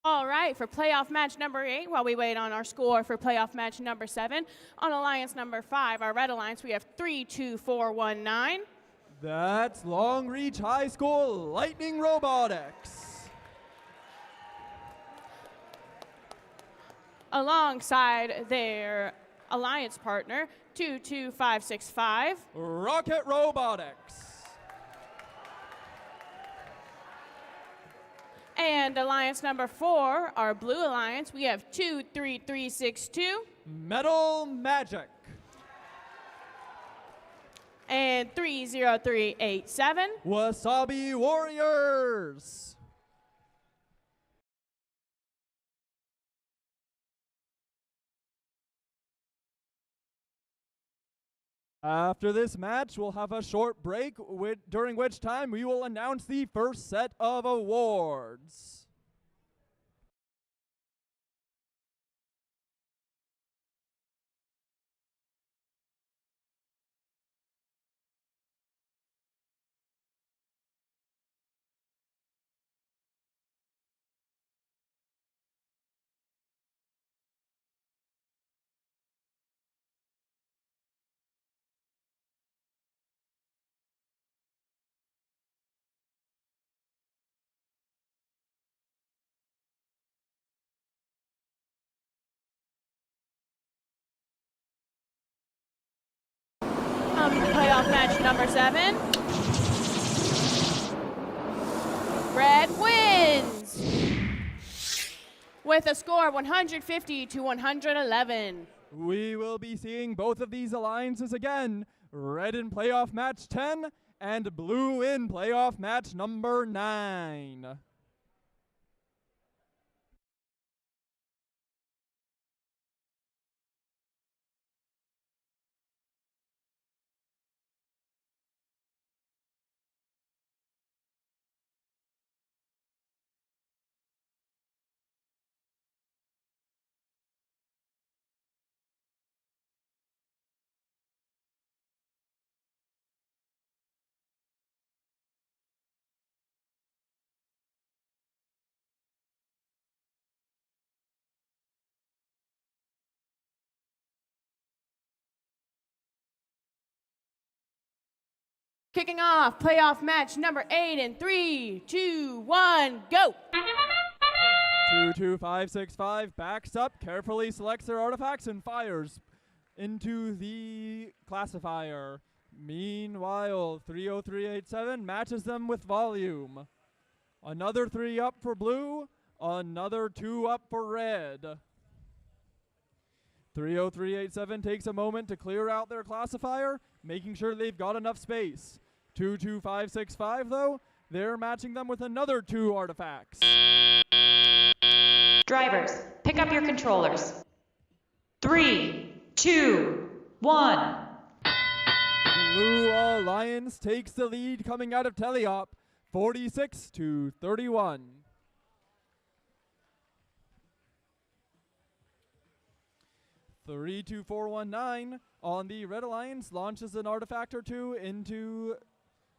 All right, for playoff match number 8, while we wait on our score for playoff match number 7, on Alliance number 5, our Red Alliance, we have 32419. That's Long Reach High School Lightning Robotics. Alongside their alliance partner, 22565. Rocket Robotics. And Alliance number 4, our Blue Alliance, we have 23362. Metal Magic. And 30387. Wasabi Warriors. After this match, we'll have a short break, during which time we will announce the first set of awards. Playoff match number 7. Red wins with a score of 150-111. We will be seeing both of these alliances again. Red in playoff match 10 and blue in playoff match number 9. Kicking off playoff match number 8 in 3, 2, 1, go! 22565 backs up, carefully selects their artifacts, and fires into the classifier. Meanwhile, 30387 matches them with volume. Another 3 up for blue, another 2 up for red. 30387 takes a moment to clear out their classifier, making sure they've got enough space. 22565 though, they're matching them with another 2 artifacts. Drivers, pick up your controllers. 3, 2, 1. Blue Alliance takes the lead coming out of Teleop, 46-31. Three, 2, 4, 1, 9 on the Red Alliance launches an artifact or 2 into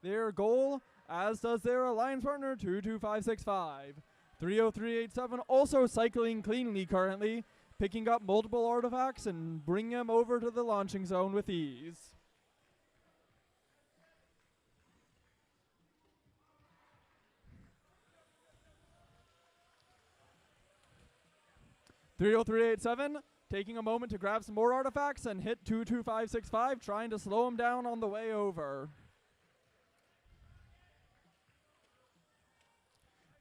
their goal, as does their alliance partner 22565. 30387 also cycling cleanly currently, picking up multiple artifacts and bringing them over to the launching zone with ease. .30387 taking a moment to grab some more artifacts and hit 22565, trying to slow him down on the way over.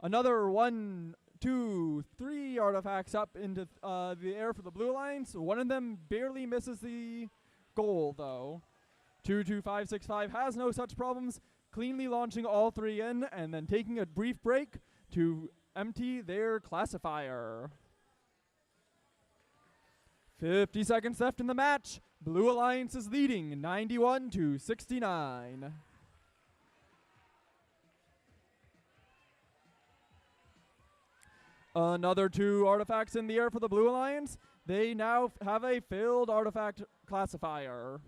Another 1, 2, 3 artifacts up into the air for the Blue Alliance. One of them barely misses the goal, though. 22565 has no such problems, cleanly launching all 3 in and then taking a brief break to empty their classifier. 50 seconds left in the match. Blue Alliance is leading 91-69. Another 2 artifacts in the air for the Blue Alliance. They now have a failed artifact classifier.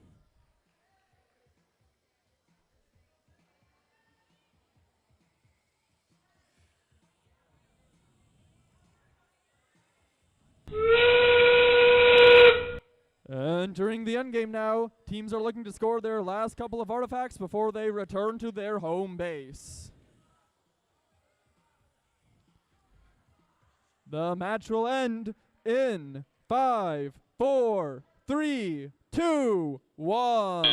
Entering the endgame now, teams are looking to score their last couple of artifacts before they return to their home base. The match will end in 5, 4, 3, 2, 1.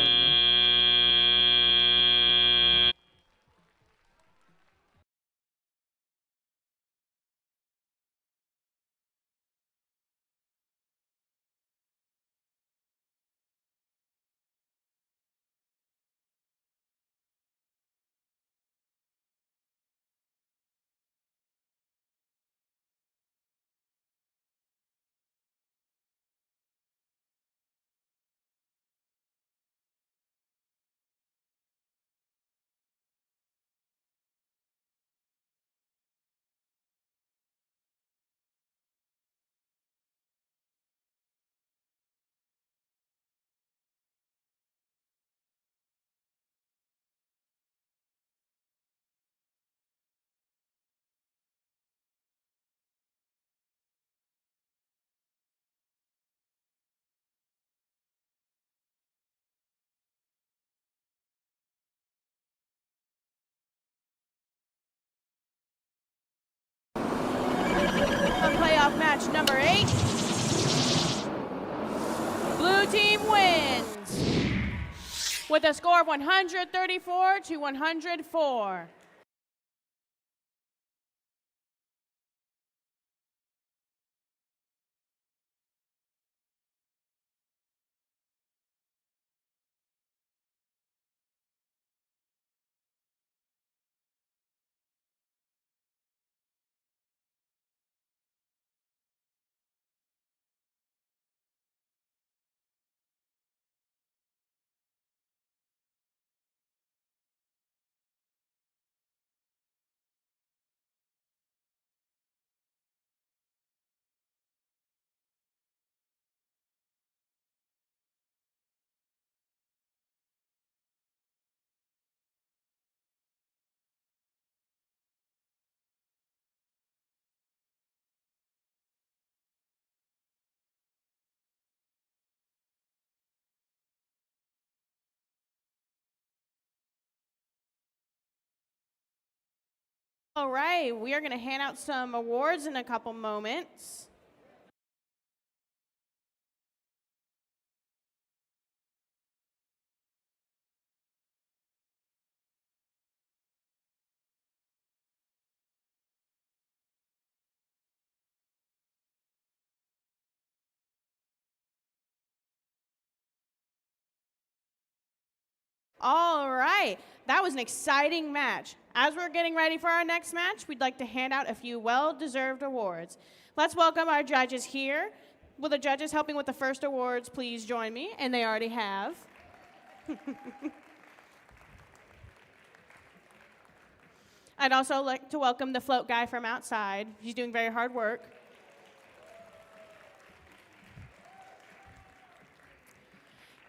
Playoff match number 8. Blue team wins with a score of 134-104. All right, we are going to hand out some awards in a couple moments. All right, that was an exciting match. As we're getting ready for our next match, we'd like to hand out a few well-deserved awards. Let's welcome our judges here. Will the judges helping with the first awards please join me? And they already have. I'd also like to welcome the float guy from outside. He's doing very hard work.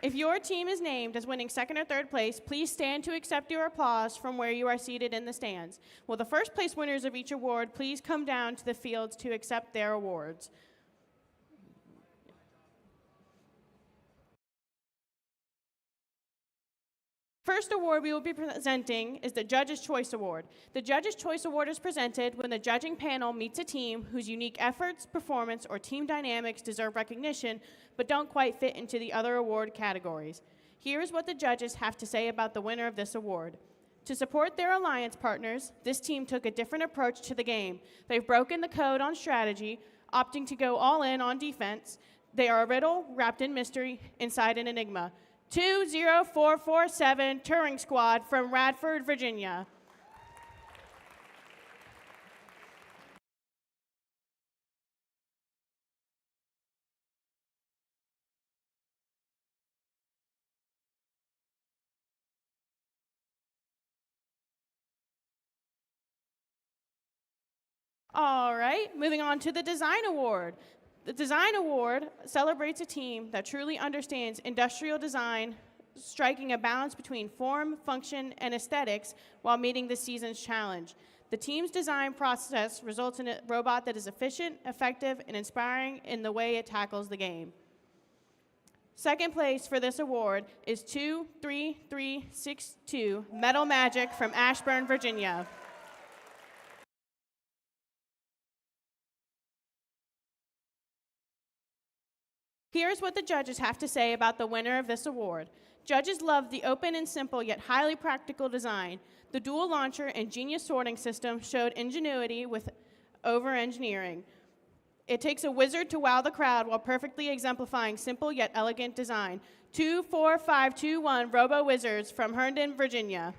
If your team is named as winning second or third place, please stand to accept your applause from where you are seated in the stands. Will the first place winners of each award please come down to the fields to accept their awards? First award we will be presenting is the Judge's Choice Award. The Judge's Choice Award is presented when the judging panel meets a team whose unique efforts, performance, or team dynamics deserve recognition, but don't quite fit into the other award categories. Here's what the judges have to say about the winner of this award. To support their alliance partners, this team took a different approach to the game. They've broken the code on strategy, opting to go all in on defense. They are a riddle wrapped in mystery inside an enigma. 20447 Touring Squad from Radford, Virginia. All right, moving on to the Design Award. The Design Award celebrates a team that truly understands industrial design, striking a balance between form, function, and aesthetics while meeting the season's challenge. The team's design process results in a robot that is efficient, effective, and inspiring in the way it tackles the game. Second place for this award is 23362 Metal Magic from Ashburn, Virginia. Here's what the judges have to say about the winner of this award. Judges loved the open and simple yet highly practical design. The dual launcher and genius sorting system showed ingenuity with over-engineering. It takes a wizard to wow the crowd while perfectly exemplifying simple yet elegant design. 24521 Robo Wizards from Herndon, Virginia.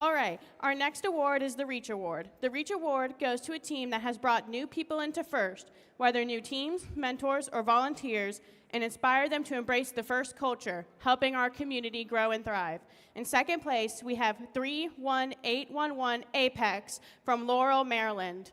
All right, our next award is the Reach Award. The Reach Award goes to a team that has brought new people into FIRST, whether new teams, mentors, or volunteers, and inspired them to embrace the FIRST culture, helping our community grow and thrive. In second place, we have 31811 Apex from Laurel, Maryland.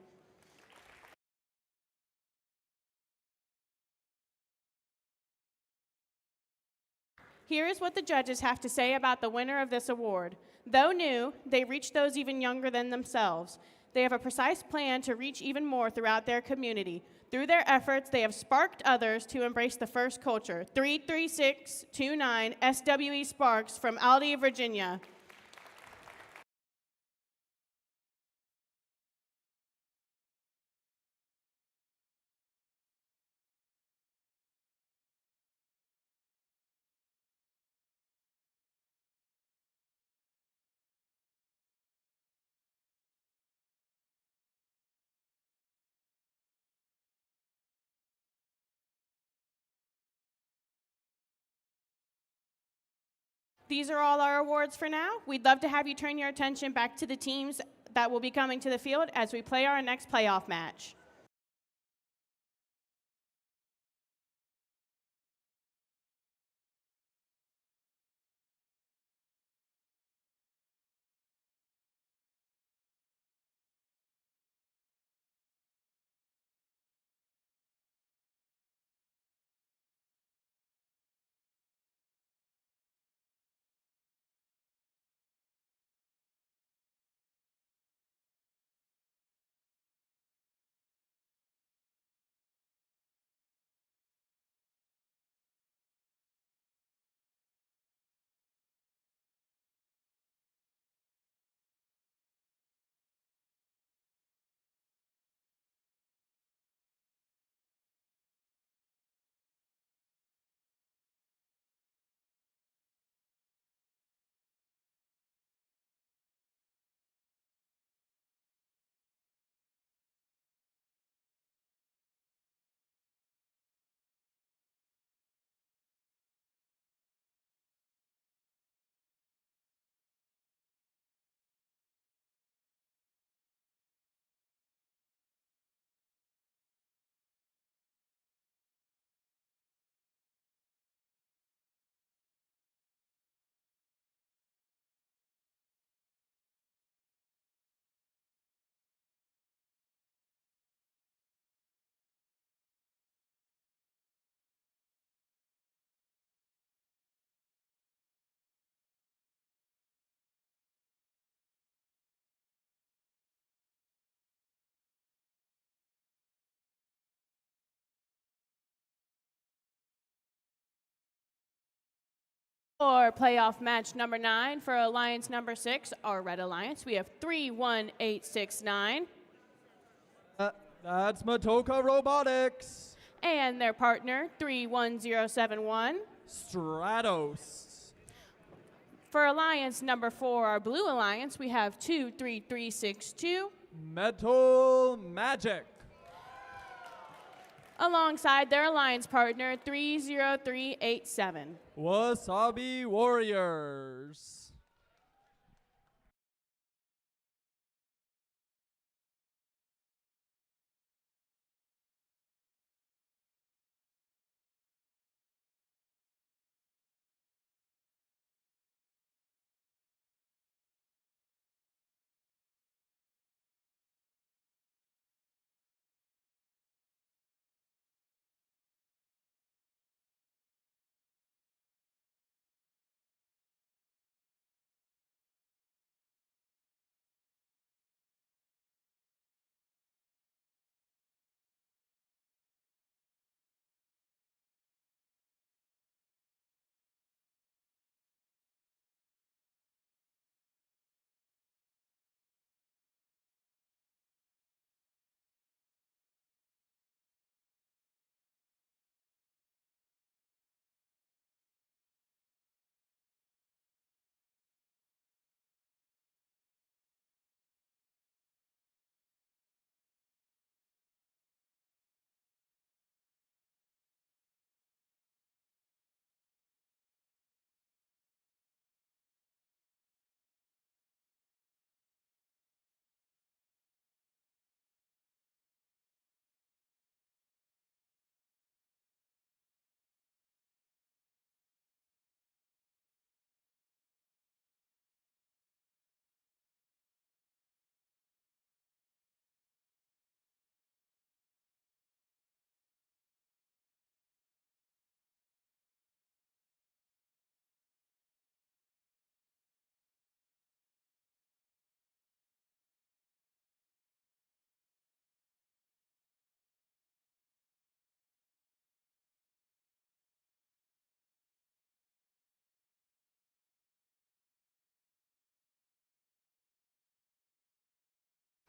Here is what the judges have to say about the winner of this award. Though new, they reach those even younger than themselves. They have a precise plan to reach even more throughout their community. Through their efforts, they have sparked others to embrace the FIRST culture. 33629 SWE Sparks from Aldie, Virginia. These are all our awards for now. We'd love to have you turn your attention back to the teams that will be coming to the field as we play our next playoff match. For playoff match number 9 for Alliance number 6, our Red Alliance, we have 31869. That's Matoka Robotics. And their partner, 31071. Stratos. For Alliance number 4, our Blue Alliance, we have 23362. Metal Magic. Alongside their alliance partner, 30387. Wasabi Warriors.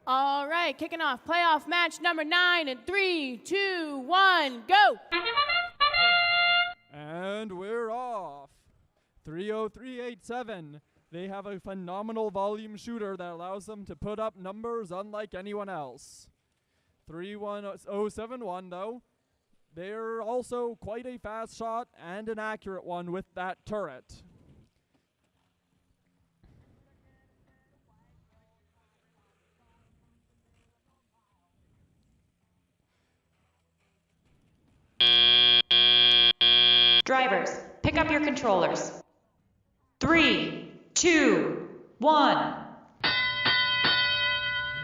All right, kicking off playoff match number 9 in 3, 2, 1, go! And we're off. 30387. They have a phenomenal volume shooter that allows them to put up numbers unlike anyone else. 31071, though, they're also quite a fast shot and an accurate one with that turret. Drivers, pick up your controllers. 3, 2, 1.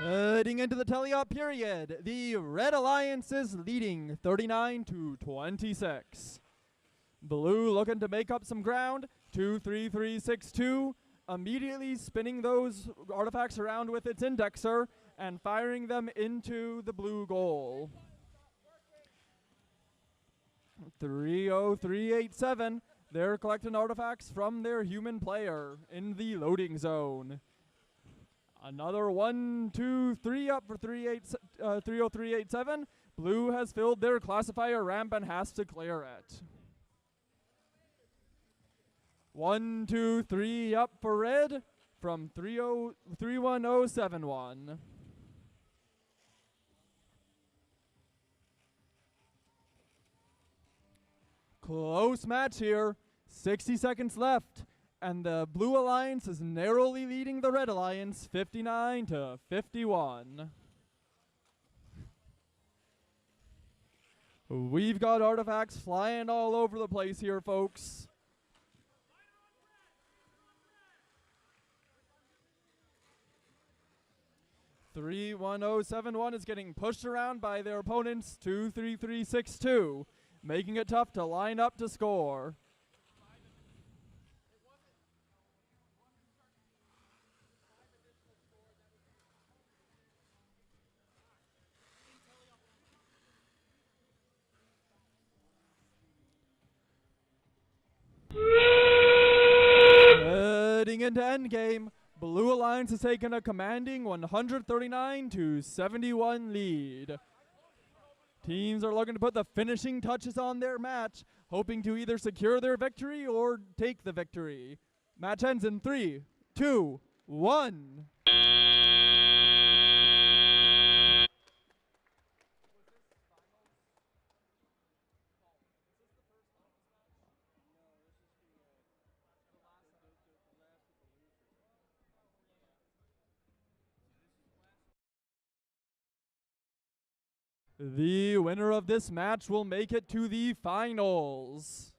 Heading into the teleop period, the Red Alliance is leading 39-26. Blue looking to make up some ground, 23362, immediately spinning those artifacts around with its indexer and firing them into the blue goal. 30387, they're collecting artifacts from their human player in the loading zone. Another 1, 2, 3 up for 30387. Blue has filled their classifier ramp and has to clear it. 1, 2, 3 up for red from 31071. Close match here, 60 seconds left, and the Blue Alliance is narrowly leading the Red Alliance 59-51. We've got artifacts flying all over the place here, folks. (31071) is getting pushed around by their opponents, 23362. Making it tough to line up to score. Heading into endgame, Blue Alliance has taken a commanding 139-71 lead. Teams are looking to put the finishing touches on their match, hoping to either secure their victory or take the victory. Match ends in 3, 2, 1. The winner of this match will make it to the finals.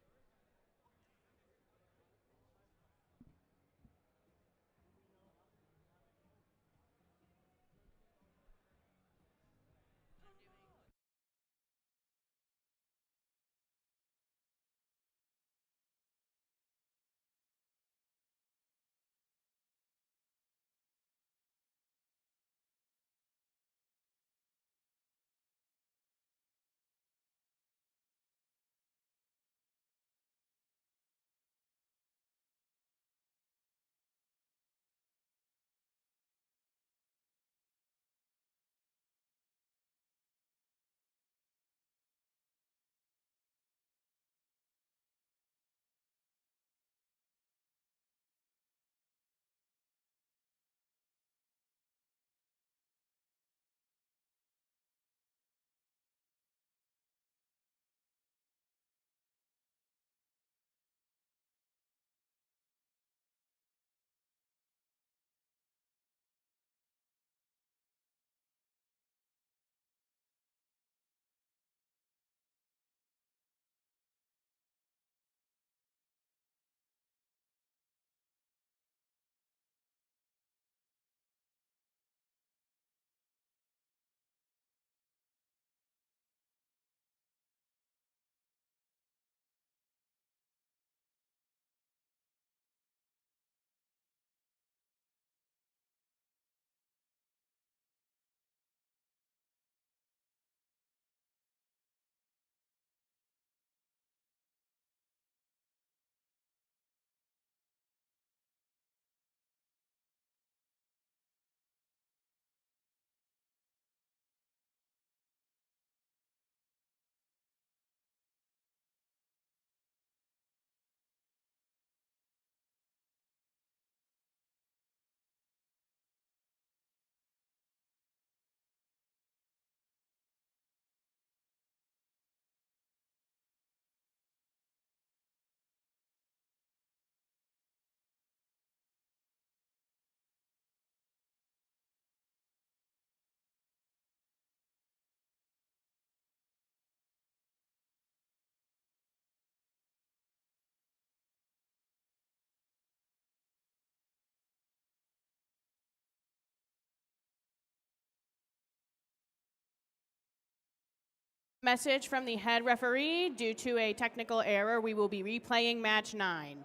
Message from the head referee: due to a technical error, we will be replaying match 9.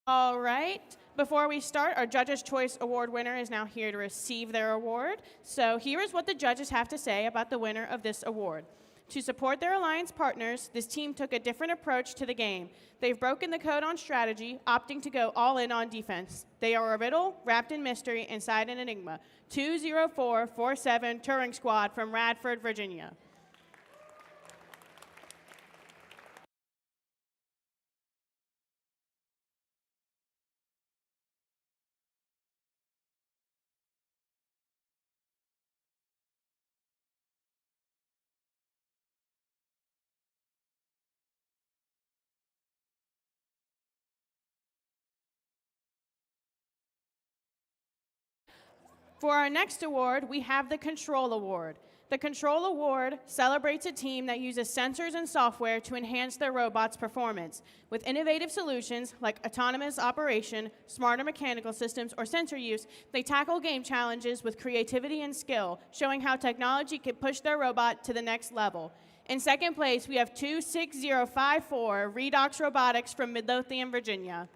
All right. Before we start, our Judges' Choice Award winner is now here to receive their award. So here is what the judges have to say about the winner of this award. To support their alliance partners, this team took a different approach to the game. They've broken the code on strategy, opting to go all in on defense. They are a riddle wrapped in mystery inside an enigma. 20447 Touring Squad from Radford, Virginia. For our next award, we have the Control Award. The Control Award celebrates a team that uses sensors and software to enhance their robot's performance. With innovative solutions like autonomous operation, smarter mechanical systems, or sensor use, they tackle game challenges with creativity and skill, showing how technology can push their robot to the next level. In second place, we have 26054 Redox Robotics from Midlothian, Virginia.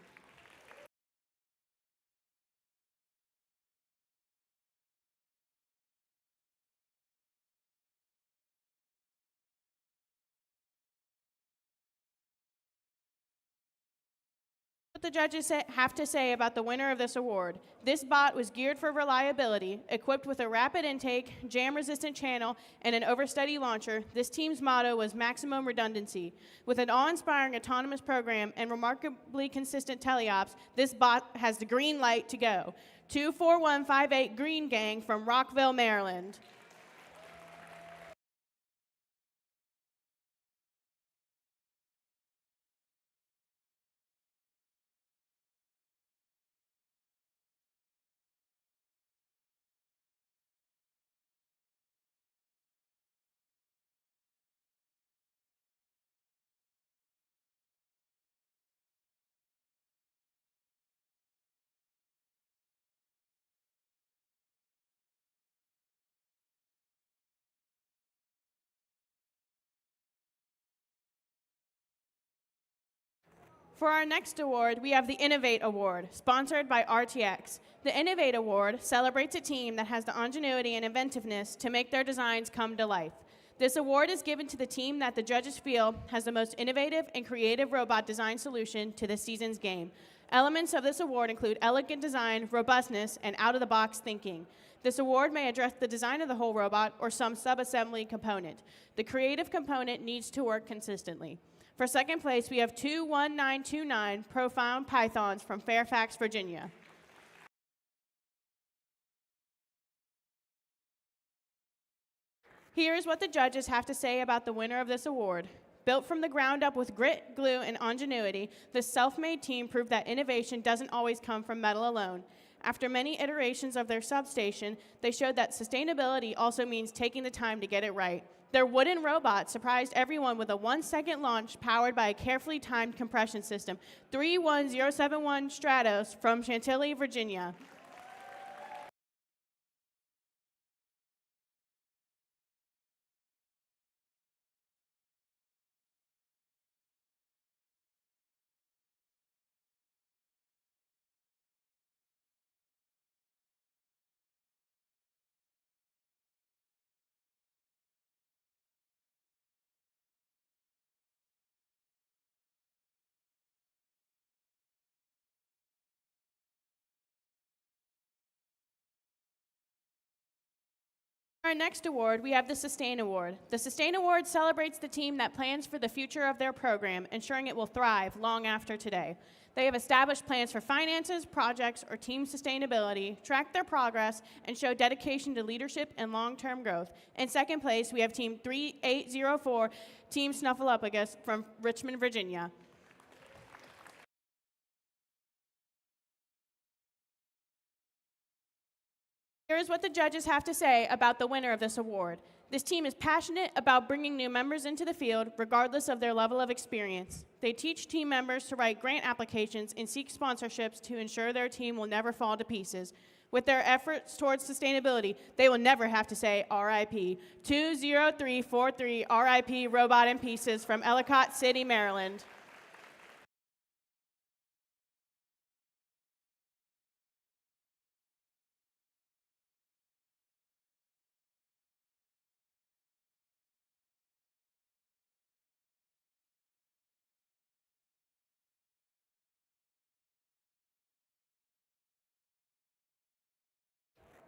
What the judges have to say about the winner of this award. This bot was geared for reliability, equipped with a rapid intake, jam-resistant channel, and an oversteady launcher. This team's motto was maximum redundancy. With an awe-inspiring autonomous program and remarkably consistent teleops, this bot has the green light to go. 24158 Green Gang from Rockville, Maryland. For our next award, we have the Innovate Award, sponsored by RTX. The Innovate Award celebrates a team that has the ingenuity and inventiveness to make their designs come to life. This award is given to the team that the judges feel has the most innovative and creative robot design solution to this season's game. Elements of this award include elegant design, robustness, and out-of-the-box thinking. This award may address the design of the whole robot or some sub-assembly component. The creative component needs to work consistently. For second place, we have 21929 Profound Pythons from Fairfax, Virginia. Here's what the judges have to say about the winner of this award. Built from the ground up with grit, glue, and ingenuity, this self-made team proved that innovation doesn't always come from metal alone. After many iterations of their substation, they showed that sustainability also means taking the time to get it right. Their wooden robot surprised everyone with a 1-second launch powered by a carefully timed compression system. 31071 Stratos from Chantilly, Virginia. For our next award, we have the Sustain Award. The Sustain Award celebrates the team that plans for the future of their program, ensuring it will thrive long after today. They have established plans for finances, projects, or team sustainability, track their progress, and show dedication to leadership and long-term growth. In second place, we have Team 3804, Team Snuffleupagus from Richmond, Virginia. Here's what the judges have to say about the winner of this award. This team is passionate about bringing new members into the field, regardless of their level of experience. They teach team members to write grant applications and seek sponsorships to ensure their team will never fall to pieces. With their efforts towards sustainability, they will never have to say RIP. 20343 RIP Robot in Pieces from Ellicott City, Maryland.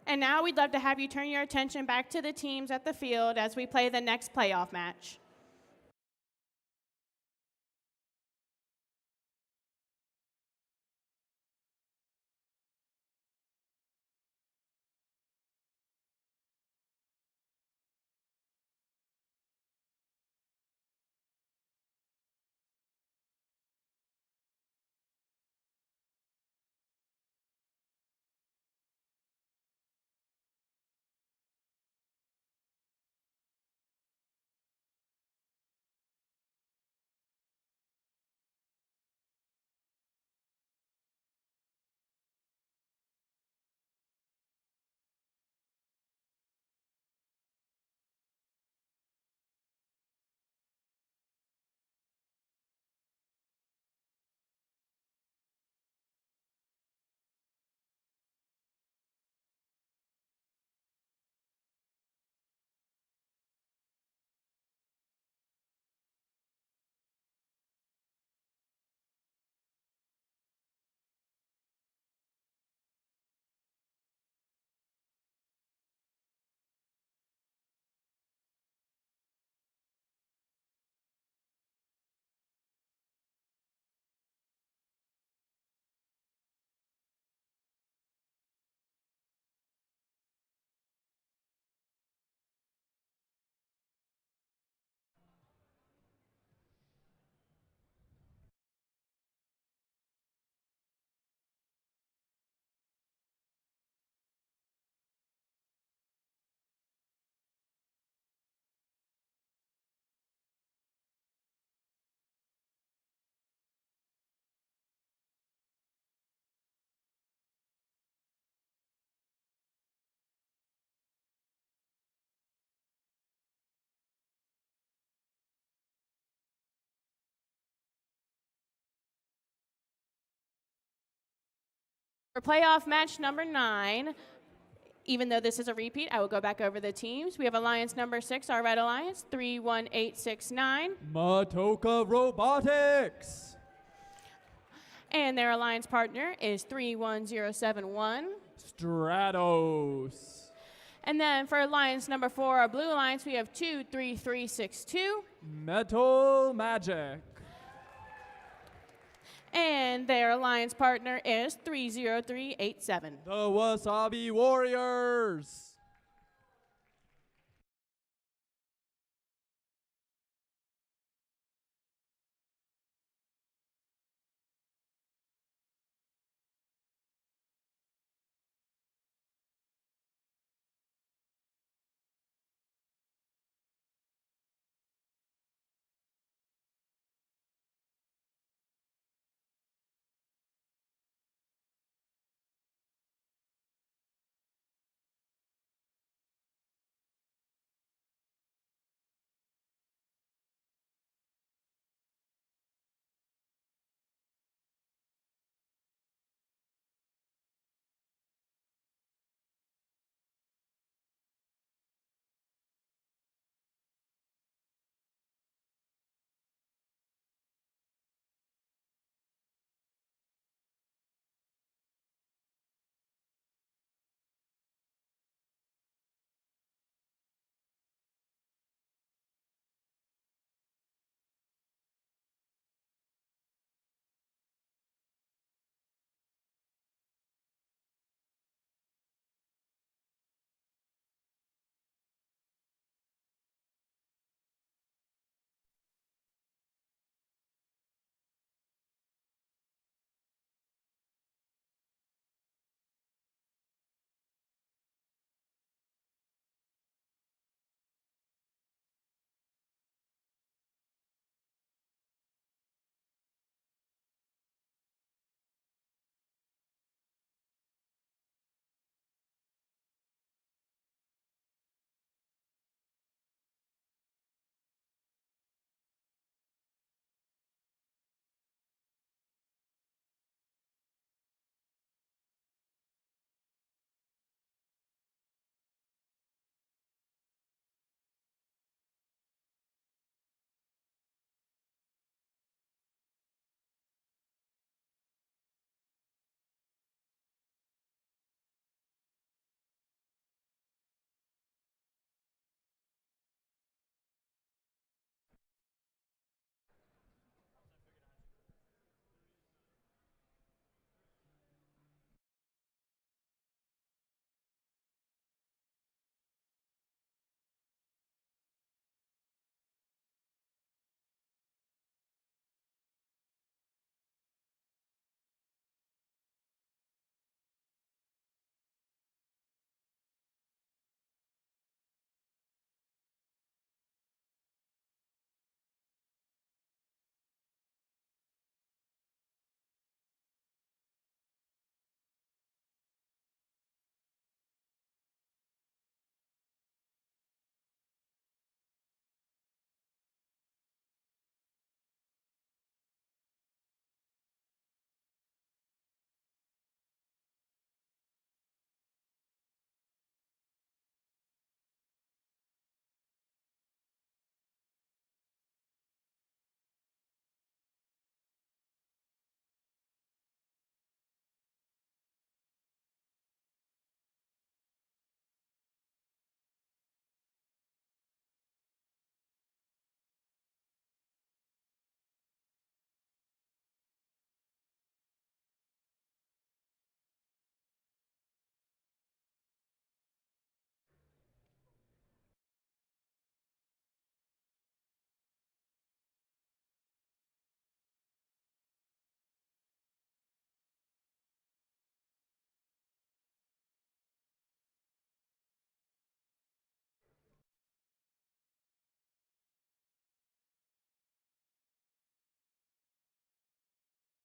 And now we'd love to have you turn your attention back to the teams at the field as we play the next playoff match. For playoff match number 9, even though this is a repeat, I will go back over the teams. We have Alliance number 6, our Red Alliance, 31869. Matoka Robotics. And their alliance partner is 31071. Stratos. And then for alliance number 4, our Blue Alliance, we have 23362. Metal Magic. And their alliance partner is 30387. The Wasabi Warriors.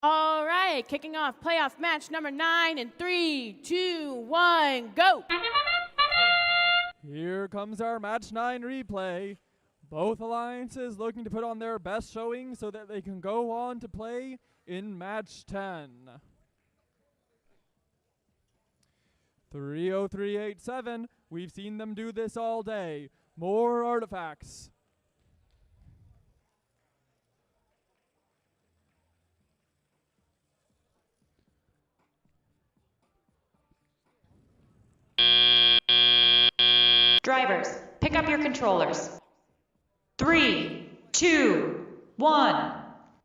All right, kicking off playoff match number 9 in 3, 2, 1, go! Here comes our match 9 replay. Both alliances looking to put on their best showing so that they can go on to play in match 10. 30387. We've seen them do this all day. More artifacts. Drivers, pick up your controllers. 3, 2, 1.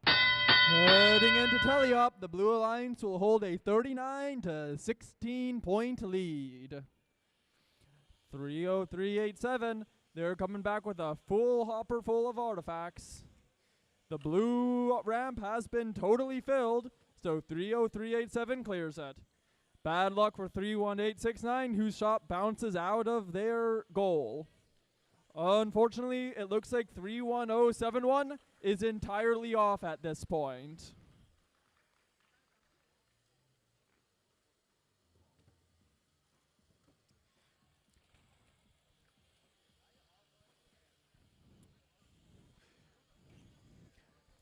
Heading into teleop, the Blue Alliance will hold a 39 to 16 point lead. 30387, they're coming back with a full hopper full of artifacts. The blue ramp has been totally filled, so 30387 clears it. Bad luck for 31869, whose shot bounces out of their goal. Unfortunately, it looks like 31071 is entirely off at this point.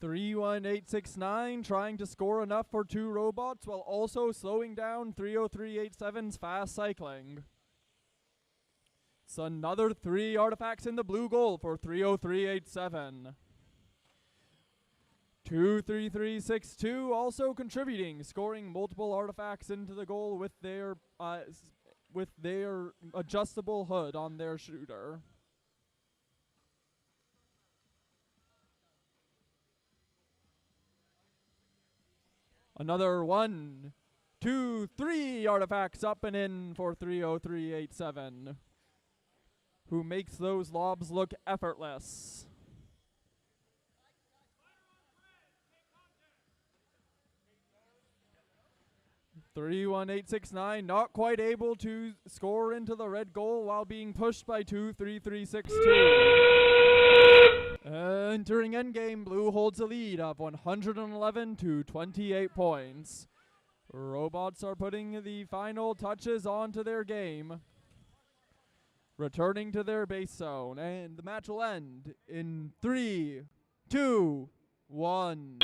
(31869) trying to score enough for 2 robots while also slowing down 30387's fast cycling. It's another 3 artifacts in the blue goal for 30387. 23362 also contributing, scoring multiple artifacts into the goal with their adjustable hood on their shooter. Another 1, 2, 3 artifacts up and in for 30387, who makes those lobs look effortless. 31869 not quite able to score into the red goal while being pushed by 23362. Entering endgame, blue holds a lead of 111 to 28 points. Robots are putting the final touches onto their game, returning to their base zone, and the match will end in 3, 2, 1.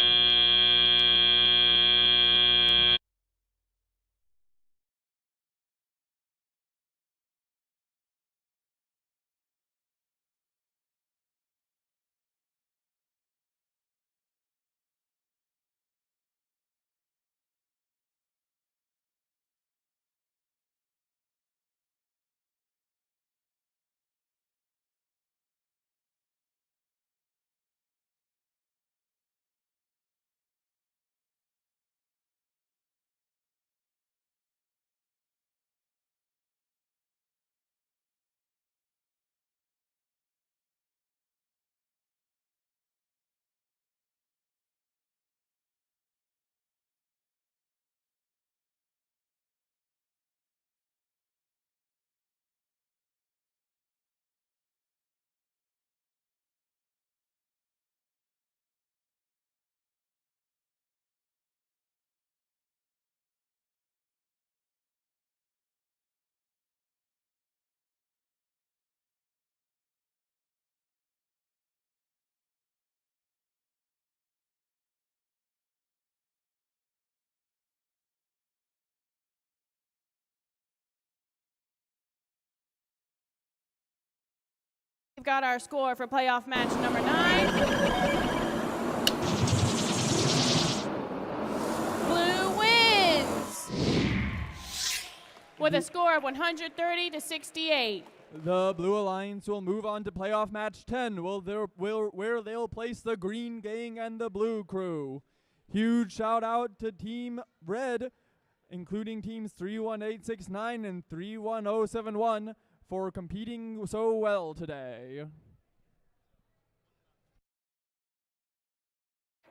We've got our score for playoff match number 9. Blue wins with a score of 130 to 68. The Blue Alliance will move on to playoff match 10, where they'll place the Green Gang and the Blue Crew. Huge shout out to Team Red, including teams 31869 and 31071, for competing so well today.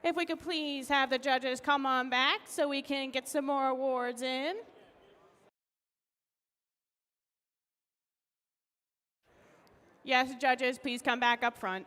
If we could please have the judges come on back so we can get some more awards in. Yes, judges, please come back up front.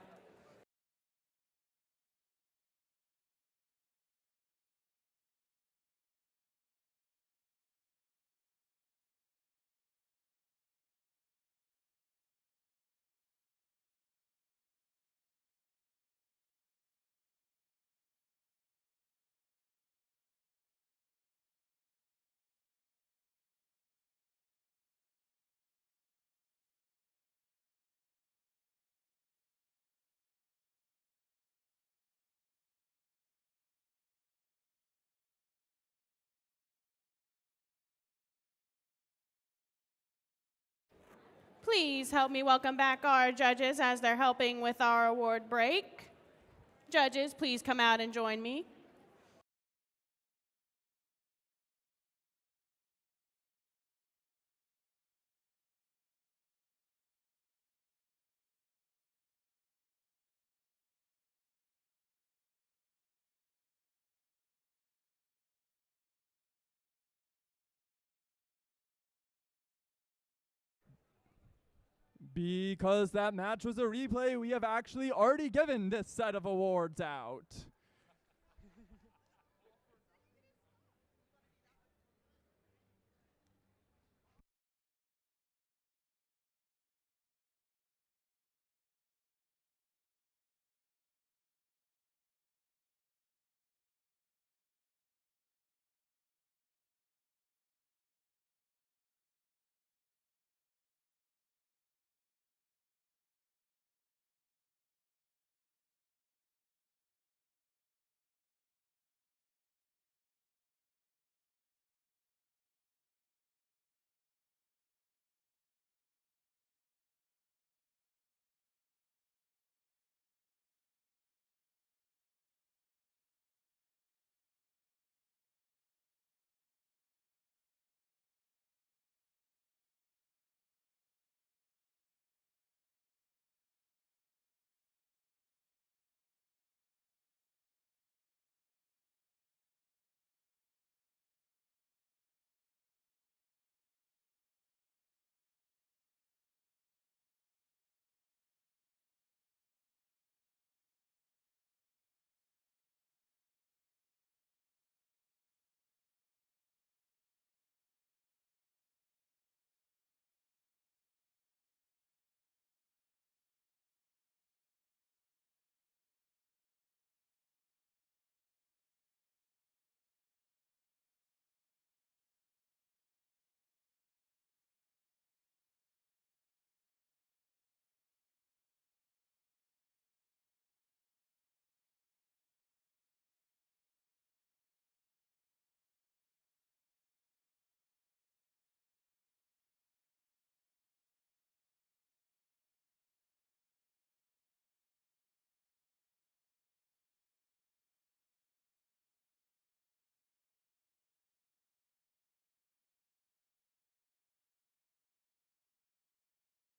Please help me welcome back our judges as they're helping with our award break. Judges, please come out and join me. Because that match was a replay, we have actually already given this set of awards out.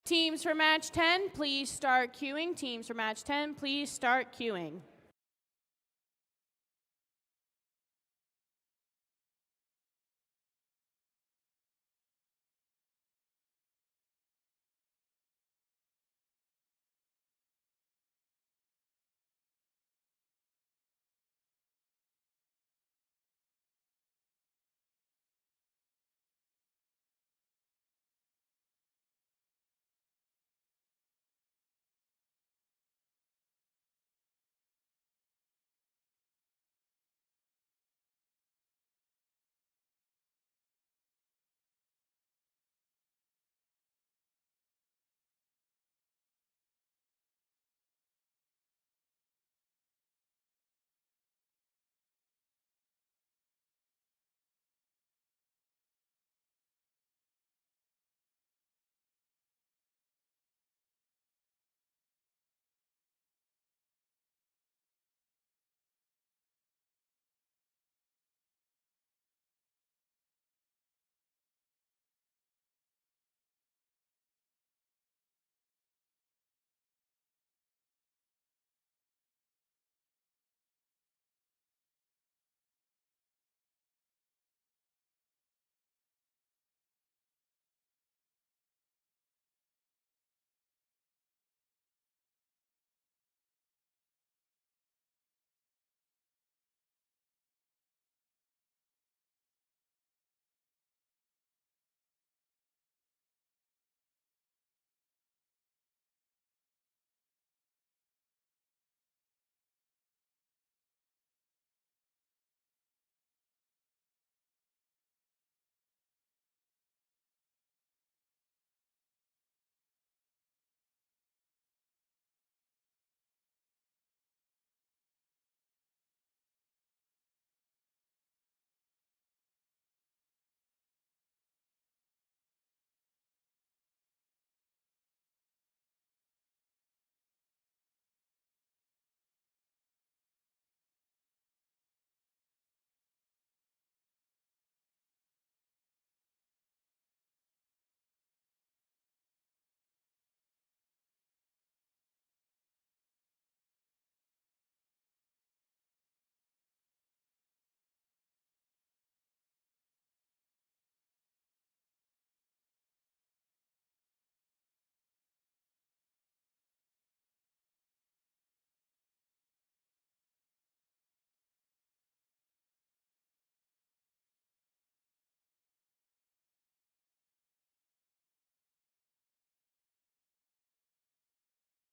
Teams for match 10, please start queuing. Teams for match 10, please start queuing.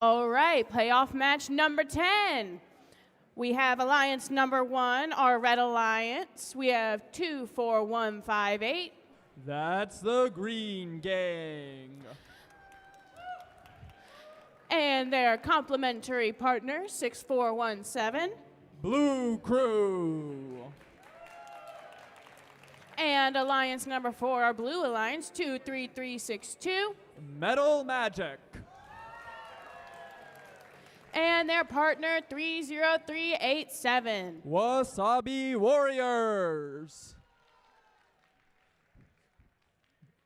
All right, playoff match number 10. We have Alliance number 1, our Red Alliance. We have 24158. That's the Green Gang. And their complementary partner, 6417. Blue Crew. And Alliance number 4, our Blue Alliance, 23362. Metal Magic. And their partner, 30387. Wasabi Warriors.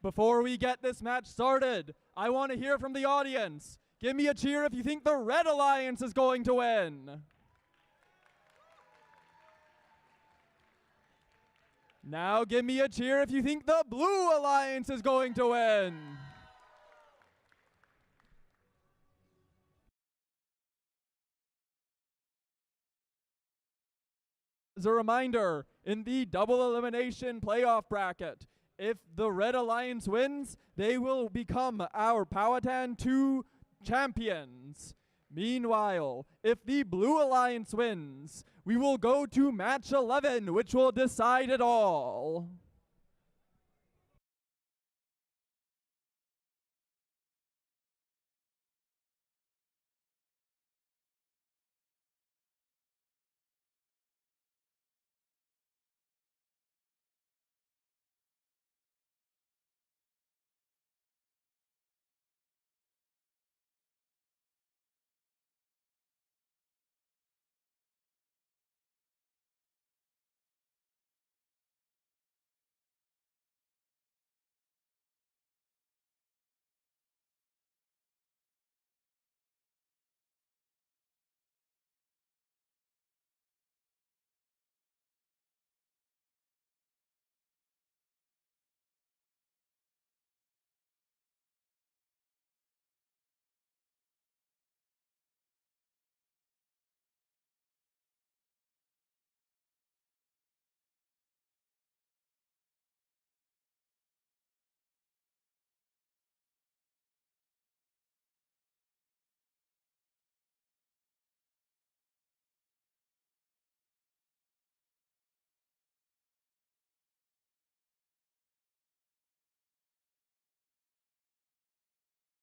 Before we get this match started, I want to hear from the audience. Give me a cheer if you think the Red Alliance is going to win. Now give me a cheer if you think the Blue Alliance is going to win. As a reminder, in the double elimination playoff bracket, if the Red Alliance wins, they will become our Powhatan 2 champions. Meanwhile, if the Blue Alliance wins, we will go to match 11, which will decide it all.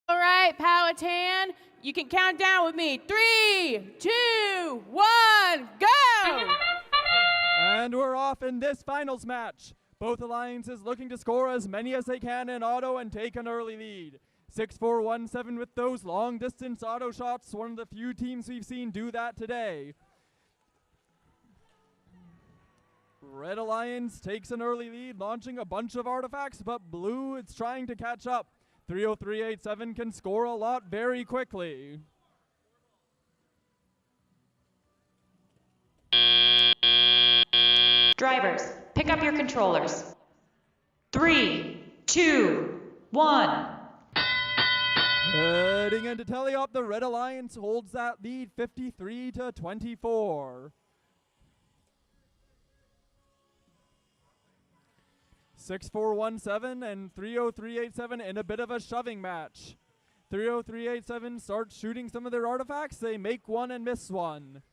All right, Powhatan, you can count down with me. 3, 2, 1, go! And we're off in this finals match. Both alliances looking to score as many as they can in auto and take an early lead. 6-4-1-7 with those long distance auto shots, one of the few teams we've seen do that today. Red Alliance takes an early lead, launching a bunch of artifacts, but Blue is trying to catch up. 30387 can score a lot very quickly. Drivers, pick up your controllers. 3, 2, 1. Heading into teleop, the Red Alliance holds that lead 53-24. 6-4-1-7 and 30387 in a bit of a shoving match. 30387 starts shooting some of their artifacts. They make one and miss one.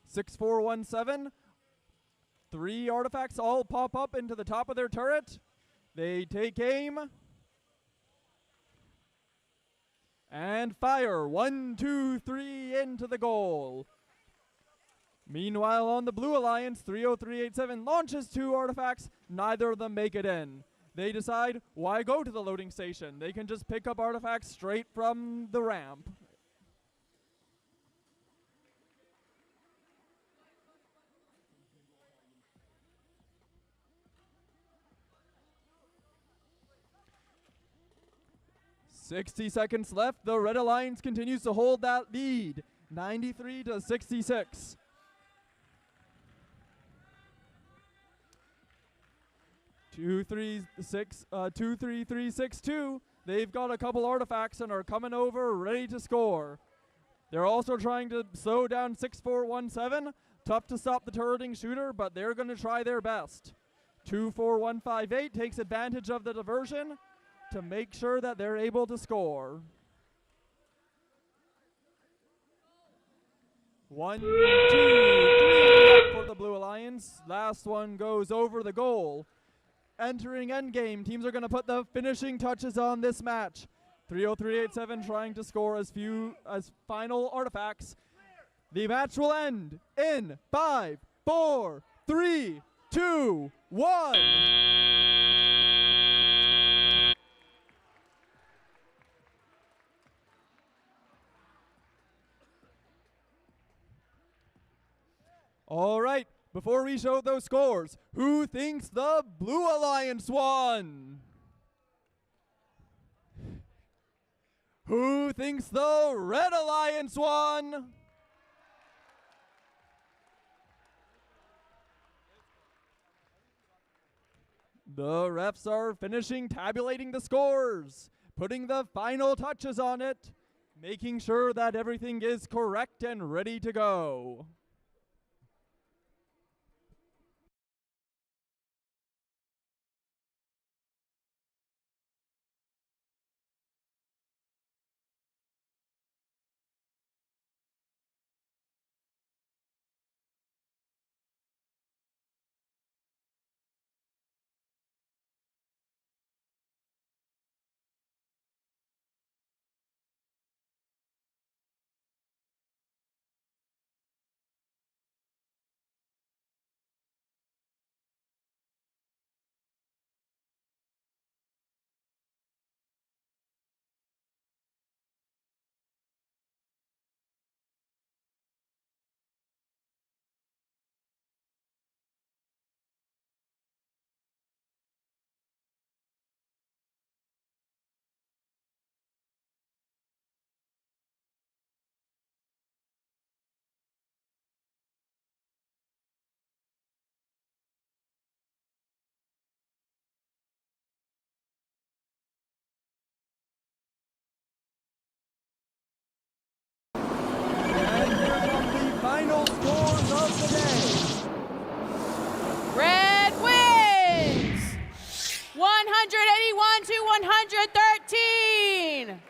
Six, 4-1-7. 3 artifacts all pop up into the top of their turret. They take aim. And fire. 1, 2, 3 into the goal. Meanwhile, on the Blue Alliance, 30387 launches 2 artifacts. Neither of them make it in. They decide, why go to the loading station? They can just pick up artifacts straight from the ramp. "60 seconds left. The Red Alliance continues to hold that lead, 93-66. Two, 3, 3, 6, 2. They've got a couple artifacts and are coming over ready to score. They're also trying to slow down 6-4-1-7. Tough to stop the turreting shooter, but they're going to try their best. 2-4-1-5-8 takes advantage of the diversion to make sure that they're able to score. 1, 2, 3 for the Blue Alliance. Last one goes over the goal. Entering endgame, teams are going to put the finishing touches on this match. 30387 trying to score as final artifacts. The match will end in 5, 4, 3, 2, 1. All right, before we show those scores, who thinks the Blue Alliance won? Who thinks the Red Alliance won? The refs are finishing tabulating the scores, putting the final touches on it, making sure that everything is correct and ready to go. Final scores of the day. Red wins 181 to 113.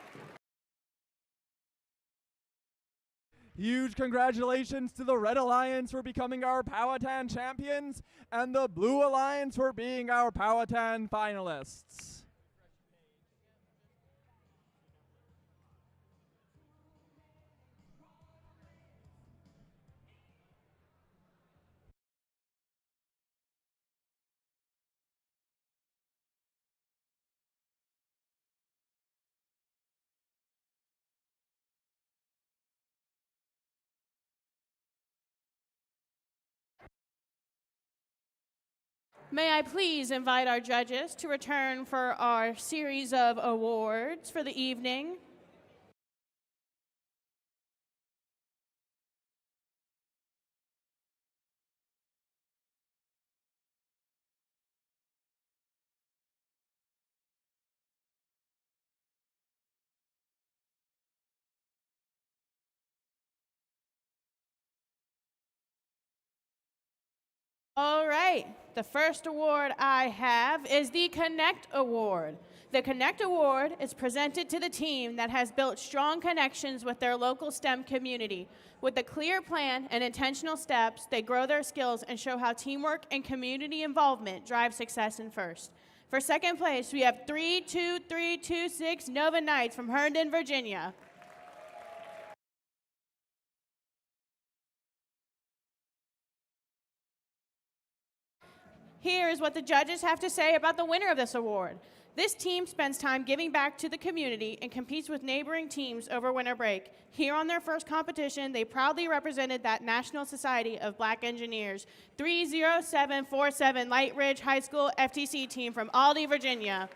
Huge congratulations to the Red Alliance for becoming our Powhatan champions and the Blue Alliance for being our Powhatan finalists. May I please invite our judges to return for our series of awards for the evening. All right, the first award I have is the Connect Award. The Connect Award is presented to the team that has built strong connections with their local STEM community. With a clear plan and intentional steps, they grow their skills and show how teamwork and community involvement drive success in FIRST. For second place, we have 32326 Nova Knights from Herndon, Virginia. Here is what the judges have to say about the winner of this award. This team spends time giving back to the community and competes with neighboring teams over winter break. Here on their first competition, they proudly represented that National Society of Black Engineers 30747 Light Ridge High School FTC team from Aldie, Virginia.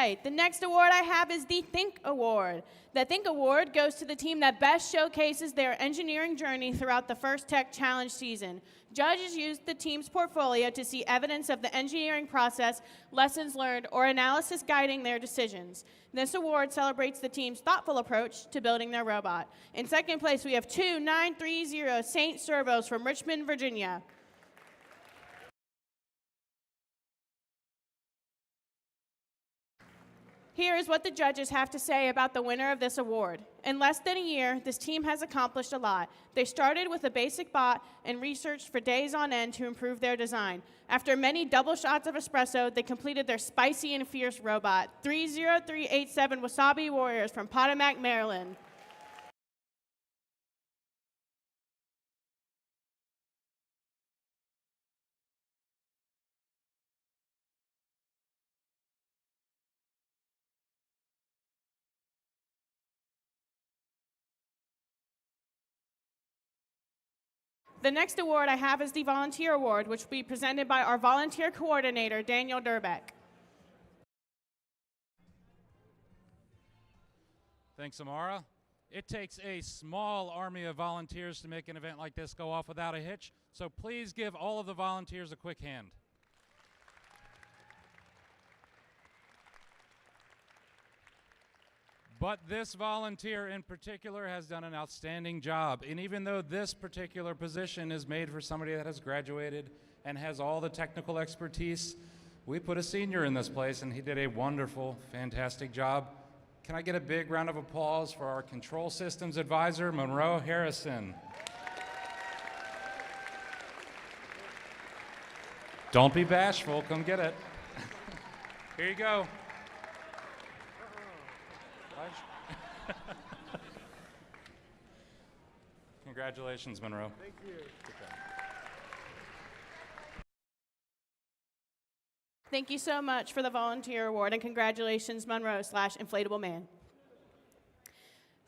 Right, the next award I have is the Think Award. The Think Award goes to the team that best showcases their engineering journey throughout the First Tech Challenge season. Judges used the team's portfolio to see evidence of the engineering process, lessons learned, or analysis guiding their decisions. This award celebrates the team's thoughtful approach to building their robot. In second place, we have 2930 St. Servos from Richmond, Virginia. Here is what the judges have to say about the winner of this award. In less than a year, this team has accomplished a lot. They started with a basic bot and researched for days on end to improve their design. After many double shots of espresso, they completed their spicy and fierce robot. 30387 Wasabi Warriors from Potomac, Maryland. The next award I have is the Volunteer Award, which will be presented by our volunteer coordinator, Daniel Durbeck. Thanks, Amara. It takes a small army of volunteers to make an event like this go off without a hitch, so please give all of the volunteers a quick hand. But this volunteer in particular has done an outstanding job. And even though this particular position is made for somebody that has graduated and has all the technical expertise, we put a senior in this place and he did a wonderful, fantastic job. Can I get a big round of applause for our control systems advisor, Monroe Harrison? Don't be bashful, come get it. Here you go. Congratulations, Monroe. Thank you. Thank you so much for the Volunteer Award, and congratulations, Monroe/Inflatable Man.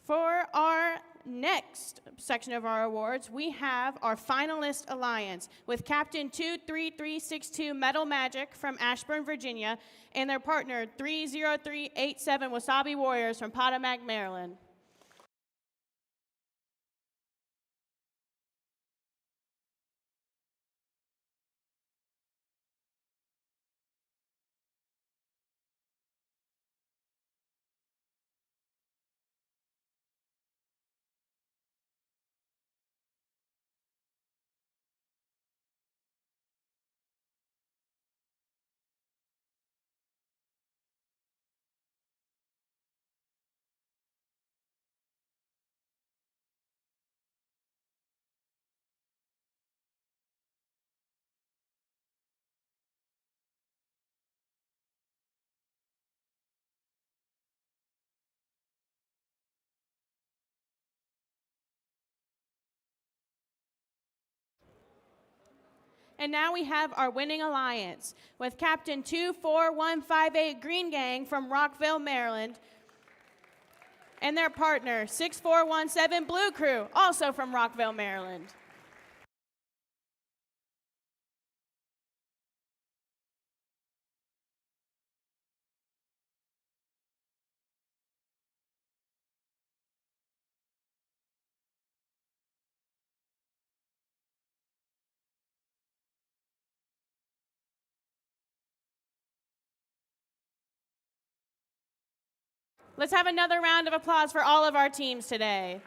For our next section of our awards, we have our finalist alliance with Captain 23362 Metal Magic from Ashburn, Virginia, and their partner 30387 Wasabi Warriors from Potomac, Maryland. And now we have our winning alliance with Captain 24158 Green Gang from Rockville, Maryland, and their partner 6417 Blue Crew, also from Rockville, Maryland. Let's have another round of applause for all of our teams today.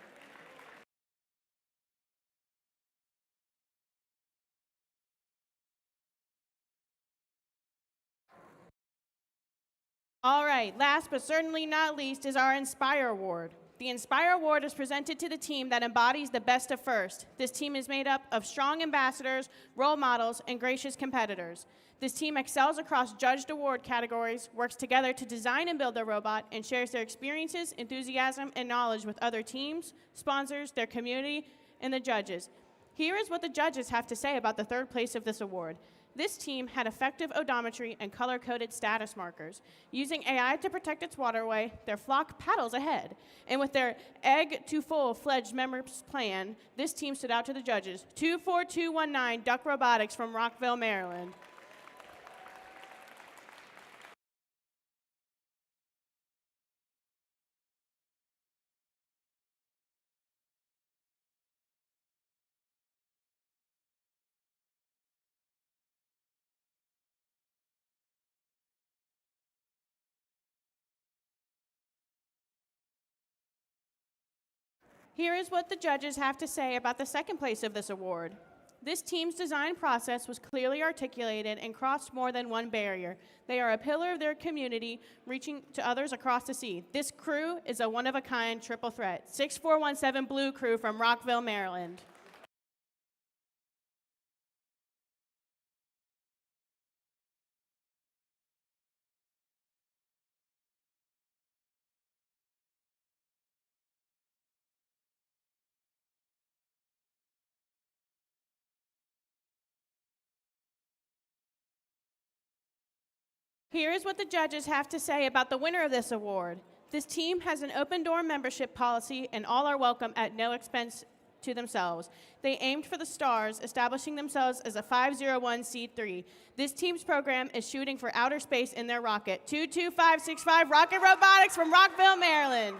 All right, last but certainly not least is our Inspire Award. The Inspire Award is presented to the team that embodies the best of FIRST. This team is made up of strong ambassadors, role models, and gracious competitors. This team excels across judged award categories, works together to design and build their robot, and shares their experiences, enthusiasm, and knowledge with other teams, sponsors, their community, and the judges. Here is what the judges have to say about the third place of this award. This team had effective odometry and color-coded status markers. Using AI to protect its waterway, their flock paddles ahead. And with their egg-to-full-fledged members plan, this team stood out to the judges. 24219 Duck Robotics from Rockville, Maryland. Here is what the judges have to say about the second place of this award. This team's design process was clearly articulated and crossed more than one barrier. They are a pillar of their community, reaching to others across the sea. This crew is a one-of-a-kind triple threat. 6417 Blue Crew from Rockville, Maryland. Here is what the judges have to say about the winner of this award. This team has an open-door membership policy, and all are welcome at no expense to themselves. They aimed for the stars, establishing themselves as a 501c3. This team's program is shooting for outer space in their rocket. 22565 Rocket Robotics from Rockville, Maryland.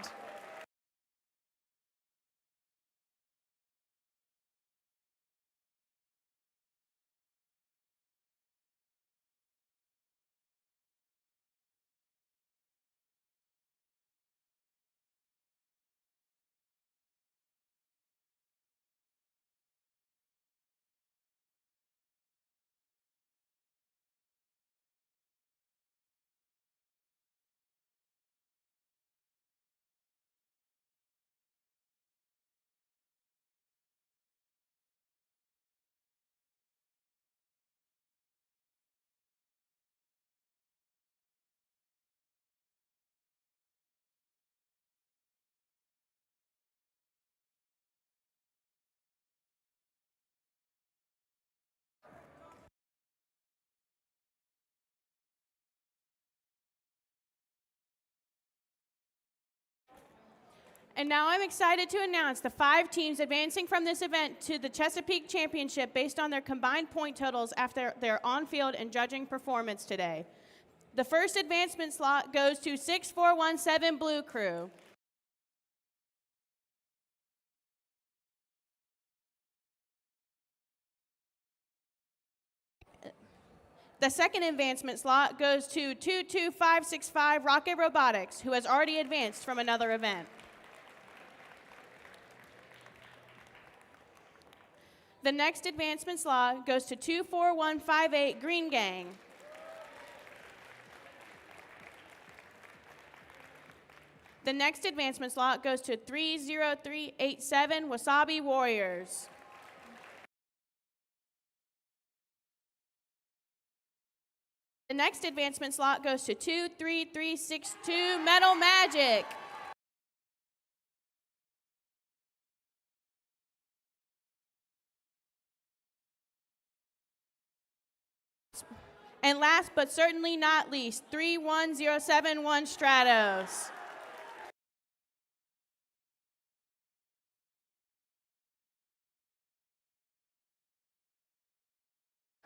And now I'm excited to announce the 5 teams advancing from this event to the Chesapeake Championship based on their combined point totals after their on-field and judging performance today. The first advancement slot goes to 6417 Blue Crew. The second advancement slot goes to 22565 Rocket Robotics, who has already advanced from another event. The next advancement slot goes to 24158 Green Gang. The next advancement slot goes to 30387 Wasabi Warriors. The next advancement slot goes to 23362 Metal Magic. And last but certainly not least, 31071 Stratos.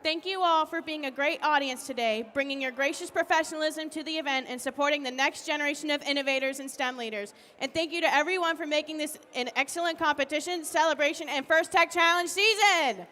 Thank you all for being a great audience today, bringing your gracious professionalism to the event and supporting the next generation of innovators and STEM leaders. And thank you to everyone for making this an excellent competition, celebration, and First Tech Challenge season.